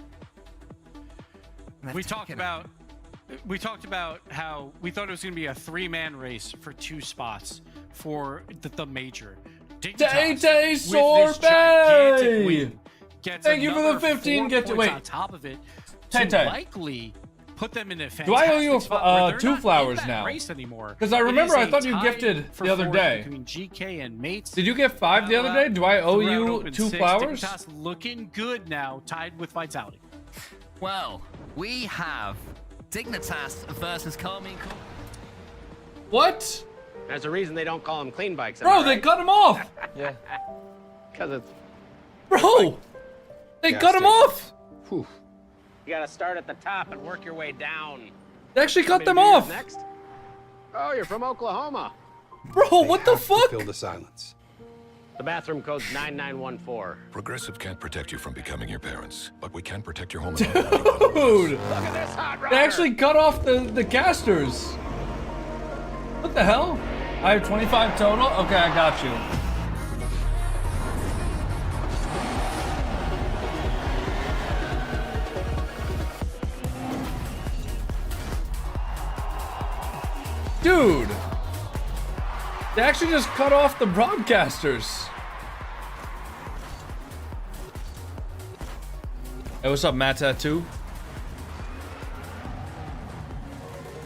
B: We talked about how we thought it was going to be a 3-man race for 2 spots for the major.
A: Tay Sorbet! Thank you for the 15 get to wait.
B: On top of it,
A: Tay.
B: likely put them in a fantastic
A: Do I owe you
B: spot
A: 2 flowers now? Because I remember I thought you gifted the other day.
B: Between GK and Mates.
A: Did you get 5 the other day? Do I owe you 2 flowers?
B: Dignitas looking good now, tied with Vitality.
I: Well, we have Dignitas versus Carmine.
A: What?
D: There's a reason they don't call them clean bikes.
A: Bro, they cut him off.
D: Yeah. Because it's...
A: Bro, they cut him off.
D: Whew. You gotta start at the top and work your way down.
A: They actually cut them off.
D: Next? Oh, you're from Oklahoma.
A: Bro, what the fuck?
N: Fill the silence.
D: The bathroom code's 9914.
O: Progressive can't protect you from becoming your parents, but we can protect your home.
A: Dude!
D: Look at this hot rider.
A: They actually cut off the casters. What the hell? I have 25 total? Okay, I got you. Dude! They actually just cut off the broadcasters. Hey, what's up, Matt Tattoo?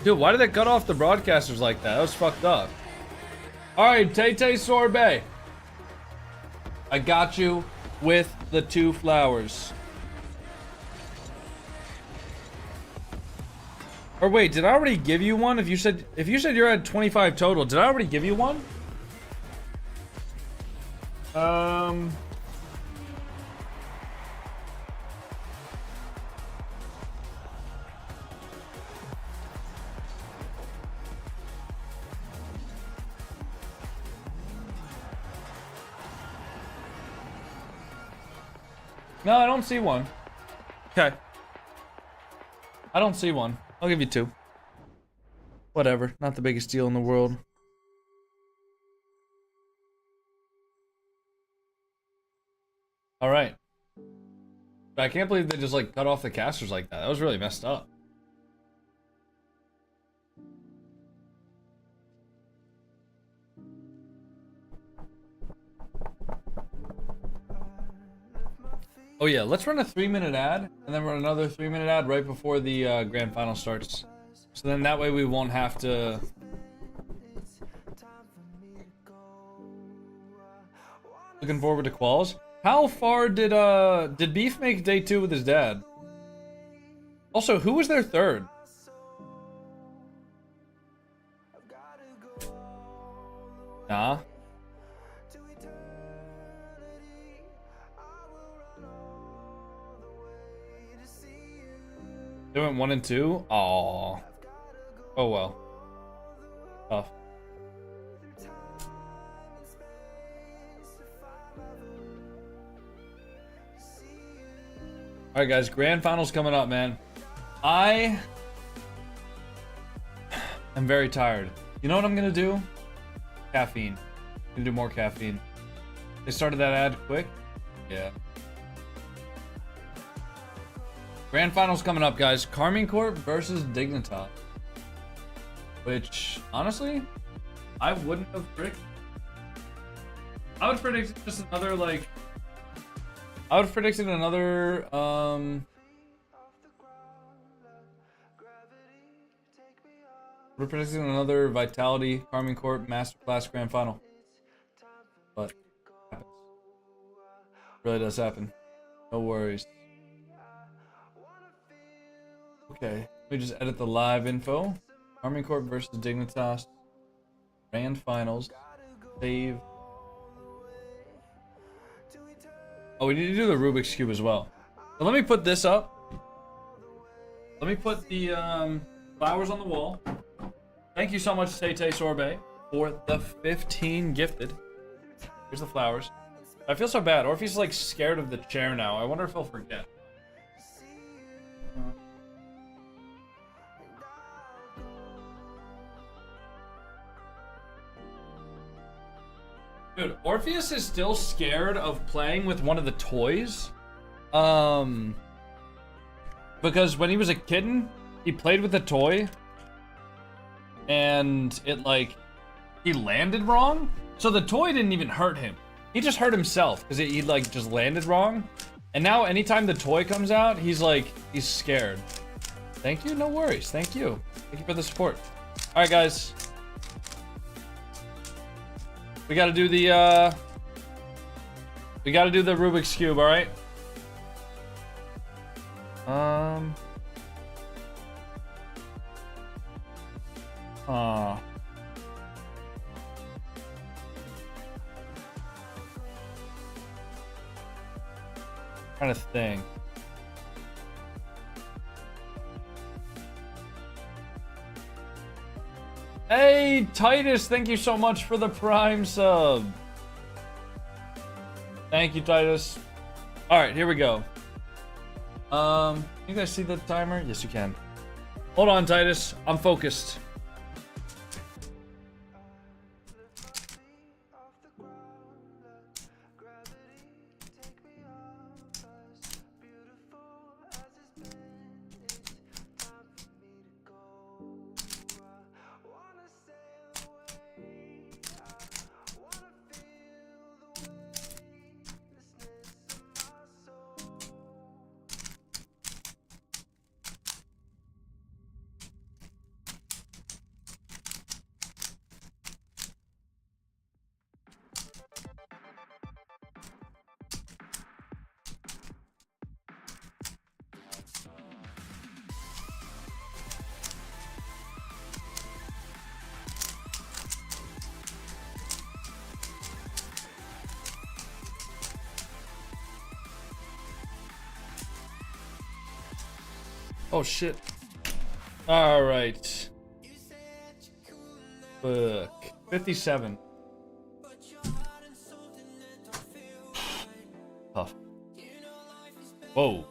A: Dude, why did they cut off the broadcasters like that? That was fucked up. Alright, Tay Sorbet. I got you with the 2 flowers. Or wait, did I already give you one? If you said you're at 25 total, did I already give you one? No, I don't see one. Okay. I don't see one. I'll give you 2. Whatever. Not the biggest deal in the world. Alright. But I can't believe they just like cut off the casters like that. That was really messed up. Oh yeah, let's run a 3-minute ad, and then run another 3-minute ad right before the grand final starts. So then that way we won't have to... Looking forward to quals. How far did Beef make day 2 with his dad? Also, who was their third? Nah. They went 1 and 2? Aww. Oh well. Tough. All right, guys. Grand finals coming up, man. I am very tired. You know what I'm gonna do? Caffeine. I'm gonna do more caffeine. They started that ad quick. Yeah. Grand finals coming up, guys. Carmine Corp versus Dignitas. Which, honestly, I wouldn't have predicted. I would predict just another, like... I would have predicted another, We're predicting another Vitality Carmine Corp Masterclass Grand Final. But, happens. Really does happen. No worries. Okay, let me just edit the live info. Carmine Corp versus Dignitas. Grand Finals. Save. Oh, we need to do the Rubik's Cube as well. So let me put this up. Let me put the flowers on the wall. Thank you so much, Tay Sorbet, for the 15 gifted. Here's the flowers. I feel so bad. Orpheus is like scared of the chair now. I wonder if he'll forget. Dude, Orpheus is still scared of playing with one of the toys. Because when he was a kitten, he played with a toy. And it, like, he landed wrong. So the toy didn't even hurt him. He just hurt himself because he like, just landed wrong. And now anytime the toy comes out, he's like, he's scared. Thank you, no worries. Thank you. Thank you for the support. All right, guys. We gotta do the Rubik's Cube, alright? Trying to think. Hey, Titus, thank you so much for the Prime sub. Thank you, Titus. All right, here we go. You guys see the timer? Yes, you can. Hold on, Titus. I'm focused. Oh shit. Alright. Fuck. 57. Tough. Whoa.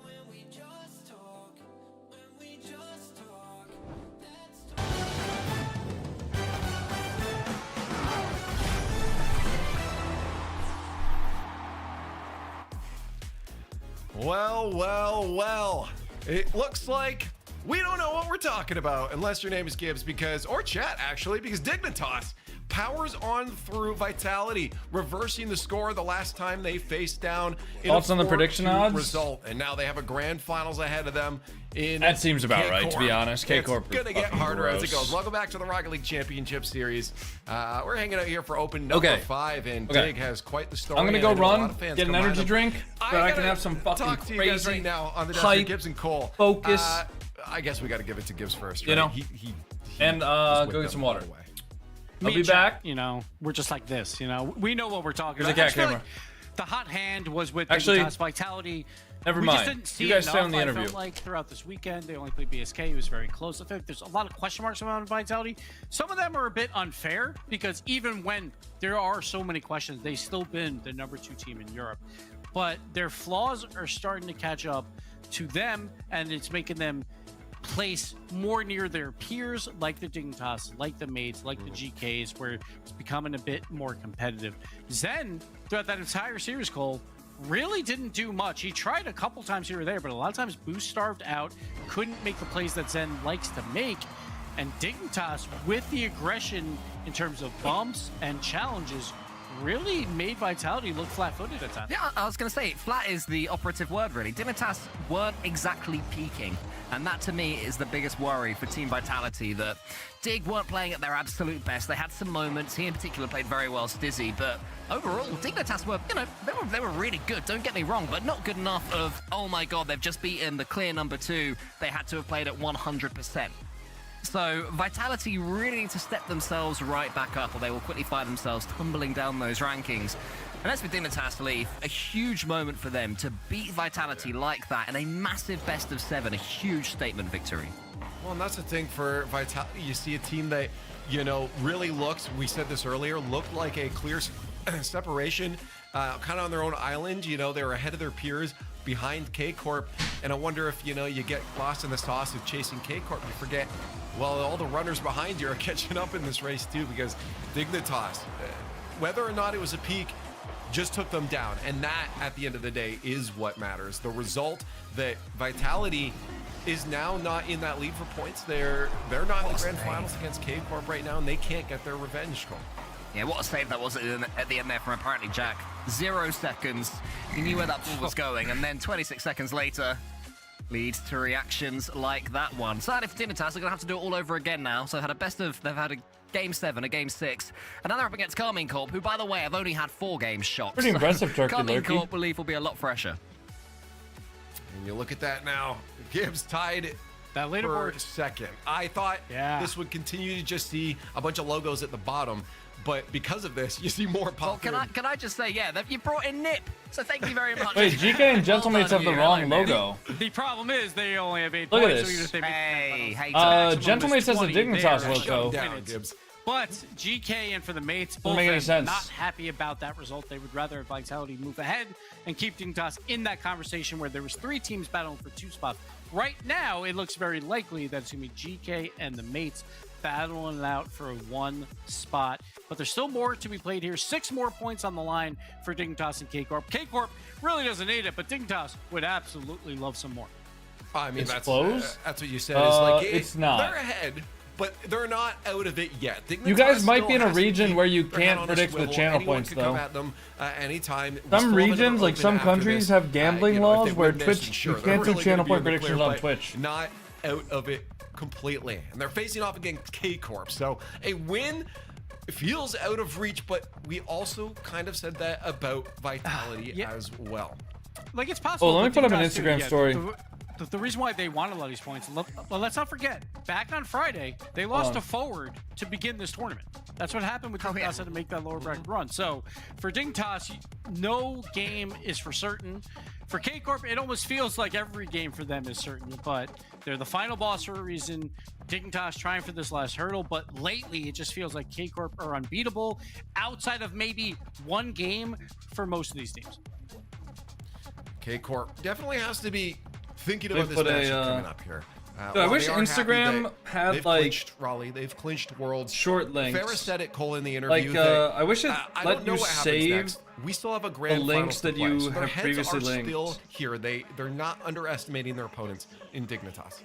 E: Well. It looks like we don't know what we're talking about, unless your name is Gibbs, or chat actually, because Dignitas powers on through Vitality, reversing the score the last time they faced down in
A: Thoughts on the prediction odds?
E: Result, and now they have a grand finals ahead of them.
A: That seems about right, to be honest. K-Corp
E: is gonna get harder as it goes. Welcome back to the Rocket League Championship Series. We're hanging out here for open number 5, and Dig has quite the story.
A: I'm gonna go run, get an energy drink, so I can have some fucking
E: talk to you guys right now on the desk for Gibbs and Cole.
A: Focus.
E: I guess we got to give it to Gibbs first, right?
A: You know, and go get some water. I'll be back.
B: You know, we're just like this. You know, we know what we're talking
A: about.
B: There's
A: a cat camera.
B: the hot hand was with
A: Actually,
B: Dignitas Vitality.
A: Never
B: We
A: mind.
B: just didn't see
A: You guys
B: enough,
A: stay on the
B: I
A: interview.
B: felt like throughout this weekend, they only played BSK. It was very close. I feel like there's a lot of question marks around Vitality. Some of them are a bit unfair because even when there are so many questions, they've still been the #2 team in Europe. But their flaws are starting to catch up to them, and it's making them place more near their peers, like the Dignitas, like the Mates, like the GKs, where it's becoming a bit more competitive. Zen, throughout that entire series, Cole, really didn't do much. He tried a couple times here or there, but a lot of times Boost starved out, couldn't make the plays that Zen likes to make. And Dignitas, with the aggression in terms of bumps and challenges, really made Vitality look flat-footed at times.
I: Yeah, I was going to say, flat is the operative word, really. Dignitas weren't exactly peaking, and that, to me, is the biggest worry for Team Vitality, that Dig weren't playing at their absolute best. They had some moments. He, in particular, played very well, Stizzy, but overall, Dignitas were, they were really good, don't get me wrong, but not good enough of, oh my god, they've just beaten the clear #2. They had to have played at 100%. So Vitality really need to step themselves right back up, or they will quickly find themselves tumbling down those rankings. And as for Dignitas Leaf, a huge moment for them to beat Vitality like that in a massive best of 7, a huge statement victory.
E: Well, and that's the thing for Vitality. You see a team that, really looks, we said this earlier, looked like a clear separation, kind of on their own island. They were ahead of their peers behind K-Corp, and I wonder if, you get lost in the sauce of chasing K-Corp. You forget, well, all the runners behind you are catching up in this race too, because Dignitas, whether or not it was a peak, just took them down. And that, at the end of the day, is what matters. The result that Vitality is now not in that lead for points. They're not in the grand finals against K-Corp right now, and they can't get their revenge, Cole.
I: Yeah, what a save that was at the end there from apparently Jack. 0 seconds. He knew where that ball was going, and then 26 seconds later leads to reactions like that one. Sadly for Dignitas, they're going to have to do it all over again now. So they've had a Game 7, a Game 6, and now they're up against Carmine Corp, who, by the way, have only had 4 game shots.
A: Pretty impressive, Turkey
I: Carmine
A: Lurkey.
I: Corp, believe, will be a lot fresher.
E: And you look at that now. Gibbs tied
B: that
E: for second. I thought this would continue to just see a bunch of logos at the bottom, but because of this, you see more pop.
I: Well, can I just say, you brought in Nip, so thank you very much.
A: Wait, GK and Gentlemates have the wrong logo.
B: The problem is they only have 8
A: Look at
B: points.
A: this.
B: So
A: Gentlemates has a Dignitas logo.
E: Down, Gibbs.
B: But GK and for the Mates,
A: Doesn't
B: both
A: make any sense.
B: not happy about that result. They would rather Vitality move ahead and keep Dignitas in that conversation where there was 3 teams battling for 2 spots. Right now, it looks very likely that it's going to be GK and the Mates battling it out for 1 spot. But there's still more to be played here. 6 more points on the line for Dignitas and K-Corp. K-Corp really doesn't need it, but Dignitas would absolutely love some more.
E: I mean,
A: It's
E: that's
A: close?
E: that's what you said. It's like
A: it's not.
E: They're ahead, but they're not out of it yet. Dignitas
A: You guys might
E: still
A: be in a
E: has to
A: region
E: keep
A: where you
E: their head
A: can't
E: on a
A: predict the
E: swivel.
A: channel
E: Anyone
A: points,
E: could
A: though.
E: come at them anytime. We
A: Some
E: still have another
A: regions, like
E: open
A: some
E: after
A: countries,
E: this.
A: have gambling
E: If
A: laws
E: they
A: where
E: win this,
A: Twitch,
E: then sure,
A: you
E: they're
A: can't do
E: really
A: channel
E: gonna
A: point
E: be in the
A: predictions
E: clear,
A: on
E: but
A: Twitch.
E: Not out of it completely, and they're facing off against K-Corp. So a win feels out of reach, but we also kind of said that about Vitality as well.
B: Like, it's possible.
A: Oh, let me put up an
B: Dignitas too.
A: Instagram story.
B: The reason why they wanted a lot of these points, well, let's not forget, back on Friday, they lost a forward to begin this tournament. That's what happened with Dignitas to make that lower bracket run. So for Dignitas, no game is for certain. For K-Corp, it almost feels like every game for them is certain, but they're the final boss for a reason. Dignitas trying for this last hurdle, but lately it just feels like K-Corp are unbeatable outside of maybe 1 game for most of these teams.
E: K-Corp definitely has to be thinking about this matchup coming up here.
A: Dude, I wish Instagram had
E: they've
A: like
E: clinched Raleigh, they've clinched Worlds.
A: Short links.
E: Ferris said it, Cole, in the interview.
A: Like, I wish it
E: I
A: let
E: don't know
A: you
E: what happens
A: save
E: next. We still have a grand
A: the links
E: finals to
A: that
E: play,
A: you
E: so their
A: have
E: heads
A: previously
E: are
A: linked.
E: still here. They're not underestimating their opponents in Dignitas.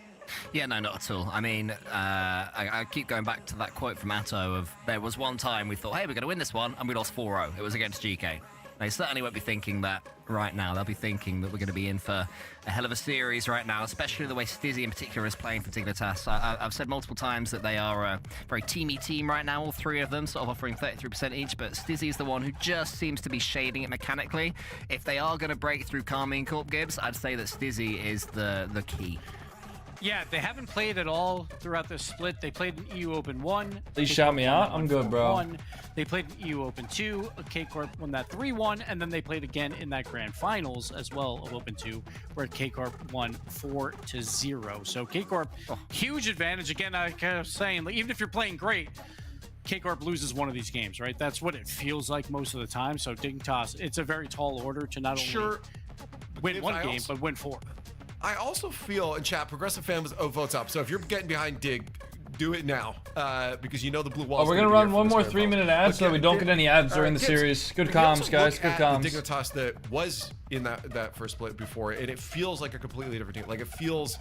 I: Yeah, no, not at all. I mean, I keep going back to that quote from Atto of there was one time we thought, hey, we're going to win this one, and we lost 4-0. It was against GK. They certainly won't be thinking that right now. They'll be thinking that we're going to be in for a hell of a series right now, especially the way Stizzy in particular is playing for Dignitas. I've said multiple times that they are a very teamy team right now, all 3 of them, sort of offering 33% each, but Stizzy is the one who just seems to be shading it mechanically. If they are going to break through Carmine Corp Gibbs, I'd say that Stizzy is the key.
B: Yeah, they haven't played at all throughout the split. They played an EU Open 1.
A: Please shout me out. I'm good, bro.
B: 1. They played an EU Open 2. K-Corp won that 3-1, and then they played again in that grand finals as well of Open 2, where K-Corp won 4-0. So K-Corp, huge advantage. Again, I kept saying, like, even if you're playing great, K-Corp loses one of these games, right? That's what it feels like most of the time. So Dignitas, it's a very tall order to not only win one game, but win 4.
E: I also feel in chat, progressive fans votes up. So if you're getting behind Dig, do it now because you know the blue wall.
A: Oh, we're gonna run one more 3-minute ad so we don't get any ads during the series. Good comms, guys. Good comms.
E: The Dignitas that was in that first split before, and it feels like a completely different team. Like it feels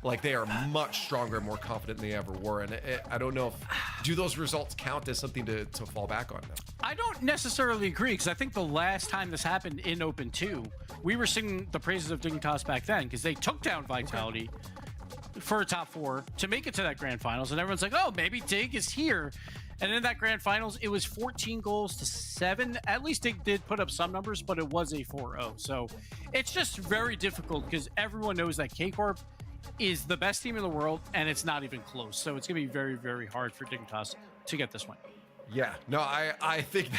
E: like they are much stronger and more confident than they ever were. And I don't know if do those results count as something to fall back on now?
B: I don't necessarily agree because I think the last time this happened in Open 2, we were singing the praises of Dignitas back then because they took down Vitality for a top 4 to make it to that grand finals, and everyone's like, oh, maybe Dig is here. And in that grand finals, it was 14 goals to 7. At least Dig did put up some numbers, but it was a 4-0. So it's just very difficult because everyone knows that K-Corp is the best team in the world, and it's not even close. So it's going to be very, very hard for Dignitas to get this one.
E: Yeah, no, I think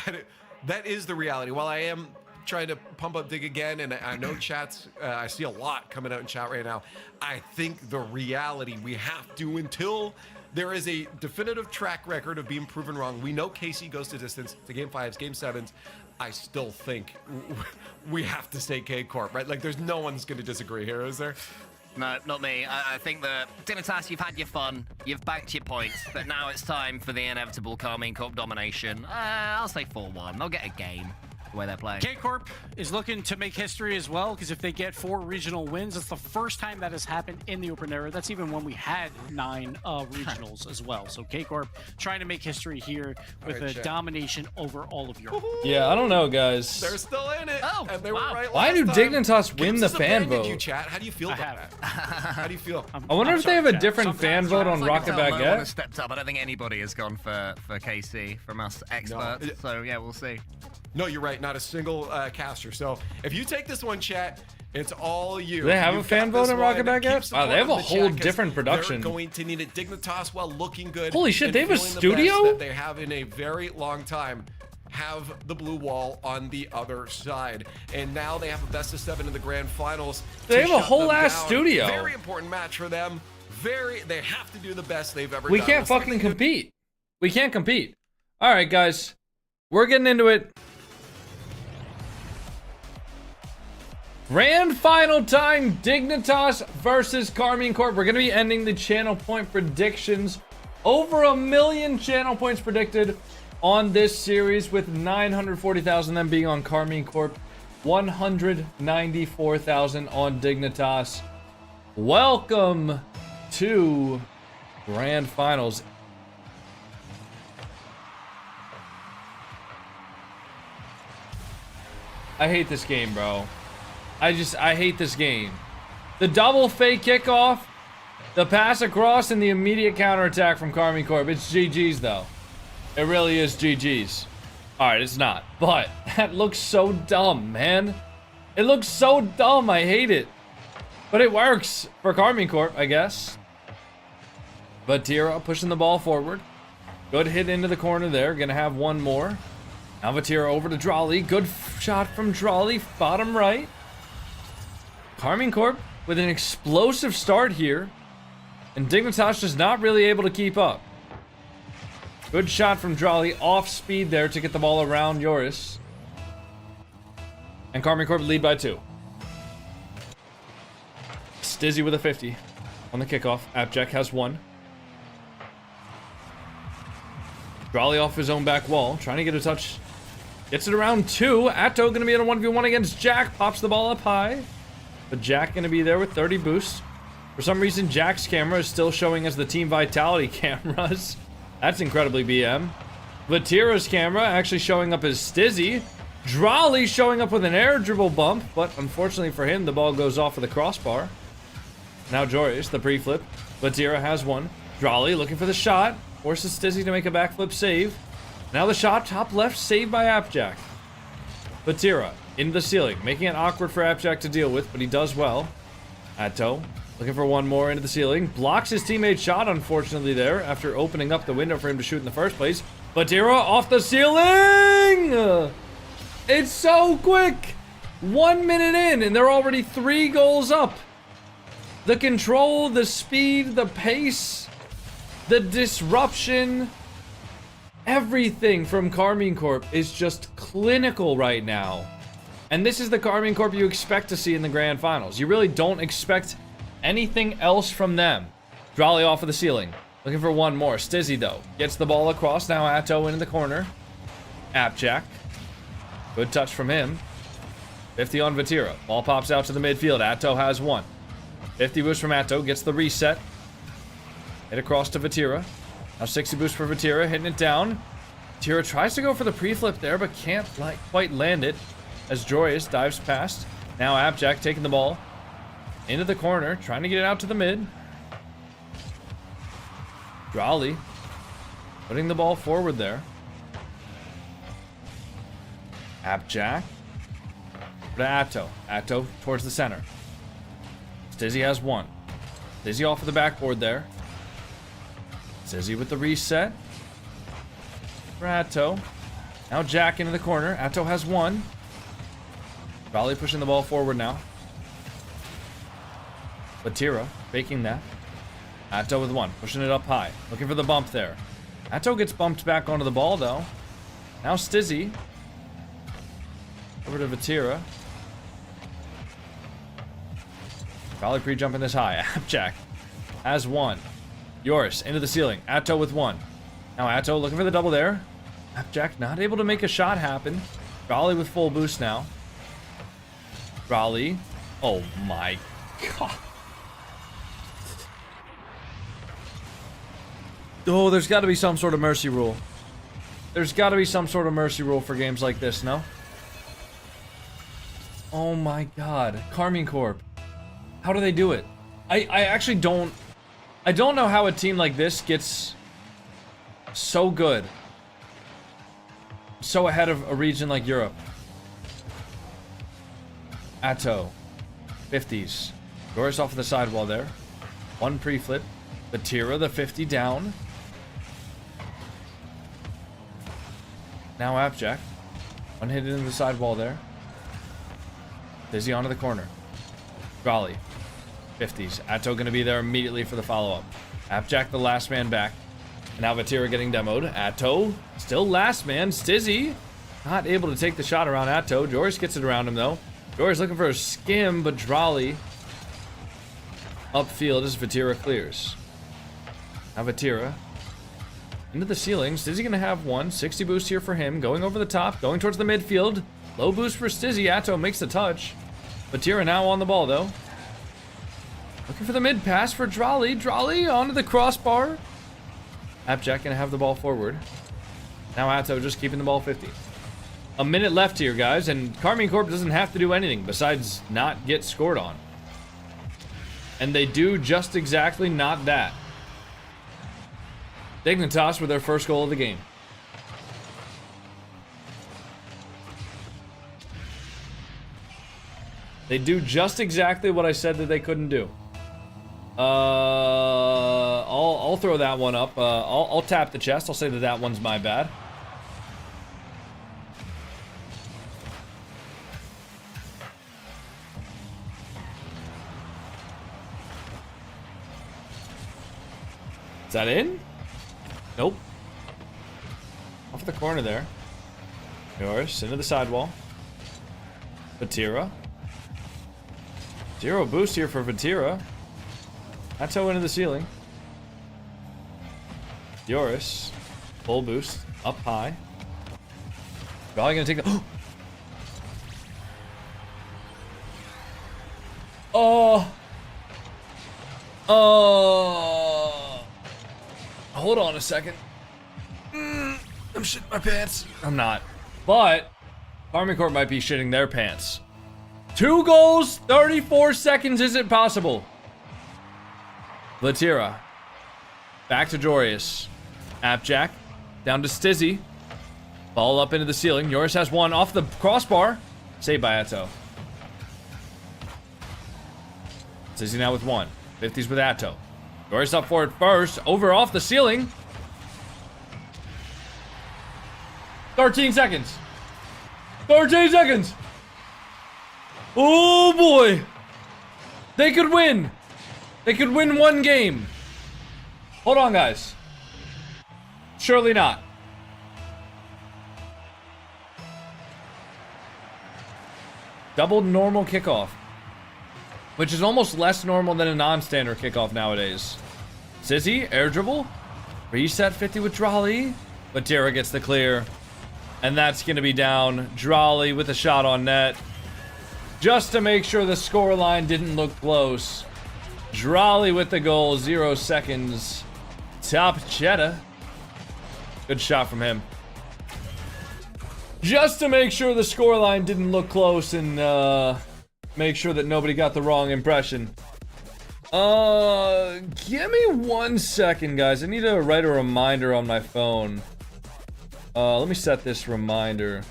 E: that is the reality. While I am trying to pump up Dig again, and I know chats, I see a lot coming out in chat right now. I think the reality we have to, until there is a definitive track record of being proven wrong. We know KC goes to distance, to game 5s, game 7s. I still think we have to say K-Corp, right? Like, there's no one's going to disagree here, is there?
I: No, not me. I think that Dignitas, you've had your fun, you've banked your points, but now it's time for the inevitable KarmionCorp domination. I'll say 4-1. They'll get a game the way they're playing.
B: K-Corp is looking to make history as well, because if they get 4 regional wins, it's the first time that has happened in the Open Era. That's even when we had 9 regionals as well. So K-Corp trying to make history here with a domination over all all of Europe.
A: Yeah, I don't know, guys.
E: They're still in it.
B: Oh,
E: and they were right
A: Why do Dignitas win the fan vote?
E: You chat. How do you feel about that? How do you feel?
A: I wonder if they have a different fan vote on Rocket Baguette.
I: Stepped up. I don't think anybody has gone for KC from us experts. No. So yeah, we'll see.
E: No, you're right. Not a single caster. So if you take this one, chat, it's all you.
A: Do they have a fan vote on Rocket Baguette? Wow, they have a whole different production.
E: They're going to need a Dignitas while looking good.
A: Holy shit, they have a studio?
E: That they have in a very long time. Have the blue wall on the other side, and now they have a best of 7 in the grand finals.
A: They have a whole ass studio.
E: Very important match for them. They have to do the best they've ever done.
A: We can't fucking compete. We can't compete. All right, guys, we're getting into it. Grand final time, Dignitas versus KarmionCorp. We're gonna be ending the channel point predictions. Over 1 million channel points predicted on this series, with 940,000 them being on KarmionCorp, 194,000 on Dignitas. Welcome to Grand Finals. I hate this game, bro. I hate this game. The double fake kickoff, the pass across, and the immediate counterattack from KarmionCorp. It's GG's though. It really is GG's. Alright, it's not. But that looks so dumb, man. It looks so dumb. I hate it. But it works for KarmionCorp, I guess. Vatira pushing the ball forward. Good hit into the corner there. Gonna have one more. Now Vatira over to Drawley. Good shot from Drawley. Bottom right. KarmionCorp with an explosive start here. And Dignitas just not really able to keep up. Good shot from Drawley, off speed there to get the ball around Joris. And KarmionCorp lead by 2. Stizzy with a 50 on the kickoff. Abject has 1. Drawley off his own back wall, trying to get a touch. Gets it around 2. Atto gonna be in a 1v1 against Jack. Pops the ball up high. But Jack gonna be there with 30 boosts. For some reason, Jack's camera is still showing as the Team Vitality cameras. That's incredibly BM. Vatira's camera actually showing up as Stizzy. Drawley showing up with an air dribble bump, but unfortunately for him, the ball goes off of the crossbar. Now Joris, the pre-flip. Vatira has one. Drawley looking for the shot. Forces Stizzy to make a backflip save. Now the shot, top left, saved by Appjack. Vatira into the ceiling, making it awkward for Appjack to deal with, but he does well. Atto Looking for one more into the ceiling. Blocks his teammate's shot, unfortunately, there, after opening up the window for him to shoot in the first place. Batira off the ceiling! It's so quick! 1 minute in, and they're already 3 goals up. The control, the speed, the pace, the disruption, everything from Karmine Corp is just clinical right now. And this is the Karmine Corp you expect to see in the grand finals. You really don't expect anything else from them. Drolly off of the ceiling. Looking for one more. Stizzy, though, gets the ball across. Now Atto into the corner. Appjack. Good touch from him. 50 on Vatira. Ball pops out to the midfield. Atto has one. 50 boost from Atto. Gets the reset. Hit across to Vatira. Now 60 boost for Vatira. Hitting it down. Vatira tries to go for the pre-flip there, but can't quite land it as Joyous dives past. Now Appjack taking the ball into the corner, trying to get it out to the mid. Drolly putting the ball forward there. Appjack to Atto. Atto towards the center. Stizzy has one. Stizzy off of the backboard there. Stizzy with the reset. For Atto. Now Jack into the corner. Atto has one. Drolly pushing the ball forward now. Vatira faking that. Atto with one, pushing it up high. Looking for the bump there. Atto gets bumped back onto the ball, though. Now Stizzy. Over to Vatira. Probably pre-jumping this high. Appjack has one. Yoris into the ceiling. Atto with one. Now Atto looking for the double there. Appjack not able to make a shot happen. Raleigh with full boost now. Raleigh. Oh my god. Oh, there's got to be some sort of mercy rule. There's got to be some sort of mercy rule for games like this, no? Oh my god. Karmine Corp. How do they do it? I actually don't... I don't know how a team like this gets so good. So ahead of a region like Europe. Atto. 50s. Doris off of the sidewall there. One pre-flip. Vatira, the 50 down. Now Appjack. One hit into the sidewall there. Dizzy onto the corner. Raleigh. 50s. Atto gonna be there immediately for the follow-up. Appjack the last man back. And now Vatira getting demoed. Atto still last man. Stizzy not able to take the shot around Atto. Joris gets it around him though. Joris looking for a skim, but Drolly upfield as Vatira clears. Now Vatira into the ceiling. Stizzy gonna have one. 60 boost here for him. Going over the top. Going towards the midfield. Low boost for Stizzy. Atto makes the touch. Vatira now on the ball though. Looking for the mid pass for Drolly. Drolly onto the crossbar. Appjack gonna have the ball forward. Now Atto just keeping the ball 50. A minute left here, guys, and Karmine Corp doesn't have to do anything besides not get scored on. And they do just exactly not that. Dignitas with their first goal of the game. They do just exactly what I said that they couldn't do. I'll throw that one up. I'll tap the chest. I'll say that that one's my bad. Is that in? Nope. Off the corner there. Yours into the sidewall. Vatira. 0 boost here for Vatira. Atto into the ceiling. Yoris. Full boost. Up high. Probably gonna take the... Oh! Oh! Hold on a second. I'm shitting my pants. I'm not. But Karmine Corp might be shitting their pants. 2 goals, 34 seconds. Is it possible? Vatira. Back to Jorius. Appjack. Down to Stizzy. Ball up into the ceiling. Joris has one off the crossbar. Saved by Atto. Stizzy now with one. 50s with Atto. Joris up for it first. Over off the ceiling. 13 seconds. 13 seconds. Oh boy. They could win. They could win one game. Hold on, guys. Surely not. Double normal kickoff, which is almost less normal than a non-standard kickoff nowadays. Sizzy, air dribble. Reset 50 with Drolly. Vatira gets the clear. And that's going to be down. Drolly with a shot on net. Just to make sure the scoreline didn't look close. Drolly with the goal, 0 seconds. Top Cheddar. Good shot from him. Just to make sure the scoreline didn't look close and make sure that nobody got the wrong impression. Give me 1 second, guys. I need to write a reminder on my phone. Let me set this reminder.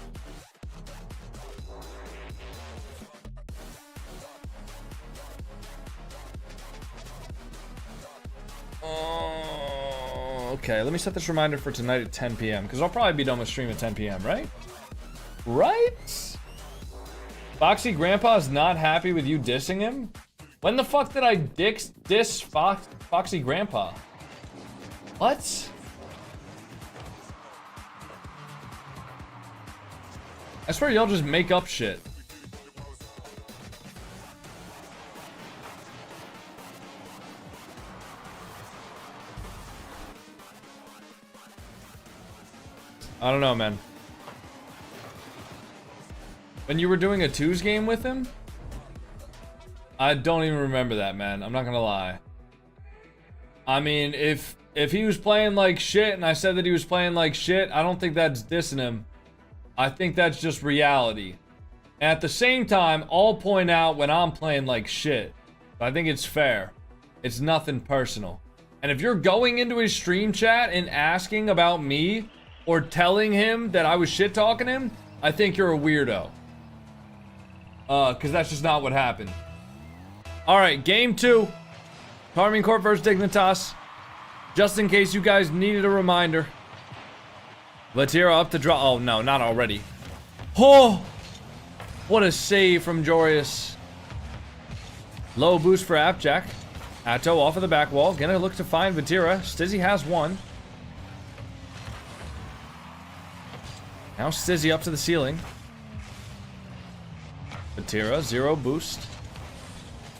A: Okay, let me set this reminder for tonight at 10 p.m. because I'll probably be done with stream at 10 p.m., right? Right? Foxy Grandpa's not happy with you dissing him? When the fuck did I diss Foxy Grandpa? What? I swear y'all just make up shit. I don't know, man. When you were doing a twos game with him? I don't even remember that, man. I'm not gonna lie. I mean, if he was playing like shit and I said that he was playing like shit, I don't think that's dissing him. I think that's just reality. And at the same time, I'll point out when I'm playing like shit. I think it's fair. It's nothing personal. And if you're going into his stream chat and asking about me or telling him that I was shit talking him, I think you're a weirdo. Cause that's just not what happened. Alright, game 2. Carmine Corp versus Dignitas. Just in case you guys needed a reminder. Vatira up to draw. Oh no, not already. Oh! What a save from Jorius. Low boost for Appjack. Atto off of the back wall. Gonna look to find Vatira. Stizzy has one. Now Stizzy up to the ceiling. Vatira, 0 boost.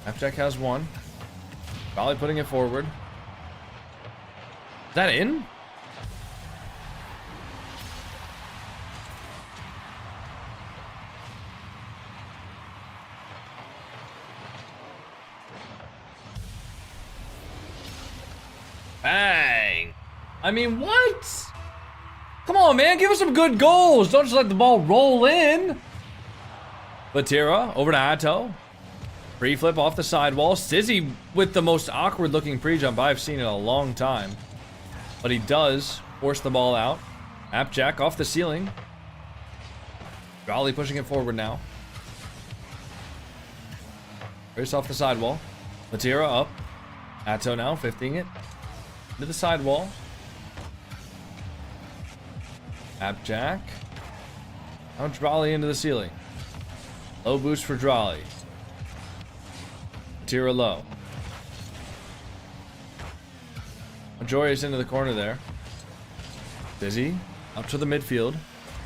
A: Appjack has one. Probably putting it forward. Is that in? Bang! I mean, what? Come on, man, give us some good goals. Don't just let the ball roll in. Vatira over to Atto. Pre-flip off the sidewall. Stizzy with the most awkward looking pre-jump I've seen in a long time. But he does force the ball out. Appjack off the ceiling. Raleigh pushing it forward now. Race off the sidewall. Vatira up. Atto now 15 it. To the sidewall. Appjack. Now Drolly into the ceiling. Low boost for Drolly. Tira low. Majorius into the corner there. Busy. Up to the midfield.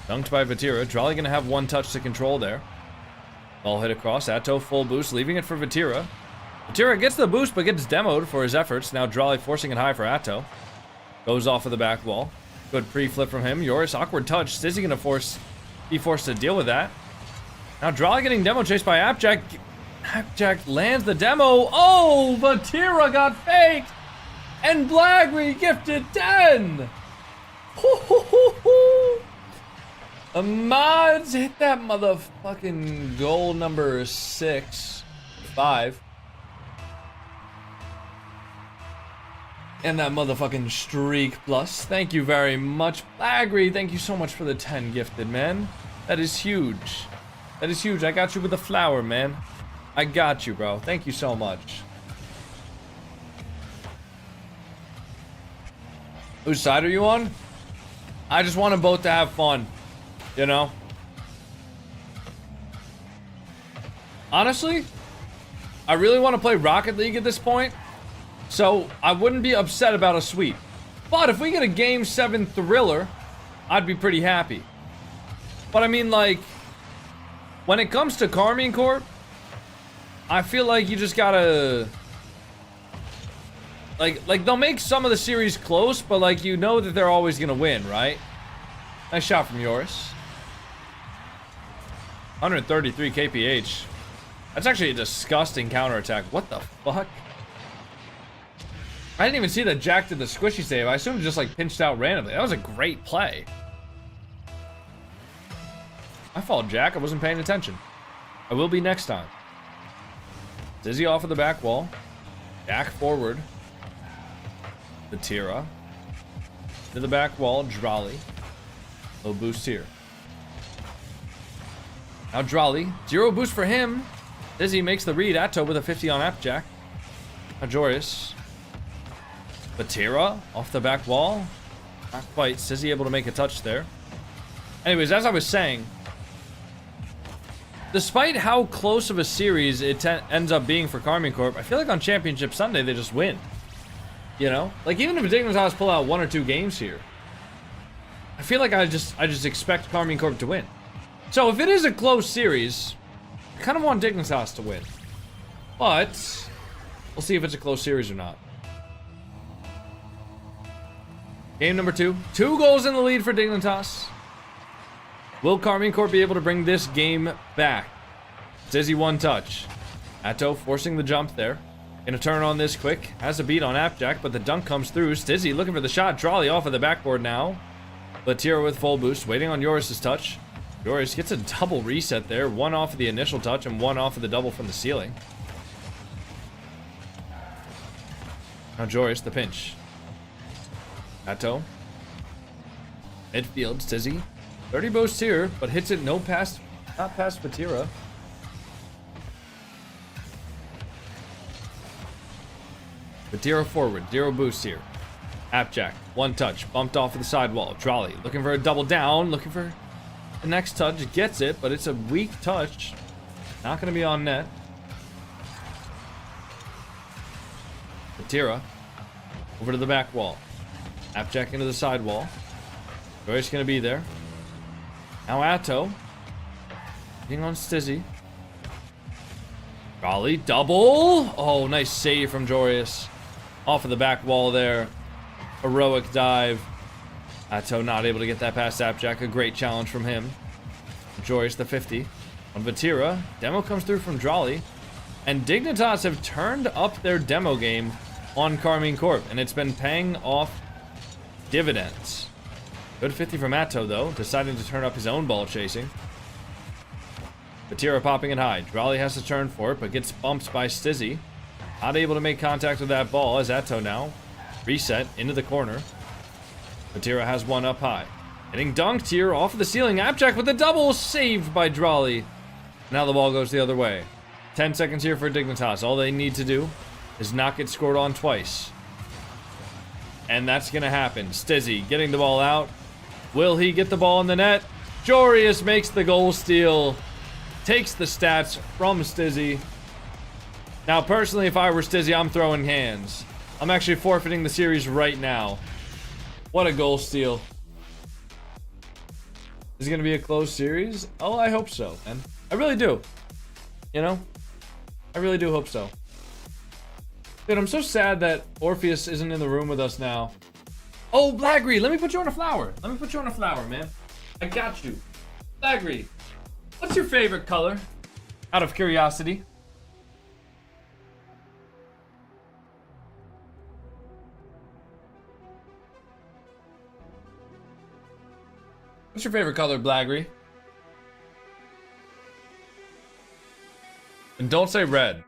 A: Dunked by Vatira. Drolly gonna have one touch to control there. Ball hit across. Atto full boost, leaving it for Vatira. Vatira gets the boost but gets demoed for his efforts. Now Drolly forcing it high for Atto. Goes off of the back wall. Good pre-flip from him. Joris, awkward touch. Stizzy gonna be forced to deal with that. Now Drolly getting demo chased by Appjack. Appjack lands the demo. Oh, Vatira got faked. And Blagry gifted 10. Mods hit that motherfucking goal number 5. And that motherfucking streak plus. Thank you very much. Blagry, thank you so much for the 10 gifted, man. That is huge. That is huge. I got you with a flower, man. I got you, bro. Thank you so much. Whose side are you on? I just want them both to have fun, you know? Honestly, I really want to play Rocket League at this point, so I wouldn't be upset about a sweep. But if we get a Game 7 thriller, I'd be pretty happy. But I mean, like, when it comes to Carmine Corp, I feel like you just gotta... Like they'll make some of the series close, but like, you know that they're always gonna win, right? Nice shot from Yoris. 133 kph. That's actually a disgusting counterattack. What the fuck? I didn't even see that Jack did the squishy save. I assumed it just like pinched out randomly. That was a great play. My fault, Jack. I wasn't paying attention. I will be next time. Dizzy off of the back wall. Jack forward. Batira. To the back wall. Drolly. Low boost here. Now Drolly. 0 boost for him. Dizzy makes the read. Atto with a 50 on Appjack. Now Joris. Batira off the back wall. Not quite. Sizzy able to make a touch there. Anyways, as I was saying, despite how close of a series it ends up being for Carmine Corp, I feel like on Championship Sunday they just win. You know? Like, even if Dignitas pull out 1 or 2 games here, I feel like I just expect Carmine Corp to win. So if it is a close series, I kind of want Dignitas to win. But we'll see if it's a close series or not. Game number 2. 2 goals in the lead for Dignitas. Will Carmine Corp be able to bring this game back? Dizzy 1 touch. Atto forcing the jump there. Gonna turn on this quick. Has a beat on Appjack, but the dunk comes through. Stizzy looking for the shot. Trolley off of the backboard now. Latira with full boost, waiting on Yoris' touch. Yoris gets a double reset there. 1 off of the initial touch and 1 off of the double from the ceiling. Now Joris, the pinch. Atto. Midfield, Stizzy. 30 boosts here, but hits it not past Batira. Batira forward, 0 boost here. Appjack, 1 touch, bumped off of the sidewall. Trolley, looking for a double down, looking for the next touch, gets it, but it's a weak touch. Not gonna be on net. Batira, over to the back wall. Appjack into the sidewall. Joy's gonna be there. Now Atto. Hitting on Stizzy. Raleigh, double. Oh, nice save from Joris. Off of the back wall there. Heroic dive. Atto not able to get that past Appjack. A great challenge from him. Joris, the 50. On Batira. Demo comes through from Drolly. And Dignitas have turned up their demo game on Carmine Corp. And it's been paying off dividends. Good 50 from Atto, though, deciding to turn up his own ball chasing. Batira popping it high. Drolly has to turn for it, but gets bumped by Stizzy. Not able to make contact with that ball as Atto now. Reset into the corner. Batira has 1 up high. Getting dunked here off of the ceiling. Appjack with the double, saved by Drolly. Now the ball goes the other way. 10 seconds here for Dignitas. All they need to do is not get scored on twice. And that's going to happen. Stizzy getting the ball out. Will he get the ball in the net? Jorius makes the goal steal. Takes the stats from Stizzy. Now, personally, if I were Stizzy, I'm throwing hands. I'm actually forfeiting the series right now. What a goal steal. Is it going to be a close series? Oh, I hope so, man. I really do. You know? I really do hope so. Dude, I'm so sad that Orpheus isn't in the room with us now. Oh, Blagry, let me put you on a flower. Let me put you on a flower, man. I got you. Blagry, what's your favorite color? Out of curiosity. What's your favorite color, Blagry? And don't say red.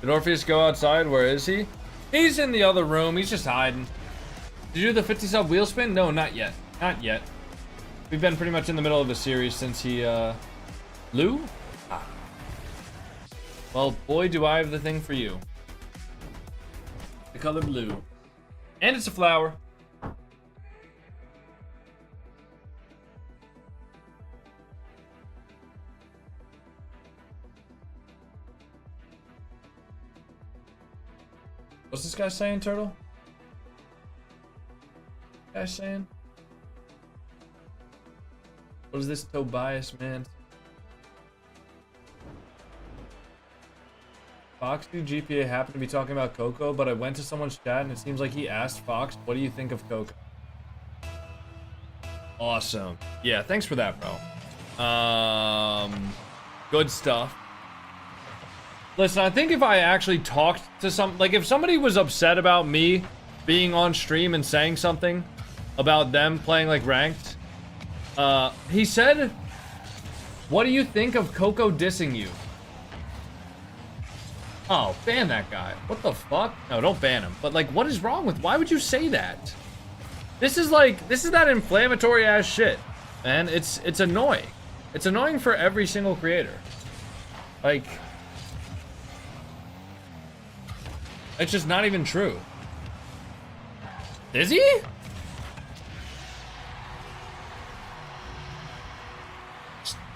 A: Did Orpheus go outside? Where is he? He's in the other room. He's just hiding. Did you do the 50 sub wheel spin? No, not yet. Not yet. We've been pretty much in the middle of a series since he, Lou? Ah. Well, boy, do I have the thing for you. The color blue. And it's a flower. What's this guy saying, Turtle? Guy saying? What is this Tobias, man? Foxy GPA happened to be talking about Coco, but I went to someone's chat and it seems like he asked Fox, what do you think of Coco? Awesome. Yeah, thanks for that, bro. Good stuff. Listen, I think if I actually talked to like if somebody was upset about me being on stream and saying something about them playing like ranked, he said, what do you think of Coco dissing you? Oh, ban that guy. What the fuck? No, don't ban him. But like, what is wrong with, why would you say that? This is that inflammatory ass shit, man. It's annoying. It's annoying for every single creator. Like, it's just not even true. Is he?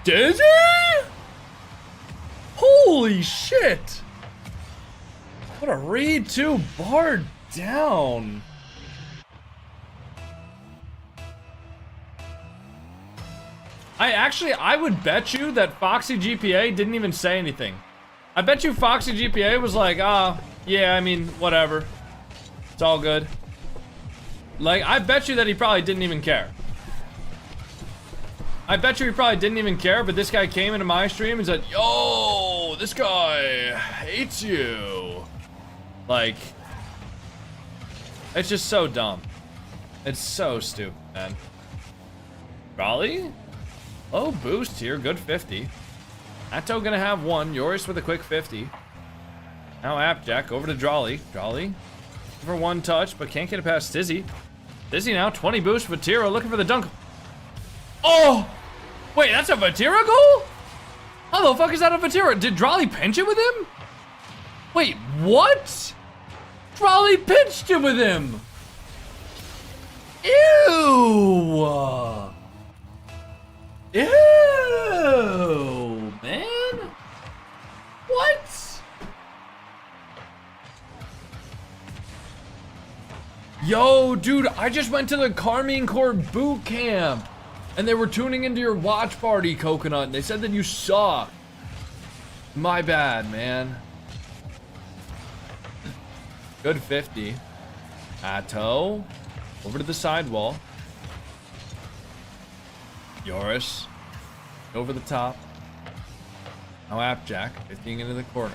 A: Is he? Holy shit! What a read too, bar down. I would bet you that Foxy GPA didn't even say anything. I bet you Foxy GPA was like, yeah, I mean, whatever. It's all good. Like, I bet you that he probably didn't even care. I bet you he probably didn't even care, but this guy came into my stream and said, yo, this guy hates you. Like, it's just so dumb. It's so stupid, man. Raleigh? Oh, boost here. Good 50. Atto gonna have one. Yoris with a quick 50. Now Appjack over to Drawley. Drawley for one touch, but can't get it past Stizzy. Stizzy now 20 boost. Vatira looking for the dunk. Oh! Wait, that's a Vatira goal? How the fuck is that a Vatira? Did Drawley pinch it with him? Wait, what? Drawley pinched it with him. Ew! Ew, man. What? Yo, dude, I just went to the Carmine Court boot camp and they were tuning into your watch party, Coconut, and they said that you suck. My bad, man. Good 50. Atto over to the sidewall. Yoris over the top. Now Appjack 15 into the corner.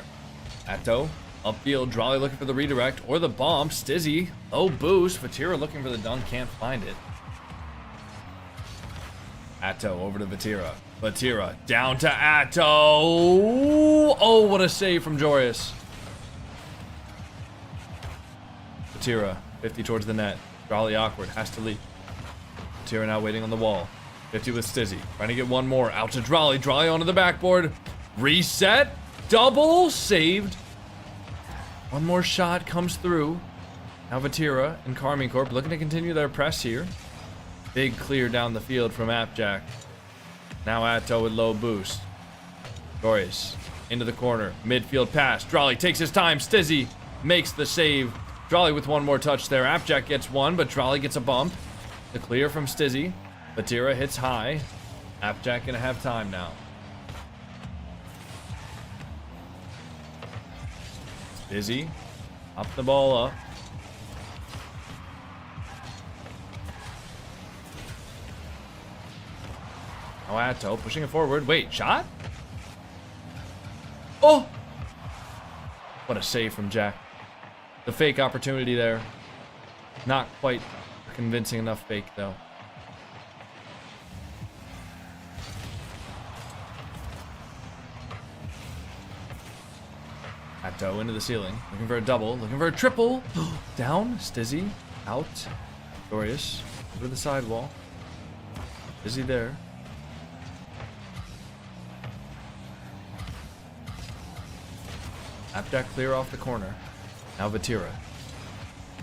A: Atto upfield. Drawley looking for the redirect or the bomb. Stizzy low boost. Vatira looking for the dunk, can't find it. Atto over to Vatira. Vatira down to Atto. Oh, what a save from Joris. Vatira 50 towards the net. Drawley awkward, has to leap. Vatira now waiting on the wall. 50 with Stizzy. Trying to get one more. Out to Drawley. Drawley onto the backboard. Reset. Double. Saved. One more shot comes through. Now Vatira and Carmine Corp looking to continue their press here. Big clear down the field from Appjack. Now Atto with low boost. Joris into the corner. Midfield pass. Drawley takes his time. Stizzy makes the save. Drawley with one more touch there. Appjack gets one, but Drawley gets a bump. The clear from Stizzy. Vatira hits high. Appjack gonna have time now. Stizzy. Up the ball up. Now Atto pushing it forward. Wait, shot? Oh! What a save from Jack. The fake opportunity there. Not quite convincing enough fake though. Atto into the ceiling, looking for a double, looking for a triple. Down, Stizzy, out. Glorious, over the sidewall. Stizzy there. Appjack clear off the corner. Now Vatira.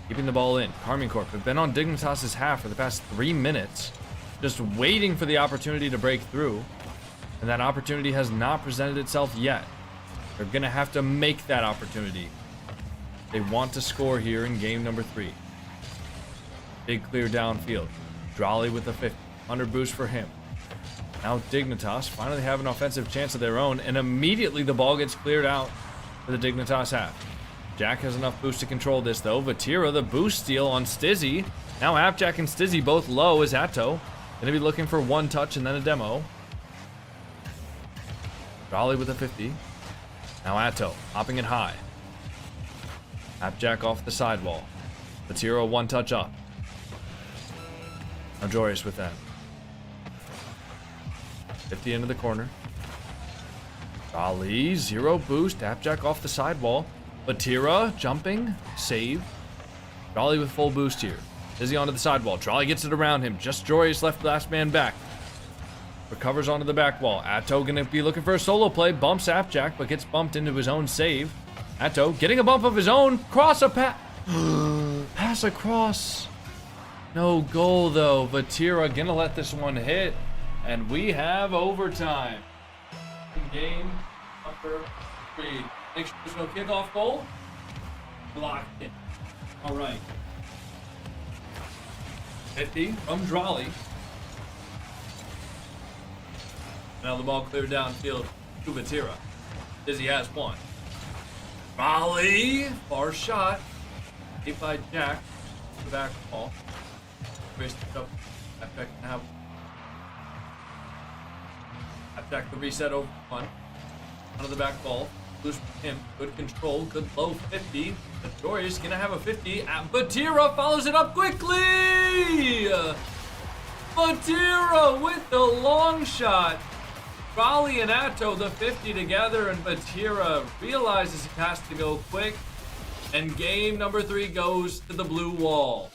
A: keeping the ball in. Karmine Corp have been on Dignitas' half for the past 3 minutes, just waiting for the opportunity to break through, and that opportunity has not presented itself yet. They're gonna have to make that opportunity. They want to score here in game number 3. Big clear downfield. Drolly with a 50. 100 boost for him. Now Dignitas finally have an offensive chance of their own, and immediately the ball gets cleared out for the Dignitas half. Jack has enough boost to control this though. Vatira, the boost steal on Stizzy. Now Appjack and Stizzy both low as Atto. Gonna be looking for 1 touch and then a demo. Drolly with a 50. Now Atto, hopping it high. Appjack off the sidewall. Vatira 1 touch up. Now Joris with that. 50 into the corner. Drolly, 0 boost. Appjack off the sidewall. Vatira jumping, save. Drolly with full boost here. Dizzy onto the sidewall. Drolly gets it around him. Just Joris left last man back. Recovers onto the back wall. Atto gonna be looking for a solo play. Bumps Appjack, but gets bumped into his own save. Atto getting a bump of his own. Cross a pass across. No goal though. Vatira gonna let this one hit. And we have overtime. Game number 3. Make sure there's no kickoff goal. Blocked it. All right. 50 from Drolly. Now the ball cleared downfield to Vatira. Dizzy has 1. Drolly, far shot. Hit by Jack. The back ball. Raced it up. Appjack can have. Appjack the reset over 1. Onto the back ball. Loose from him. Good control. Good low 50. But Joris gonna have a 50. Vatira follows it up quickly. Vatira with the long shot. Drolly and Atto the 50 together, and Vatira realizes he has to go quick. And game number 3 goes to the blue wall.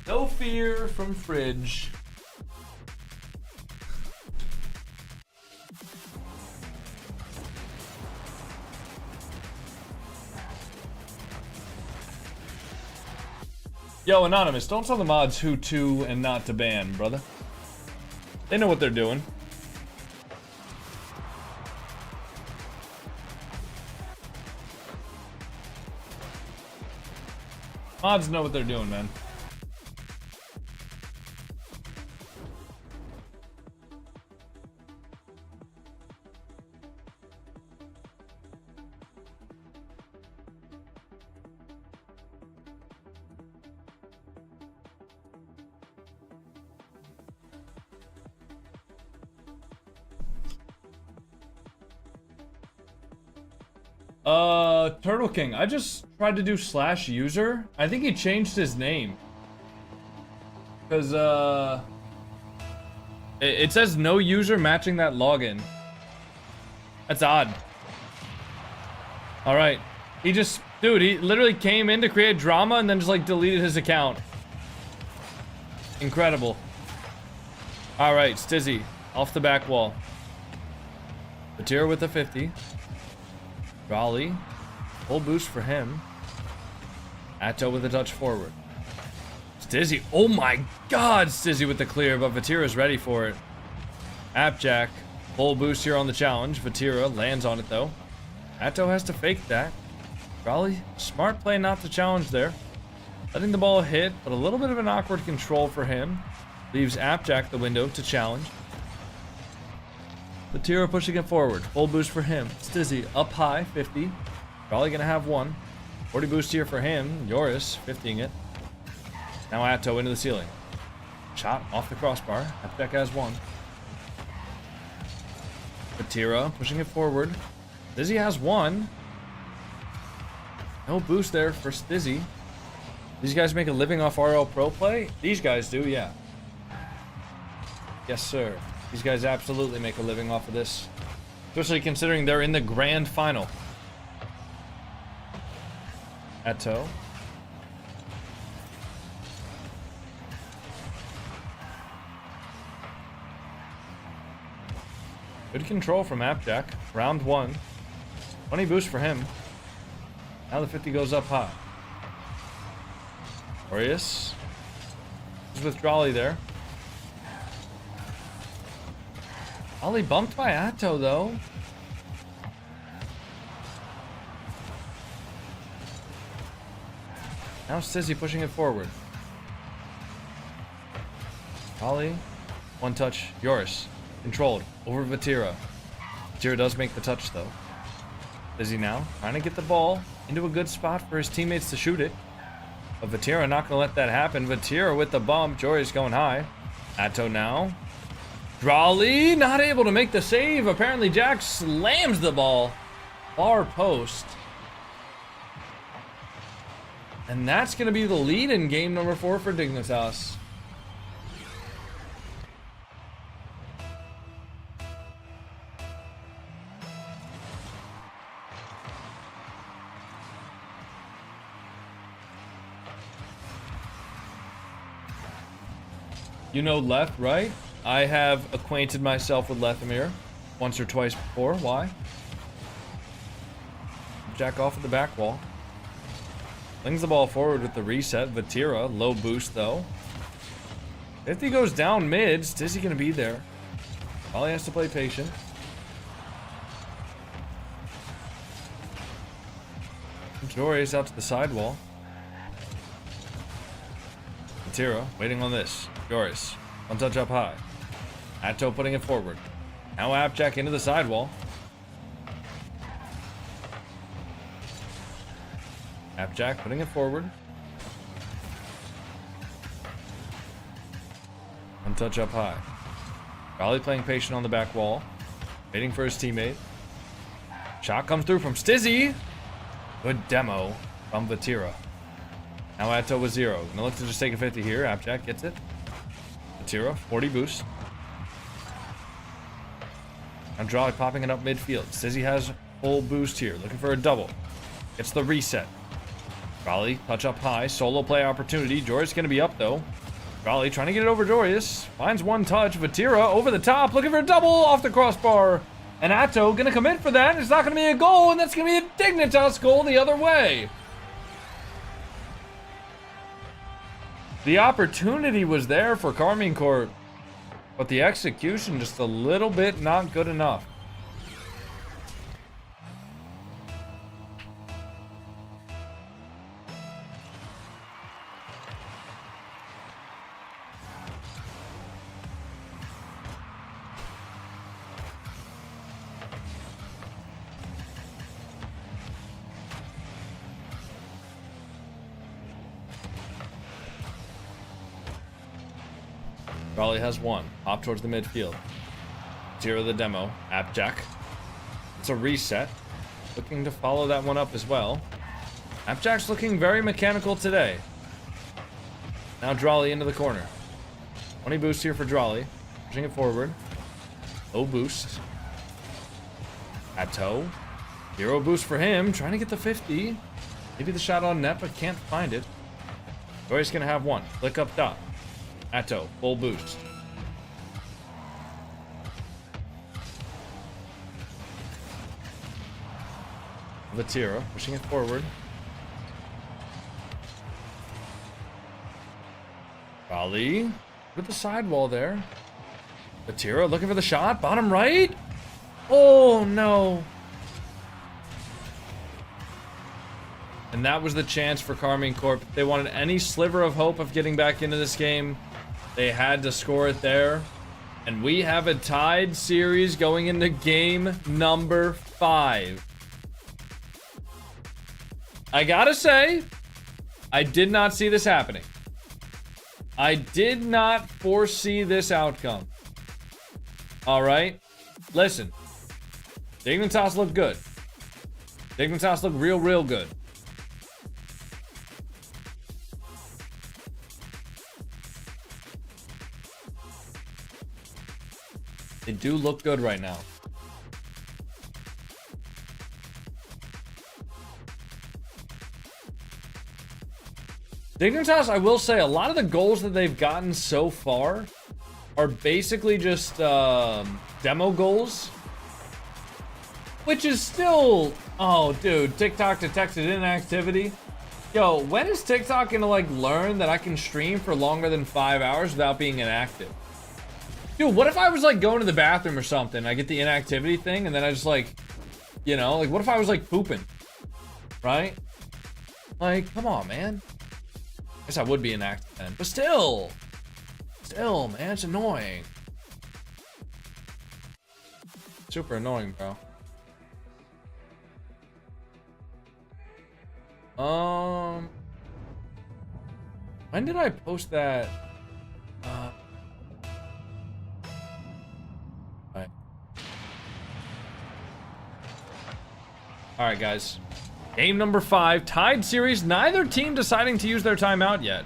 A: No fear from Fridge. Yo, Anonymous, don't tell the mods who to and not to ban, brother. They know what they're doing. Mods know what they're doing, man. Turtle King, I just tried to do /user. I think he changed his name. Because, it says no user matching that login. That's odd. Alright. He just, dude, he literally came in to create drama and then just, like, deleted his account. Incredible. Alright, Stizzy, off the back wall. Vatira with a 50. Drolly. Full boost for him. Atto with a touch forward. Stizzy. Oh my god, Stizzy with the clear, but Vatira's ready for it. Appjack. Full boost here on the challenge. Vatira lands on it though. Atto has to fake that. Drolly, smart play not to challenge there. Letting the ball hit, but a little bit of an awkward control for him. Leaves Appjack the window to challenge. Vatira pushing it forward. Full boost for him. Stizzy up high, 50. Probably gonna have 1. 40 boost here for him. Joris 50ing it. Now Atto into the ceiling. Shot off the crossbar. Appjack has 1. Vatira pushing it forward. Stizzy has 1. No boost there for Stizzy. These guys make a living off RL Pro play? These guys do, yeah. Yes, sir. These guys absolutely make a living off of this. Especially considering they're in the grand final. Atto. Good control from Appjack. Round 1. 20 boost for him. Now the 50 goes up high. Orius. He's with Drolley there. Ollie bumped by Atto though. Now Stizzy pushing it forward. Ollie. One touch. Yoris. Controlled. Over Vatira. Vatira does make the touch though. Stizzy now trying to get the ball into a good spot for his teammates to shoot it. But Vatira not going to let that happen. Vatira with the bump. Jory's going high. Atto now. Drolley not able to make the save. Apparently Jack slams the ball. Far post. And that's going to be the lead in game number 4 for Dignitas. You know left, right? I have acquainted myself with Lethamir once or twice before. Why? Jack off at the back wall. Flings the ball forward with the reset. Vatira, low boost though. 50 goes down mid. Stizzy gonna be there. All he has to play patient. Jory's out to the sidewall. Vatira waiting on this. Joris, one touch up high. Atto putting it forward. Now Appjack into the sidewall. Appjack putting it forward. One touch up high. Raleigh playing patient on the back wall. Waiting for his teammate. Shot comes through from Stizzy. Good demo from Vatira. Now Atto with 0. Gonna look to just take a 50 here. Appjack gets it. Vatira, 40 boost. Now Drolley popping it up midfield. Stizzy has full boost here. Looking for a double. Gets the reset. Drolley, touch up high. Solo play opportunity. Jory's going to be up though. Drolley trying to get it over Dorius. Finds one touch. Vatira over the top. Looking for a double off the crossbar. And Atto going to commit for that. It's not going to be a goal. And that's going to be a Dignitas goal the other way. The opportunity was there for Carmine Corp. But the execution just a little bit not good enough. Raleigh has one. Hop towards the midfield. 0 the demo. Appjack. It's a reset. Looking to follow that one up as well. Appjack's looking very mechanical today. Now Drolley into the corner. 20 boost here for Drolley. Pushing it forward. Low boost. Atto. 0 boost for him. Trying to get the 50. Maybe the shot on net, but can't find it. Joy's gonna have one. Flick up top. Atto, full boost. Vatira pushing it forward. Raleigh with the sidewall there. Vatira looking for the shot. Bottom right. Oh no. And that was the chance for Carmine Corp. If they wanted any sliver of hope of getting back into this game, they had to score it there. And we have a tied series going into game number 5. I gotta say, I did not see this happening. I did not foresee this outcome. Alright? Listen. Dignitas look good. Dignitas look real good. They do look good right now. Dignitas, I will say, a lot of the goals that they've gotten so far are basically just demo goals. Which is still... Oh, dude, TikTok detected inactivity. Yo, when is TikTok gonna, like, learn that I can stream for longer than 5 hours without being inactive? Dude, what if I was, like, going to the bathroom or something? I get the inactivity thing, and then I just, like... You know, like, what if I was, like, pooping? Right? Like, come on, man. I guess I would be inactive then. But still, man, it's annoying. Super annoying, bro. When did I post that? Right. All right, guys. Game number 5, tied series. Neither team deciding to use their timeout yet.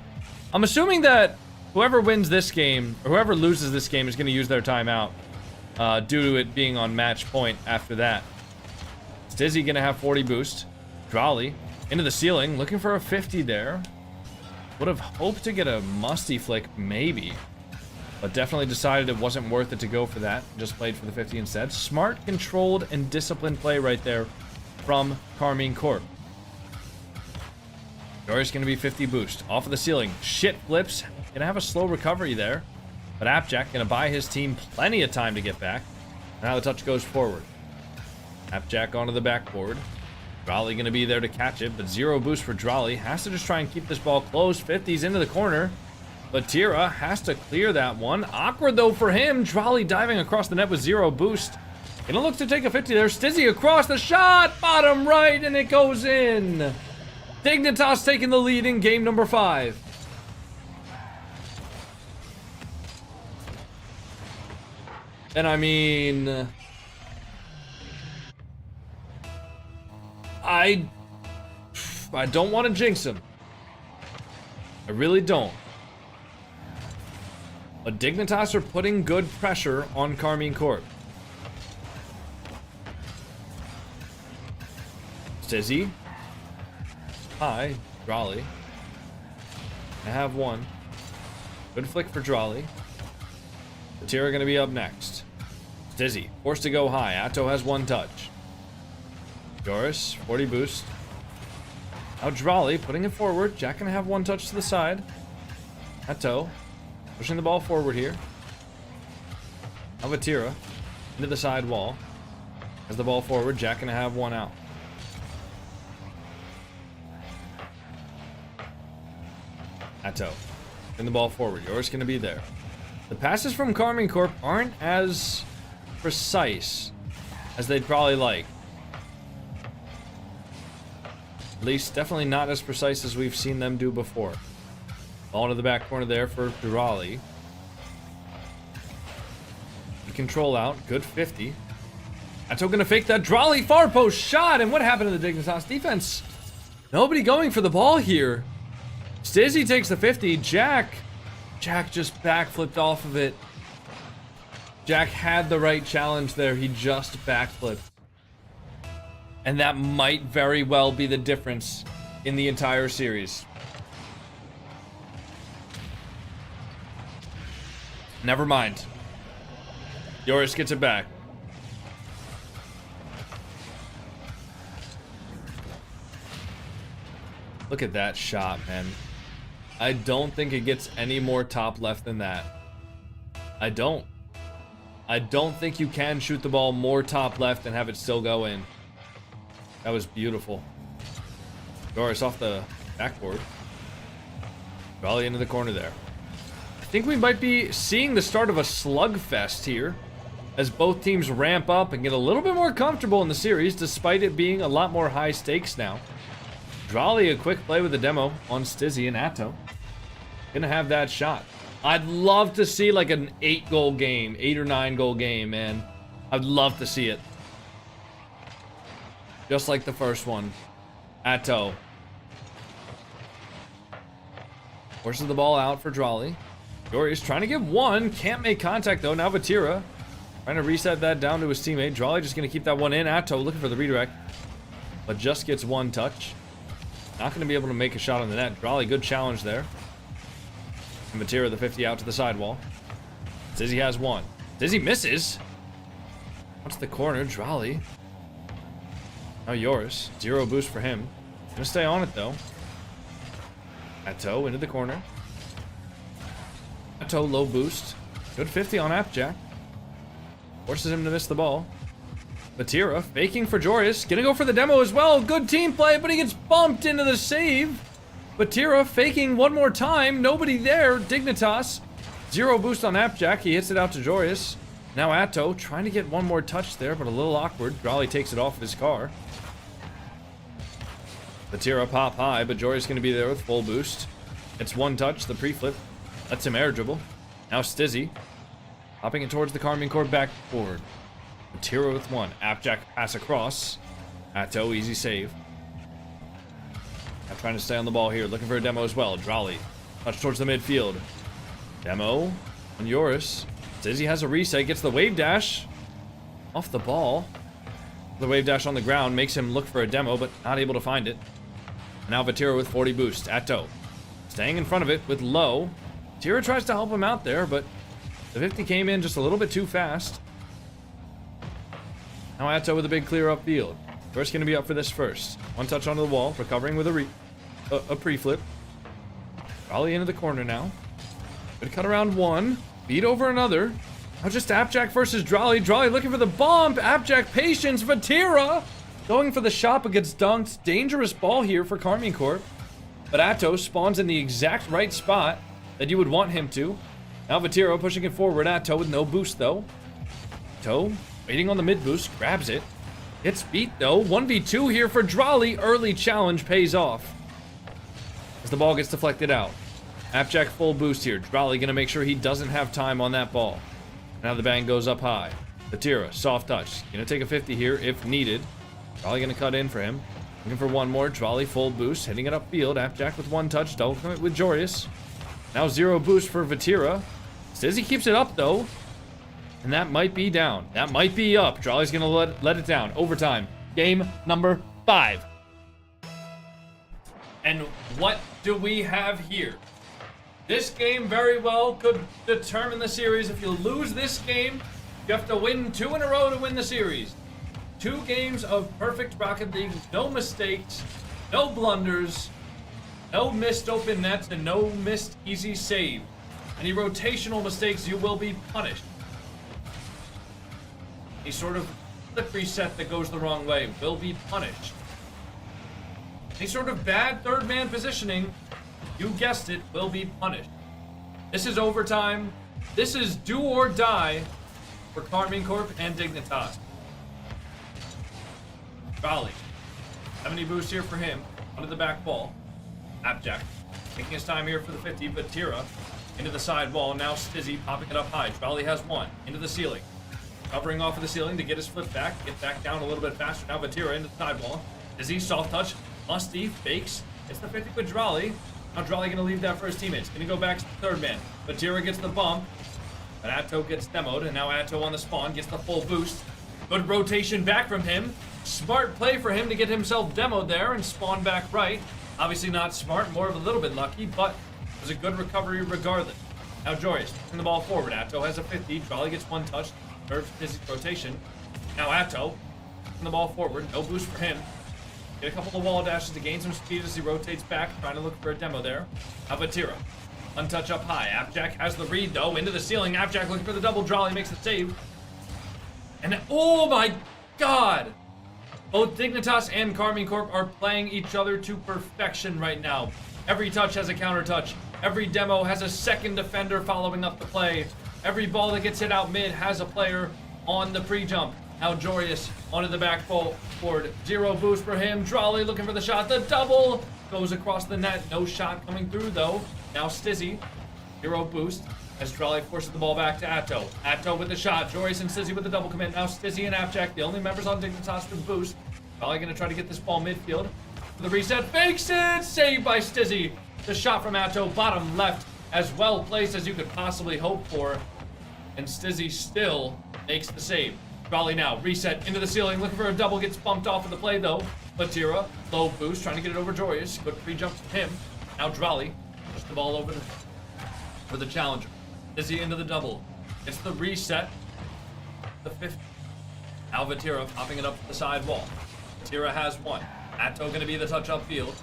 A: I'm assuming that whoever wins this game, or whoever loses this game, is going to use their timeout due to it being on match point after that. Stizzy going to have 40 boost. Drolly into the ceiling, looking for a 50 there. Would have hoped to get a musty flick, maybe. But definitely decided it wasn't worth it to go for that. Just played for the 50 instead. Smart, controlled, and disciplined play right there from Carmine Corp. Jory's gonna be 50 boost. Off of the ceiling. Shit flips. Gonna have a slow recovery there. But Appjack gonna buy his team plenty of time to get back. Now the touch goes forward. Appjack onto the backboard. Drolly gonna be there to catch it, but 0 boost for Drolly. Has to just try and keep this ball close. 50's into the corner. But Tira has to clear that one. Awkward though for him. Drolly diving across the net with 0 boost. Gonna look to take a 50 there. Stizzy across the shot. Bottom right, and it goes in. Dignitas taking the lead in game number 5. And I mean... I don't want to jinx him. I really don't. But Dignitas are putting good pressure on Carmine Corp. Stizzy. Hi, Drolly. I have one. Good flick for Drolly. Tira gonna be up next. Stizzy, forced to go high. Atto has 1 touch. Joris, 40 boost. Now Drolly, putting it forward. Jack gonna have 1 touch to the side. Atto, pushing the ball forward here. Avatira, into the side wall. Has the ball forward. Jack gonna have 1 out. Atto, in the ball forward. Yours gonna be there. The passes from Carmine Corp aren't as precise as they'd probably like. At least, definitely not as precise as we've seen them do before. Ball to the back corner there for Drolly. Control out. Good 50. Atto gonna fake that Drolly far post shot. And what happened to the Dignitas defense? Nobody going for the ball here. Stizzy takes the 50. Jack just backflipped off of it. Jack had the right challenge there. He just backflipped. And that might very well be the difference in the entire series. Never mind. Joris gets it back. Look at that shot, man. I don't think it gets any more top left than that. I don't think you can shoot the ball more top left and have it still go in. That was beautiful. Joris off the backboard. Raleigh into the corner there. I think we might be seeing the start of a slugfest here as both teams ramp up and get a little bit more comfortable in the series despite it being a lot more high stakes now. Drolly, a quick play with the demo on Stizzy and Atto. Gonna have that shot. I'd love to see like an 8-goal game, 8 or 9 goal game, man. I'd love to see it. Just like the first one. Atto. Forces the ball out for Drolly. Jory's trying to get 1. Can't make contact though. Now Vatira Trying to reset that down to his teammate. Drawley just going to keep that one in. Atto looking for the redirect, but just gets one touch. Not going to be able to make a shot on the net. Drawley, good challenge there. And Vatira, the 50 out to the sidewall. Dizzy has one. Dizzy misses. What's the corner? Drawley. Now yours. 0 boost for him. Gonna stay on it though. Atto into the corner. Atto low boost. Good 50 on Appjack. Forces him to miss the ball. Vatira faking for Joris. Gonna go for the demo as well. Good team play, but he gets bumped into the save. Vatira faking one more time. Nobody there. Dignitas. 0 boost on Appjack. He hits it out to Joris. Now Atto trying to get one more touch there, but a little awkward. Drawley takes it off his car. Vatira pop high, but Joris going to be there with full boost. It's one touch, the pre-flip. Lets him air dribble. Now Stizzy. Hopping it towards the Carmine Corp back forward. Vatira with one. Appjack pass across. Atto, easy save. Now trying to stay on the ball here. Looking for a demo as well. Drawley. Touch towards the midfield. Demo on Joris. Stizzy has a reset. Gets the wave dash. Off the ball. The wave dash on the ground makes him look for a demo, but not able to find it. Now Vatira with 40 boost. Atto staying in front of it with low. Vatira tries to help him out there, but the 50 came in just a little bit too fast. Now Atto with a big clear upfield. First going to be up for this first. One touch onto the wall, recovering with a pre-flip. Drawley into the corner now. Good cut around one. Beat over another. Now just Appjack versus Drawley. Drawley looking for the bomb. Appjack patience. Vatira going for the shot but gets dunked. Dangerous ball here for Carmine Corp. But Atto spawns in the exact right spot that you would want him to. Now Vatira pushing it forward. Atto with no boost though. Atto waiting on the mid boost. Grabs it. It's beat though. 1v2 here for Drawley. Early challenge pays off as the ball gets deflected out. Appjack full boost here. Drawley gonna make sure he doesn't have time on that ball. Now the bang goes up high. Vatira, soft touch. Gonna take a 50 here if needed. Drawley gonna cut in for him. Looking for one more. Drawley full boost. Hitting it upfield. Appjack with one touch. Double commit with Joris. Now 0 boost for Vatira. Stizzy keeps it up though. And that might be down. That might be up. Drawley's gonna let it down. Overtime. Game number 5. And what do we have here? This game very well could determine the series. If you lose this game, you have to win 2 in a row to win the series. 2 games of perfect Rocket League, no mistakes, no blunders, no missed open nets, and no missed easy save. Any rotational mistakes, you will be punished. Any sort of flip reset that goes the wrong way will be punished. Any sort of bad third man positioning, you guessed it, will be punished. This is overtime. This is do or die for Carmine Corp and Dignitas. Drawley. 70 boost here for him. Onto the back ball. Appjack. Taking his time here for the 50. Vatira into the side wall. Now Stizzy popping it up high. Drawley has one. Into the ceiling. Covering off of the ceiling to get his flip back. Get back down a little bit faster. Now Vatira into the side wall. Stizzy soft touch. Musty fakes. It's the 50 with Drawley. Now Drawley gonna leave that for his teammates. Gonna go back to the third man. Vatira gets the bump. But Atto gets demoed. And now Atto on the spawn gets the full boost. Good rotation back from him. Smart play for him to get himself demoed there and spawn back right. Obviously not smart, more of a little bit lucky, but it was a good recovery regardless. Now Joris pushing the ball forward. Atto has a 50. Drawley gets one touch. Nerves busy rotation. Now Atto pushing the ball forward. No boost for him. Get a couple of wall dashes to gain some speed as he rotates back, trying to look for a demo there. Now Vatira. Untouch up high. Appjack has the read though. Into the ceiling. Appjack looking for the double. Drawley makes the save. And oh my god! Both Dignitas and Carmine Corp are playing each other to perfection right now. Every touch has a counter touch. Every demo has a second defender following up the play. Every ball that gets hit out mid has a player on the pre-jump. Now Joris onto the back forward. 0 boost for him. Drawley looking for the shot. The double goes across the net. No shot coming through though. Now Stizzy. 0 boost as Drawley forces the ball back to Atto. Atto with the shot. Joris and Stizzy with the double commit. Now Stizzy and Appjack, the only members on Dignitas with boost. Drawley gonna try to get this ball midfield. The reset fakes it. Saved by Stizzy. The shot from Atto, bottom left, as well placed as you could possibly hope for. And Stizzy still makes the save. Raleigh now, reset into the ceiling, looking for a double, gets bumped off of the play though. Vatira, low boost, trying to get it over Joyous. Good pre-jump from him. Now Drally, push the ball over for the challenger. Dizzy into the double. It's the reset. The 50. Now Vatira popping it up to the side wall. Vatira has one. Atto gonna be the touch upfield.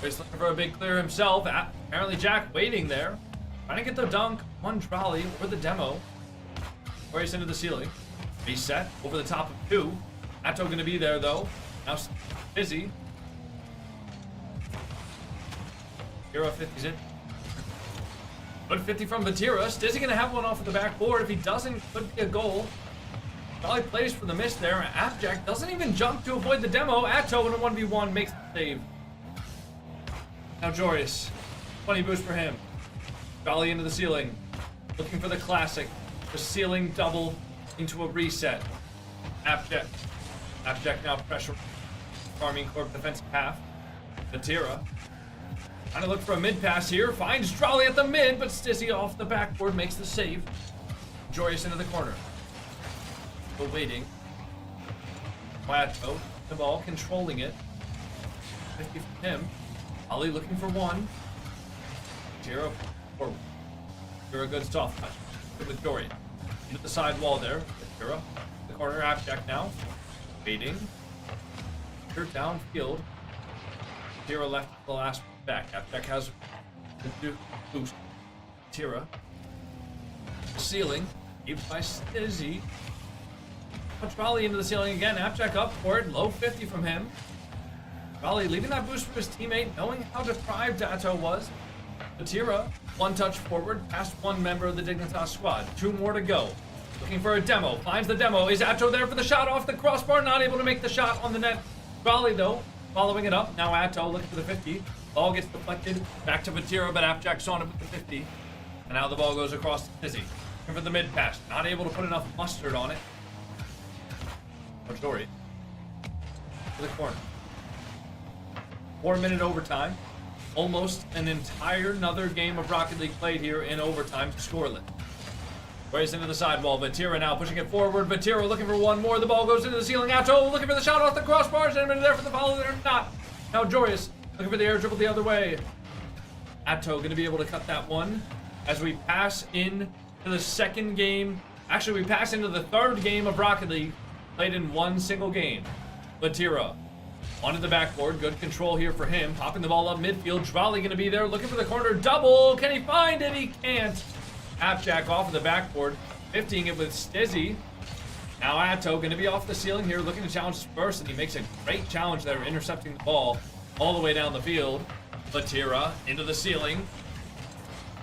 A: He's looking for a big clear himself. Apparently Jack waiting there. Trying to get the dunk on Drally or the demo. Race into the ceiling. Reset over the top of 2. Atto gonna be there though. Now Busy. Hero 50's it. Good 50 from Vatira. Stizzy gonna have one off of the backboard. If he doesn't, could be a goal. Probably plays for the miss there. Appjack doesn't even jump to avoid the demo. Atto in a 1v1 makes the save. Now Joyous. 20 boost for him. Dolly into the ceiling. Looking for the classic. The ceiling double into a reset. Appjack. Appjack now pressure. Farming Corp defensive half. Vatira. Trying to look for a mid pass here. Finds Drally at the mid, but Stizzy off the backboard makes the save. Joyous into the corner. Still waiting. Atto. The ball, controlling it. 50 from him. Ali looking for one. Vatira forward. Vatira good soft touch. Good with Dorian. Into the side wall there. Vatira. The corner, Appjack now. Waiting. Vatira downfield. Vatira left the last back. Appjack has the boost. Vatira. Ceiling. Saved by Stizzy. Raleigh into the ceiling again. Appjack up for it. Low 50 from him. Raleigh leaving that boost for his teammate, knowing how deprived Atto was. Vatira, one touch forward, past one member of the Dignitas squad. 2 more to go. Looking for a demo. Finds the demo. Is Atto there for the shot off the crossbar? Not able to make the shot on the net. Raleigh, though, following it up. Now Atto looking for the 50. Ball gets deflected. Back to Vatira, but Appjack's on it with the 50. And now the ball goes across to Dizzy. Looking for the mid pass. Not able to put enough mustard on it. Story. To the corner. 4-minute overtime. Almost an entire another game of Rocket League played here in overtime to scoreless. Race into the sidewall. Vatira now pushing it forward. Vatira looking for one more. The ball goes into the ceiling. Atto looking for the shot off the crossbars. Anybody there for the follow there? Not. Now Joyous looking for the air dribble the other way. Atto going to be able to cut that one as we pass in to the second game. Actually, we pass into the third game of Rocket League. Played in one single game. Vatira onto the backboard. Good control here for him. Popping the ball up midfield. Drally going to be there looking for the corner double. Can he find it? He can't. Appjack off of the backboard. 50ing it with Stizzy. Now Atto going to be off the ceiling here looking to challenge Spurs, and he makes a great challenge there, intercepting the ball all the way down the field. Vatira into the ceiling.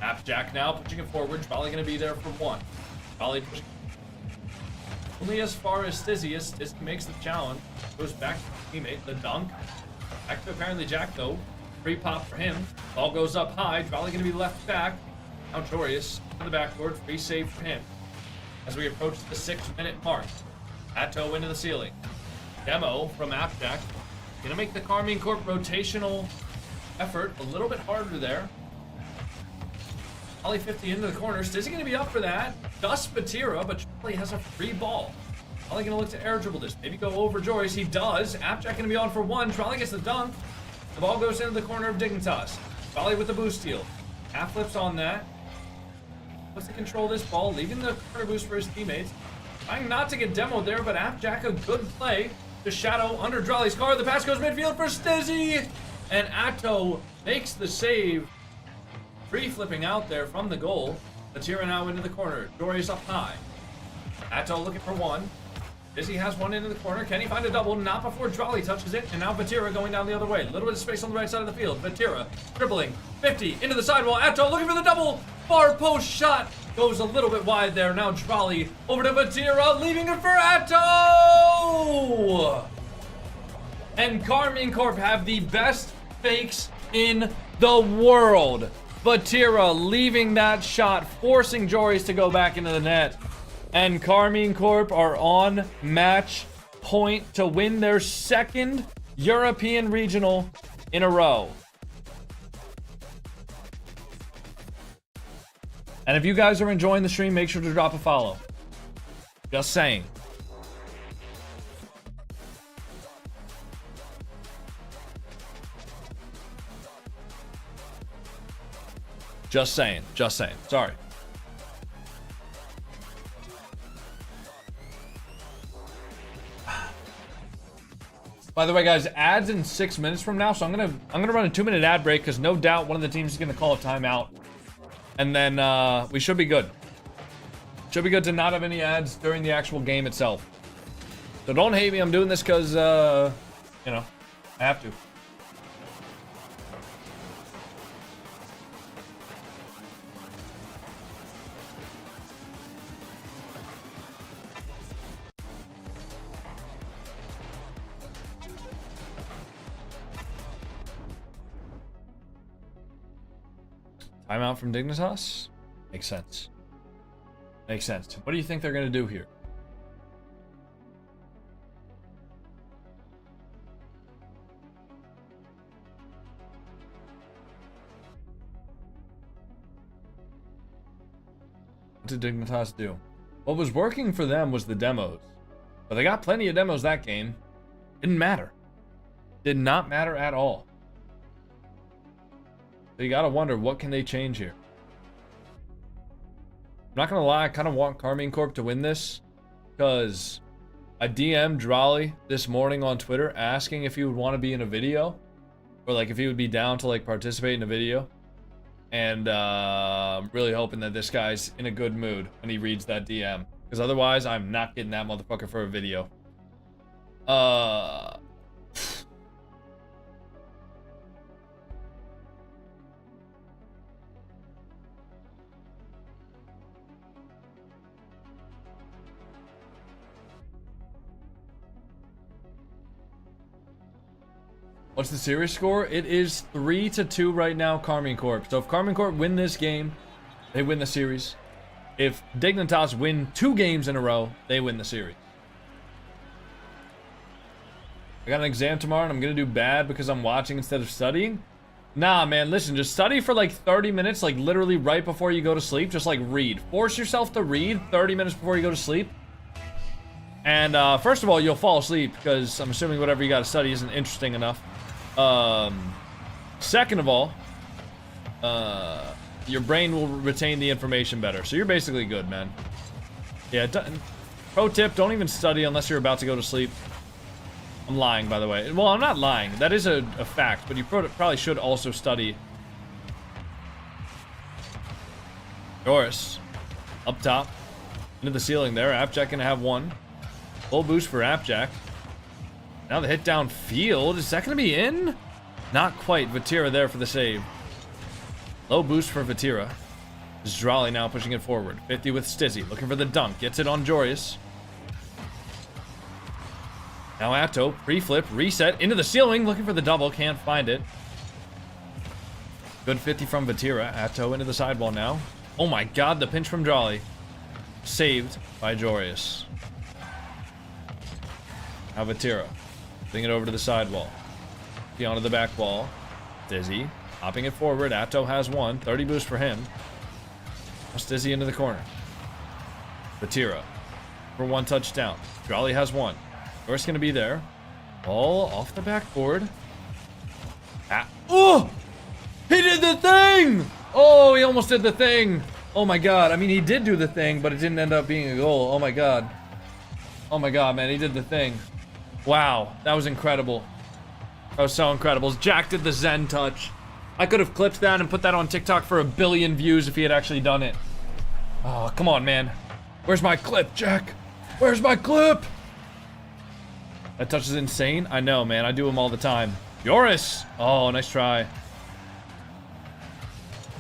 A: Appjack now pushing it forward. Drally going to be there for one. Drally pushing only as far as Stizzy. As Stizzy makes the challenge. Goes back to his teammate. The dunk. Back to apparently Jack though. Free pop for him. Ball goes up high. Probably going to be left back. Now Joyous to the backboard. Free save for him. As we approach the 6-minute mark. Atto into the ceiling. Demo from Appjack. Gonna make the Carmine Corp rotational effort a little bit harder there. Ollie 50 into the corner. Stizzy gonna be up for that. Dust Vatira, but Charlie has a free ball. Ollie gonna look to air dribble this. Maybe go over Joyce. He does. Appjack gonna be on for one. Charlie gets the dunk. The ball goes into the corner of Dignitas. Charlie with the boost steal. Half flips on that. Looks to control this ball, leaving the corner boost for his teammates. Trying not to get demoed there, but Appjack a good play to shadow under Drolly's car. The pass goes midfield for Stizzy, and Atto makes the save. Free flipping out there from the goal. Vatira now into the corner. Dory's up high. Atto looking for one. Stizzy has one into the corner. Can he find a double? Not before Drolly touches it. And now Vatira going down the other way. A little bit of space on the right side of the field. Vatira dribbling. 50 into the sidewall. Atto looking for the double. Far post shot. Goes a little bit wide there. Now Drolly over to Vatira. Leaving it for Atto. And Carmine Corp have the best fakes in the world. Vatira leaving that shot, forcing Joris to go back into the net. And Carmine Corp are on match point to win their second European regional in a row. And if you guys are enjoying the stream, make sure to drop a follow. Just saying. Just saying. Just saying. Sorry. By the way, guys, ads in 6 minutes from now, so I'm gonna run a 2-minute ad break because no doubt one of the teams is gonna call a timeout, and then we should be good. Should be good to not have any ads during the actual game itself. So don't hate me. I'm doing this because you know, I have to. Timeout from Dignitas? Makes sense. Makes sense. What do you think they're going to do here? What did Dignitas do? What was working for them was the demos. But they got plenty of demos that game. Didn't matter. Did not matter at all. So you gotta wonder, what can they change here? I'm not gonna lie, I kind of want Carmine Corp to win this, because I DM'd Drolly this morning on Twitter asking if he would want to be in a video, or like if he would be down to like participate in a video, and I'm really hoping that this guy's in a good mood when he reads that DM, because otherwise I'm not getting that motherfucker for a video. What's the series score? It is 3-2 right now, Carmine Corp. So if Carmine Corp win this game, they win the series. If Dignitas win 2 games in a row, they win the series. I got an exam tomorrow and I'm gonna do bad because I'm watching instead of studying. Nah, man, listen, just study for like 30 minutes, like literally right before you go to sleep. Just like read. Force yourself to read 30 minutes before you go to sleep. And first of all, you'll fall asleep because I'm assuming whatever you gotta study isn't interesting enough. Second of all, your brain will retain the information better. So you're basically good, man. Yeah, pro tip, don't even study unless you're about to go to sleep. I'm lying, by the way. Well, I'm not lying. That is a fact, but you probably should also study. Doris, up top, into the ceiling there. Appjack gonna have one. Full boost for Appjack. Now the hit downfield. Is that going to be in? Not quite. Vatira there for the save. Low boost for Vatira. Zdrali now pushing it forward. 50 with Stizzy. Looking for the dunk. Gets it on Jorius. Now Atto. Pre-flip. Reset. Into the ceiling. Looking for the double. Can't find it. Good 50 from Vatira. Atto into the sidewall now. Oh my god. The pinch from Jolly. Saved by Jorius. Now Vatira. Putting it over to the sidewall. Onto the back wall. Dizzy. Hopping it forward. Atto has one. 30 boost for him. That's Dizzy into the corner. Vatira. For one touchdown. Jolly has one. Doris going to be there. Ball off the backboard. Oh! He did the thing! Oh, he almost did the thing. Oh my god. I mean, he did do the thing, but it didn't end up being a goal. Oh my god. Oh my god, man. He did the thing. Wow, that was incredible. That was so incredible. Jack did the Zen touch. I could have clipped that and put that on TikTok for 1 billion views if he had actually done it. Oh, come on, man. Where's my clip, Jack? Where's my clip? That touch is insane. I know, man. I do them all the time. Joris! Oh, nice try.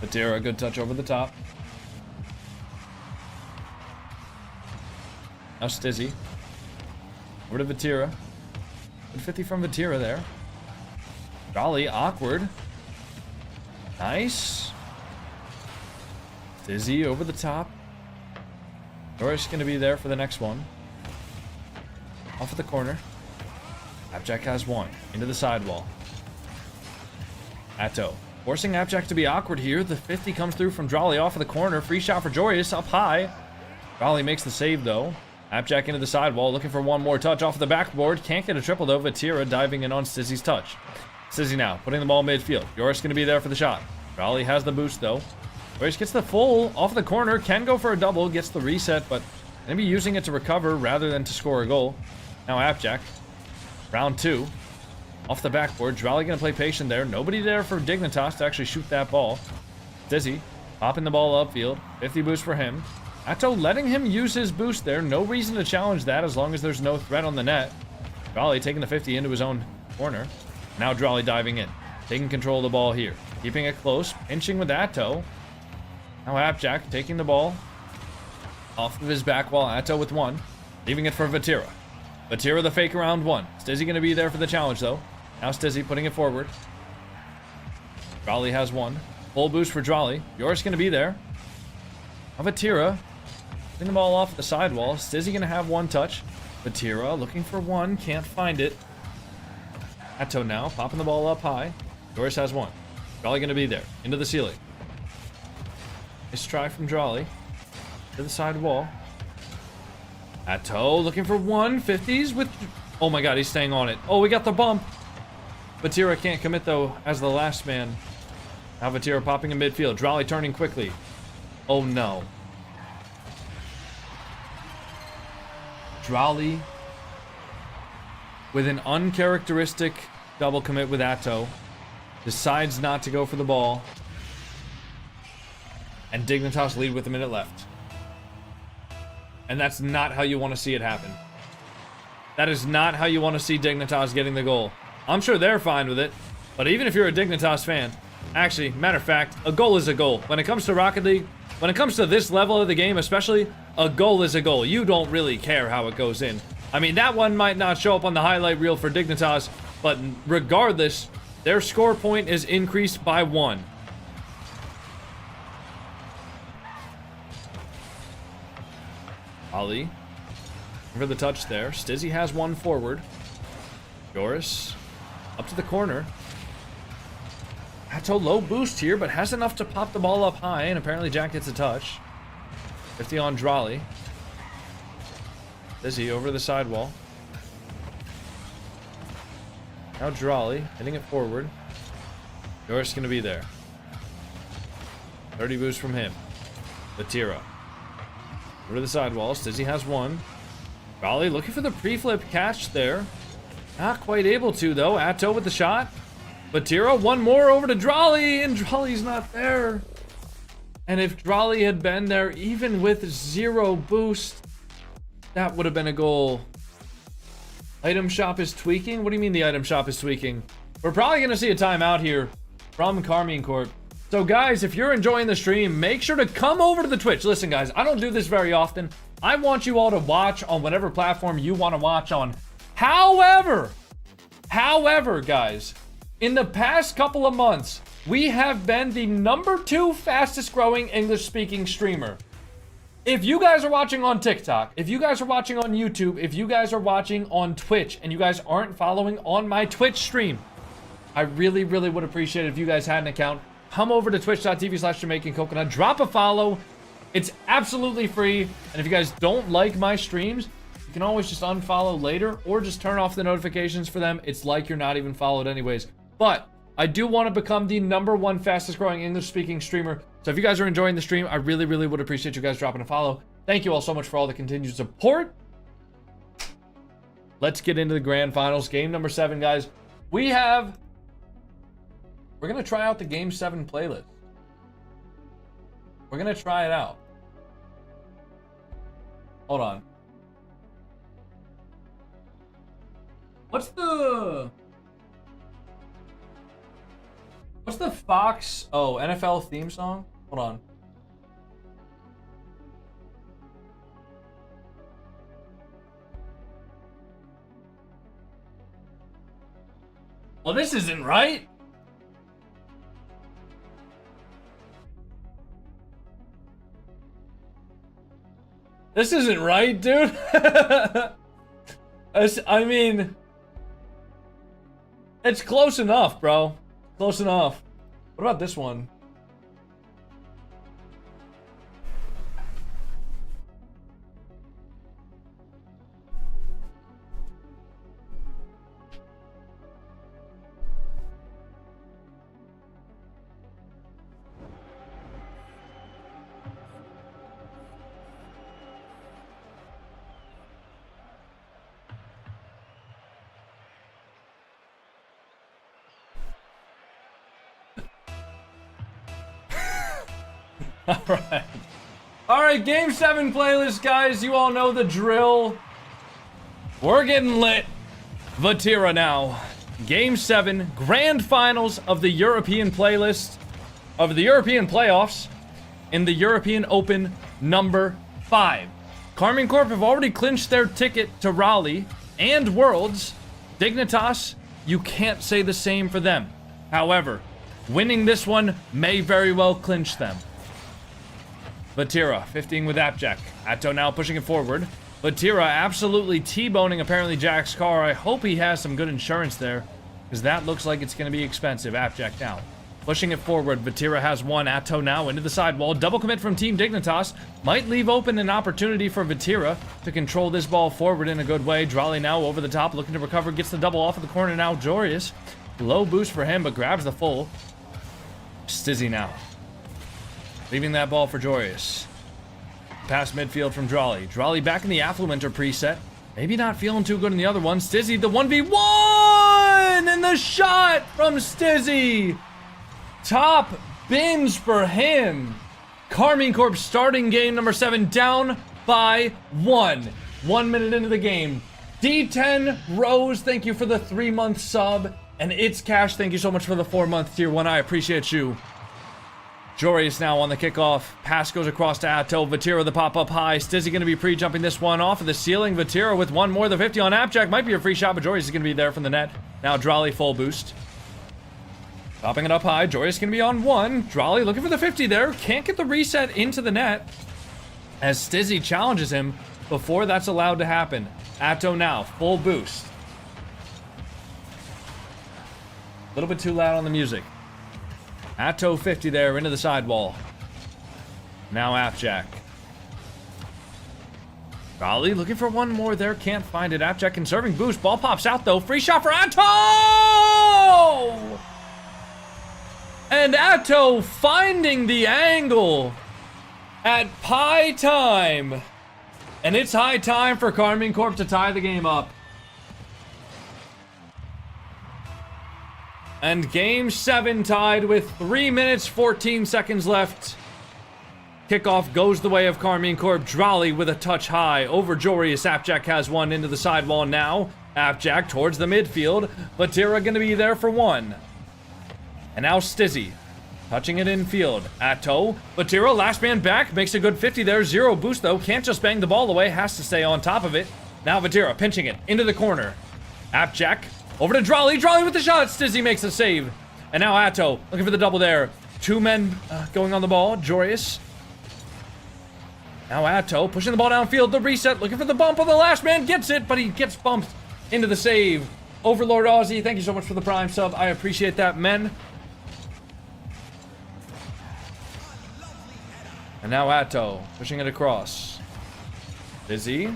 A: Vatira, good touch over the top. Now Stizzy. Over to Vatira. Good 50 from Vatira there. Jolly, awkward. Nice. Dizzy over the top. Doris gonna be there for the next one. Off of the corner. Appjack has one. Into the sidewall. Atto. Forcing Appjack to be awkward here. The 50 comes through from Jolly off of the corner. Free shot for Jorius up high. Jolly makes the save though. Appjack into the sidewall, looking for one more touch off the backboard. Can't get a triple though. Vatira diving in on Stizzy's touch. Stizzy now, putting the ball midfield. Yoris gonna be there for the shot. Raleigh has the boost though. Yoris gets the full off the corner, can go for a double, gets the reset, but gonna be using it to recover rather than to score a goal. Now Appjack. Round 2. Off the backboard. Raleigh gonna play patient there. Nobody there for Dignitas to actually shoot that ball. Stizzy popping the ball upfield. 50 boost for him. Atto letting him use his boost there. No reason to challenge that as long as there's no threat on the net. Raleigh taking the 50 into his own corner. Now Raleigh diving in. Taking control of the ball here. Keeping it close. Pinching with Atto. Now Appjack taking the ball off of his back wall. Atto with one. Leaving it for Vatira. Vatira the fake around one. Stizzy going to be there for the challenge though. Now Stizzy putting it forward. Raleigh has one. Full boost for Raleigh. Yoris going to be there. Now Vatira. Putting the ball off the sidewall. Stizzy going to have one touch. Vatira looking for one. Can't find it. Atto now. Popping the ball up high. Yoris has one. Raleigh going to be there. Into the ceiling. Nice try from Raleigh. To the side wall. Atto looking for 150s with... Oh my god, he's staying on it. Oh, we got the bump. Vatira can't commit though as the last man. Now Vatira popping in midfield. Raleigh turning quickly. Oh no. Raleigh with an uncharacteristic double commit with Atto. Decides not to go for the ball. And Dignitas lead with a minute left. And that's not how you want to see it happen. That is not how you want to see Dignitas getting the goal. I'm sure they're fine with it. But even if you're a Dignitas fan, actually, matter of fact, a goal is a goal. When it comes to Rocket League, when it comes to this level of the game especially, a goal is a goal. You don't really care how it goes in. I mean, that one might not show up on the highlight reel for Dignitas, but regardless, their score point is increased by 1. Ali for the touch there. Stizzy has one forward. Joris up to the corner. Atto low boost here, but has enough to pop the ball up high, and apparently Jack gets a touch. 50 on Raleigh. Stizzy over the sidewall. Now Raleigh hitting it forward. Joris gonna be there. 30 boost from him. Vatira. Over to the sidewall. Stizzy has one. Raleigh looking for the pre-flip catch there. Not quite able to, though. Atto with the shot. Vatira, one more over to Raleigh, and Raleigh's not there. And if Raleigh had been there, even with 0 boost, that would have been a goal. Item shop is tweaking? What do you mean the item shop is tweaking? We're probably going to see a timeout here from Carmine Corp. So guys, if you're enjoying the stream, make sure to come over to the Twitch. Listen guys, I don't do this very often. I want you all to watch on whatever platform you want to watch on. However, guys, in the past couple of months, we have been the #2 fastest growing English speaking streamer. If you guys are watching on TikTok, if you guys are watching on YouTube, if you guys are watching on Twitch, and you guys aren't following on my Twitch stream, I really, really would appreciate it if you guys had an account. Come over to twitch.tv/JamaicanCoconut, drop a follow. It's absolutely free. And if you guys don't like my streams, you can always just unfollow later or just turn off the notifications for them. It's like you're not even followed anyways. But I do want to become the #1 fastest growing English speaking streamer. So if you guys are enjoying the stream, I really, really would appreciate you guys dropping a follow. Thank you all so much for all the continued support. Let's get into the grand finals. Game number 7, guys. We're going to try out the Game 7 playlist. We're going to try it out. Hold on. What's the Fox... Oh, NFL theme song? Hold on. Well, this isn't right. This isn't right, dude. I mean, it's close enough, bro. Close enough. What about this one? Alright. Alright, Game 7 playlist, guys. You all know the drill. We're getting lit. Vatira now. Game 7, grand finals of the European playlist, of the European playoffs, in the European Open number 5. Karmine Corp have already clinched their ticket to Raleigh and Worlds. Dignitas, you can't say the same for them. However, winning this one may very well clinch them. Vatira, 15 with Appjack. Atto now pushing it forward. Vatira absolutely T-boning apparently Jack's car. I hope he has some good insurance there, because that looks like it's going to be expensive. Appjack now pushing it forward. Vatira has one. Atto now into the sidewall. Double commit from Team Dignitas. Might leave open an opportunity for Vatira to control this ball forward in a good way. Drolly now over the top, looking to recover. Gets the double off of the corner now. Jorius. Low boost for him, but grabs the full. Stizzy now. Leaving that ball for Jorius. Past midfield from Drolly. Drolly back in the Affluenter preset. Maybe not feeling too good in the other one. Stizzy, the 1v1! And the shot from Stizzy! Top bins for him. Karmine Corp starting game number 7 down by 1. 1 minute into the game. D10 Rose, thank you for the 3-month sub. And It's Cash, thank you so much for the 4-month tier 1. I appreciate you. Jorius now on the kickoff. Pass goes across to Atto. Vatira the pop up high. Stizzy going to be pre-jumping this one off of the ceiling. Vatira with one more than 50 on Appjack. Might be a free shot, but Jorius is going to be there from the net. Now Drolly full boost. Popping it up high. Jorius going to be on 1. Drolly looking for the 50 there. Can't get the reset into the net as Stizzy challenges him before that's allowed to happen. Atto now full boost. A little bit too loud on the music. Atto 50 there into the sidewall. Now Appjack. Drolly looking for one more there. Can't find it. Appjack conserving boost. Ball pops out though. Free shot for Atto! And Atto finding the angle at pie time. And it's high time for Karmine Corp to tie the game up. And game 7 tied with 3 minutes, 14 seconds left. Kickoff goes the way of Karmine Corp. Drolly with a touch high over Jorius. Appjack has one into the sidewall now. Appjack towards the midfield. Vatira going to be there for one. And now Stizzy touching it in field. Atto. Vatira, last man back. Makes a good 50 there. 0 boost though. Can't just bang the ball away. Has to stay on top of it. Now Vatira pinching it into the corner. Appjack. Over to Drolly. Drolly with the shot. Stizzy makes the save. And now Atto looking for the double there. 2 men going on the ball. Jorius. Now Atto pushing the ball downfield. The reset. Looking for the bump of the last man. Gets it, but he gets bumped into the save. Overlord Aussie, thank you so much for the prime sub. I appreciate that, men. And now Atto pushing it across. Stizzy.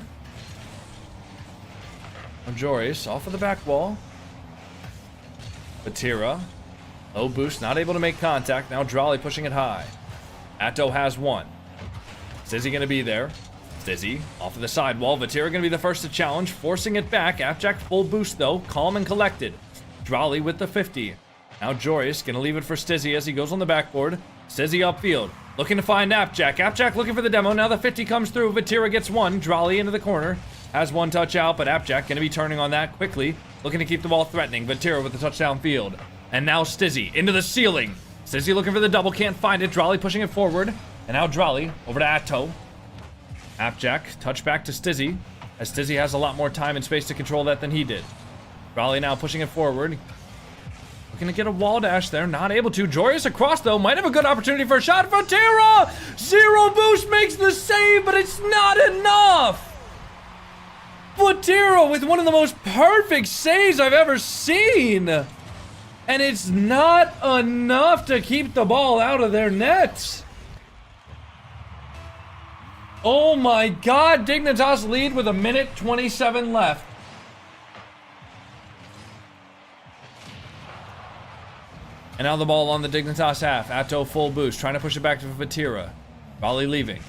A: Jorius off of the back wall. Vatira. Low boost, not able to make contact. Now Drolly pushing it high. Atto has one. Stizzy gonna be there. Stizzy off of the sidewall. Vatira gonna be the first to challenge, forcing it back. Appjack full boost though, calm and collected. Drolly with the 50. Now Jorius gonna leave it for Stizzy as he goes on the backboard. Stizzy upfield, looking to find Appjack. Appjack looking for the demo. Now the 50 comes through. Vatira gets one. Drolly into the corner. Has one touch out, but Appjack gonna be turning on that quickly. Looking to keep the ball threatening. Vatira with the touchdown field. And now Stizzy into the ceiling. Stizzy looking for the double, can't find it. Drolly pushing it forward. And now Drolly over to Atto. Appjack, touch back to Stizzy, as Stizzy has a lot more time and space to control that than he did. Drolly now pushing it forward. Looking to get a wall dash there, not able to. Jorius across though, might have a good opportunity for a shot. Vatira! 0 boost makes the save, but it's not enough! Vatira with one of the most perfect saves I've ever seen! And it's not enough to keep the ball out of their nets. Oh my god, Dignitas lead with 1:27 left. And now the ball on the Dignitas half. Atto full boost, trying to push it back to Vatira. Volley leaving.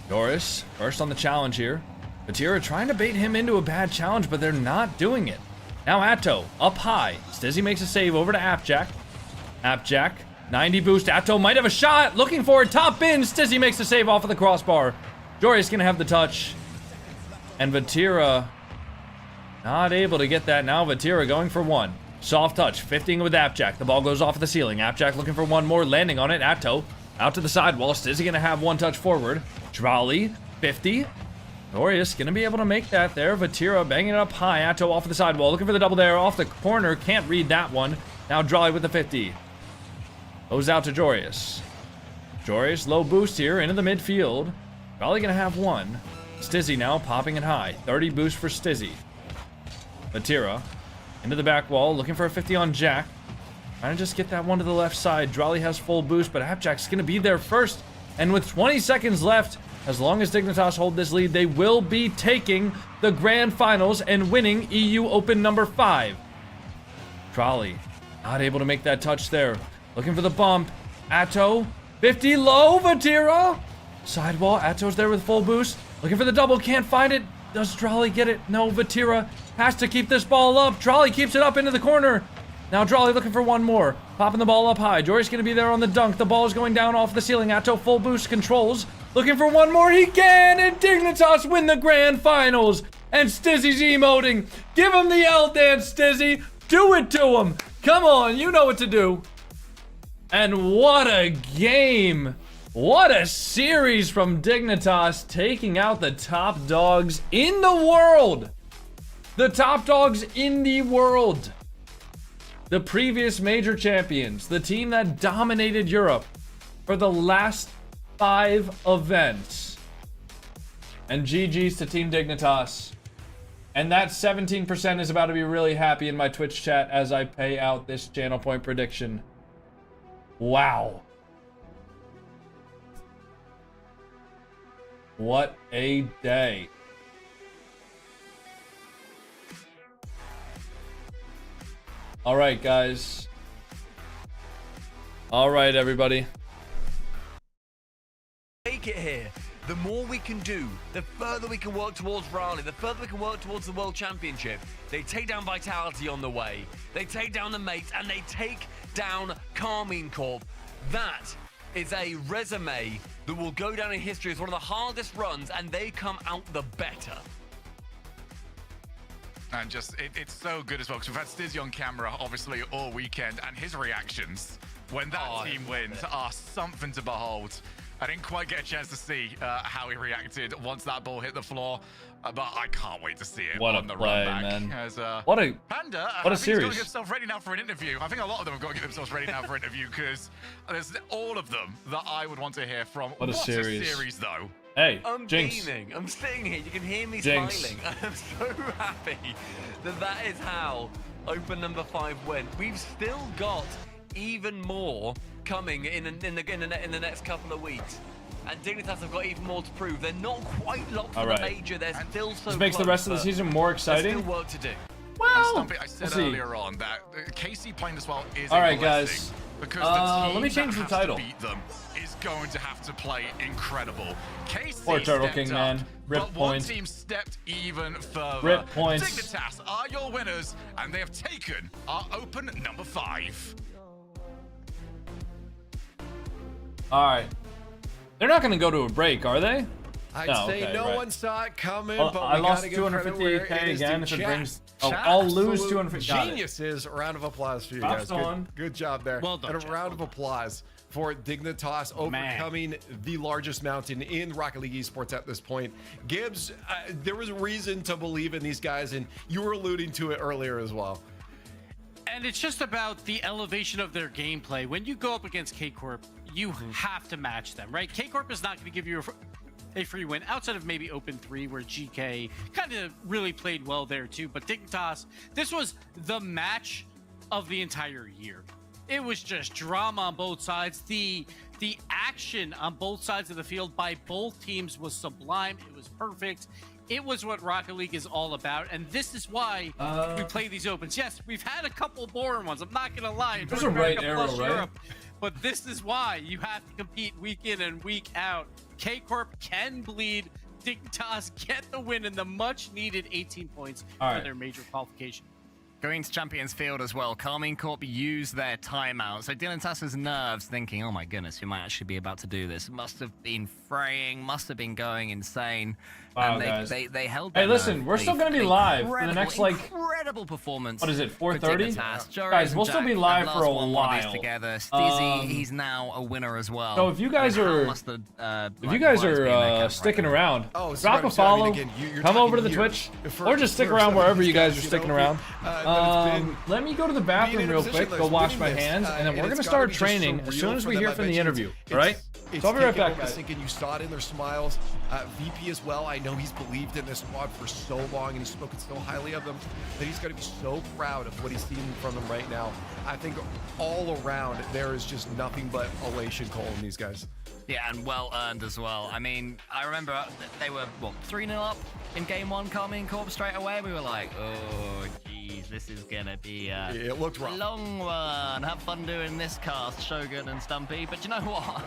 A: Doris, first on the challenge here. Vatira trying to bait him into a bad challenge, but they're not doing it. Now Atto, up high. Stizzy makes a save over to Appjack. Appjack 90 boost. Atto might have a shot. Looking for it. Top bin. Stizzy makes the save off of the crossbar. Joris gonna have the touch. And Vatira not able to get that. Now Vatira going for one. Soft touch. 50ing with Appjack. The ball goes off the ceiling. Appjack looking for one more. Landing on it. Atto out to the sidewall. Stizzy gonna have one touch forward. Drolly. 50. Joris gonna be able to make that there. Vatira banging it up high. Atto off the sidewall. Looking for the double there. Off the corner. Can't read that one. Now Drolly with the 50. Goes out to Joris. Joris, low boost here into the midfield. Probably gonna have one. Stizzy now popping it high. 30 boost for Stizzy. Vatira into the back wall, looking for a 50 on Jack. Trying to just get that one to the left side. Drolly has full boost, but Appjack's gonna be there first. And with 20 seconds left, as long as Dignitas hold this lead, they will be taking the grand finals and winning EU Open number 5. Drolly not able to make that touch there. Looking for the bump. Atto. 50 low. Vatira. Sidewall. Atto's there with full boost. Looking for the double. Can't find it. Does Drolly get it? No. Vatira has to keep this ball up. Drolly keeps it up into the corner. Now Drolly looking for one more. Popping the ball up high. Jory's going to be there on the dunk. The ball is going down off the ceiling. Atto full boost controls. Looking for one more. He can. And Dignitas win the grand finals. And Stizzy's emoting. Give him the L dance, Stizzy. Do it to him. Come on. You know what to do. And what a game! What a series from Dignitas, taking out the top dogs in the world! The top dogs in the world! The previous major champions, the team that dominated Europe for the last 5 events. And GG's to Team Dignitas. And that 17% is about to be really happy in my Twitch chat as I pay out this channel point prediction. Wow. What a day. All right, guys. All right, everybody.
J: Take it here. The more we can do, the further we can work towards Raleigh, the further we can work towards the World Championship. They take down Vitality on the way. They take down the mates, and they take down Carmine Corp. That is a resume that will go down in history as one of the hardest runs, and they come out the better.
C: And just, it's so good as well, because we've had Stizzy on camera, obviously, all weekend, and his reactions when that team wins are something to behold. I didn't quite get a chance to see how he reacted once that ball hit the floor, but I can't wait to see it on the run back.
A: Man.
C: As,
A: what a
C: Panda,
A: what a
C: I think
A: series.
C: he's got to get himself ready now for an interview. I think a lot of them have got to get themselves ready now for an interview, because there's all of them that I would want to hear from.
A: What a series
C: Though.
A: Hey,
J: I'm
A: Jinx.
J: beaming. I'm sitting here. You can hear me
A: Jinx.
J: smiling. I'm so happy that is how Open number 5 went. We've still got even more coming in the next couple of weeks. And Dignitas have got even more to prove. They're not quite locked for the major. They're still so
A: This makes the rest of the season more exciting.
J: There's still work to do.
A: Well,
C: Stumpy, I said earlier on that KC playing this well is
A: all right,
C: a blessing,
A: guys.
C: because the team
A: let me change the
C: that
A: title.
C: has to beat them is going to have to play incredible. KC
A: Poor Turtle
C: stepped
A: King,
C: up,
A: man. Rip
C: but
A: points.
C: one team stepped even further.
A: Rip points.
C: Dignitas are your winners, and they have taken our Open number 5.
A: All right. They're not going to go to a break, are they?
E: I'd say no one saw it coming, but
A: I
E: we
A: lost
E: gotta give credit where it
A: 250K
E: is
A: again
E: due.
A: if it
E: Chat.
A: brings...
E: Chat,
A: I'll lose
E: absolute
A: 250. Got it.
E: Geniuses. A round of applause for you
A: Props
E: guys.
A: on.
E: Good job there.
B: Well done,
E: and a round of applause for Dignitas overcoming the largest mountain in Rocket League Esports at this point. Gibbs, there was reason to believe in these guys, and you were alluding to it earlier as well.
B: And it's just about the elevation of their gameplay. When you go up against K-Corp, you have to match them, right? K-Corp is not going to give you a free win outside of maybe Open 3, where GK kind of really played well there too. But Dignitas, this was the match of the entire year. It was just drama on both sides. The action on both sides of the field by both teams was sublime. It was perfect. It was what Rocket League is all about, and this is why we play these opens. Yes, we've had a couple boring ones. I'm not gonna lie.
A: There's a right arrow, right?
B: Europe, but this is why you have to compete week in and week out. K-Corp can bleed. Dignitas get the win and the much-needed 18 points for their major qualification.
I: Going to Champions Field as well, Carmine Corp used their timeout. So Dignitas' nerves thinking, oh my goodness, we might actually be about to do this. Must have been fraying, must have been going insane.
A: Wow,
I: and
A: guys.
I: they held
A: Hey,
I: their
A: listen,
I: nerve.
A: we're still going to be live for the
I: Incredible,
A: next, like...
I: incredible performance.
A: What is it,
I: for
A: 4:30?
I: Dignitas.
A: Guys, we'll still be live for a while.
I: Together. Stizzy, he's now a winner as well.
A: So if you guys are... sticking around, drop a follow, come over to the Twitch, or just stick around wherever you guys are sticking around. Let me go to the bathroom real quick, go wash my hands, and then we're going to start training as soon as we hear from the interview, alright? So I'll be right back, guys.
E: Thinking you saw it in their smiles. VP as well. I know he's believed in this squad for so long, and he's spoken so highly of them that he's going to be so proud of what he's seen from them right now. I think all around there is just nothing but elation calling these guys.
I: Yeah, and well earned as well. I mean, I remember they were, what, 3-0 up in game 1, Carmine Corp straight away. We were like, oh, geez, this is going to be
E: it looked rough.
I: A long one. Have fun doing this cast, Shogun and Stumpy. But you know what?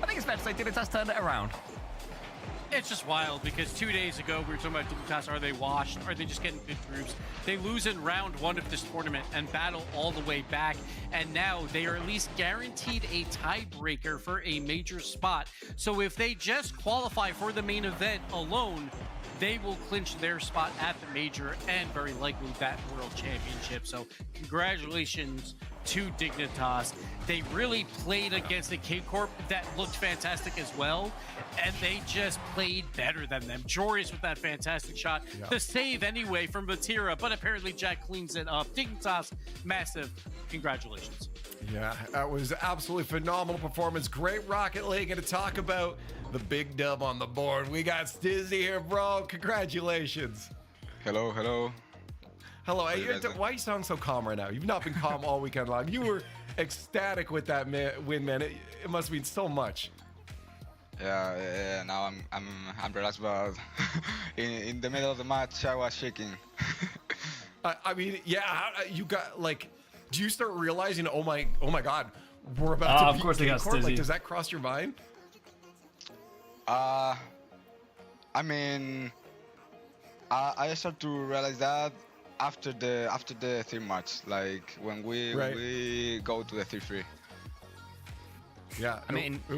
I: I think it's fair to say Dignitas turned it around.
B: It's just wild because 2 days ago we were talking about Dignitas. Are they washed? Are they just getting good groups? They lose in round 1 of this tournament and battle all the way back. And now they are at least guaranteed a tiebreaker for a major spot. So if they just qualify for the main event alone, they will clinch their spot at the major and very likely that world championship. So congratulations to Dignitas. They really played against a K-Corp that looked fantastic as well, and they just played better than them. Joris with that fantastic shot. The save anyway from Batira, but apparently Jack cleans it up. Dignitas, massive congratulations.
E: Yeah, that was absolutely phenomenal performance. Great Rocket League. And to talk about the big dub on the board, we got Stizzy here, bro. Congratulations.
N: Hello, hello.
E: Hello. Why you sound so calm right now? You've not been calm all weekend long. You were ecstatic with that win, man. It must mean so much.
N: Yeah. Now I'm relaxed, but in the middle of the match, I was shaking.
E: I mean, yeah. You got like, do you start realizing, oh my God, we're about to beat
A: of course they got
E: K-Corp?
A: Stizzy.
E: Like, does that cross your mind?
N: I mean, I start to realize that after the third match, like when we go to the 3-3.
E: Yeah,
I: I mean,
E: it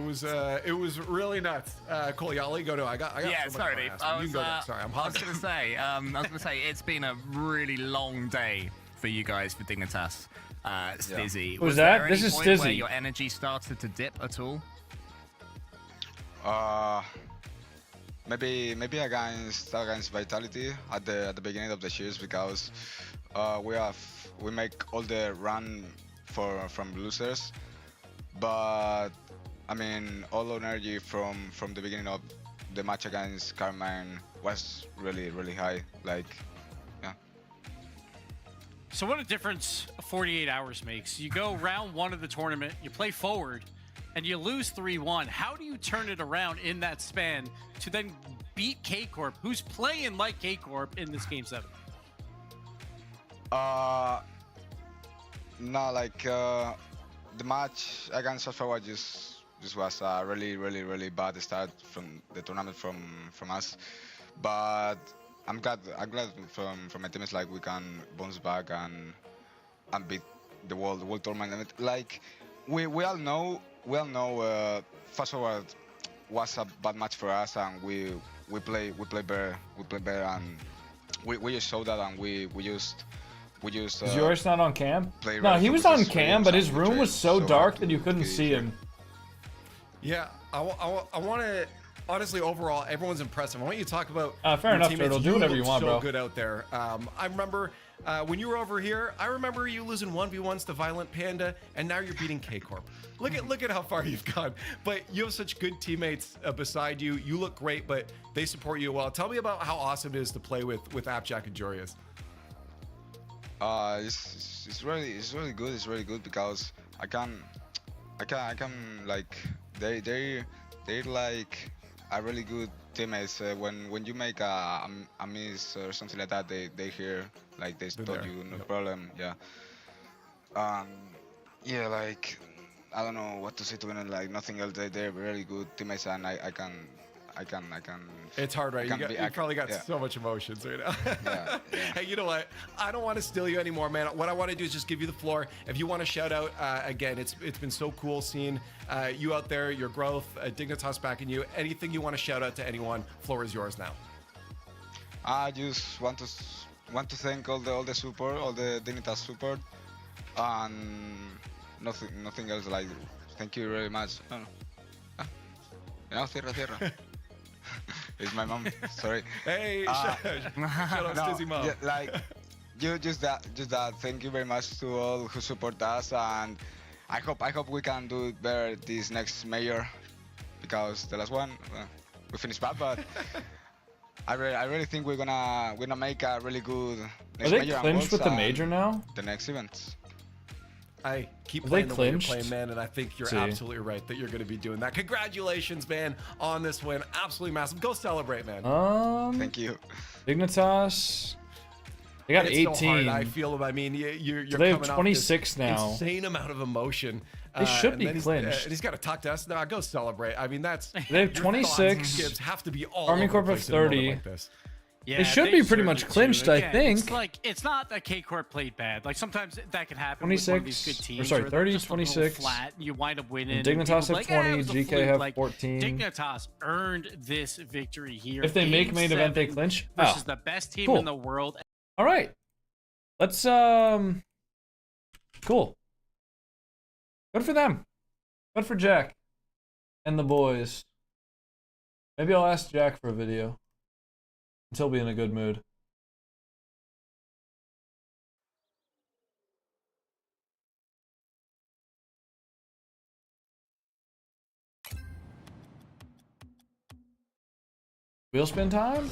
E: was really nuts. Cole, yeah, I'll let you go to. I got
I: yeah,
E: so
I: sorry,
E: much
I: Dave.
E: more to ask. You can go next. Sorry, I'm hot.
I: I was gonna say it's been a really long day for you guys for Dignitas. Stizzy.
A: Yeah. Was
I: there
A: that?
I: any
A: This is
I: point
A: Stizzy.
I: where your energy started to dip at all?
N: Maybe against Vitality at the beginning of the series, because we make all the run from losers, but I mean all energy from the beginning of the match against Carmine was really high. Like, yeah.
B: So what a difference 48 hours makes. You go round 1 of the tournament, you play forward, and you lose 3-1. How do you turn it around in that span to then beat K-Corp, who's playing like K-Corp in this Game 7?
N: No, like the match against Software just was a really bad start from the tournament from us, but I'm glad from my teammates, like we can bounce back and beat the world tournament. Like we all know Fast Forward was a bad match for us, and we play better, and we just showed that, and we used.
A: Is yours not on cam?
N: No,
A: No, he was on cam, but his room was so dark that you couldn't see him.
E: Yeah, I want to. Honestly, overall, everyone's impressive. I want you to talk about
A: fair
E: your
A: enough,
E: teammates.
A: Turtle. Do whatever you
E: look
A: want,
E: so
A: bro.
E: good out there. I remember when you were over here. I remember you losing 1v1s to Violent Panda, and now you're beating K-Corp. Look at how far you've gone. But you have such good teammates beside you. You look great, but they support you well. Tell me about how awesome it is to play with Appjack and Jorius.
N: It's really good. It's really good because I can like they're like a really good teammates. When you make a miss or something like that, they hear, like they told you no problem. Yeah. Yeah, like I don't know what to say to them. Like nothing else. They're really good teammates, and I I can.
E: It's hard, right? You probably got
N: yeah.
E: so much emotions right now.
N: Yeah.
E: Hey, you know what? I don't want to steal you anymore, man. What I want to do is just give you the floor. If you want to shout out, again, it's been so cool seeing you out there, your growth, Dignitas backing you. Anything you want to shout out to anyone, floor is yours now.
N: I just want to thank all the support, all the Dignitas support, and nothing else. Like, thank you very much. No, cierra. It's my mom. Sorry.
E: Hey, shout out to Dizzy Mom.
N: Yeah, like, just that. Thank you very much to all who support us, and I hope we can do it better this next major, because the last one we finished bad, but I really think we're gonna make a really good next
A: major.
N: Are they
A: clinched with the major now?
N: The next event.
E: I keep playing the way you're playing, man, and I think you're absolutely right that you're going to be doing that. Congratulations, man, on this win. Absolutely massive. Go celebrate, man.
N: Thank you.
A: Dignitas. They got 18.
E: So hard. I feel. I mean, you're
A: so they have
E: coming
A: 26
E: off this
A: now.
E: Insane amount of emotion.
A: They should be clinched.
E: And he's got to talk to us. No, go celebrate. I mean, that's.
A: They have 26.
E: Gibbs have to be all
A: Army
E: over
A: Corp
E: the
A: of
E: place in a moment
A: 30.
E: like this.
B: Yeah,
A: they should be pretty much clinched, I think.
B: It's like, it's not that K-Corp played bad. Like, sometimes that can happen
A: 26,
B: with one of these good teams.
A: or sorry, 30,
B: just
A: 26.
B: Flat, you wind up winning.
A: Dignitas have 20, GK have
B: like,
A: 14.
B: Dignitas earned this victory here.
A: If they make main event, they clinch.
B: Versus the best team in the world.
A: All right. Let's, cool. Good for them. Good for Jack and the boys. Maybe I'll ask Jack for a video. Until be in a good mood. Wheel spin time?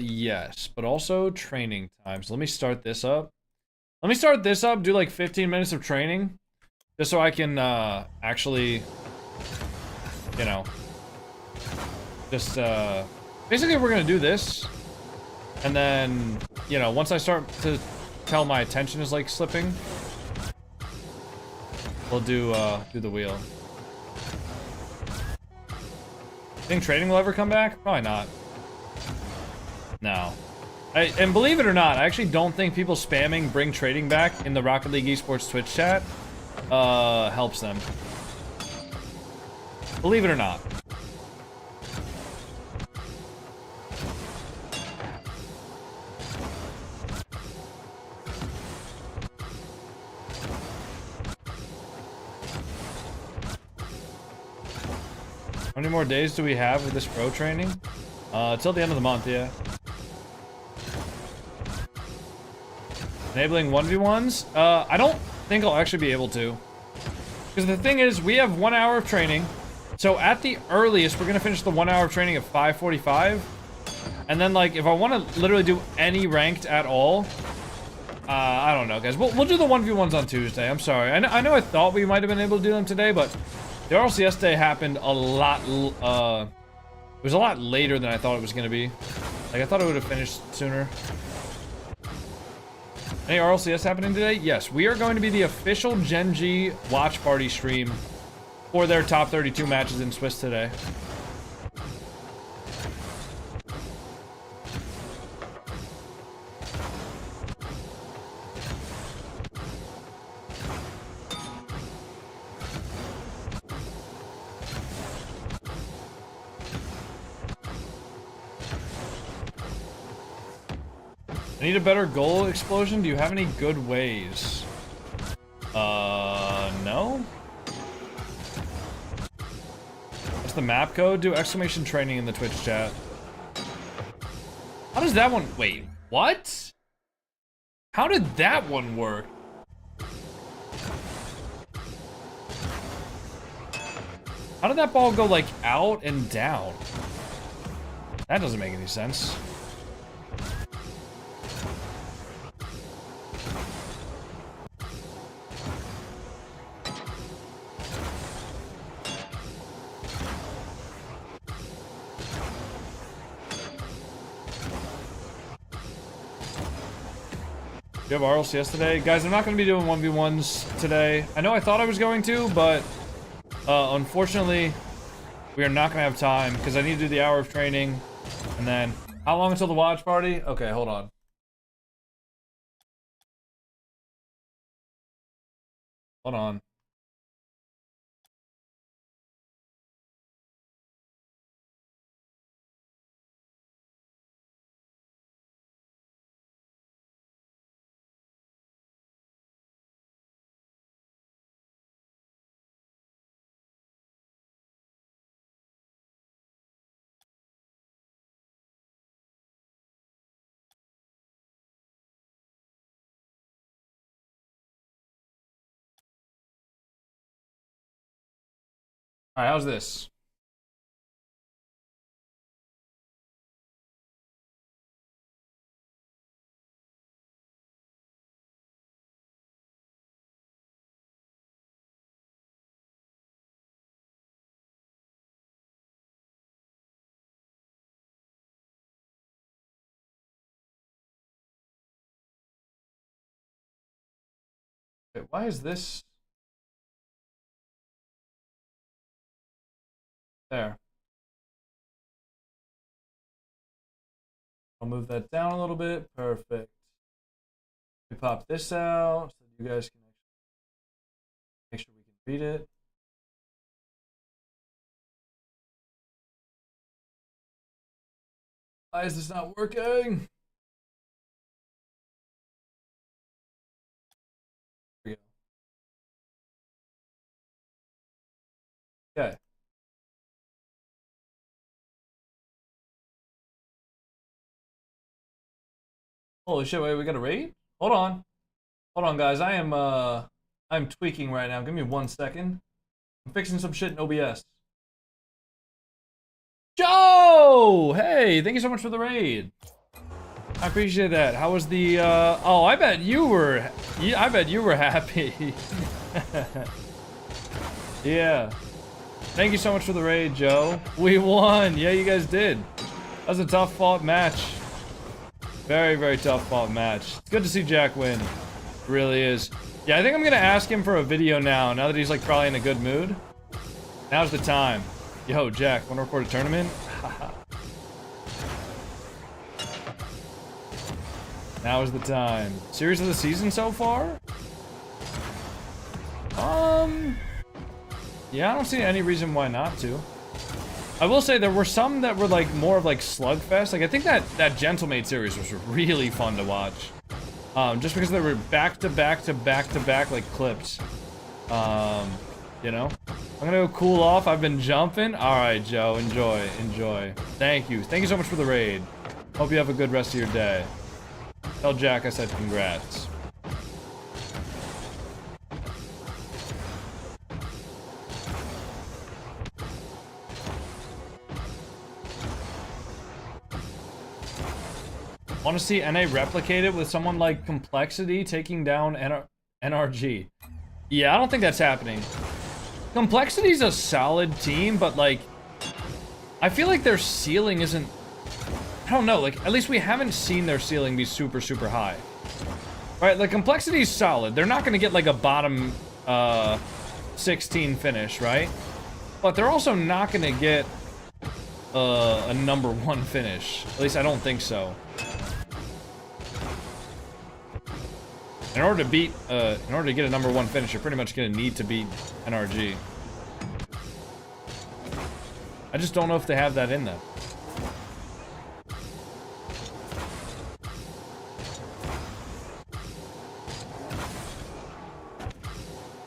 A: Yes, but also training time. So let me start this up. Do like 15 minutes of training. Just so I can, actually, you know, just, basically we're gonna do this. And then, you know, once I start to tell my attention is like slipping, we'll do the wheel. Think trading will ever come back? Probably not. No. And believe it or not, I actually don't think people spamming bring trading back in the Rocket League Esports Twitch chat helps them. Believe it or not. How many more days do we have with this pro training? Till the end of the month, yeah. Enabling 1v1s? I don't think I'll actually be able to. Because the thing is, we have 1 hour of training. So at the earliest, we're going to finish the 1 hour of training at 5:45. And then, like, if I want to literally do any ranked at all, I don't know, guys. We'll do the 1v1s on Tuesday. I'm sorry. I know I thought we might have been able to do them today, but the RLCS day happened a lot, it was a lot later than I thought it was going to be. Like, I thought it would have finished sooner. Any RLCS happening today? Yes, we are going to be the official Gen G watch party stream for their top 32 matches in Swiss today. I need a better goal explosion. Do you have any good ways? No? What's the map code? Do exclamation training in the Twitch chat. How does that one... Wait, what? How did that one work? How did that ball go, like, out and down? That doesn't make any sense. You have RLCS today? Guys, I'm not going to be doing 1v1s today. I know I thought I was going to, but unfortunately, We are not gonna have time because I need to do the hour of training. And then, how long until the watch party? Okay, hold on. Hold on. All right, how's this? Wait, why is this? There. I'll move that down a little bit. Perfect. We pop this out so you guys can make sure we can read it. Why is this not working? Here we go. Okay. Holy shit, wait, we got a raid? Hold on. Hold on, guys. I'm tweaking right now. Give me 1 second. I'm fixing some shit in OBS. Joe! Hey, thank you so much for the raid. I appreciate that. How was the, oh, I bet you were happy. Yeah. Thank you so much for the raid, Joe. We won. Yeah, you guys did. That was a tough fought match. Very, very tough fought match. It's good to see Jack win. It really is. Yeah, I think I'm gonna ask him for a video now that he's like probably in a good mood. Now's the time. Yo, Jack, wanna record a tournament? Now is the time. Series of the season so far? Yeah, I don't see any reason why not to. I will say there were some that were like more of like slugfest. Like I think that Gentlemate series was really fun to watch. Just because they were back to back like clips. You know? I'm gonna go cool off. I've been jumping. Alright, Joe, enjoy. Thank you so much for the raid. Hope you have a good rest of your day. Tell Jack I said congrats. Want to see NA replicated with someone like Complexity taking down NRG? Yeah, I don't think that's happening. Complexity's a solid team, but like, I feel like their ceiling isn't, I don't know, like, at least we haven't seen their ceiling be super, super high. Right, like, Complexity's solid. They're not gonna get like a bottom 16 finish, right? But they're also not gonna get a #1 finish. At least I don't think so. In order to beat, in order to get a #1 finish, you're pretty much gonna need to beat NRG. I just don't know if they have that in them.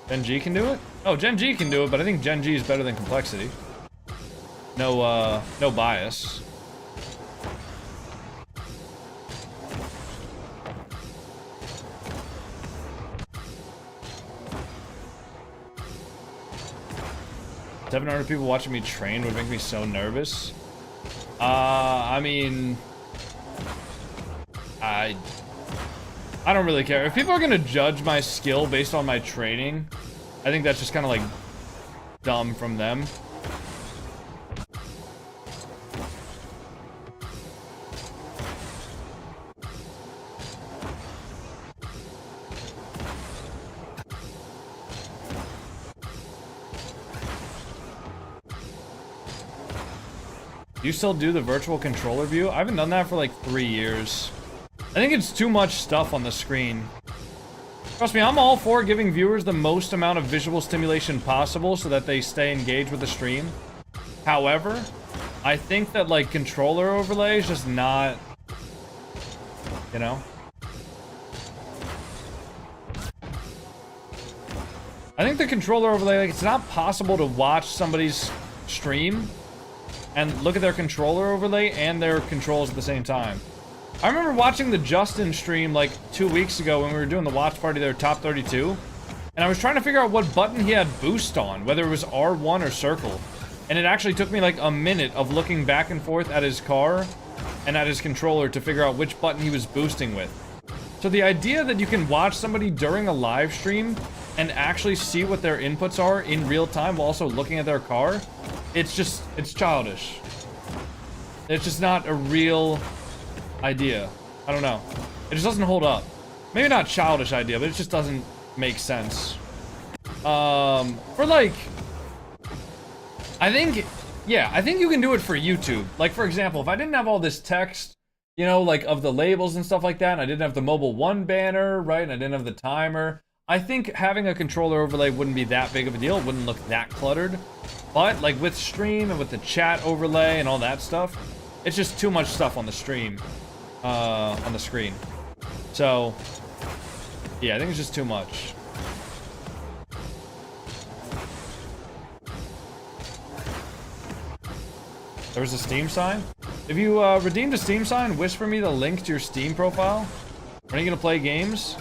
A: Gen G can do it? Oh, Gen G can do it, but I think Gen G is better than Complexity. No bias. Seven 700 people watching me train would make me so nervous. I mean, I don't really care. If people are gonna judge my skill based on my training, I think that's just kind of like dumb from them. Do you still do the virtual controller view? I haven't done that for like 3 years. I think it's too much stuff on the screen. Trust me, I'm all for giving viewers the most amount of visual stimulation possible so that they stay engaged with the stream. However, I think that like controller overlay is just not, you know? I think the controller overlay, like, it's not possible to watch somebody's stream and look at their controller overlay and their controls at the same time. I remember watching the Justin stream like 2 weeks ago when we were doing the watch party there, top 32, and I was trying to figure out what button he had boost on, whether it was R1 or circle. And it actually took me like a minute of looking back and forth at his car and at his controller to figure out which button he was boosting with. So the idea that you can watch somebody during a live stream and actually see what their inputs are in real time while also looking at their car, it's childish. It's just not a real idea. I don't know. It just doesn't hold up. Maybe not childish idea, but it just doesn't make sense. For like, I think you can do it for YouTube. Like, for example, if I didn't have all this text, you know, like of the labels and stuff like that, and I didn't have the Mobile 1 banner, right, and I didn't have the timer, I think having a controller overlay wouldn't be that big of a deal. It wouldn't look that cluttered. But, like, with stream and with the chat overlay and all that stuff, it's just too much stuff on the stream, on the screen. So, yeah, I think it's just too much. There was a Steam sign? If you redeemed a Steam sign, whisper me the link to your Steam profile. When are you gonna play games?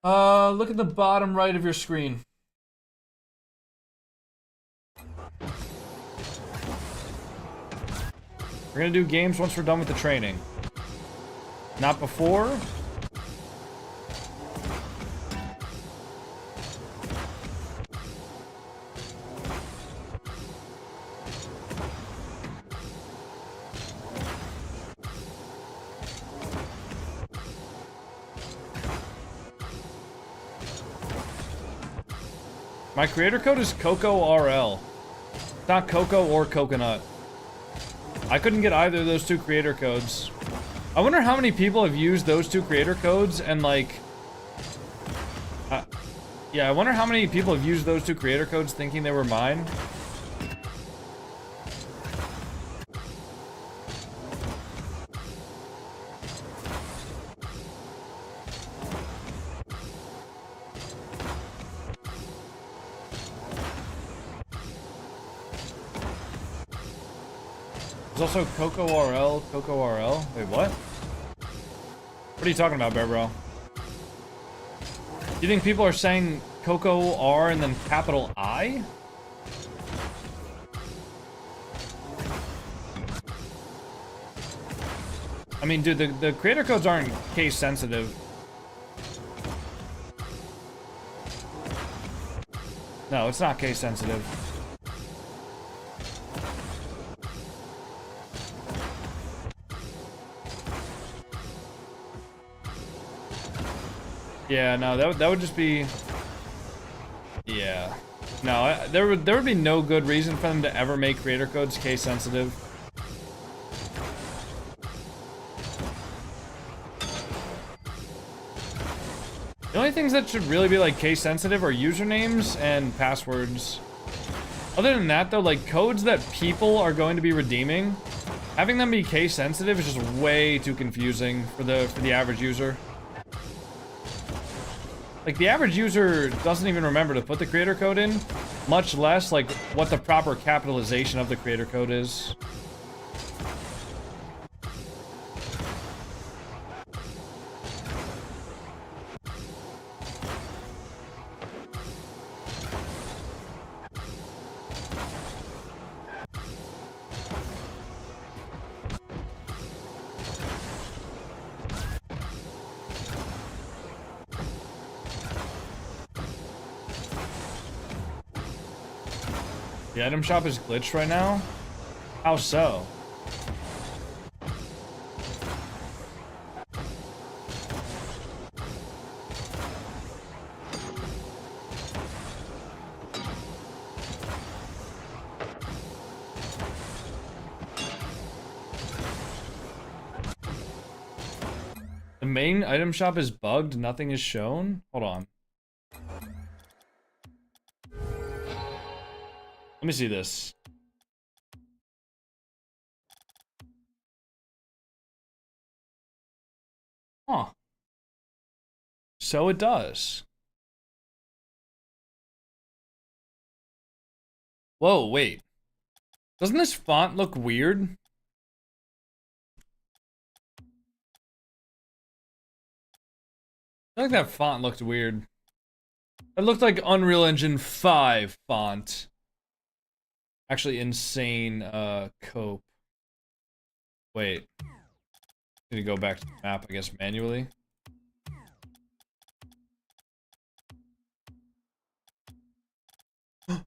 A: Look at the bottom right of your screen. We're gonna do games once we're done with the training. Not before. My creator code is CocoRL. It's not Coco or Coconut. I couldn't get either of those two creator codes. I wonder how many people have used those two creator codes and like... yeah, I wonder how many people have used those two creator codes thinking they were mine. There's also CocoRL, CocoRL. Wait, what? What are you talking about, Bear Bro? You think people are saying Coco R and then capital I? I mean, dude, the creator codes aren't case sensitive. No, it's not case sensitive. Yeah, no, that would just be... Yeah. No, there would be no good reason for them to ever make creator codes case sensitive. The only things that should really be like case sensitive are usernames and passwords. Other than that though, like codes that people are going to be redeeming, having them be case sensitive is just way too confusing for the average user. Like, the average user doesn't even remember to put the creator code in, much less, like, what the proper capitalization of the creator code is. The item shop is glitched right now? How so? main item shop is bugged. Nothing is shown. Hold on. Let me see this. Huh. So it does. Whoa, wait. Doesn't this font look weird? I think that font looked weird. It looked like Unreal Engine 5 font. Actually, insane cope. Wait. Need to go back to the map, I guess, manually.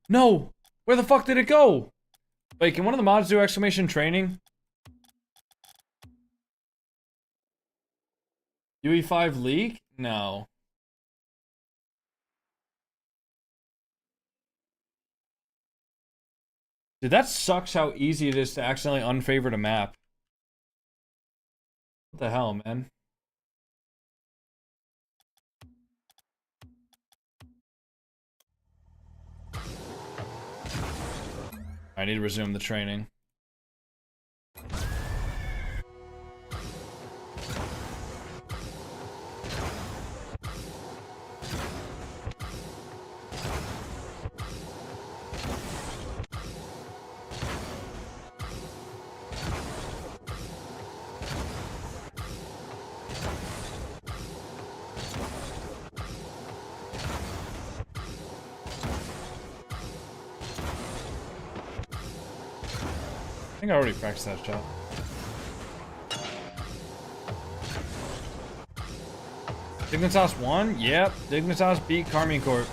A: No! Where the fuck did it go? Wait, can one of the mods do exclamation training? UE5 leak? No. Dude, that sucks how easy it is to accidentally unfavorite a map. What the hell, man? I need to resume the training. I think I already practiced that shot. Dignitas won? Yep, Dignitas beat Carmine Corp.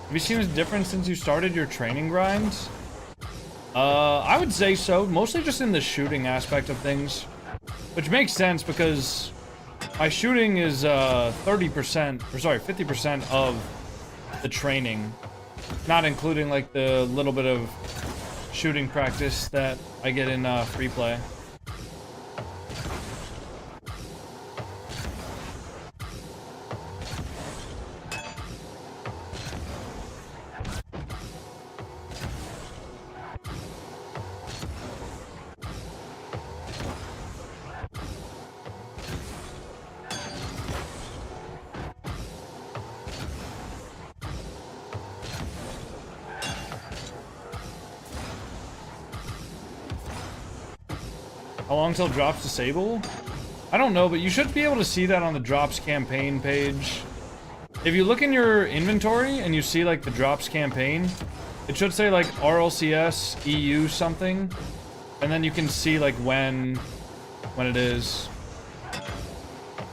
A: Have you seen a difference since you started your training grinds? I would say so. Mostly just in the shooting aspect of things. Which makes sense because my shooting is 30%, or sorry, 50% of the training. Not including like the little bit of shooting practice that I get in free play. How long till drops disable? I don't know, but you should be able to see that on the drops campaign page. If you look in your inventory and you see like the drops campaign, it should say like RLCS EU something, and then you can see like when it is.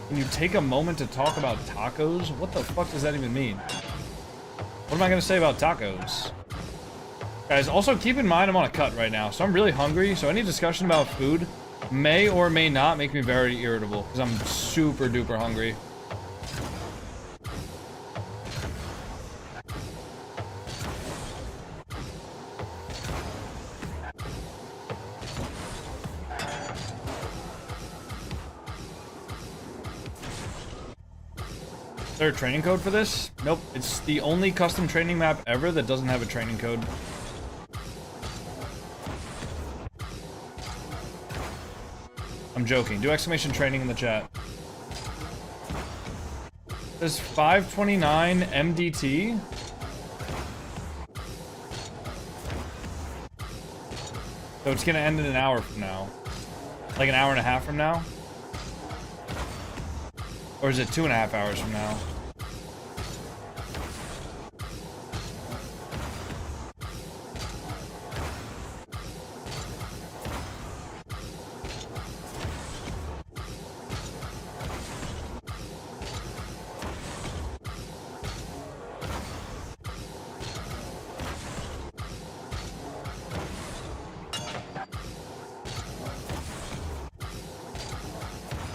A: Can you take a moment to talk about tacos? What the fuck does that even mean? What am I gonna say about tacos? Guys, also keep in mind I'm on a cut right now, so I'm really hungry, so any discussion about food may or may not make me very irritable, because I'm super duper hungry. Is there a training code for this? Nope, it's the only custom training map ever that doesn't have a training code. I'm joking. Do exclamation training in the chat. There's 529 MDT. So it's gonna end in an hour from now. Like an hour and a half from now? Or is it 2.5 hours from now?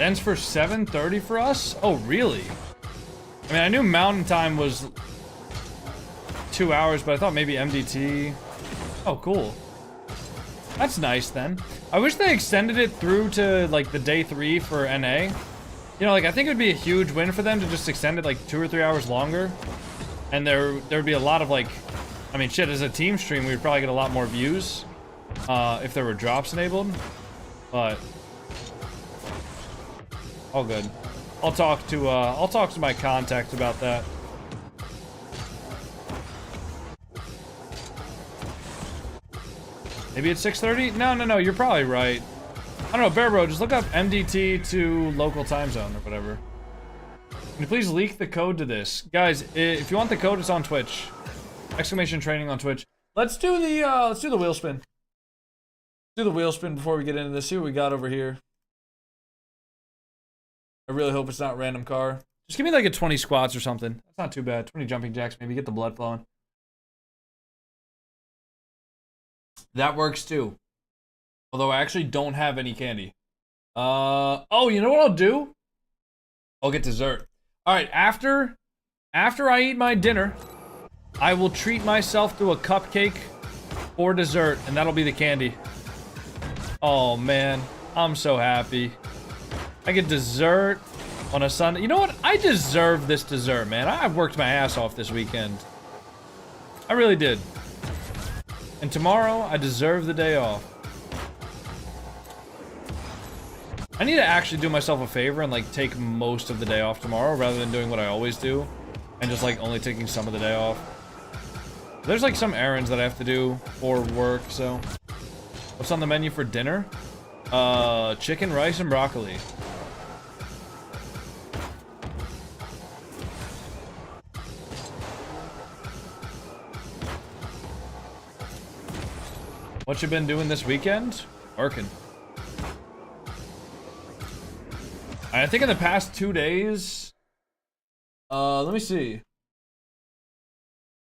A: Ends for 7:30 for us? Oh, really? I mean, I knew Mountain Time was 2 hours, but I thought maybe MDT. Oh, cool. That's nice then. I wish they extended it through to like the day 3 for NA. You know, like I think it would be a huge win for them to just extend it like 2 or 3 hours longer. And there would be a lot of like, I mean, shit, as a team stream, we'd probably get a lot more views if there were drops enabled. But all good. I'll talk to my contact about that. Maybe it's 6:30? No, you're probably right. I don't know, Bear Bro, just look up MDT to local time zone or whatever. Can you please leak the code to this? Guys, if you want the code, it's on Twitch. Exclamation training on Twitch. Let's do the wheel spin. Do the wheel spin before we get into this. See what we got over here. I really hope it's not random car. Just give me like a 20 squats or something. That's not too bad. 20 jumping jacks, maybe get the blood flowing. That works too. Although I actually don't have any candy. Oh, you know what I'll do? I'll get dessert. All right, after I eat my dinner, I will treat myself to a cupcake for dessert, and that'll be the candy. Oh man, I'm so happy. I get dessert on a Sunday. You know what? I deserve this dessert, man. I've worked my ass off this weekend. I really did. And tomorrow, I deserve the day off. I need to actually do myself a favor and like take most of the day off tomorrow rather than doing what I always do and just like only taking some of the day off. There's like some errands that I have to do for work, so. What's on the menu for dinner? Chicken, rice, and broccoli. What you been doing this weekend? Working. I think in the past 2 days, let me see.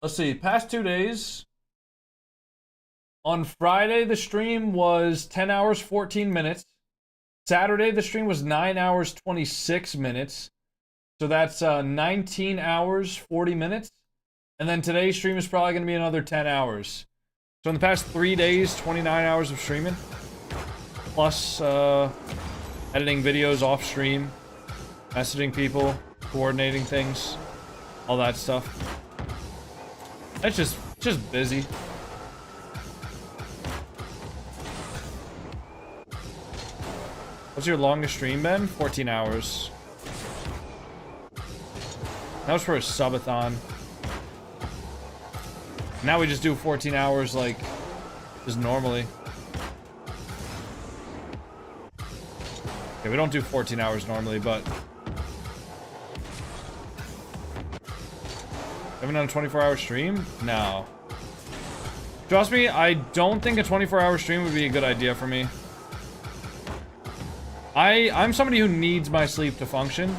A: Let's see, past 2 days. On Friday, the stream was 10 hours, 14 minutes. Saturday, the stream was 9 hours, 26 minutes. So that's 19 hours, 40 minutes. And then today's stream is probably going to be another 10 hours. So in the past 3 days, 29 hours of streaming. Plus, editing videos off stream. Messaging people. Coordinating things. All that stuff. It's just busy. What's your longest stream been? 14 hours. That was for a subathon. Now we just do 14 hours like just normally. Okay, we don't do 14 hours normally, but haven't done a 24-hour stream? No. Trust me, I don't think a 24-hour stream would be a good idea for me. I'm somebody who needs my sleep to function.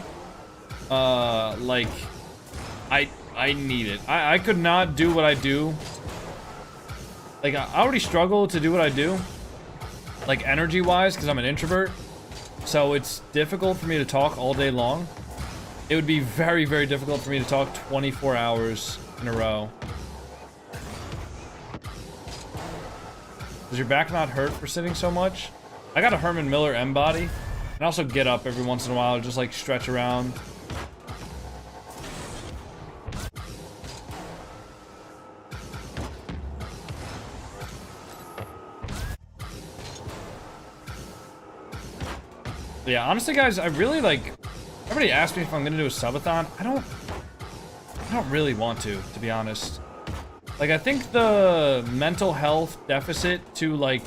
A: Like, I need it. I could not do what I do. Like, I already struggle to do what I do. Like, energy-wise, because I'm an introvert. So it's difficult for me to talk all day long. It would be very, very difficult for me to talk 24 hours in a row. Does your back not hurt for sitting so much? I got a Herman Miller M body. And I also get up every once in a while, just like stretch around. But yeah, honestly guys, I really like, everybody asked me if I'm gonna do a subathon. I don't really want to be honest. Like, I think the mental health deficit to like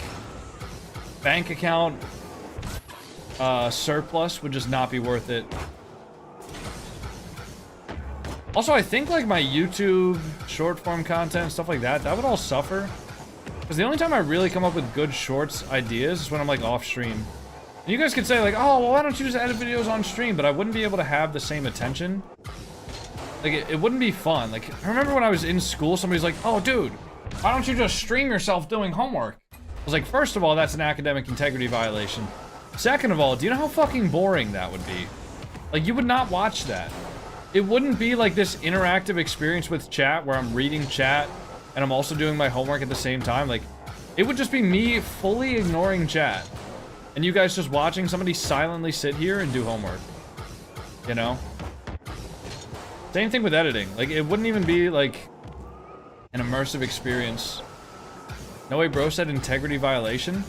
A: bank account surplus would just not be worth it. Also, I think like my YouTube short form content, stuff like that, that would all suffer. Because the only time I really come up with good shorts ideas is when I'm like off stream. And you guys could say like, oh, well, why don't you just edit videos on stream? But I wouldn't be able to have the same attention. Like, it wouldn't be fun. Like, I remember when I was in school, somebody's like, oh, dude, why don't you just stream yourself doing homework? I was like, first of all, that's an academic integrity violation. Second of all, do you know how fucking boring that would be? Like, you would not watch that. It wouldn't be like this interactive experience with chat where I'm reading chat and I'm also doing my homework at the same time. Like, it would just be me fully ignoring chat and you guys just watching somebody silently sit here and do homework. You know? Same thing with editing. Like, it wouldn't even be like an immersive experience. No way bro said integrity violation.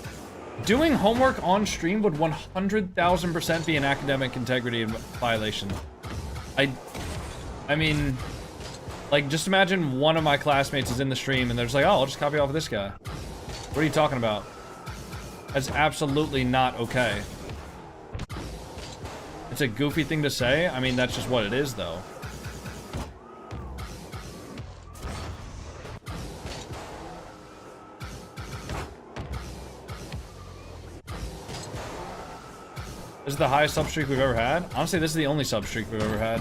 A: Doing homework on stream would 100,000% be an academic integrity violation. I mean, like, just imagine one of my classmates is in the stream and they're just like, oh, I'll just copy off of this guy. What are you talking about? That's absolutely not okay. It's a goofy thing to say. I mean, that's just what it is, though. This is the highest sub streak we've ever had. Honestly, this is the only sub streak we've ever had.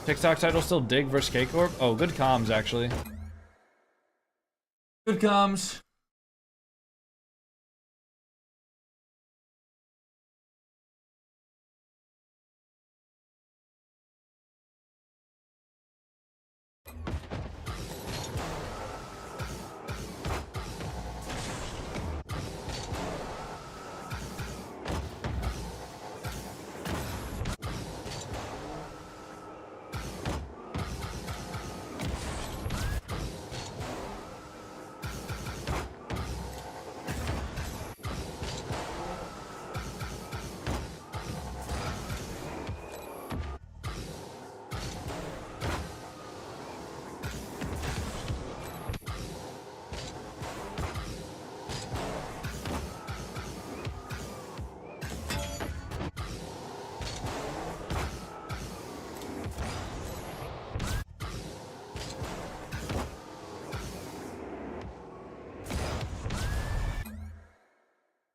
A: TikTok title still Dig versus K-Corp? Oh, good comms, actually. Good comms.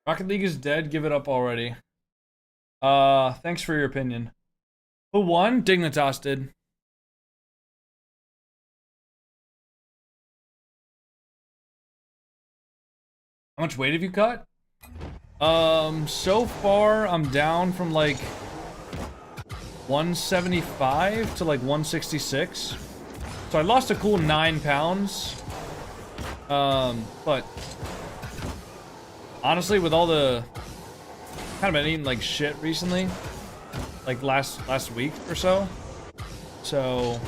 A: Rocket League is dead, give it up already. Thanks for your opinion. Who won? Dignitas did. How much weight have you cut? So far I'm down from like 175 to like 166. So I lost a cool 9 pounds. But honestly, with all the kind of been eating like shit recently, like last week or so. So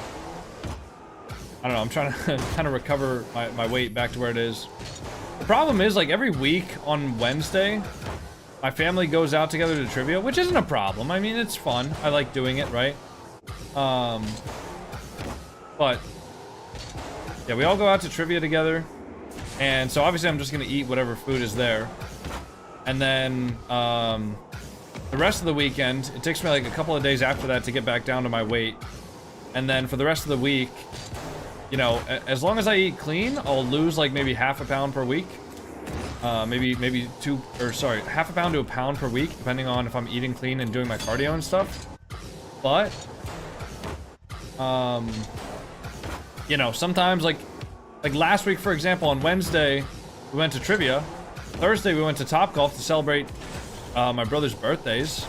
A: I don't know, I'm trying to kind of recover my weight back to where it is. The problem is, like, every week on Wednesday, my family goes out together to trivia, which isn't a problem. I mean, it's fun. I like doing it, right? But yeah, we all go out to trivia together. And so obviously I'm just gonna eat whatever food is there. And then the rest of the weekend, it takes me like a couple of days after that to get back down to my weight. And then for the rest of the week, you know, as long as I eat clean, I'll lose like maybe half a pound per week. Maybe half a pound to a pound per week, depending on if I'm eating clean and doing my cardio and stuff. But you know, sometimes like last week, for example, on Wednesday, we went to trivia. Thursday, we went to Topgolf to celebrate my brother's birthdays.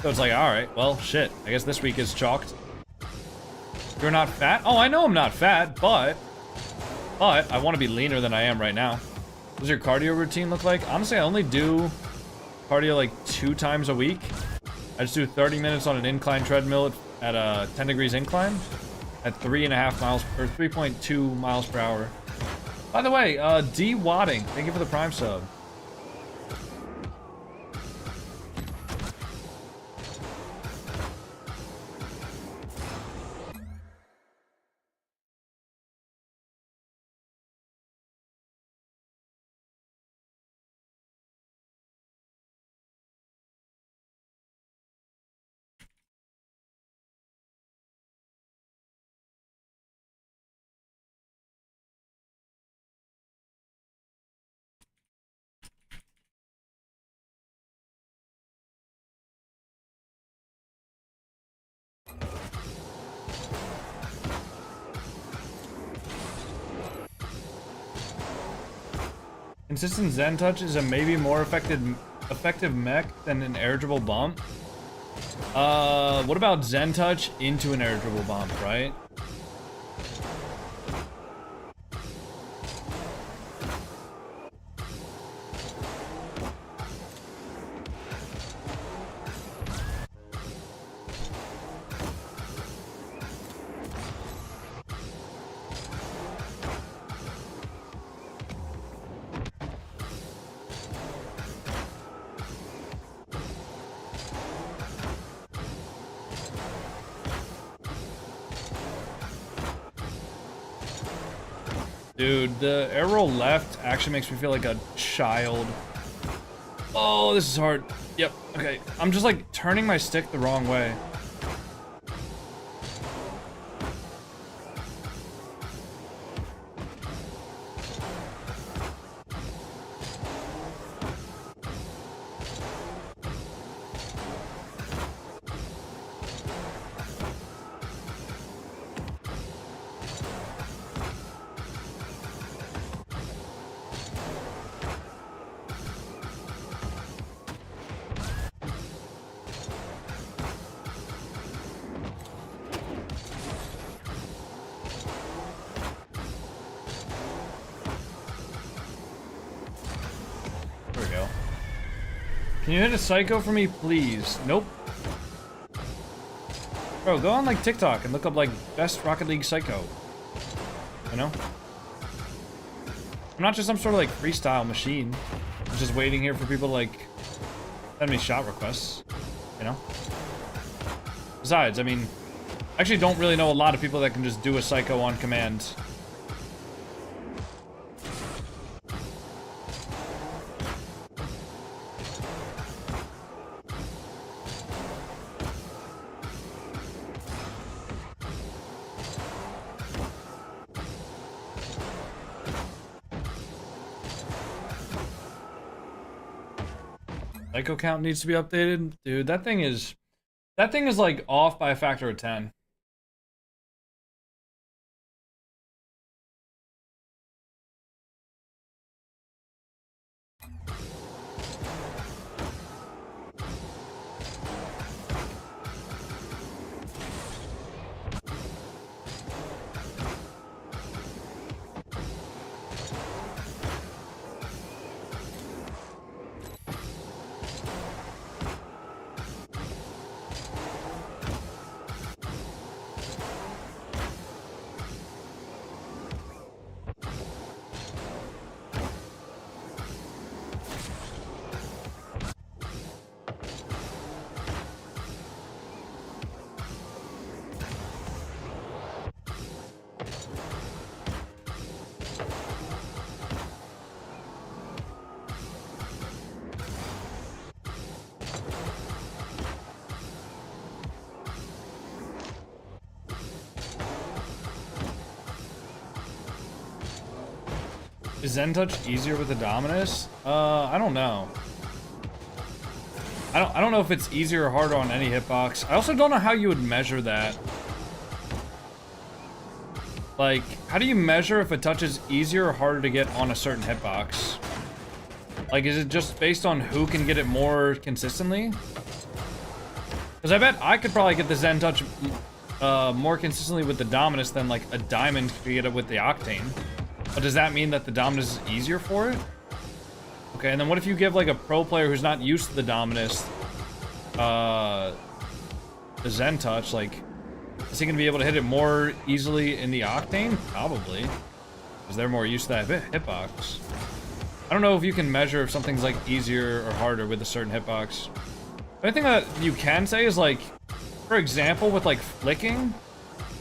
A: So it's like, all right, well, shit. I guess this week is chalked. You're not fat? Oh, I know I'm not fat, but I want to be leaner than I am right now. What does your cardio routine look like? Honestly, I only do cardio like 2 times a week. I just do 30 minutes on an incline treadmill at a 10 degrees incline at 3.5 miles or 3.2 miles per hour. By the way, D Wadding, thank you for the Prime sub. Consistent Zen touch is a maybe more effective effective mech than an air dribble bump? What about Zen Touch into an air dribble bump, right? Dude, the arrow left actually makes me feel like a child. Oh, this is hard. Yep, okay. I'm just like turning my stick the wrong way. There we go. Can you hit a psycho for me, please? Nope. Bro, go on like TikTok and look up like best Rocket League psycho. You know? I'm not just some sort of like freestyle machine. I'm just waiting here for people to like send me shot requests. You know? Besides, I mean, I actually don't really know a lot of people that can just do a psycho on command. Psycho count needs to be updated. Dude, that thing is like off by a factor of 10. Is Zen Touch easier with the Dominus? I don't know. I don't know if it's easier or harder on any hitbox. I also don't know how you would measure that. Like, how do you measure if a touch is easier or harder to get on a certain hitbox? Like, is it just based on who can get it more consistently? Because I bet I could probably get the Zen Touch more consistently with the Dominus than like a Diamond could get it with the Octane. But does that mean that the Dominus is easier for it? Okay, and then what if you give like a pro player who's not used to the Dominus the Zen Touch? Like, is he gonna be able to hit it more easily in the Octane? Probably, because they're more used to that hitbox. I don't know if you can measure if something's like easier or harder with a certain hitbox. The only thing that you can say is like, for example, with like flicking,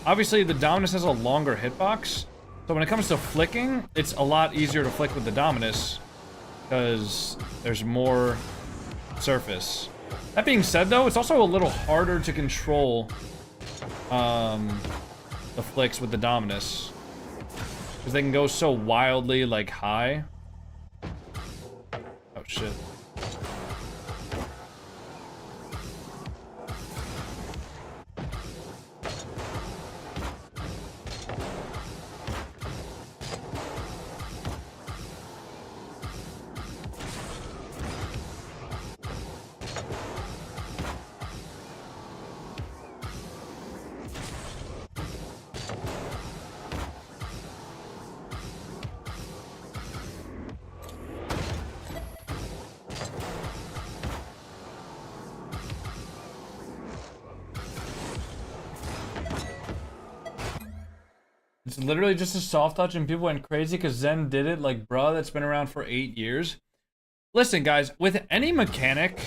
A: obviously the Dominus has a longer hitbox. So when it comes to flicking, it's a lot easier to flick with the Dominus because there's more surface. That being said, though, it's also a little harder to control the flicks with the Dominus because they can go so wildly like high. Oh shit. It's literally just a soft touch and people went crazy because Zen did it. Like, bruh, that's been around for 8 years. Listen, guys, with any mechanic,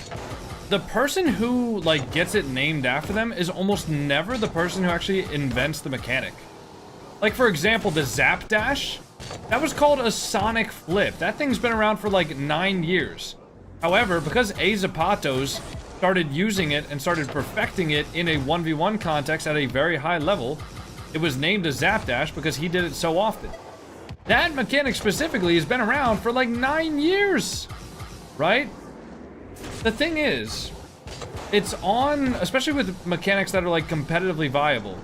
A: the person who, like, gets it named after them is almost never the person who actually invents the mechanic. Like, for example, the Zap Dash, that was called a Sonic Flip. That thing's been around for, like, 9 years. However, because A Zapatos started using it and started perfecting it in a 1v1 context at a very high level, it was named a Zap Dash because he did it so often. That mechanic specifically has been around for like 9 years, right? The thing is, it's on, especially with mechanics that are like competitively viable,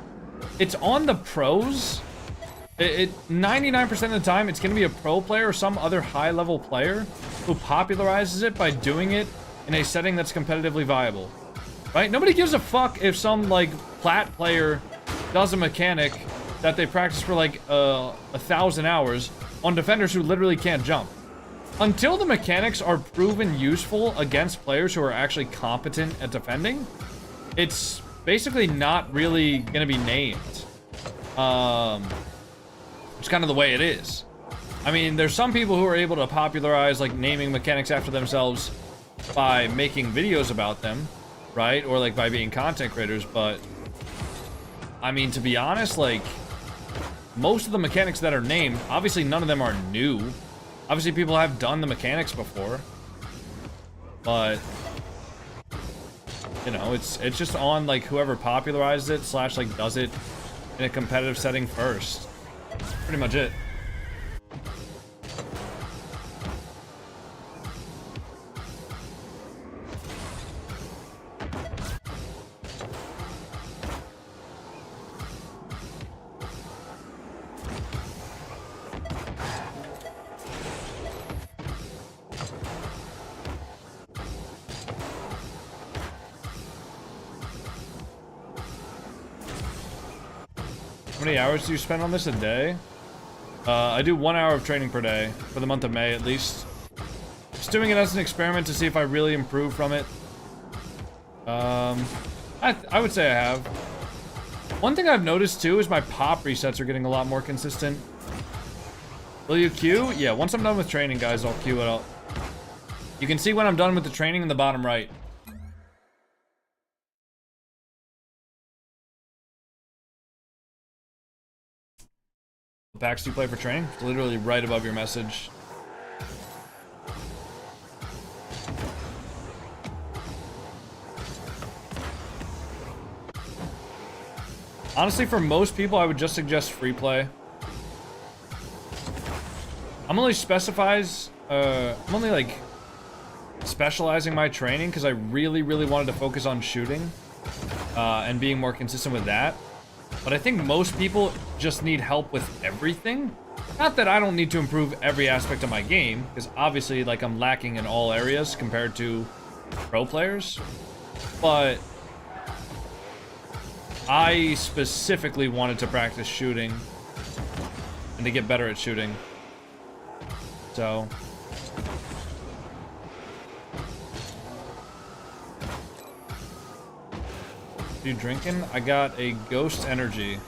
A: it's on the pros. 99% of the time, it's going to be a pro player or some other high-level player who popularizes it by doing it in a setting that's competitively viable, right? Nobody gives a fuck if some, like, plat player does a mechanic that they practice for, like, 1,000 hours on defenders who literally can't jump. Until the mechanics are proven useful against players who are actually competent at defending, it's basically not really going to be named. It's kind of the way it is. I mean, there's some people who are able to popularize, like, naming mechanics after themselves by making videos about them, right? Or, like, by being content creators, but I mean, to be honest, like, most of the mechanics that are named, obviously none of them are new. Obviously, people have done the mechanics before, but, you know, it's just on, like, whoever popularizes it / like, does it in a competitive setting first. Pretty much it. How many hours do you spend on this a day? I do 1 hour of training per day for the month of May, at least. Just doing it as an experiment to see if I really improve from it. I would say I have. One thing I've noticed too is my pop resets are getting a lot more consistent. Will you queue? Yeah, once I'm done with training, guys, I'll queue it up. You can see when I'm done with the training in the bottom right. What packs do you play for training? It's literally right above your message. Honestly, for most people, I would just suggest free play. I'm only like specializing my training because I really wanted to focus on shooting and being more consistent with that. But I think most people just need help with everything. Not that I don't need to improve every aspect of my game, because obviously, like, I'm lacking in all areas compared to pro players. But I specifically wanted to practice shooting and to get better at shooting. So you drinking? I got a Ghost Energy.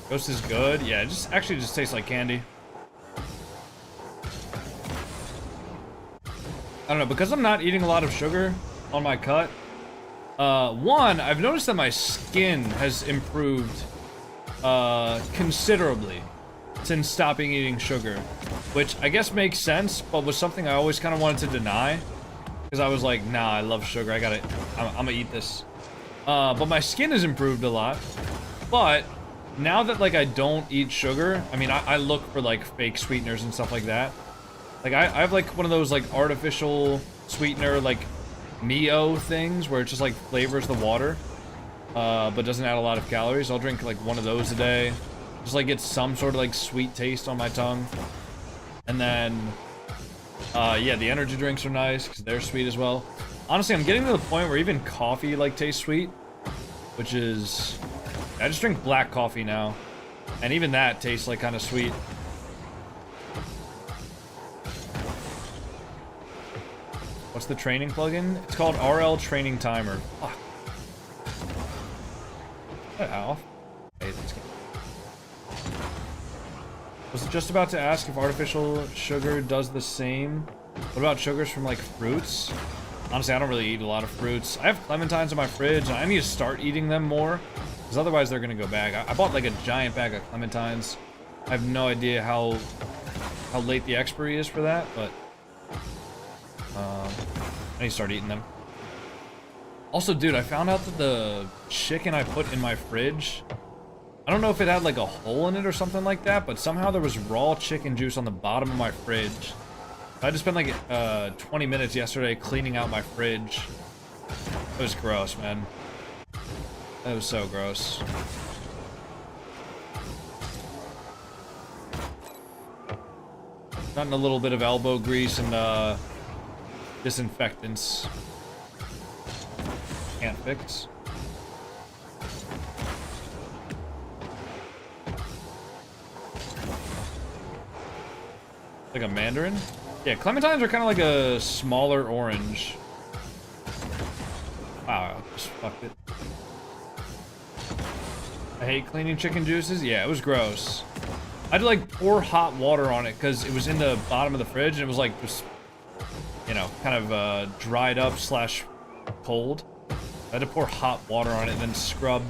A: Ghost is good. Yeah, it actually just tastes like candy. I don't know, because I'm not eating a lot of sugar on my cut. One, I've noticed that my skin has improved considerably since stopping eating sugar, which I guess makes sense, but was something I always kind of wanted to deny because I was like, nah, I love sugar. I'm gonna eat this. But my skin has improved a lot. But now that, like, I don't eat sugar, I mean, I look for, like, fake sweeteners and stuff like that. Like, I have, like, one of those, like, artificial sweetener, like, Mio things where it just, like, flavors the water, but doesn't add a lot of calories. I'll drink, like, one of those a day. Just, like, get some sort of, like, sweet taste on my tongue. And then Yeah, the energy drinks are nice because they're sweet as well. Honestly, I'm getting to the point where even coffee like tastes sweet, which is I just drink black coffee now, and even that tastes like kind of sweet. What's the training plugin? It's called RL Training Timer. Fuck. Get off. Hey, let's get. Was just about to ask if artificial sugar does the same. What about sugars from like fruits? Honestly, I don't really eat a lot of fruits. I have clementines in my fridge, and I need to start eating them more, because otherwise they're gonna go bad. I bought like a giant bag of clementines. I have no idea how late the expiry is for that, but I need to start eating them. Also, dude, I found out that the chicken I put in my fridge, I don't know if it had like a hole in it or something like that, but somehow there was raw chicken juice on the bottom of my fridge. I had to spend like 20 minutes yesterday cleaning out my fridge. It was gross, man. That was so gross. Gotten a little bit of elbow grease and disinfectants. Can't fix. Like a mandarin? Yeah, clementines are kind of like a smaller orange. Wow, I just fucked it. I hate cleaning chicken juices. Yeah, it was gross. I had to like pour hot water on it because it was in the bottom of the fridge and it was like just, you know, kind of dried up / cold. I had to pour hot water on it and then scrub.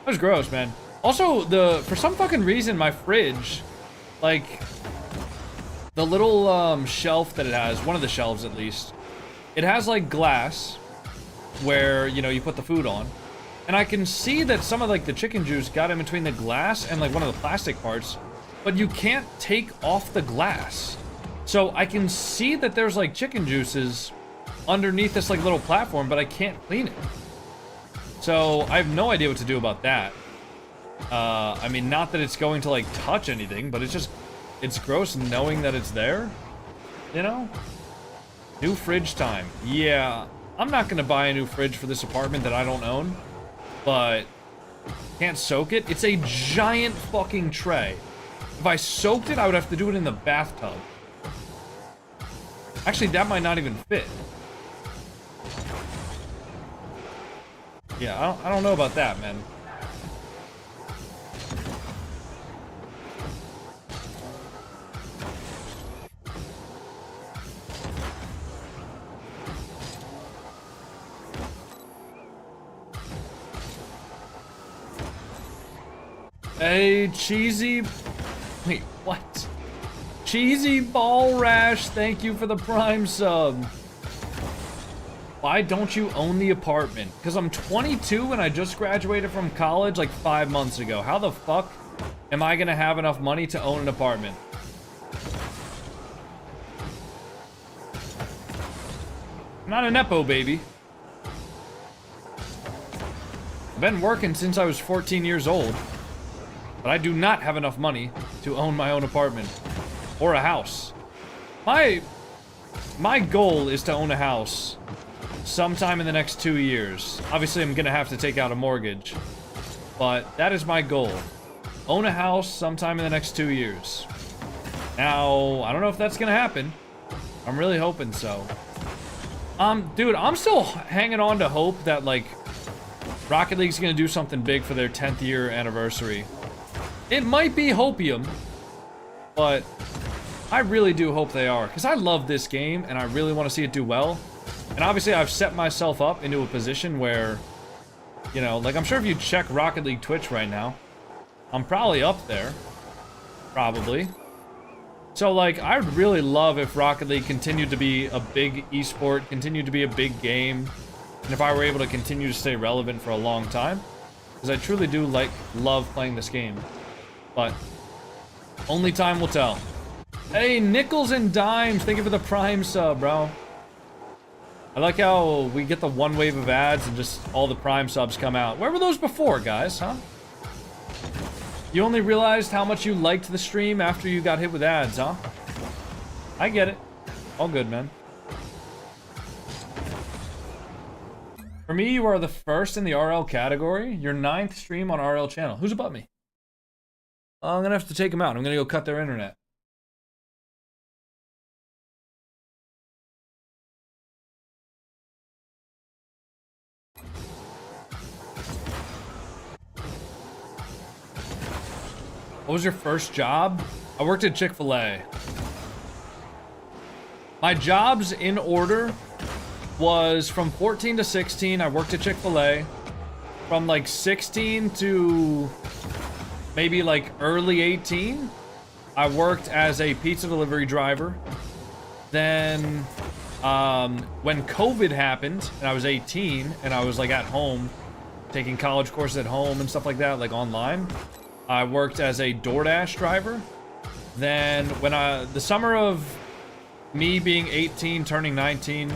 A: That was gross, man. Also, for some fucking reason, my fridge, like, the little shelf that it has, one of the shelves at least, it has like glass where, you know, you put the food on. And I can see that some of like the chicken juice got in between the glass and like one of the plastic parts, but you can't take off the glass. So I can see that there's like chicken juices underneath this like little platform, but I can't clean it. So I have no idea what to do about that. I mean, not that it's going to like touch anything, but it's gross knowing that it's there, you know? New fridge time. Yeah, I'm not gonna buy a new fridge for this apartment that I don't own, but can't soak it. It's a giant fucking tray. If I soaked it, I would have to do it in the bathtub. Actually, that might not even fit. Yeah, I don't know about that, man. Hey, cheesy... Wait, what? Cheesy Ball Rash, thank you for the Prime sub. Why don't you own the apartment? Because I'm 22 and I just graduated from college like 5 months ago. How the fuck am I gonna have enough money to own an apartment? I'm not a Nepo baby. I've been working since I was 14 years old. But I do not have enough money to own my own apartment. Or a house. My goal is to own a house sometime in the next 2 years. Obviously, I'm gonna have to take out a mortgage. But that is my goal. Own a house sometime in the next 2 years. Now, I don't know if that's gonna happen. I'm really hoping so. Dude, I'm still hanging on to hope that, like, Rocket League's gonna do something big for their 10th year anniversary. It might be hopium, but I really do hope they are, because I love this game, and I really want to see it do well. And obviously, I've set myself up into a position where, you know, like, I'm sure if you check Rocket League Twitch right now, I'm probably up there. Probably. So, like, I'd really love if Rocket League continued to be a big esport, continued to be a big game, and if I were able to continue to stay relevant for a long time, because I truly do, like, love playing this game. But only time will tell. Hey, nickels and dimes, thank you for the Prime sub, bro. I like how we get the one wave of ads and just all the Prime subs come out. Where were those before, guys, huh? You only realized how much you liked the stream after you got hit with ads, huh? I get it. All good, man. For me, you are the first in the RL category. Your 9th stream on RL channel. Who's above me? I'm gonna have to take them out. I'm gonna go cut their internet. What was your first job? I worked at Chick-fil-A. My jobs in order was from 14 to 16, I worked at Chick-fil-A. From like 16 to maybe like early 18, I worked as a pizza delivery driver. Then when COVID happened and I was 18 and I was like at home taking college courses at home and stuff like that, like online, I worked as a DoorDash driver. Then when the summer of me being 18, turning 19,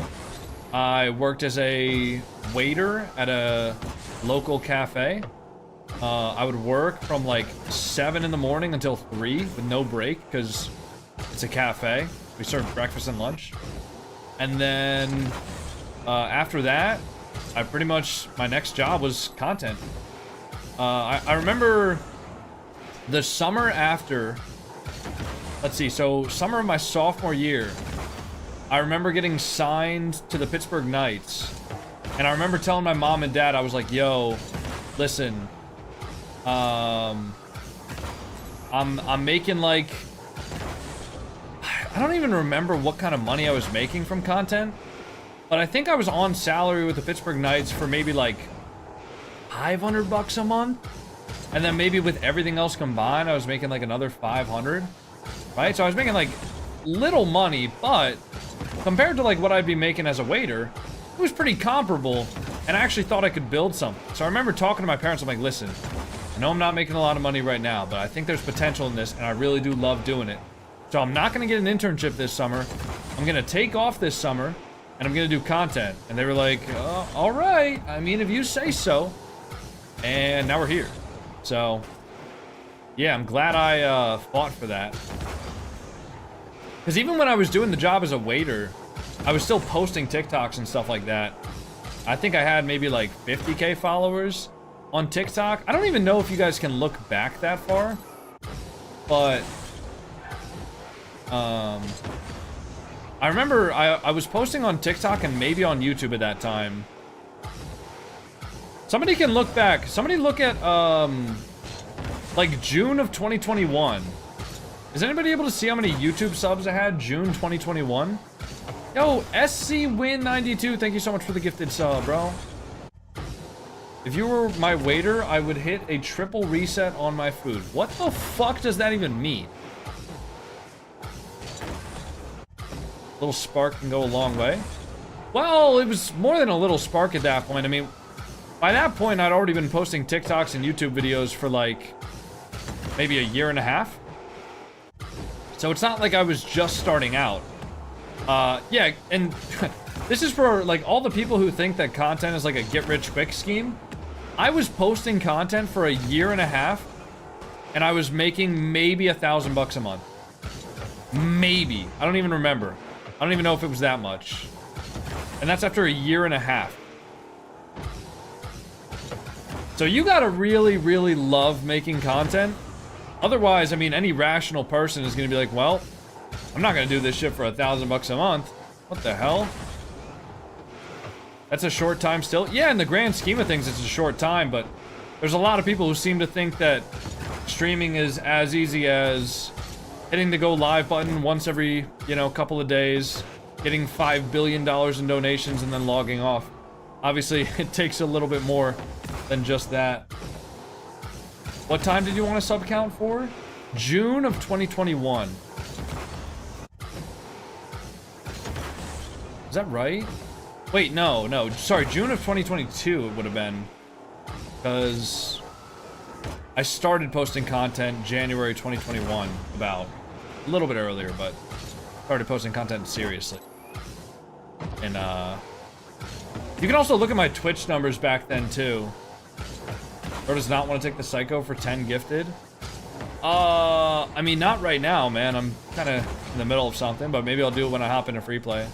A: I worked as a waiter at a local cafe. I would work from like 7 in the morning until 3 with no break because it's a cafe. We serve breakfast and lunch. And then after that, I pretty much, my next job was content. I remember the summer after, let's see, so summer of my sophomore year, I remember getting signed to the Pittsburgh Knights. And I remember telling my mom and dad, I was like, yo, listen, I'm making like, I don't even remember what kind of money I was making from content, but I think I was on salary with the Pittsburgh Knights for maybe like $500 a month. And then maybe with everything else combined, I was making like another 500, right? So I was making like little money, but compared to like what I'd be making as a waiter, it was pretty comparable, and I actually thought I could build something. So I remember talking to my parents, I'm like, listen, I know I'm not making a lot of money right now, but I think there's potential in this, and I really do love doing it. So I'm not gonna get an internship this summer. I'm gonna take off this summer, and I'm gonna do content. And they were like, all right, I mean, if you say so. And now we're here. So, yeah, I'm glad I fought for that. Because even when I was doing the job as a waiter, I was still posting TikToks and stuff like that. I think I had maybe like 50K followers on TikTok. I don't even know if you guys can look back that far. But, I remember I was posting on TikTok and maybe on YouTube at that time. Somebody can look back. Somebody look at, like June of 2021. Is anybody able to see how many YouTube subs I had June 2021? Yo, SCWin92, thank you so much for the gifted sub, bro. If you were my waiter, I would hit a triple reset on my food. What the fuck does that even mean? Little spark can go a long way. Well, it was more than a little spark at that point. I mean, by that point, I'd already been posting TikToks and YouTube videos for like maybe a year and a half. So it's not like I was just starting out. Yeah, and this is for like all the people who think that content is like a get-rich-quick scheme. I was posting content for a year and a half, and I was making maybe $1,000 a month. Maybe. I don't even remember. I don't even know if it was that much. And that's after a year and a half. So you gotta really, really love making content. Otherwise, I mean, any rational person is gonna be like, well, I'm not gonna do this shit for $1,000 a month. What the hell? That's a short time still. Yeah, in the grand scheme of things, it's a short time, but there's a lot of people who seem to think that streaming is as easy as hitting the go live button once every, you know, couple of days, getting $5 billion in donations, and then logging off. Obviously, it takes a little bit more than just that. What time did you want a sub count for? June of 2021. Is that right? Wait, no. Sorry, June of 2022 it would have been. Because I started posting content January 2021, about a little bit earlier, but started posting content seriously. And, you can also look at my Twitch numbers back then, too. Or does not want to take the Psycho for 10 gifted. I mean, not right now, man. I'm kind of in the middle of something, but maybe I'll do it when I hop into free play.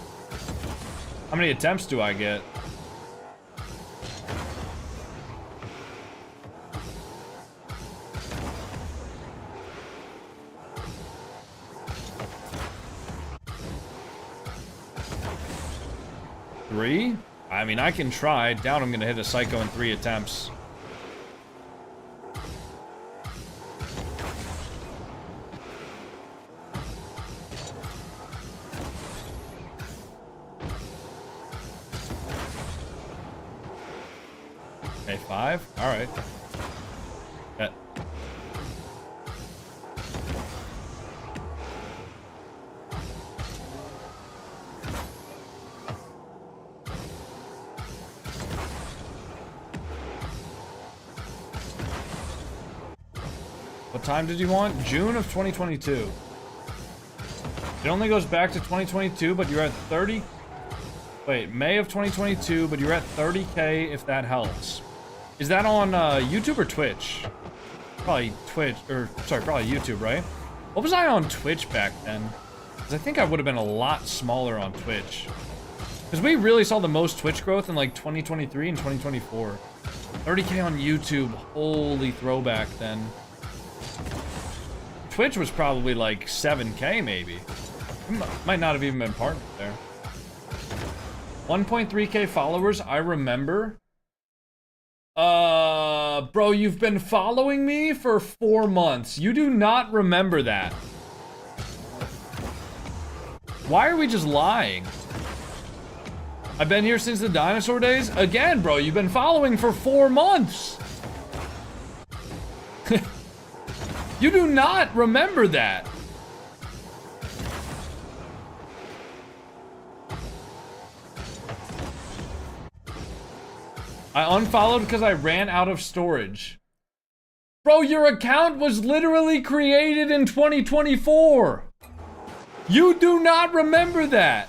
A: How many attempts do I get? Three? I mean, I can try. I doubt I'm gonna hit a psycho in 3 attempts. Okay, 5? Alright. Bet. What time did you want? June of 2022. It only goes back to 2022, but you're at 30. Wait, May of 2022, but you're at 30K if that helps. Is that on YouTube or Twitch? Probably Twitch, or sorry, probably YouTube, right? What was I on Twitch back then? Because I think I would have been a lot smaller on Twitch. Because we really saw the most Twitch growth in like 2023 and 2024. 30K on YouTube, holy throwback then. Twitch was probably like 7K maybe. Might not have even been partnered there. 1.3K followers, I remember. Bro, you've been following me for 4 months. You do not remember that. Why are we just lying? I've been here since the dinosaur days. Again, bro, you've been following for 4 months. You do not remember that. I unfollowed because I ran out of storage. Bro, your account was literally created in 2024. You do not remember that.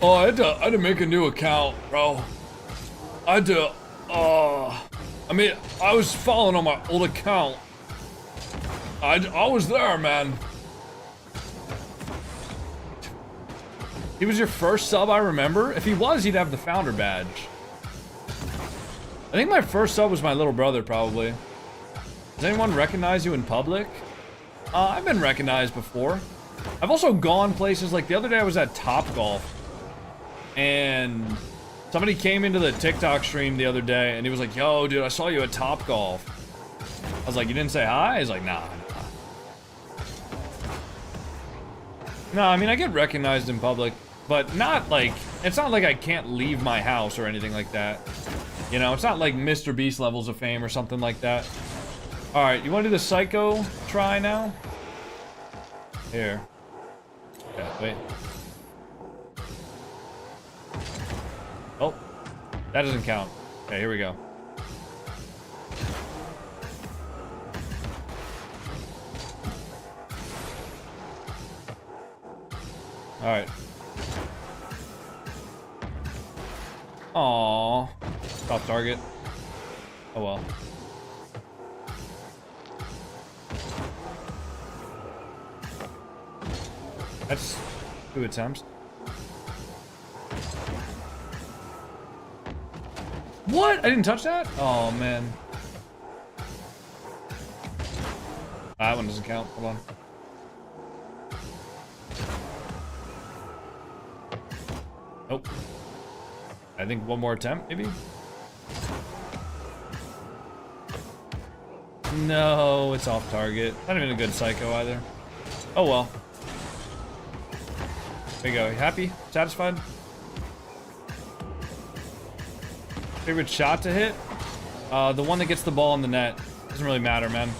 A: Oh, I had to make a new account, bro. I had to, I mean, I was following on my old account. I was there, man. He was your first sub, I remember. If he was, he'd have the founder badge. I think my first sub was my little brother, probably. Does anyone recognize you in public? I've been recognized before. I've also gone places, like the other day I was at Topgolf. And somebody came into the TikTok stream the other day and he was like, yo, dude, I saw you at Topgolf. I was like, you didn't say hi? He's like, nah. No, I mean, I get recognized in public, but not like, it's not like I can't leave my house or anything like that. You know, it's not like Mr. Beast levels of fame or something like that. All right, you want to do the psycho try now? Here. Yeah, wait. Oh, that doesn't count. Okay, here we go. All right. Aww. Top target. Oh well. That's 2 attempts. What? I didn't touch that? Oh, man. That one doesn't count. Hold on. Nope. I think one more attempt, maybe? No, it's off target. Not even a good psycho either. Oh, well. There you go. You happy? Satisfied? Favorite shot to hit? The one that gets the ball in the net. Doesn't really matter, man.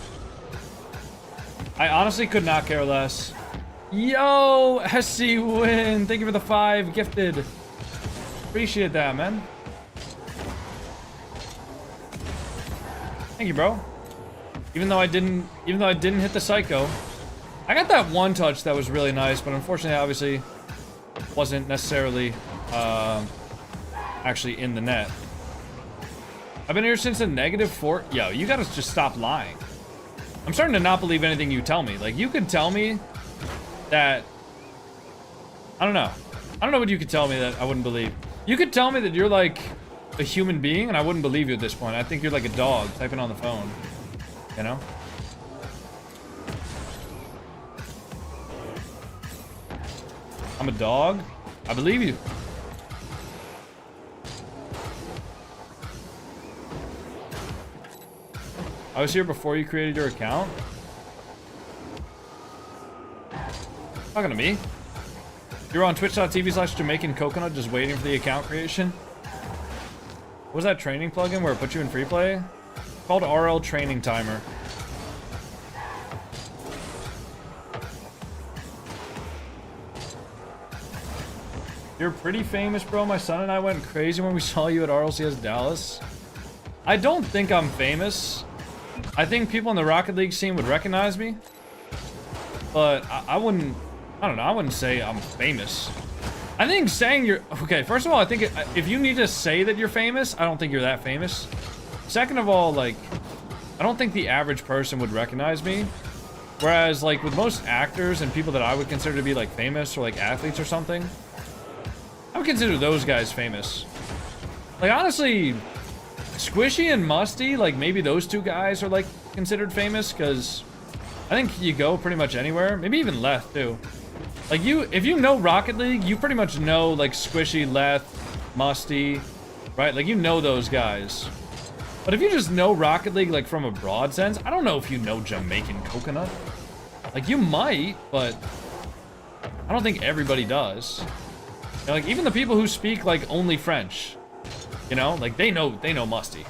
A: I honestly could not care less. Yo, SC win. Thank you for the 5 gifted. Appreciate that, man. Thank you, bro. Even though I didn't hit the psycho. I got that one touch that was really nice, but unfortunately, obviously, wasn't necessarily actually in the net. I've been here since a -4. Yo, you gotta just stop lying. I'm starting to not believe anything you tell me. Like, you could tell me that... I don't know. I don't know what you could tell me that I wouldn't believe. You could tell me that you're, like, a human being, and I wouldn't believe you at this point. I think you're like a dog typing on the phone. You know? I'm a dog? I believe you. I was here before you created your account? Talking to me? You're on twitch.tv/JamaicanCoconut just waiting for the account creation? What was that training plugin where it put you in free play? It's called RL Training Timer. You're pretty famous, bro. My son and I went crazy when we saw you at RLCS Dallas. I don't think I'm famous. I think people in the Rocket League scene would recognize me. But I wouldn't... I don't know. I wouldn't say I'm famous. I think saying you're... Okay, first of all, I think if you need to say that you're famous, I don't think you're that famous. Second of all, like... I don't think the average person would recognize me. Whereas, like, with most actors and people that I would consider to be, like, famous or, like, athletes or something... I would consider those guys famous. Like, honestly, Squishy and Musty, like, maybe those two guys are, like, considered famous, because I think you go pretty much anywhere. Maybe even Leth, too. Like, if you know Rocket League, you pretty much know, like, Squishy, Leth, Musty, right? Like, you know those guys. But if you just know Rocket League, like, from a broad sense, I don't know if you know JamaicanCoconut. Like, you might, but I don't think everybody does. You know, like, even the people who speak, like, only French, you know, like, they know Musty,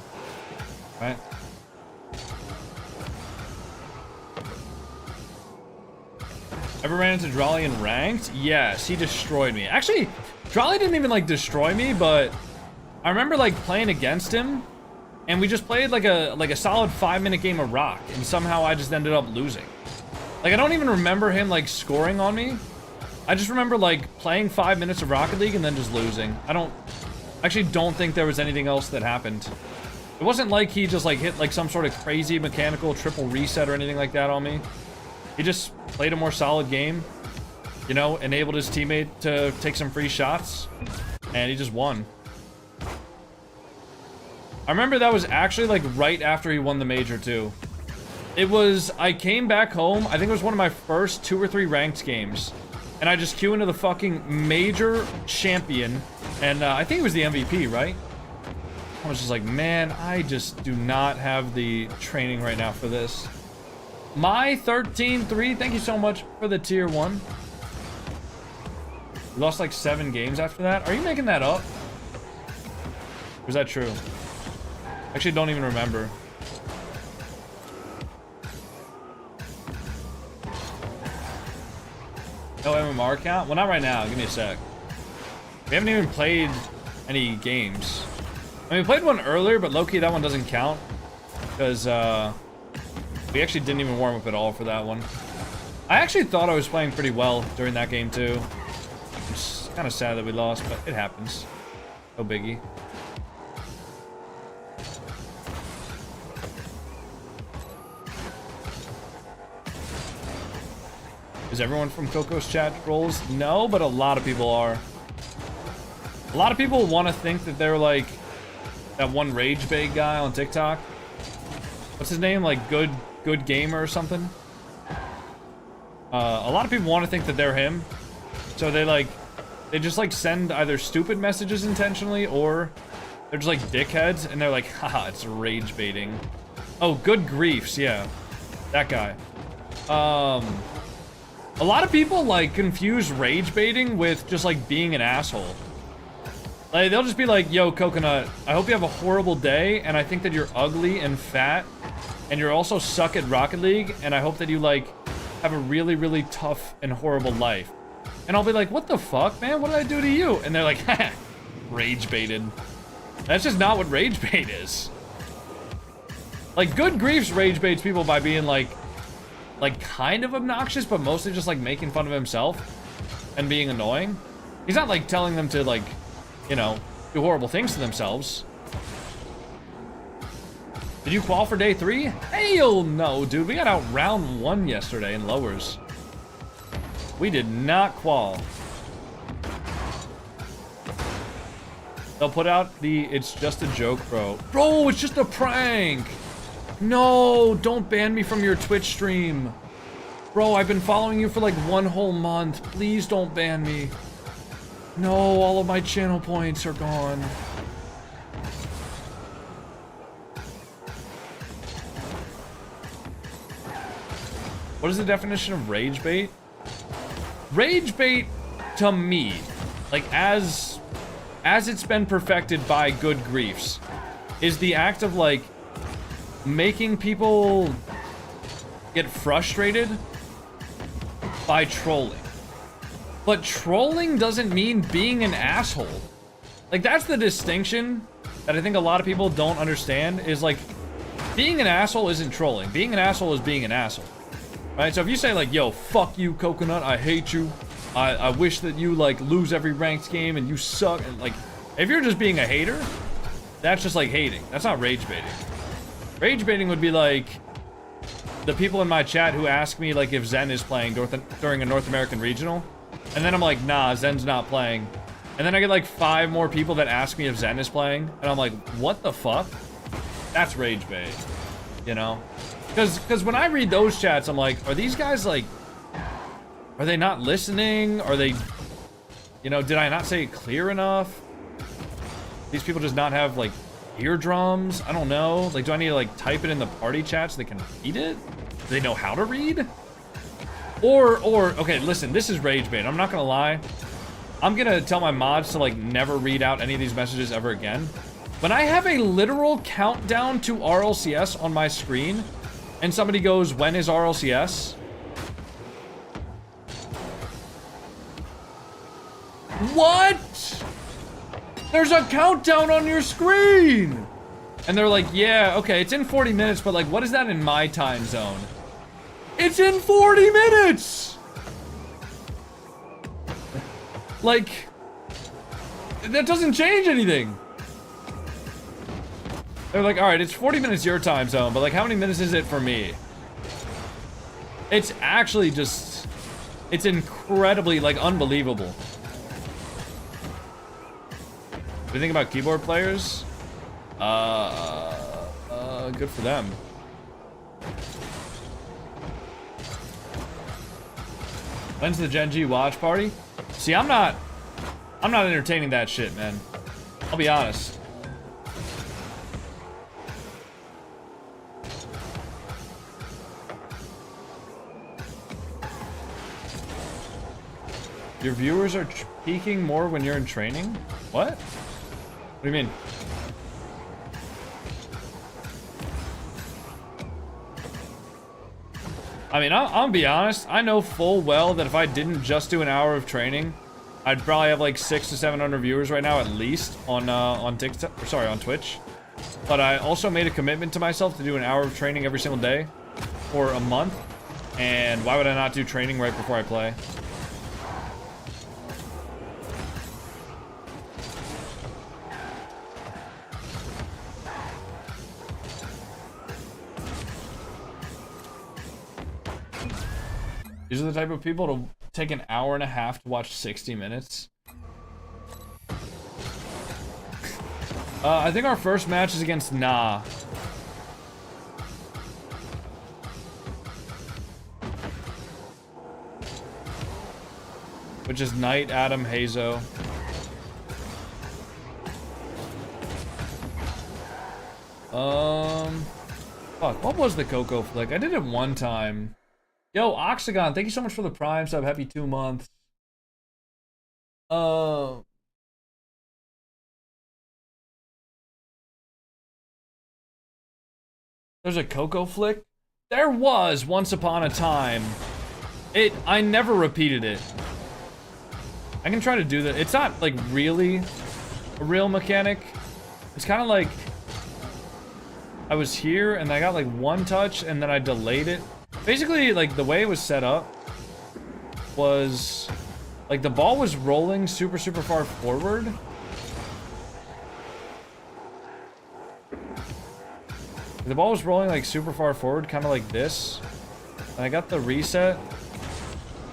A: right? Ever ran into Drolly in ranked? Yes, he destroyed me. Actually, Drolly didn't even, like, destroy me, but I remember, like, playing against him, and we just played, like a solid 5-minute game of Rock, and somehow I just ended up losing. Like, I don't even remember him, like, scoring on me. I just remember, like, playing 5 minutes of Rocket League and then just losing. I actually don't think there was anything else that happened. It wasn't like he just, like, hit, like, some sort of crazy mechanical triple reset or anything like that on me. He just played a more solid game, you know, enabled his teammate to take some free shots, and he just won. I remember that was actually, like, right after he won the major, too. It was, I came back home, I think it was one of my first 2 or 3 ranked games. And I just queue into the fucking major champion. And I think it was the MVP, right? I was just like, man, I just do not have the training right now for this. My 13-3, thank you so much for the tier 1. We lost like 7 games after that. Are you making that up? Or is that true? Actually, don't even remember. No MMR count? Well, not right now. Give me a sec. We haven't even played any games. I mean, we played one earlier, but low-key that one doesn't count. Because, we actually didn't even warm up at all for that one. I actually thought I was playing pretty well during that game, too. It's kind of sad that we lost, but it happens. No biggie. Is everyone from Coco's chat trolls? No, but a lot of people are. A lot of people want to think that they're like that one rage bait guy on TikTok. What's his name? Like good gamer or something. A lot of people want to think that they're him. So they just like send either stupid messages intentionally or they're just like dickheads and they're like, haha, it's rage baiting. Oh, good griefs, yeah. That guy. A lot of people, like, confuse rage baiting with just, like, being an asshole. Like, they'll just be like, yo, Coconut, I hope you have a horrible day, and I think that you're ugly and fat, and you're also suck at Rocket League, and I hope that you, like, have a really, really tough and horrible life. And I'll be like, what the fuck, man? What did I do to you? And they're like, ha, rage baited. That's just not what rage bait is. Like, Good Griefs rage baits people by being, like, kind of obnoxious, but mostly just, like, making fun of himself and being annoying. He's not, like, telling them to, like, you know, do horrible things to themselves. Did you qual for day 3? Hell no, dude. We got out round 1 yesterday in lowers. We did not qual. They'll put out the "it's just a joke, bro." Bro, it's just a prank. No, don't ban me from your Twitch stream. Bro, I've been following you for like 1 whole month. Please don't ban me. No, all of my channel points are gone. What is the definition of rage bait? Rage bait, to me, like as it's been perfected by good griefs, is the act of like making people get frustrated by trolling. But trolling doesn't mean being an asshole. Like, that's the distinction that I think a lot of people don't understand, is like, being an asshole isn't trolling. Being an asshole is being an asshole. Right? So if you say like, yo, fuck you, Coconut, I hate you. I wish that you like lose every ranked game and you suck. And like, if you're just being a hater, that's just like hating. That's not rage baiting. Rage baiting would be like the people in my chat who ask me like if Zen is playing during a North American regional. And then I'm like, nah, Zen's not playing. And then I get like 5 more people that ask me if Zen is playing. And I'm like, what the fuck? That's rage bait, you know? Because when I read those chats, I'm like, are these guys like, are they not listening? Are they, you know, did I not say it clear enough? These people just not have like eardrums? I don't know. Like, do I need to like type it in the party chat so they can read it? Do they know how to read? Or, okay, listen, this is rage bait. I'm not gonna lie. I'm gonna tell my mods to like never read out any of these messages ever again. When I have a literal countdown to RLCS on my screen, and somebody goes, when is RLCS? What? There's a countdown on your screen! And they're like, yeah, okay, it's in 40 minutes, but like, what is that in my time zone? It's in 40 minutes! Like, that doesn't change anything. They're like, all right, it's 40 minutes your time zone, but like, how many minutes is it for me? It's actually just, it's incredibly, like, unbelievable. What do you think about keyboard players? Good for them. When's the Gen G watch party? See, I'm not entertaining that shit, man. I'll be honest. Your viewers are peaking more when you're in training? What? What do you mean? I mean, I'll be honest. I know full well that if I didn't just do an hour of training, I'd probably have like 600 to 700 viewers right now at least on TikTok, or sorry, on Twitch. But I also made a commitment to myself to do an hour of training every single day for a month. And why would I not do training right before I play? These are the type of people to take an hour and a half to watch 60 minutes. I think our first match is against Nah. Which is Knight, Adam, Hazo. Fuck, what was the Coco flick? I did it one time. Yo, Oxagon, thank you so much for the Prime sub. Happy 2 months. There's a Coco flick? There was once upon a time. I never repeated it. I can try to do that. It's not like really a real mechanic. It's kind of like I was here and I got like one touch and then I delayed it. Basically, like, the way it was set up was, like, the ball was rolling super, super far forward, The ball was rolling like super far forward, kind of like this. And I got the reset.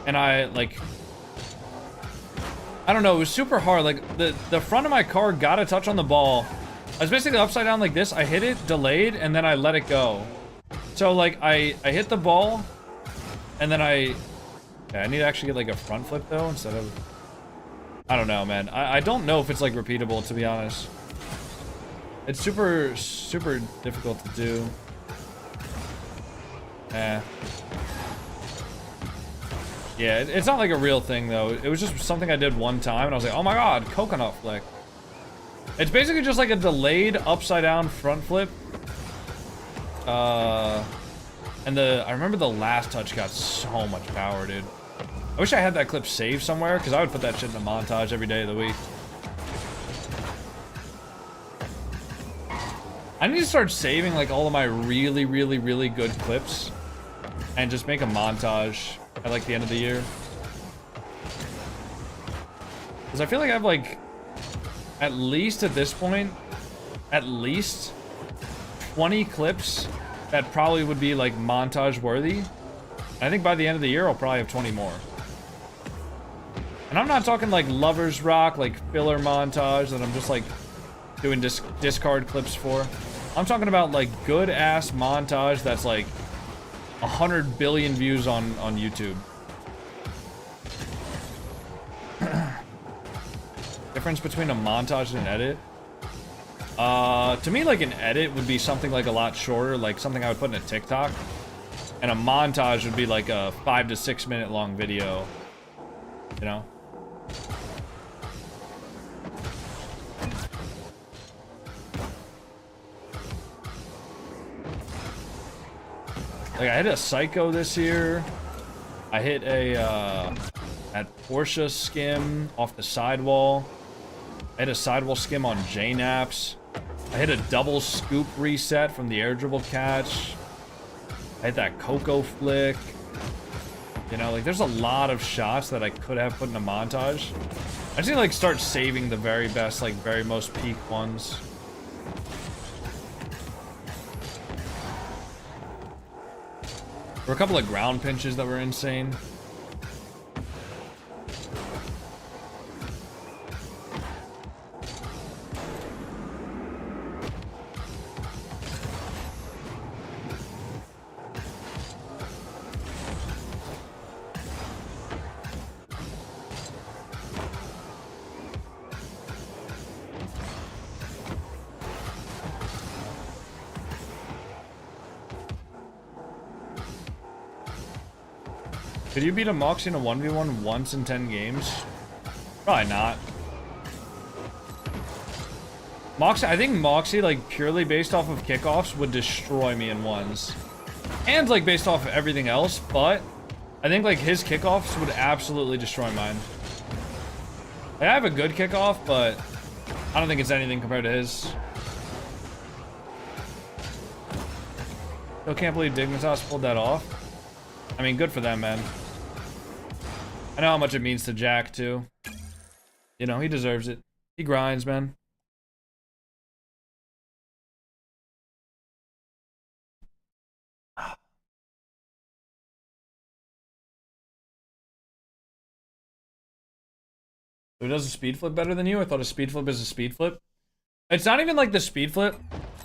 A: And I like... I don't know, it was super hard. Like, the front of my car got a touch on the ball. I was basically upside down like this. I hit it, delayed, and then I let it go. So, like, I hit the ball, and then I need to actually get, like, a front flip, though, instead of... I don't know, man. I don't know if it's, like, repeatable, to be honest. It's super, super difficult to do. Yeah, it's not like a real thing, though. It was just something I did one time, and I was like, oh my god, coconut flick. It's basically just like a delayed upside-down front flip. And I remember the last touch got so much power, dude. I wish I had that clip saved somewhere, because I would put that shit in a montage every day of the week. I need to start saving, like, all of my really, really, really good clips. And just make a montage at, like, the end of the year. Because I feel like I have, like, at least at this point, at least 20 clips that probably would be, like, montage worthy. I think by the end of the year, I'll probably have 20 more. And I'm not talking, like, Lovers Rock, like, filler montage that I'm just, like, doing discard clips for. I'm talking about, like, good-ass montage that's, like, 100 billion views on YouTube. Difference between a montage and an edit? To me, like, an edit would be something, like, a lot shorter, like something I would put in a TikTok. And a montage would be, like, a 5 to 6 minute long video. You know? Like, I hit a Psycho this year. I hit a, at Porsche skim off the sidewall. I hit a sidewall skim on J-Naps. I hit a double scoop reset from the air dribble catch. I hit that Coco flick. You know, like, there's a lot of shots that I could have put in a montage. I just need to, like, start saving the very best, like, very most peak ones. There were a couple of ground pinches that were insane. Could you beat a Moxie in a 1v1 once in 10 games? Probably not. Moxie, I think Moxie, like, purely based off of kickoffs would destroy me in ones. And, like, based off of everything else, but I think, like, his kickoffs would absolutely destroy mine. Like, I have a good kickoff, but I don't think it's anything compared to his. Still can't believe Dignitas pulled that off. I mean, good for them, man. I know how much it means to Jack, too. You know, he deserves it. He grinds, man. Who does a speed flip better than you? I thought a speed flip is a speed flip. It's not even like the speed flip,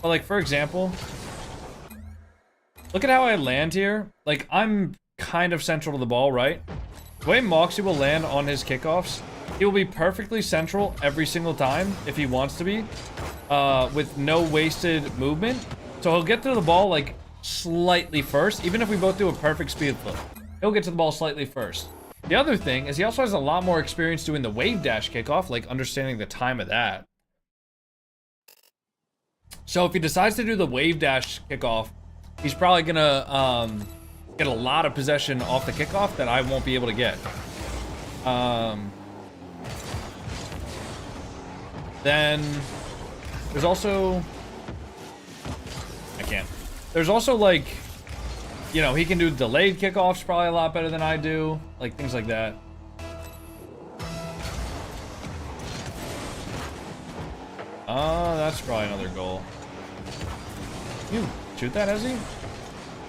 A: but, like, for example, look at how I land here. Like, I'm kind of central to the ball, right? The way Moxie will land on his kickoffs, he will be perfectly central every single time if he wants to be, with no wasted movement. So he'll get to the ball, like, slightly first, even if we both do a perfect speed flip. He'll get to the ball slightly first. The other thing is he also has a lot more experience doing the wave dash kickoff, like understanding the time of that. So if he decides to do the wave dash kickoff, he's probably gonna get a lot of possession off the kickoff that I won't be able to get. Then there's also, I can't. There's also, like, you know, he can do delayed kickoffs probably a lot better than I do, like things like that. That's probably another goal. You Shoot that, Hezzy?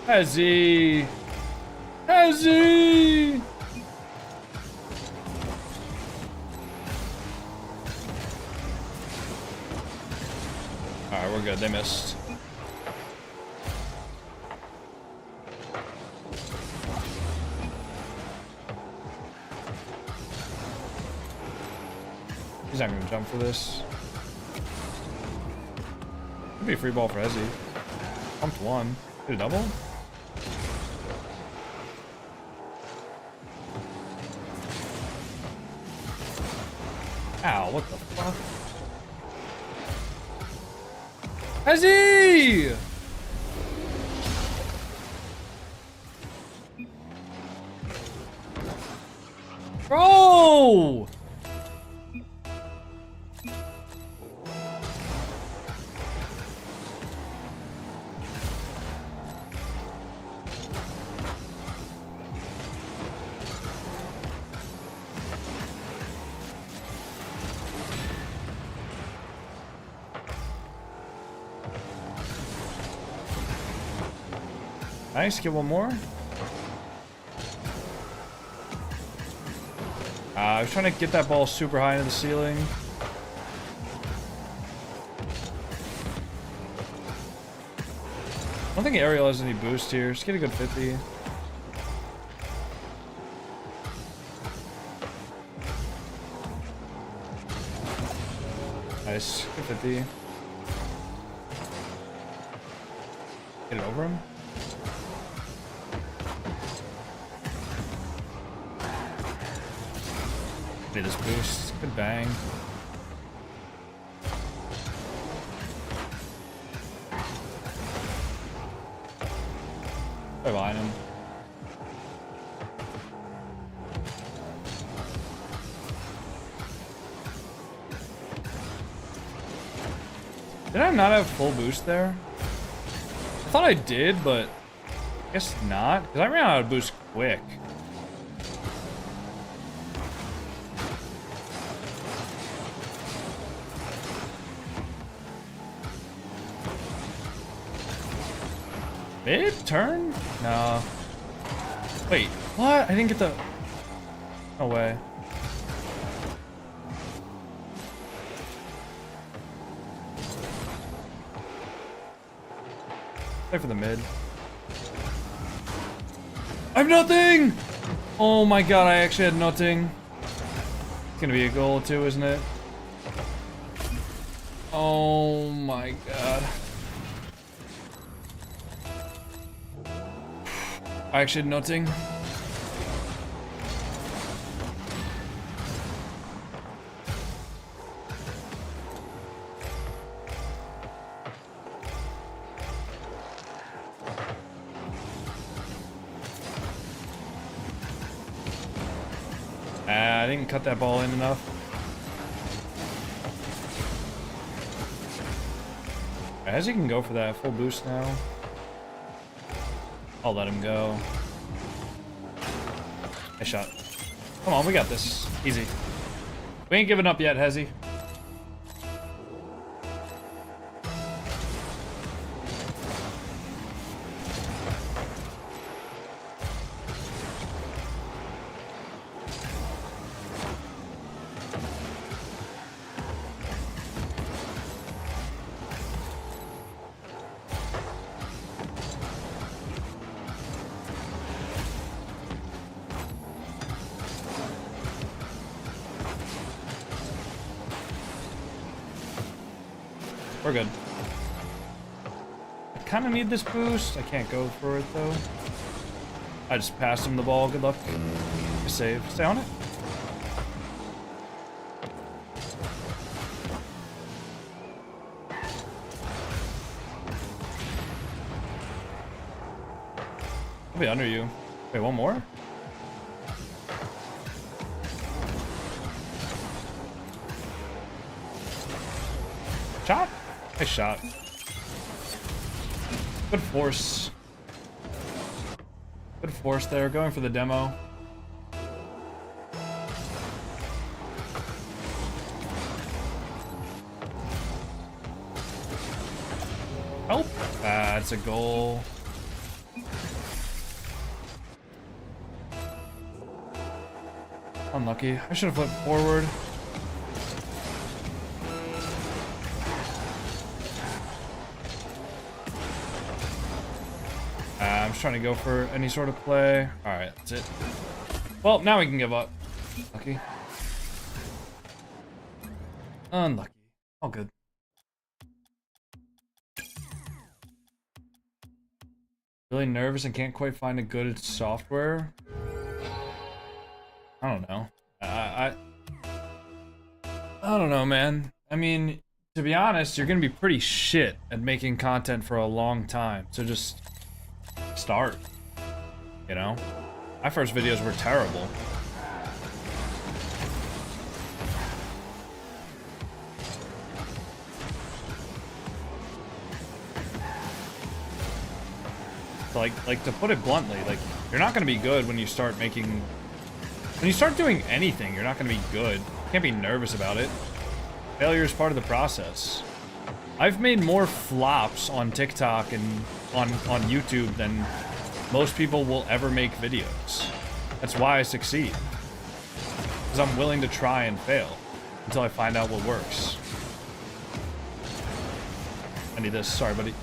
A: Hezzy! Hezzy! Alright, we're good. They missed. He's not gonna jump for this. Could be a free ball for Hezzy. Pumped one. Did a double? Ow, what the fuck? Hezzy! Bro! Nice, get one more. I was trying to get that ball super high into the ceiling. I don't think Ariel has any boost here. Just get a good 50. Nice, good 50. Get it over him. Get this boost. Good bang. Right behind him. Did I not have full boost there? I thought I did, but I guess not. Because I ran out of boost quick. Mid-turn? No. Wait, what? I didn't get the... No way. Play for the mid. I have nothing! Oh my god, I actually had nothing. It's gonna be a goal too, isn't it? Oh my god. I actually had nothing. I didn't cut that ball in enough. As he can go for that full boost now. I'll let him go. Nice shot. Come on, we got this. Easy. We ain't giving up yet, Hezzy. We're good. I kind of need this boost. I can't go for it, though. I just passed him the ball. Good luck. Save. Stay on it. I'll be under you. Wait, one more? Shot? Nice shot. Good force. Good force there. Going for the demo. Help? That's a goal. Unlucky. I should have flipped forward. I'm just trying to go for any sort of play. Alright, that's it. Well, now we can give up. Lucky. Unlucky. All good. Really nervous and can't quite find a good software. I don't know. I don't know, man. I mean, to be honest, you're gonna be pretty shit at making content for a long time. So just start. You know? My first videos were terrible. So like to put it bluntly, like you're not gonna be good when you start making. When you start doing anything, you're not going to be good. You can't be nervous about it. Failure is part of the process. I've made more flops on TikTok and on YouTube than most people will ever make videos. That's why I succeed. Because I'm willing to try and fail until I find out what works. I need this. Sorry, buddy.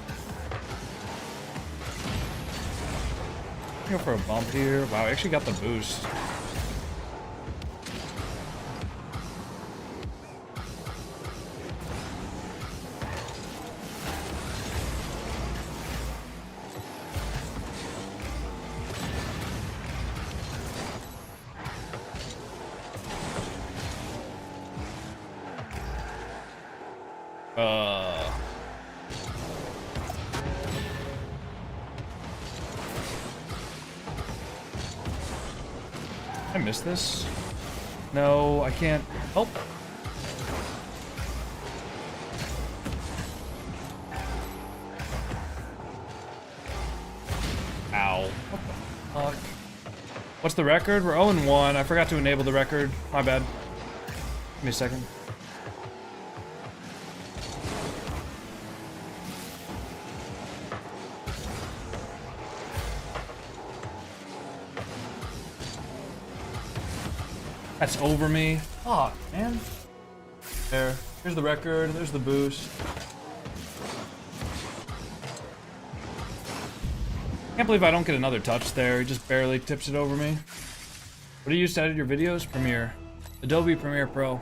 A: Go for a bump here. Wow, I actually got the boost. I missed this. No, I can't help. Ow. What the fuck? What's the record? We're 0-1. I forgot to enable the record. My bad. Give me a second. That's over me. Fuck, man. There. Here's the record. There's the boost. Can't believe I don't get another touch there. He just barely tips it over me. What do you use to edit your videos? Premiere. Adobe Premiere Pro.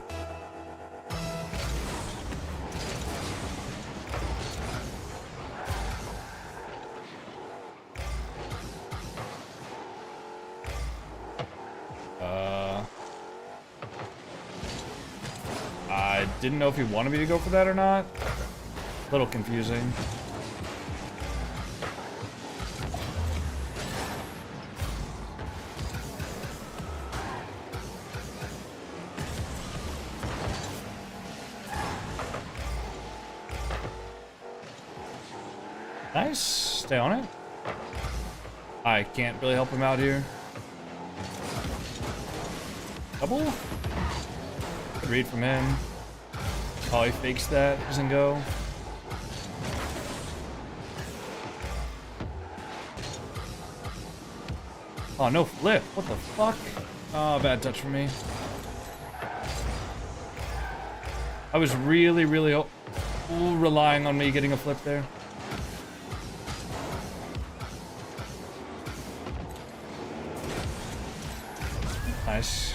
A: I didn't know if he wanted me to go for that or not. A little confusing. Nice. Stay on it. I can't really help him out here. Double? Good read from him. Oh, he fakes that. Doesn't go. Oh, no flip. What the fuck? Oh, bad touch for me. I was really relying on me getting a flip there. Nice.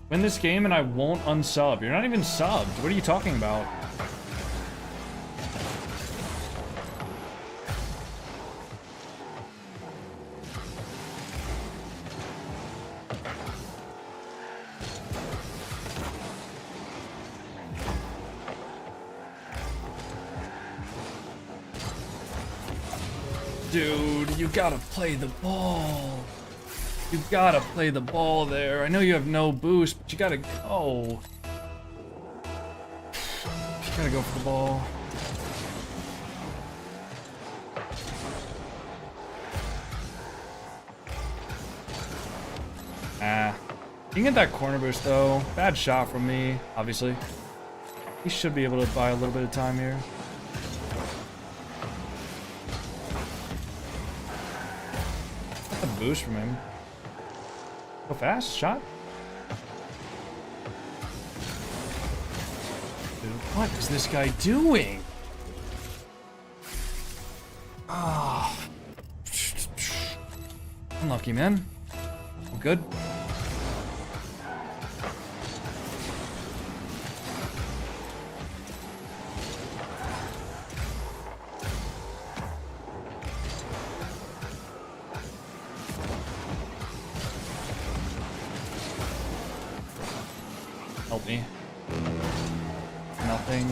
A: Win this game and I won't unsub. You're not even subbed. What are you talking about? Dude, you gotta play the ball. You gotta play the ball there. I know you have no boost, but you gotta go. You gotta go for the ball. Ah. You can get that corner boost though. Bad shot from me, obviously. He should be able to buy a little bit of time here. That's a boost from him. Go fast, shot. Dude, what is this guy doing? Ah. Unlucky, man. All good. Help me. Nothing.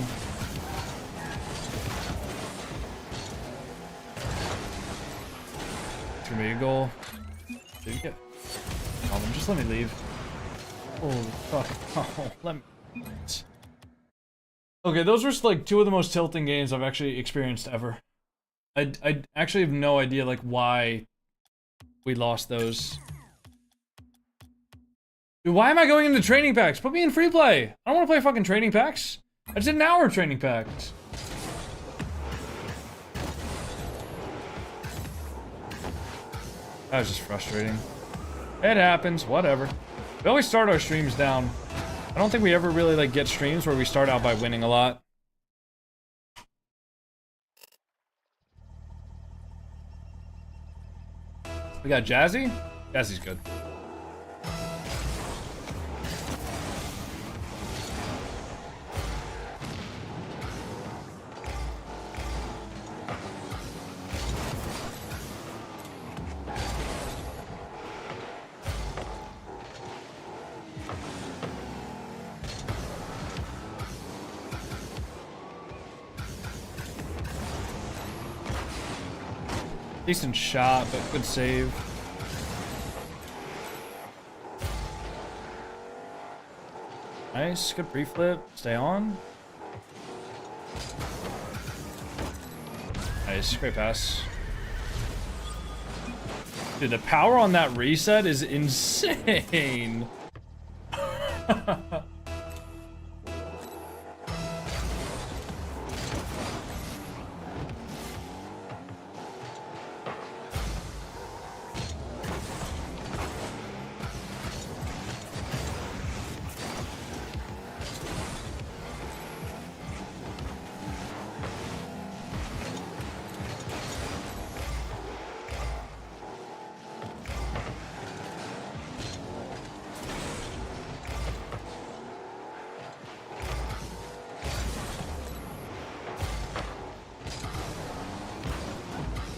A: It's gonna be a goal. Did you get? Oh, then just let me leave. Oh fuck! Oh, let me. Okay, those were like two of the most tilting games I've actually experienced ever. I actually have no idea like why we lost those. Dude, why am I going into training packs? Put me in free play. I don't want to play fucking training packs. I just did an hour of training packs. That was just frustrating. It happens, whatever. We always start our streams down. I don't think we ever really like get streams where we start out by winning a lot. We got Jazzy. Jazzy's good. Decent shot, but good save. Nice, good pre-flip. Stay on. Nice, great pass. Dude, the power on that reset is insane.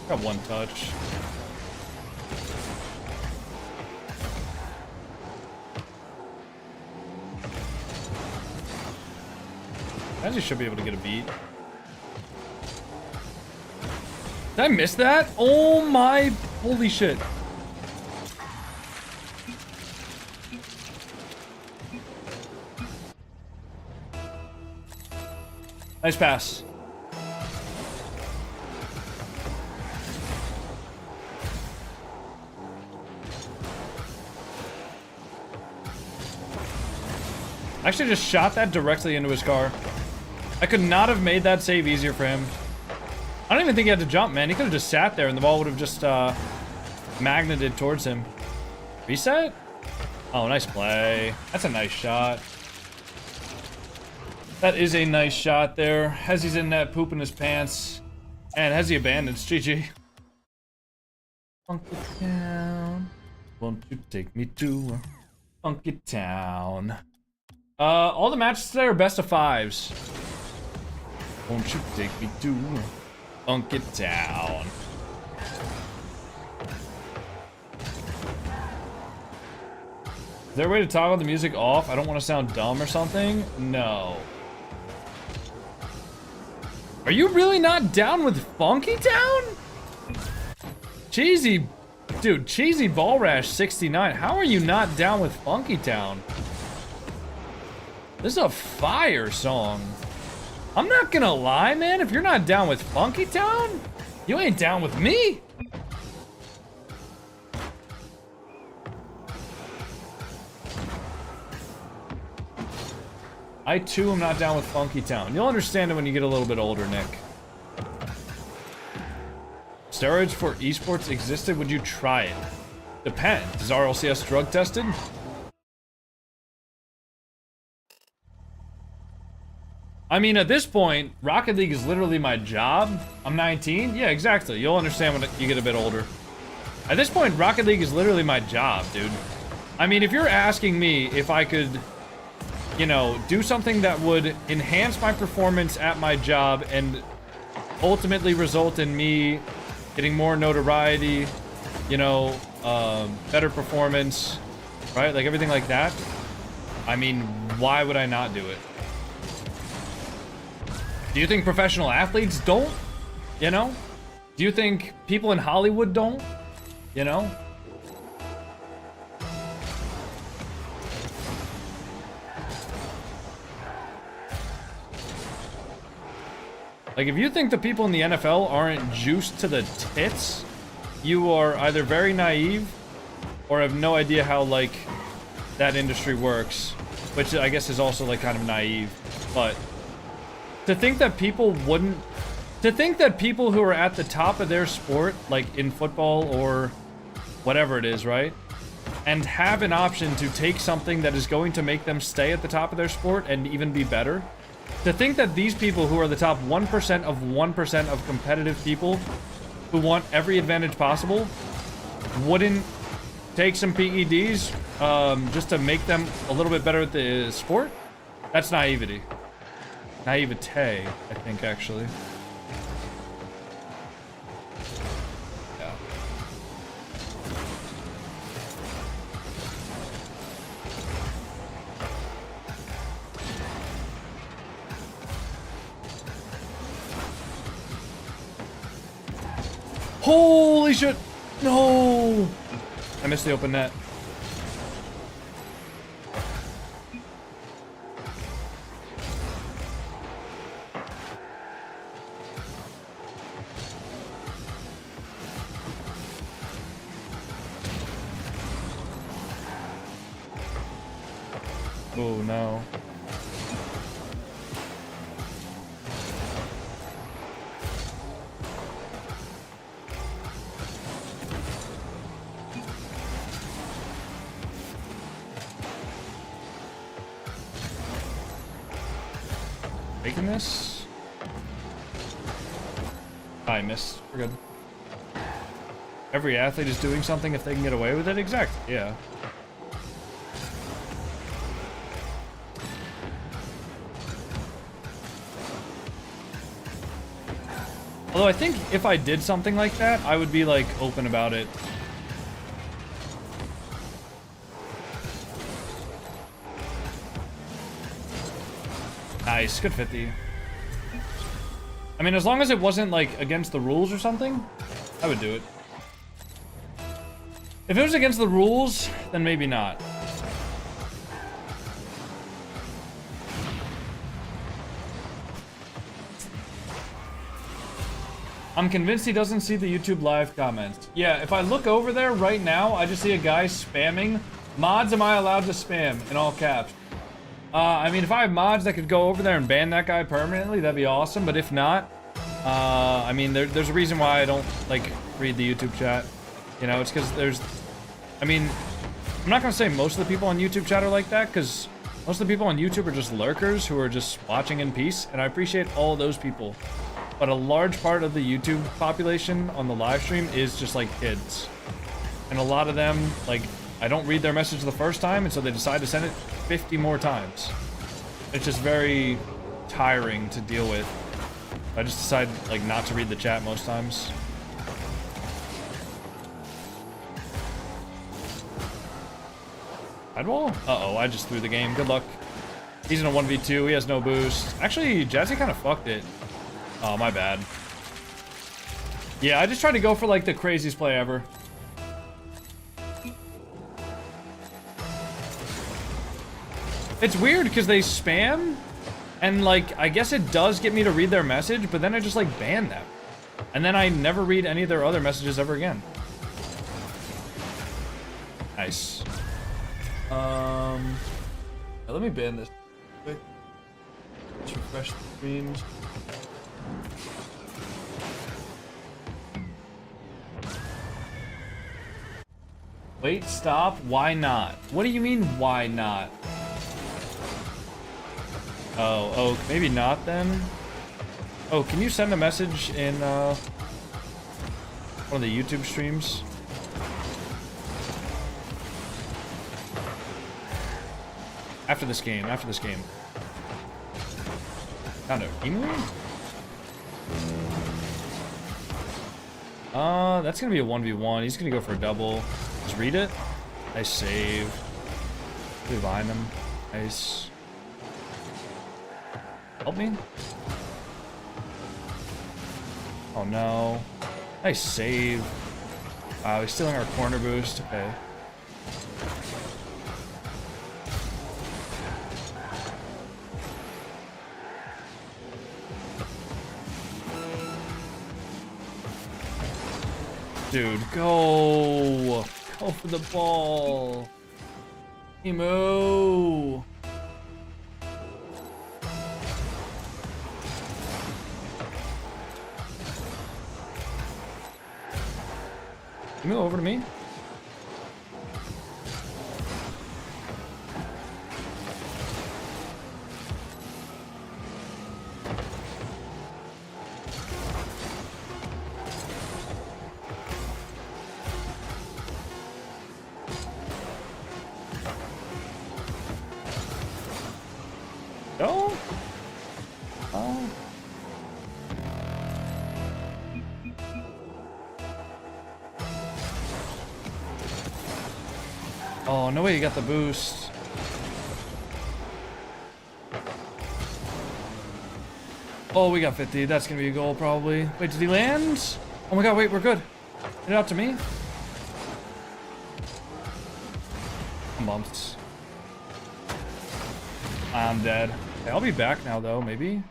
A: Got one touch. I just should be able to get a beat. Did I miss that? Oh my, holy shit. Nice pass. I actually just shot that directly into his car. I could not have made that save easier for him. I don't even think he had to jump, man. He could have just sat there and the ball would have just magneted towards him. Reset? Oh, nice play. That's a nice shot. That is a nice shot there. Hezzy's in net, pooping his pants. And Hezzy abandons. GG. Funky town. Won't you take me to a funky town? All the matches today are best of 5s. Won't you take me to Funky Town? Is there a way to toggle the music off? I don't want to sound dumb or something. No. Are you really not down with Funky Town? Cheesy, dude, Cheesy Ball Rash 69. How are you not down with Funky Town? This is a fire song. I'm not gonna lie, man. If you're not down with Funky Town, you ain't down with me. I too am not down with Funky Town. You'll understand it when you get a little bit older, Nick. Steroids for esports existed, would you try it? Depends. Is RLCS drug tested? I mean, at this point, Rocket League is literally my job. I'm 19. Yeah, exactly. You'll understand when you get a bit older. At this point, Rocket League is literally my job, dude. I mean, if you're asking me if I could, you know, do something that would enhance my performance at my job and ultimately result in me getting more notoriety, you know, better performance, right? Like everything like that. I mean, why would I not do it? Do you think professional athletes don't? You know? Do you think people in Hollywood don't? You know? Like, if you think the people in the NFL aren't juiced to the tits, you are either very naive or have no idea how, like, that industry works. Which I guess is also, like, kind of naive. But to think that people wouldn't... To think that people who are at the top of their sport, like in football or whatever it is, right? And have an option to take something that is going to make them stay at the top of their sport and even be better. To think that these people who are the top 1% of 1% of competitive people who want every advantage possible wouldn't take some PEDs just to make them a little bit better at the sport? That's naivety. Naivete, I think, actually. Yeah. Holy shit! No! I missed the open net. Oh no. Making this? I missed. We're good. Every athlete is doing something if they can get away with it? Exactly, yeah. Although I think if I did something like that, I would be like open about it. Nice, good 50. I mean, as long as it wasn't like against the rules or something, I would do it. If it was against the rules, then maybe not. I'm convinced he doesn't see the YouTube live comments. Yeah, if I look over there right now, I just see a guy spamming. Mods, am I allowed to spam in all caps? I mean, if I have mods that could go over there and ban that guy permanently, that'd be awesome. But if not, I mean, there's a reason why I don't, like, read the YouTube chat. You know, it's because there's... I mean, I'm not going to say most of the people on YouTube chat are like that, because most of the people on YouTube are just lurkers who are just watching in peace, and I appreciate all of those people. But a large part of the YouTube population on the live stream is just like kids. And a lot of them, like, I don't read their message the first time, and so they decide to send it 50 more times. It's just very tiring to deal with. I just decide, like, not to read the chat most times. Headwall? Uh-oh, I just threw the game. Good luck. He's in a 1v2. He has no boost. Actually, Jazzy kind of fucked it. Oh, my bad. Yeah, I just tried to go for, like, the craziest play ever. It's weird because they spam, and, like, I guess it does get me to read their message, but then I just, like, ban them. And then I never read any of their other messages ever again. Nice. Let me ban this quick. Let's refresh the stream. Wait, stop. Why not? What do you mean, why not? Oh, maybe not then? Oh, can you send a message in one of the YouTube streams? After this game. Found an emu? That's gonna be a 1v1. He's gonna go for a double. Just read it. Nice save. Be behind him. Nice. Help me. Oh no. Nice save. Wow, he's stealing our corner boost. Okay. Dude, go! Go for the ball! Emo! Emo over to me? No? Oh. Oh, no way you got the boost. Oh, we got 50. That's gonna be a goal, probably. Wait, did he land? Oh my god, wait, we're good. Get it out to me. I'm bumped. I'm dead. Okay, I'll be back now, though, maybe?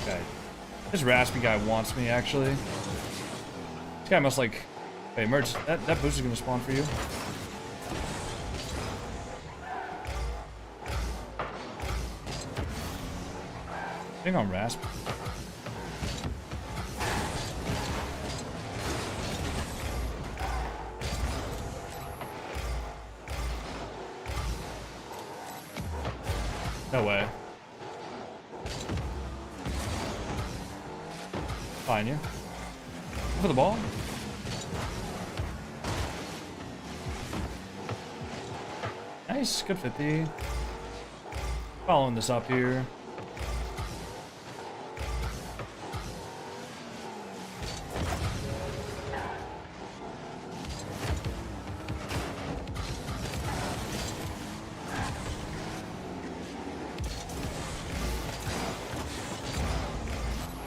A: Okay. This raspy guy wants me, actually. This guy must, like... Hey, Merch, that boost is gonna spawn for you. I think I'm rasp. No way. Fine, you. Go for the ball. Nice, good 50. Following this up here.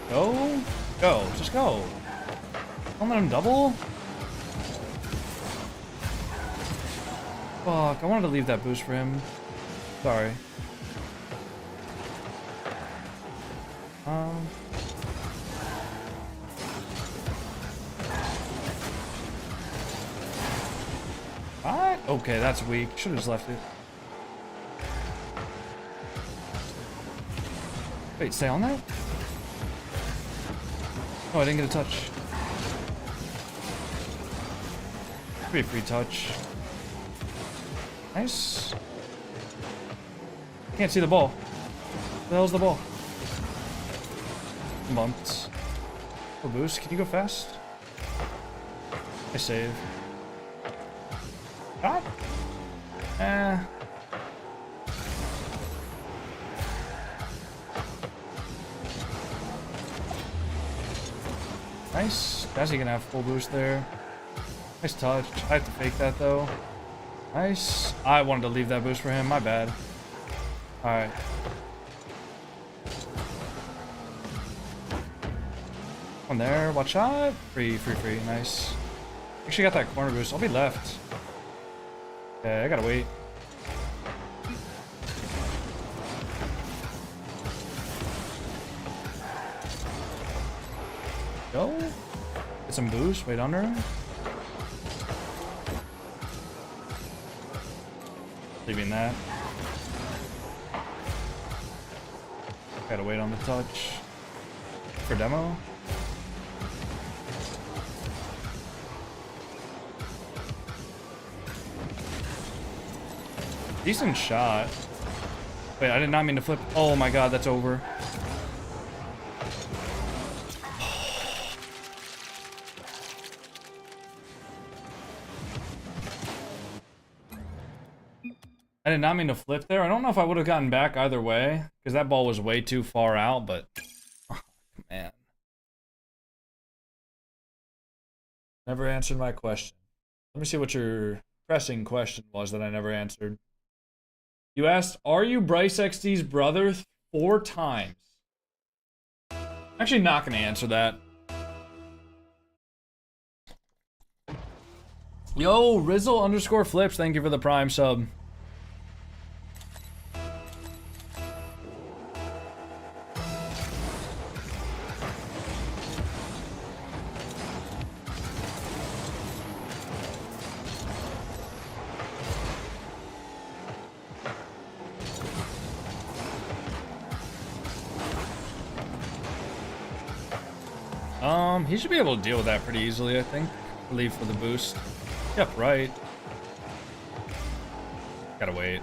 A: Go. Go. Just go. Don't let him double. Fuck. I wanted to leave that boost for him. Sorry. Alright. Okay, that's weak. Should have just left it. Wait, stay on that? Oh, I didn't get a touch. Pretty free touch. Nice. Can't see the ball. Where the hell's the ball? Bumped. Oh, boost. Can you go fast? I save. Ah. Nice. Dazzy gonna have full boost there. Nice touch. I have to fake that though. Nice. I wanted to leave that boost for him. My bad. Alright. One there. Watch out. Free. Nice. Actually got that corner boost. I'll be left. Okay, I gotta wait. Go. Get some boost. Wait under him. saving that. Gotta wait on the touch. For demo? Decent shot. Wait, I did not mean to flip. Oh my god, that's over. I did not mean to flip there. I don't know if I would have gotten back either way, because that ball was way too far out, but... Oh, man. Never answered my question. Let me see what your pressing question was that I never answered. You asked, are you Bryce XD's brother 4 times? I'm actually not going to answer that. Yo, Rizzle_flips, thank you for the Prime sub. He should be able to deal with that pretty easily, I think. Leave for the boost. Yep, right. Gotta wait.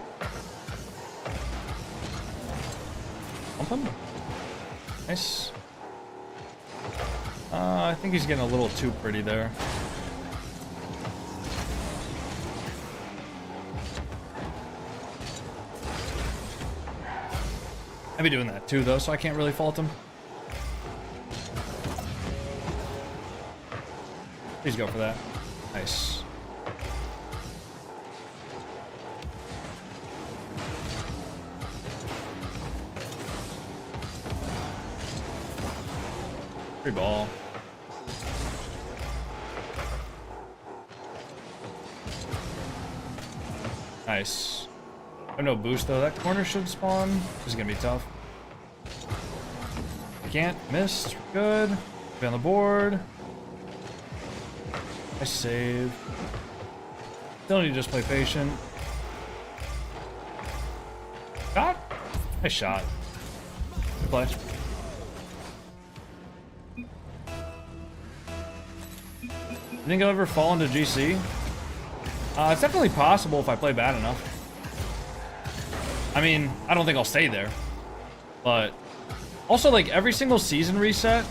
A: Bump him. Nice. I think he's getting a little too pretty there. I'd be doing that too, though, so I can't really fault him. Please go for that. Nice. Free ball. Nice. I have no boost though. That corner should spawn. This is gonna be tough. I can't. Missed. Good. Be on the board. Nice save. Still need to just play patient. Shot? Nice shot. Good play. You think I'll ever fall into GC? It's definitely possible if I play bad enough. I mean, I don't think I'll stay there. But also, like, every single season reset,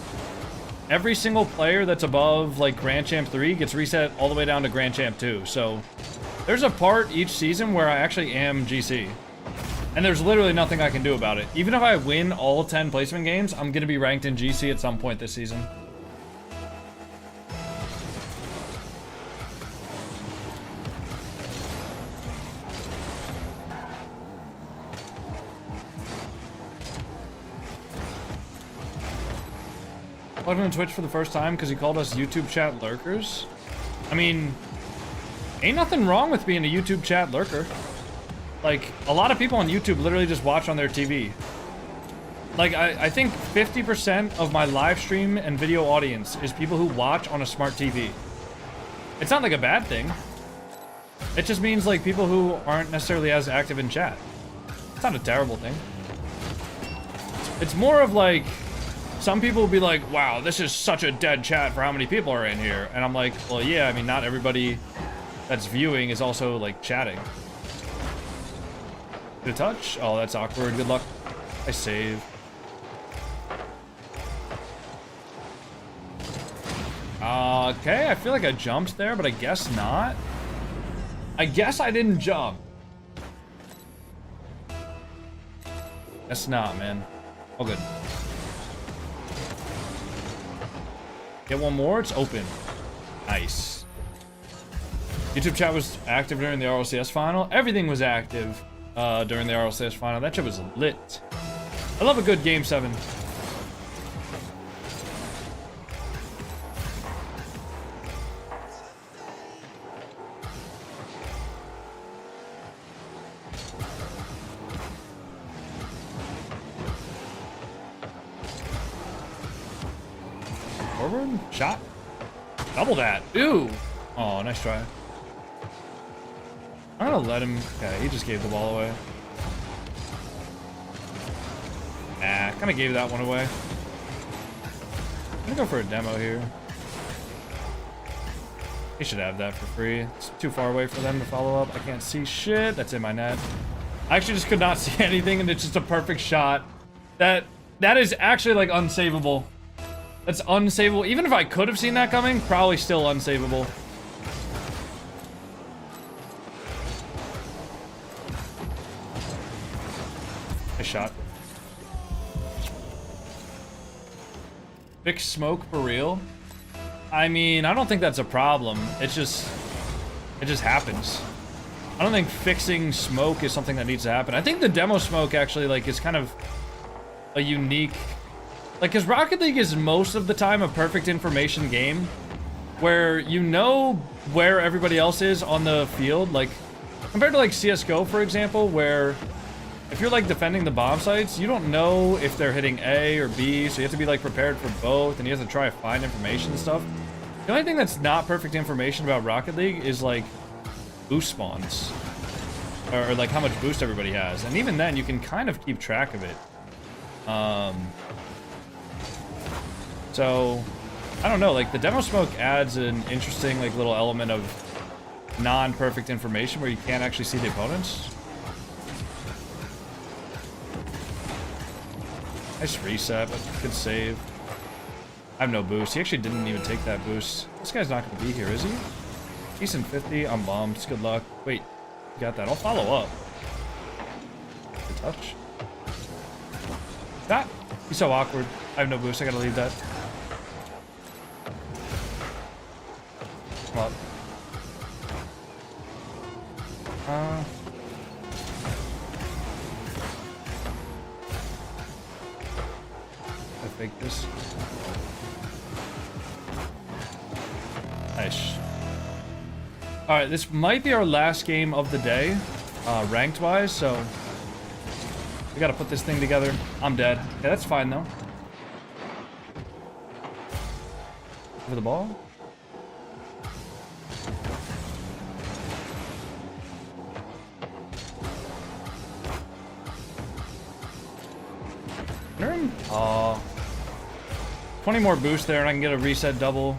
A: every single player that's above, like, Grand Champ 3 gets reset all the way down to Grand Champ 2. So there's a part each season where I actually am GC. And there's literally nothing I can do about it. Even if I win all 10 placement games, I'm going to be ranked in GC at some point this season. Plugged on Twitch for the first time because he called us YouTube chat lurkers. I mean, ain't nothing wrong with being a YouTube chat lurker. Like, a lot of people on YouTube literally just watch on their TV. Like, I think 50% of my live stream and video audience is people who watch on a smart TV. It's not like a bad thing. It just means, like, people who aren't necessarily as active in chat. It's not a terrible thing. It's more of, like, some people will be like, wow, this is such a dead chat for how many people are in here. And I'm like, well, yeah, I mean, not everybody that's viewing is also, like, chatting. Good touch? Oh, that's awkward. Good luck. I save. Okay, I feel like I jumped there, but I guess not. I guess I didn't jump. Guess not, man. All good. Get one more, it's open. Nice. YouTube chat was active during the RLCS final. Everything was active during the RLCS final. That shit was lit. I love a good Game 7. Forward, shot, double that. Ooh. Oh, nice try. I'm gonna let him. Okay, he just gave the ball away. Nah, kind of gave that one away. I'm gonna go for a demo here. He should have that for free. It's too far away for them to follow up. I can't see shit. That's in my net. I actually just could not see anything, and it's just a perfect shot. That is actually like unsavable. That's unsavable. Even if I could have seen that coming, probably still unsavable. Nice shot. Fix smoke for real? I mean, I don't think that's a problem. It just happens. I don't think fixing smoke is something that needs to happen. I think the demo smoke actually like is kind of a unique, like, because Rocket League is most of the time a perfect information game where you know where everybody else is on the field, like compared to like CSGO, for example, where if you're like defending the bomb sites, you don't know if they're hitting A or B, so you have to be like prepared for both, and you have to try to find information and stuff. The only thing that's not perfect information about Rocket League is like boost spawns, or like how much boost everybody has, and even then you can kind of keep track of it. So I don't know, like the demo smoke adds an interesting like little element of non-perfect information where you can't actually see the opponents. Nice reset, but good save. I have no boost. He actually didn't even take that boost. This guy's not going to be here, is he? Decent 50. I'm bombed. Good luck. Wait, you got that. I'll follow up. Good touch. That. He's so awkward. I have no boost. I got to leave that. Come up. I fake this. Nice. Alright, this might be our last game of the day, ranked wise, so we gotta put this thing together. I'm dead. Okay, that's fine though. Over the ball. Oh. 20 more boost there and I can get a reset double.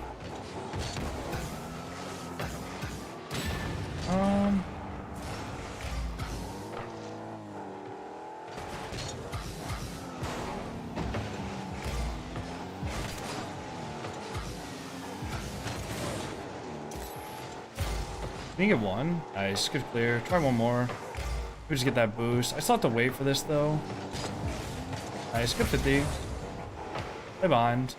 A: Can you get one? Nice, good clear. Try one more. We just get that boost. I still have to wait for this though. Nice, good 50. Play behind.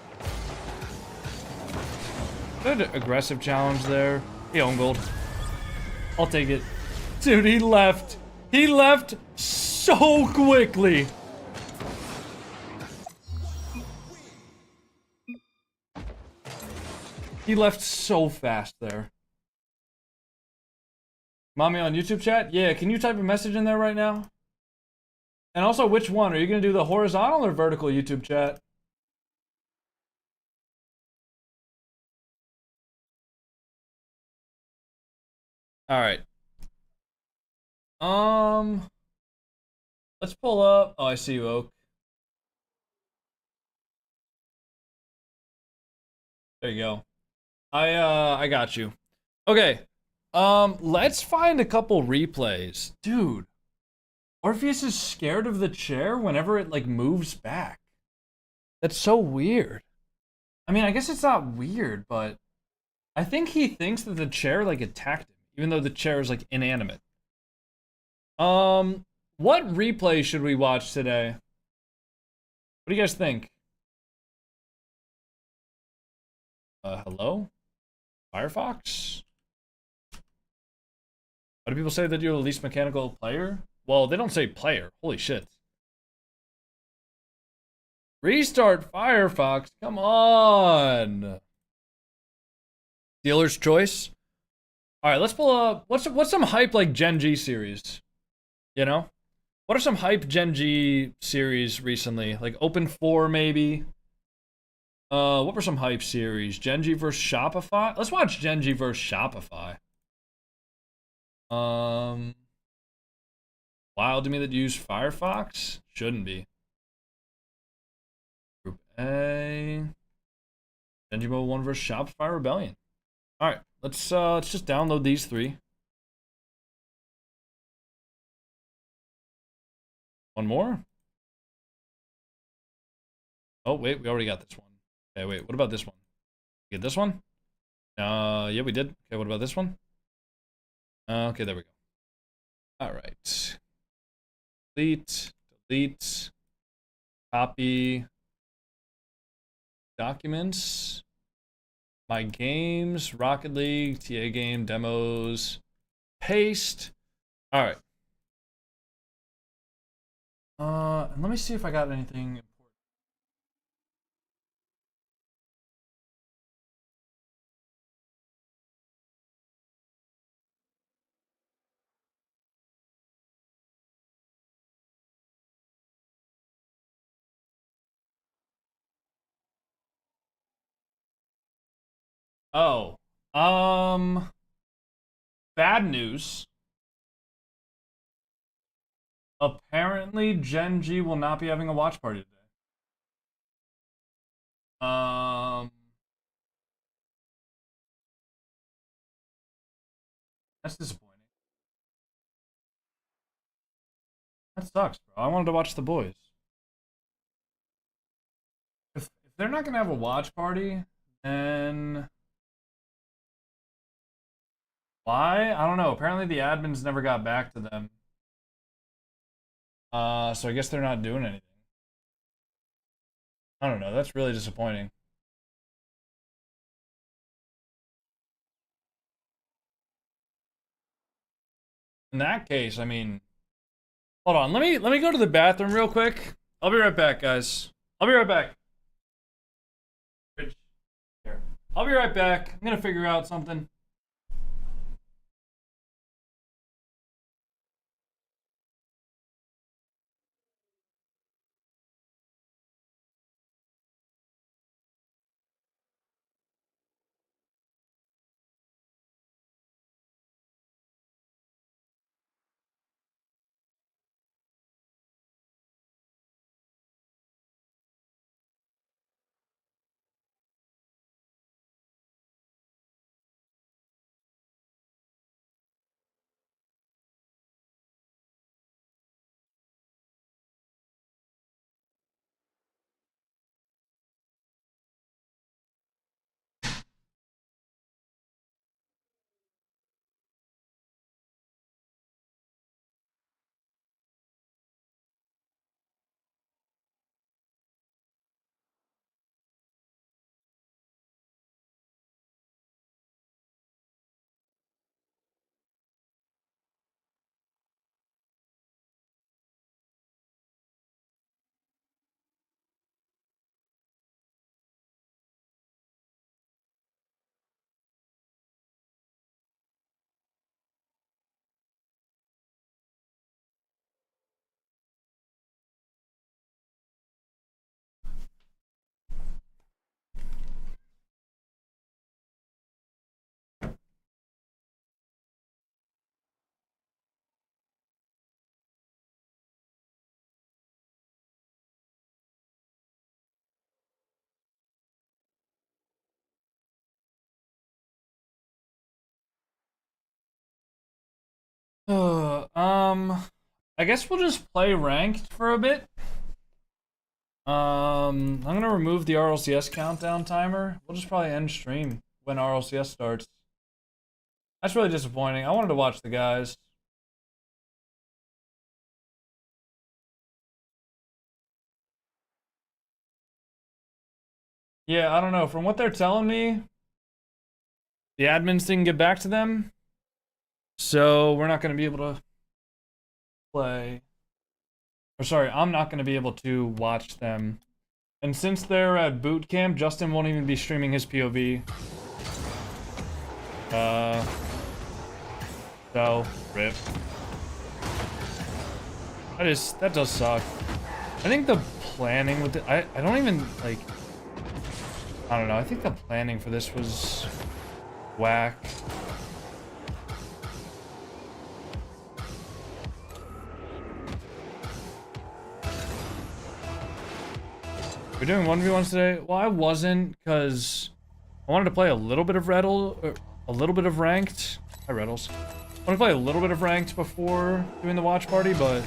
A: Good aggressive challenge there. He own gold. I'll take it. Dude, he left. He left so quickly. He left so fast there. Mommy on YouTube chat? Yeah, can you type a message in there right now? And also, which one? Are you going to do the horizontal or vertical YouTube chat? All right. Let's pull up. Oh, I see you, Oak. There you go. I got you. Okay. Let's find a couple replays. Dude, Orpheus is scared of the chair whenever it like moves back. That's so weird. I mean, I guess it's not weird, but I think he thinks that the chair like attacked him, even though the chair is like inanimate. What replay should we watch today? What do you guys think? Hello? Firefox? Why do people say that you're the least mechanical player? Well, they don't say player. Holy shit. Restart Firefox. Come on. Dealer's choice. All right, let's pull up. What's some hype like Gen G series? You know, what are some hype Gen G series recently? Like Open 4 maybe. What were some hype series? Gen G versus Shopify. Let's watch Gen G versus Shopify. Wild to me that use Firefox? Shouldn't be. Group A. Denjimo 1 versus Shopify Rebellion. Alright, let's just download these 3. One more? Oh, wait, we already got this one. Okay, wait, what about this one? Get this one? Yeah, we did. Okay, what about this one? Okay, there we go. Alright. Delete, copy, documents, my games, Rocket League, TA game, demos, paste. All right. And let me see if I got anything important. Oh, bad news. Apparently, Gen G will not be having a watch party today. That's disappointing. That sucks, bro. I wanted to watch the boys. If they're not gonna have a watch party, then why? I don't know. Apparently the admins never got back to them. So I guess they're not doing anything. I don't know. That's really disappointing. In that case, I mean, hold on. Let me go to the bathroom real quick. I'll be right back, guys. I'll be right back. Here. I'll be right back. I'm gonna figure out something. I guess we'll just play ranked for a bit. I'm gonna remove the RLCS countdown timer. We'll just probably end stream when RLCS starts. That's really disappointing. I wanted to watch the guys. Yeah, I don't know. From what they're telling me, the admins didn't get back to them. So we're not going to be able to play. Or sorry, I'm not going to be able to watch them. And since they're at boot camp, Justin won't even be streaming his POV. So, rip. That does suck. I think the planning with it, I don't even, like, I don't know. I think the planning for this was whack. We're doing 1v1s today? Well, I wasn't, because I wanted to play a little bit of a little bit of ranked. Hi, Reddles. I want to play a little bit of ranked before doing the watch party, but...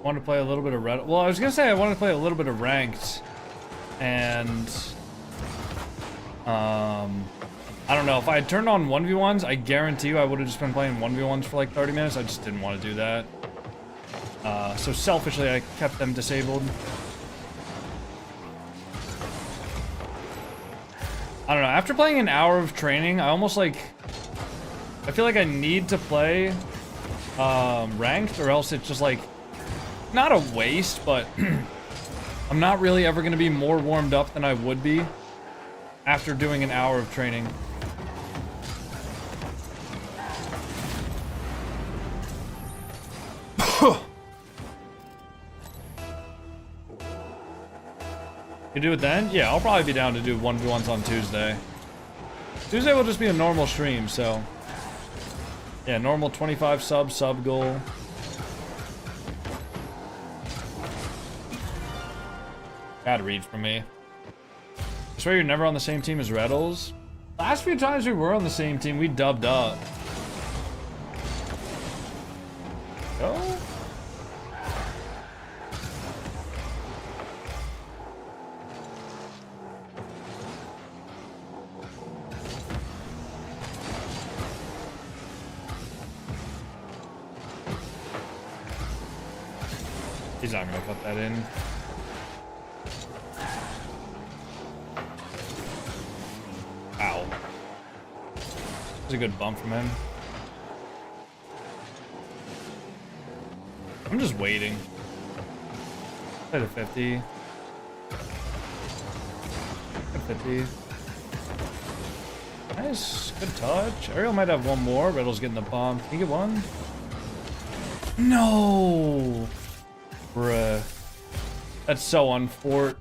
A: wanted to play a little bit of red. Well, I was gonna say I wanted to play a little bit of ranked, and I don't know, if I had turned on 1v1s, I guarantee you I would have just been playing 1v1s for like 30 minutes. I just didn't want to do that. So selfishly, I kept them disabled. I don't know. After playing an hour of training, I almost like, I feel like I need to play ranked, or else it's just like, not a waste, but I'm not really ever going to be more warmed up than I would be after doing an hour of training. You do it then? Yeah, I'll probably be down to do 1v1s on Tuesday. Tuesday will just be a normal stream, so... Yeah, normal 25 sub goal. Bad read from me. I swear you're never on the same team as Reddles. Last few times we were on the same team, we dubbed up. Go? He's not gonna put that in. Ow. That's a good bump from him. I'm just waiting. Play the 50. Good 50. Nice. Good touch. Ariel might have one more. Riddle's getting the bomb. Can he get one? No! Bruh. That's so unfort.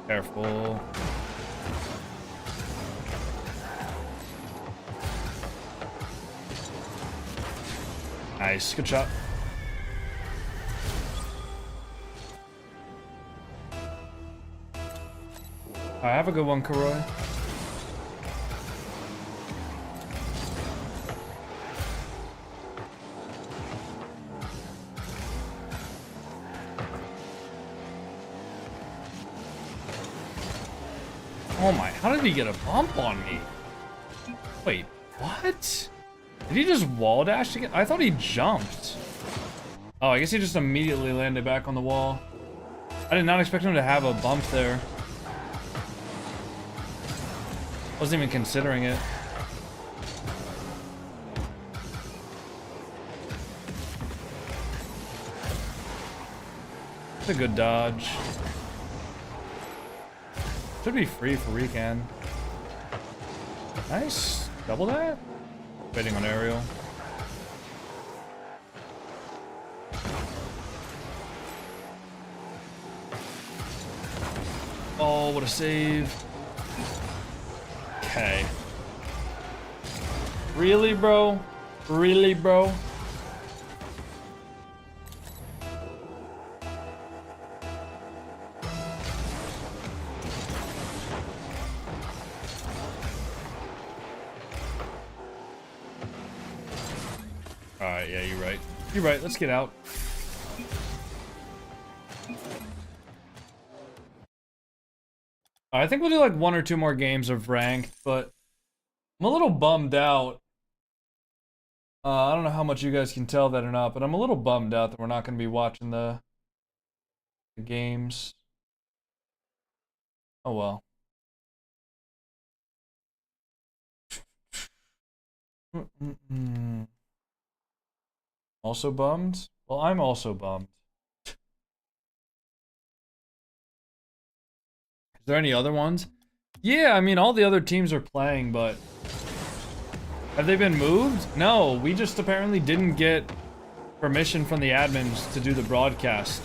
A: Careful. Nice, good shot. I have a good one, Karoy. Oh my, how did he get a bump on me? Wait, what? Did he just wall dash again? I thought he jumped. Oh, I guess he just immediately landed back on the wall. I did not expect him to have a bump there. Wasn't even considering it. It's a good dodge. Should be free for recon. Nice. Double that? Waiting on Ariel. Oh, what a save. Okay. Really, bro? Really, bro? Alright, yeah, you're right. You're right, let's get out. I think we'll do like 1 or 2 more games of ranked, but I'm a little bummed out. I don't know how much you guys can tell that or not, but I'm a little bummed out that we're not going to be watching the games. Oh well. Also bummed? Well, I'm also bummed. Is there any other ones? Yeah, I mean, all the other teams are playing, but... Have they been moved? No, we just apparently didn't get permission from the admins to do the broadcast.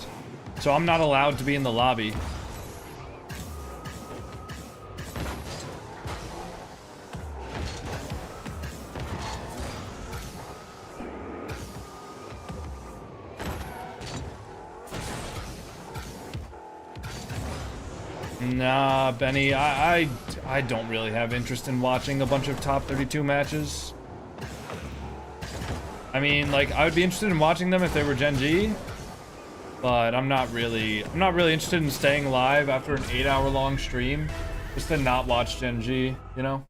A: So I'm not allowed to be in the lobby. Nah, Benny, I don't really have interest in watching a bunch of top 32 matches. I mean, like, I would be interested in watching them if they were Gen G, but I'm not really interested in staying live after an 8-hour-long stream just to not watch Gen G, you know?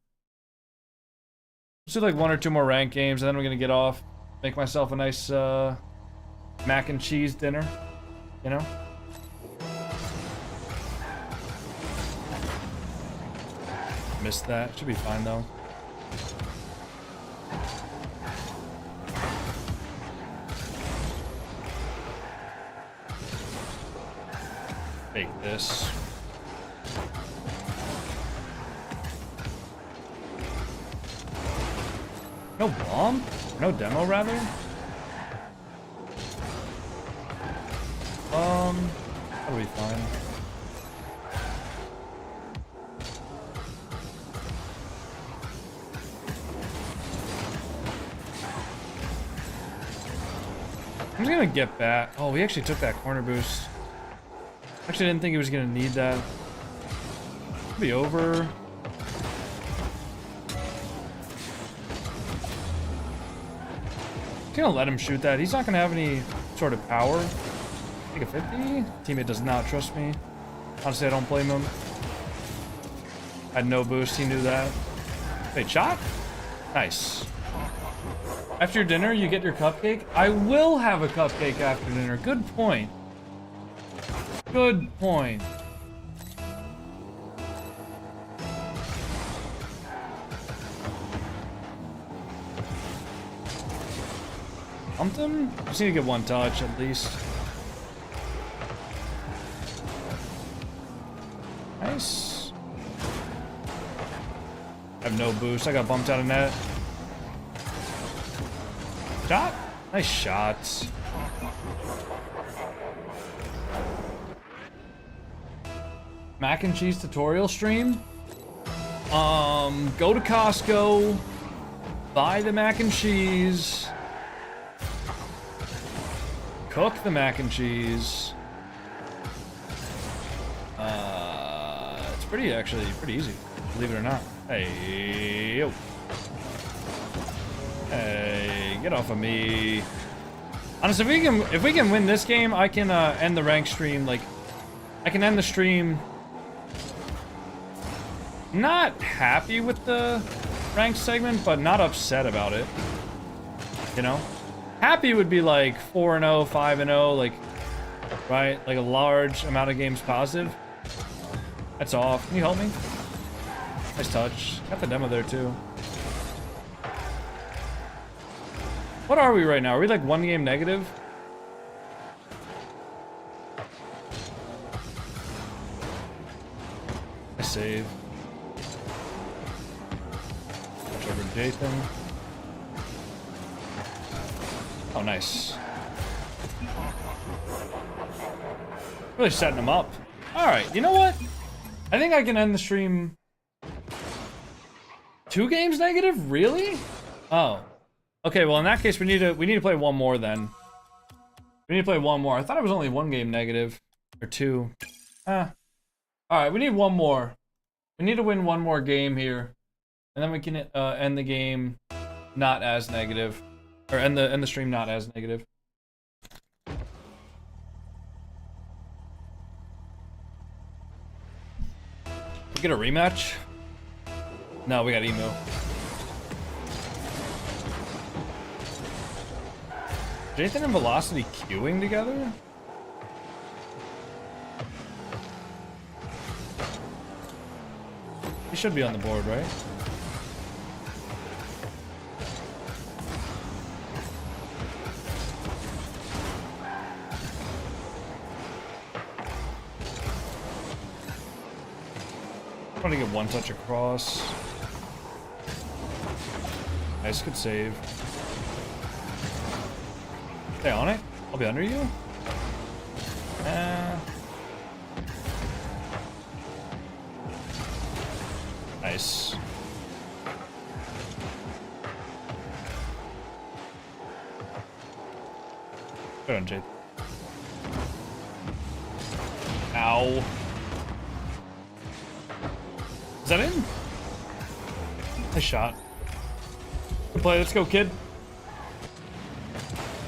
A: Let's do like 1 or 2 more ranked games, and then we're gonna get off, make myself a nice mac and cheese dinner, you know? Missed that. Should be fine though. Take this. No bomb? No demo, rather? That'll be fine. I'm just gonna get back. Oh, we actually took that corner boost. Actually, didn't think he was gonna need that. It'll be over. Gonna let him shoot that. He's not gonna have any sort of power. Take a 50. Teammate does not trust me. Honestly, I don't blame him. Had no boost. He knew that. Wait, shot? Nice. After your dinner, you get your cupcake? I will have a cupcake after dinner. Good point. Good point. Pumped him? Just need to get 1 touch at least. Nice. I have no boost. I got bumped out of net. Shot? Nice shots. Mac and cheese tutorial stream? Go to Costco, buy the mac and cheese, cook the mac and cheese. It's pretty easy, believe it or not. Hey, yo. Hey, get off of me. Honestly, if we can win this game, I can end the rank stream. Like, I can end the stream not happy with the ranked segment, but not upset about it. You know? Happy would be like 4-0, 5-0, like, right? Like a large amount of games positive. That's off. Can you help me? Nice touch. Got the demo there too. What are we right now? Are we like 1 game negative? I save. Watch over Jathan. Oh, nice. Really setting him up. Alright, you know what? I think I can end the stream 2 games negative? Really? Oh. Okay, well in that case we need to play 1 more then. We need to play 1 more. I thought it was only 1 game negative. Or 2. Alright, we need 1 more. We need to win 1 more game here. And then we can end the game not as negative. Or end the stream not as negative. We get a rematch? No, we got emo. Jathan and Velocity queuing together? He should be on the board, right? I'm trying to get one touch across. Nice, good save. Stay on it. I'll be under you. Nice. Good on, Jade. Ow. Is that in? Nice shot. Good play. Let's go, kid.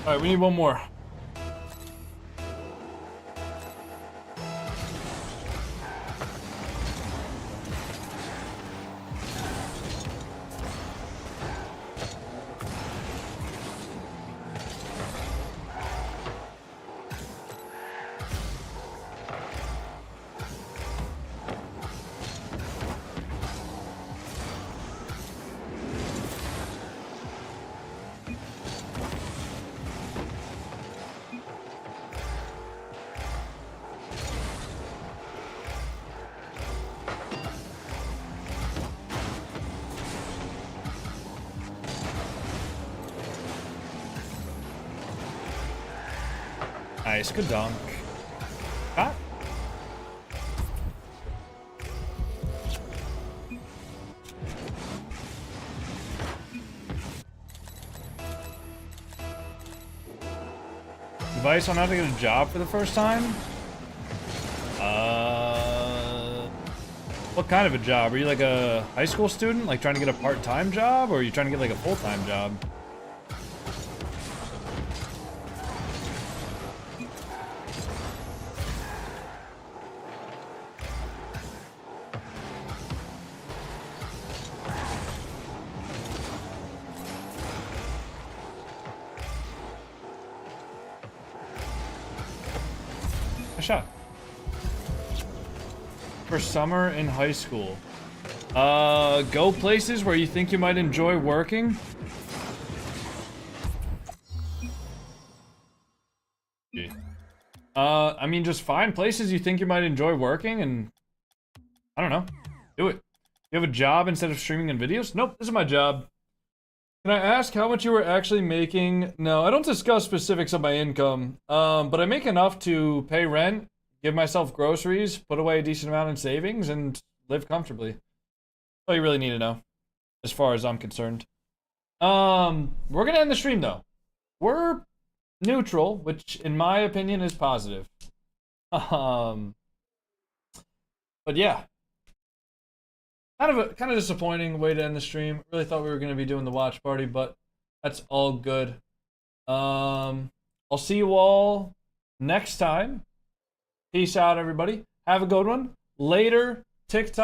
A: All right, we need one more. Nice, good dunk. Ah. Advice on how to get a job for the first time? What kind of a job? Are you like a high school student, like trying to get a part-time job, or are you trying to get like a full-time job? Shot. For summer in high school. Go places where you think you might enjoy working. I mean, just find places you think you might enjoy working and I don't know, do it. You have a job instead of streaming and videos? Nope, this is my job. Can I ask how much you were actually making? No, I don't discuss specifics of my income, but I make enough to pay rent, give myself groceries, put away a decent amount in savings, and live comfortably. That's all you really need to know, as far as I'm concerned. We're gonna end the stream, though. We're neutral, which, in my opinion, is positive. But yeah. Kind of disappointing way to end the stream. Really thought we were going to be doing the watch party, but that's all good. I'll see you all next time. Peace out, everybody. Have a good one. Later, TikTok.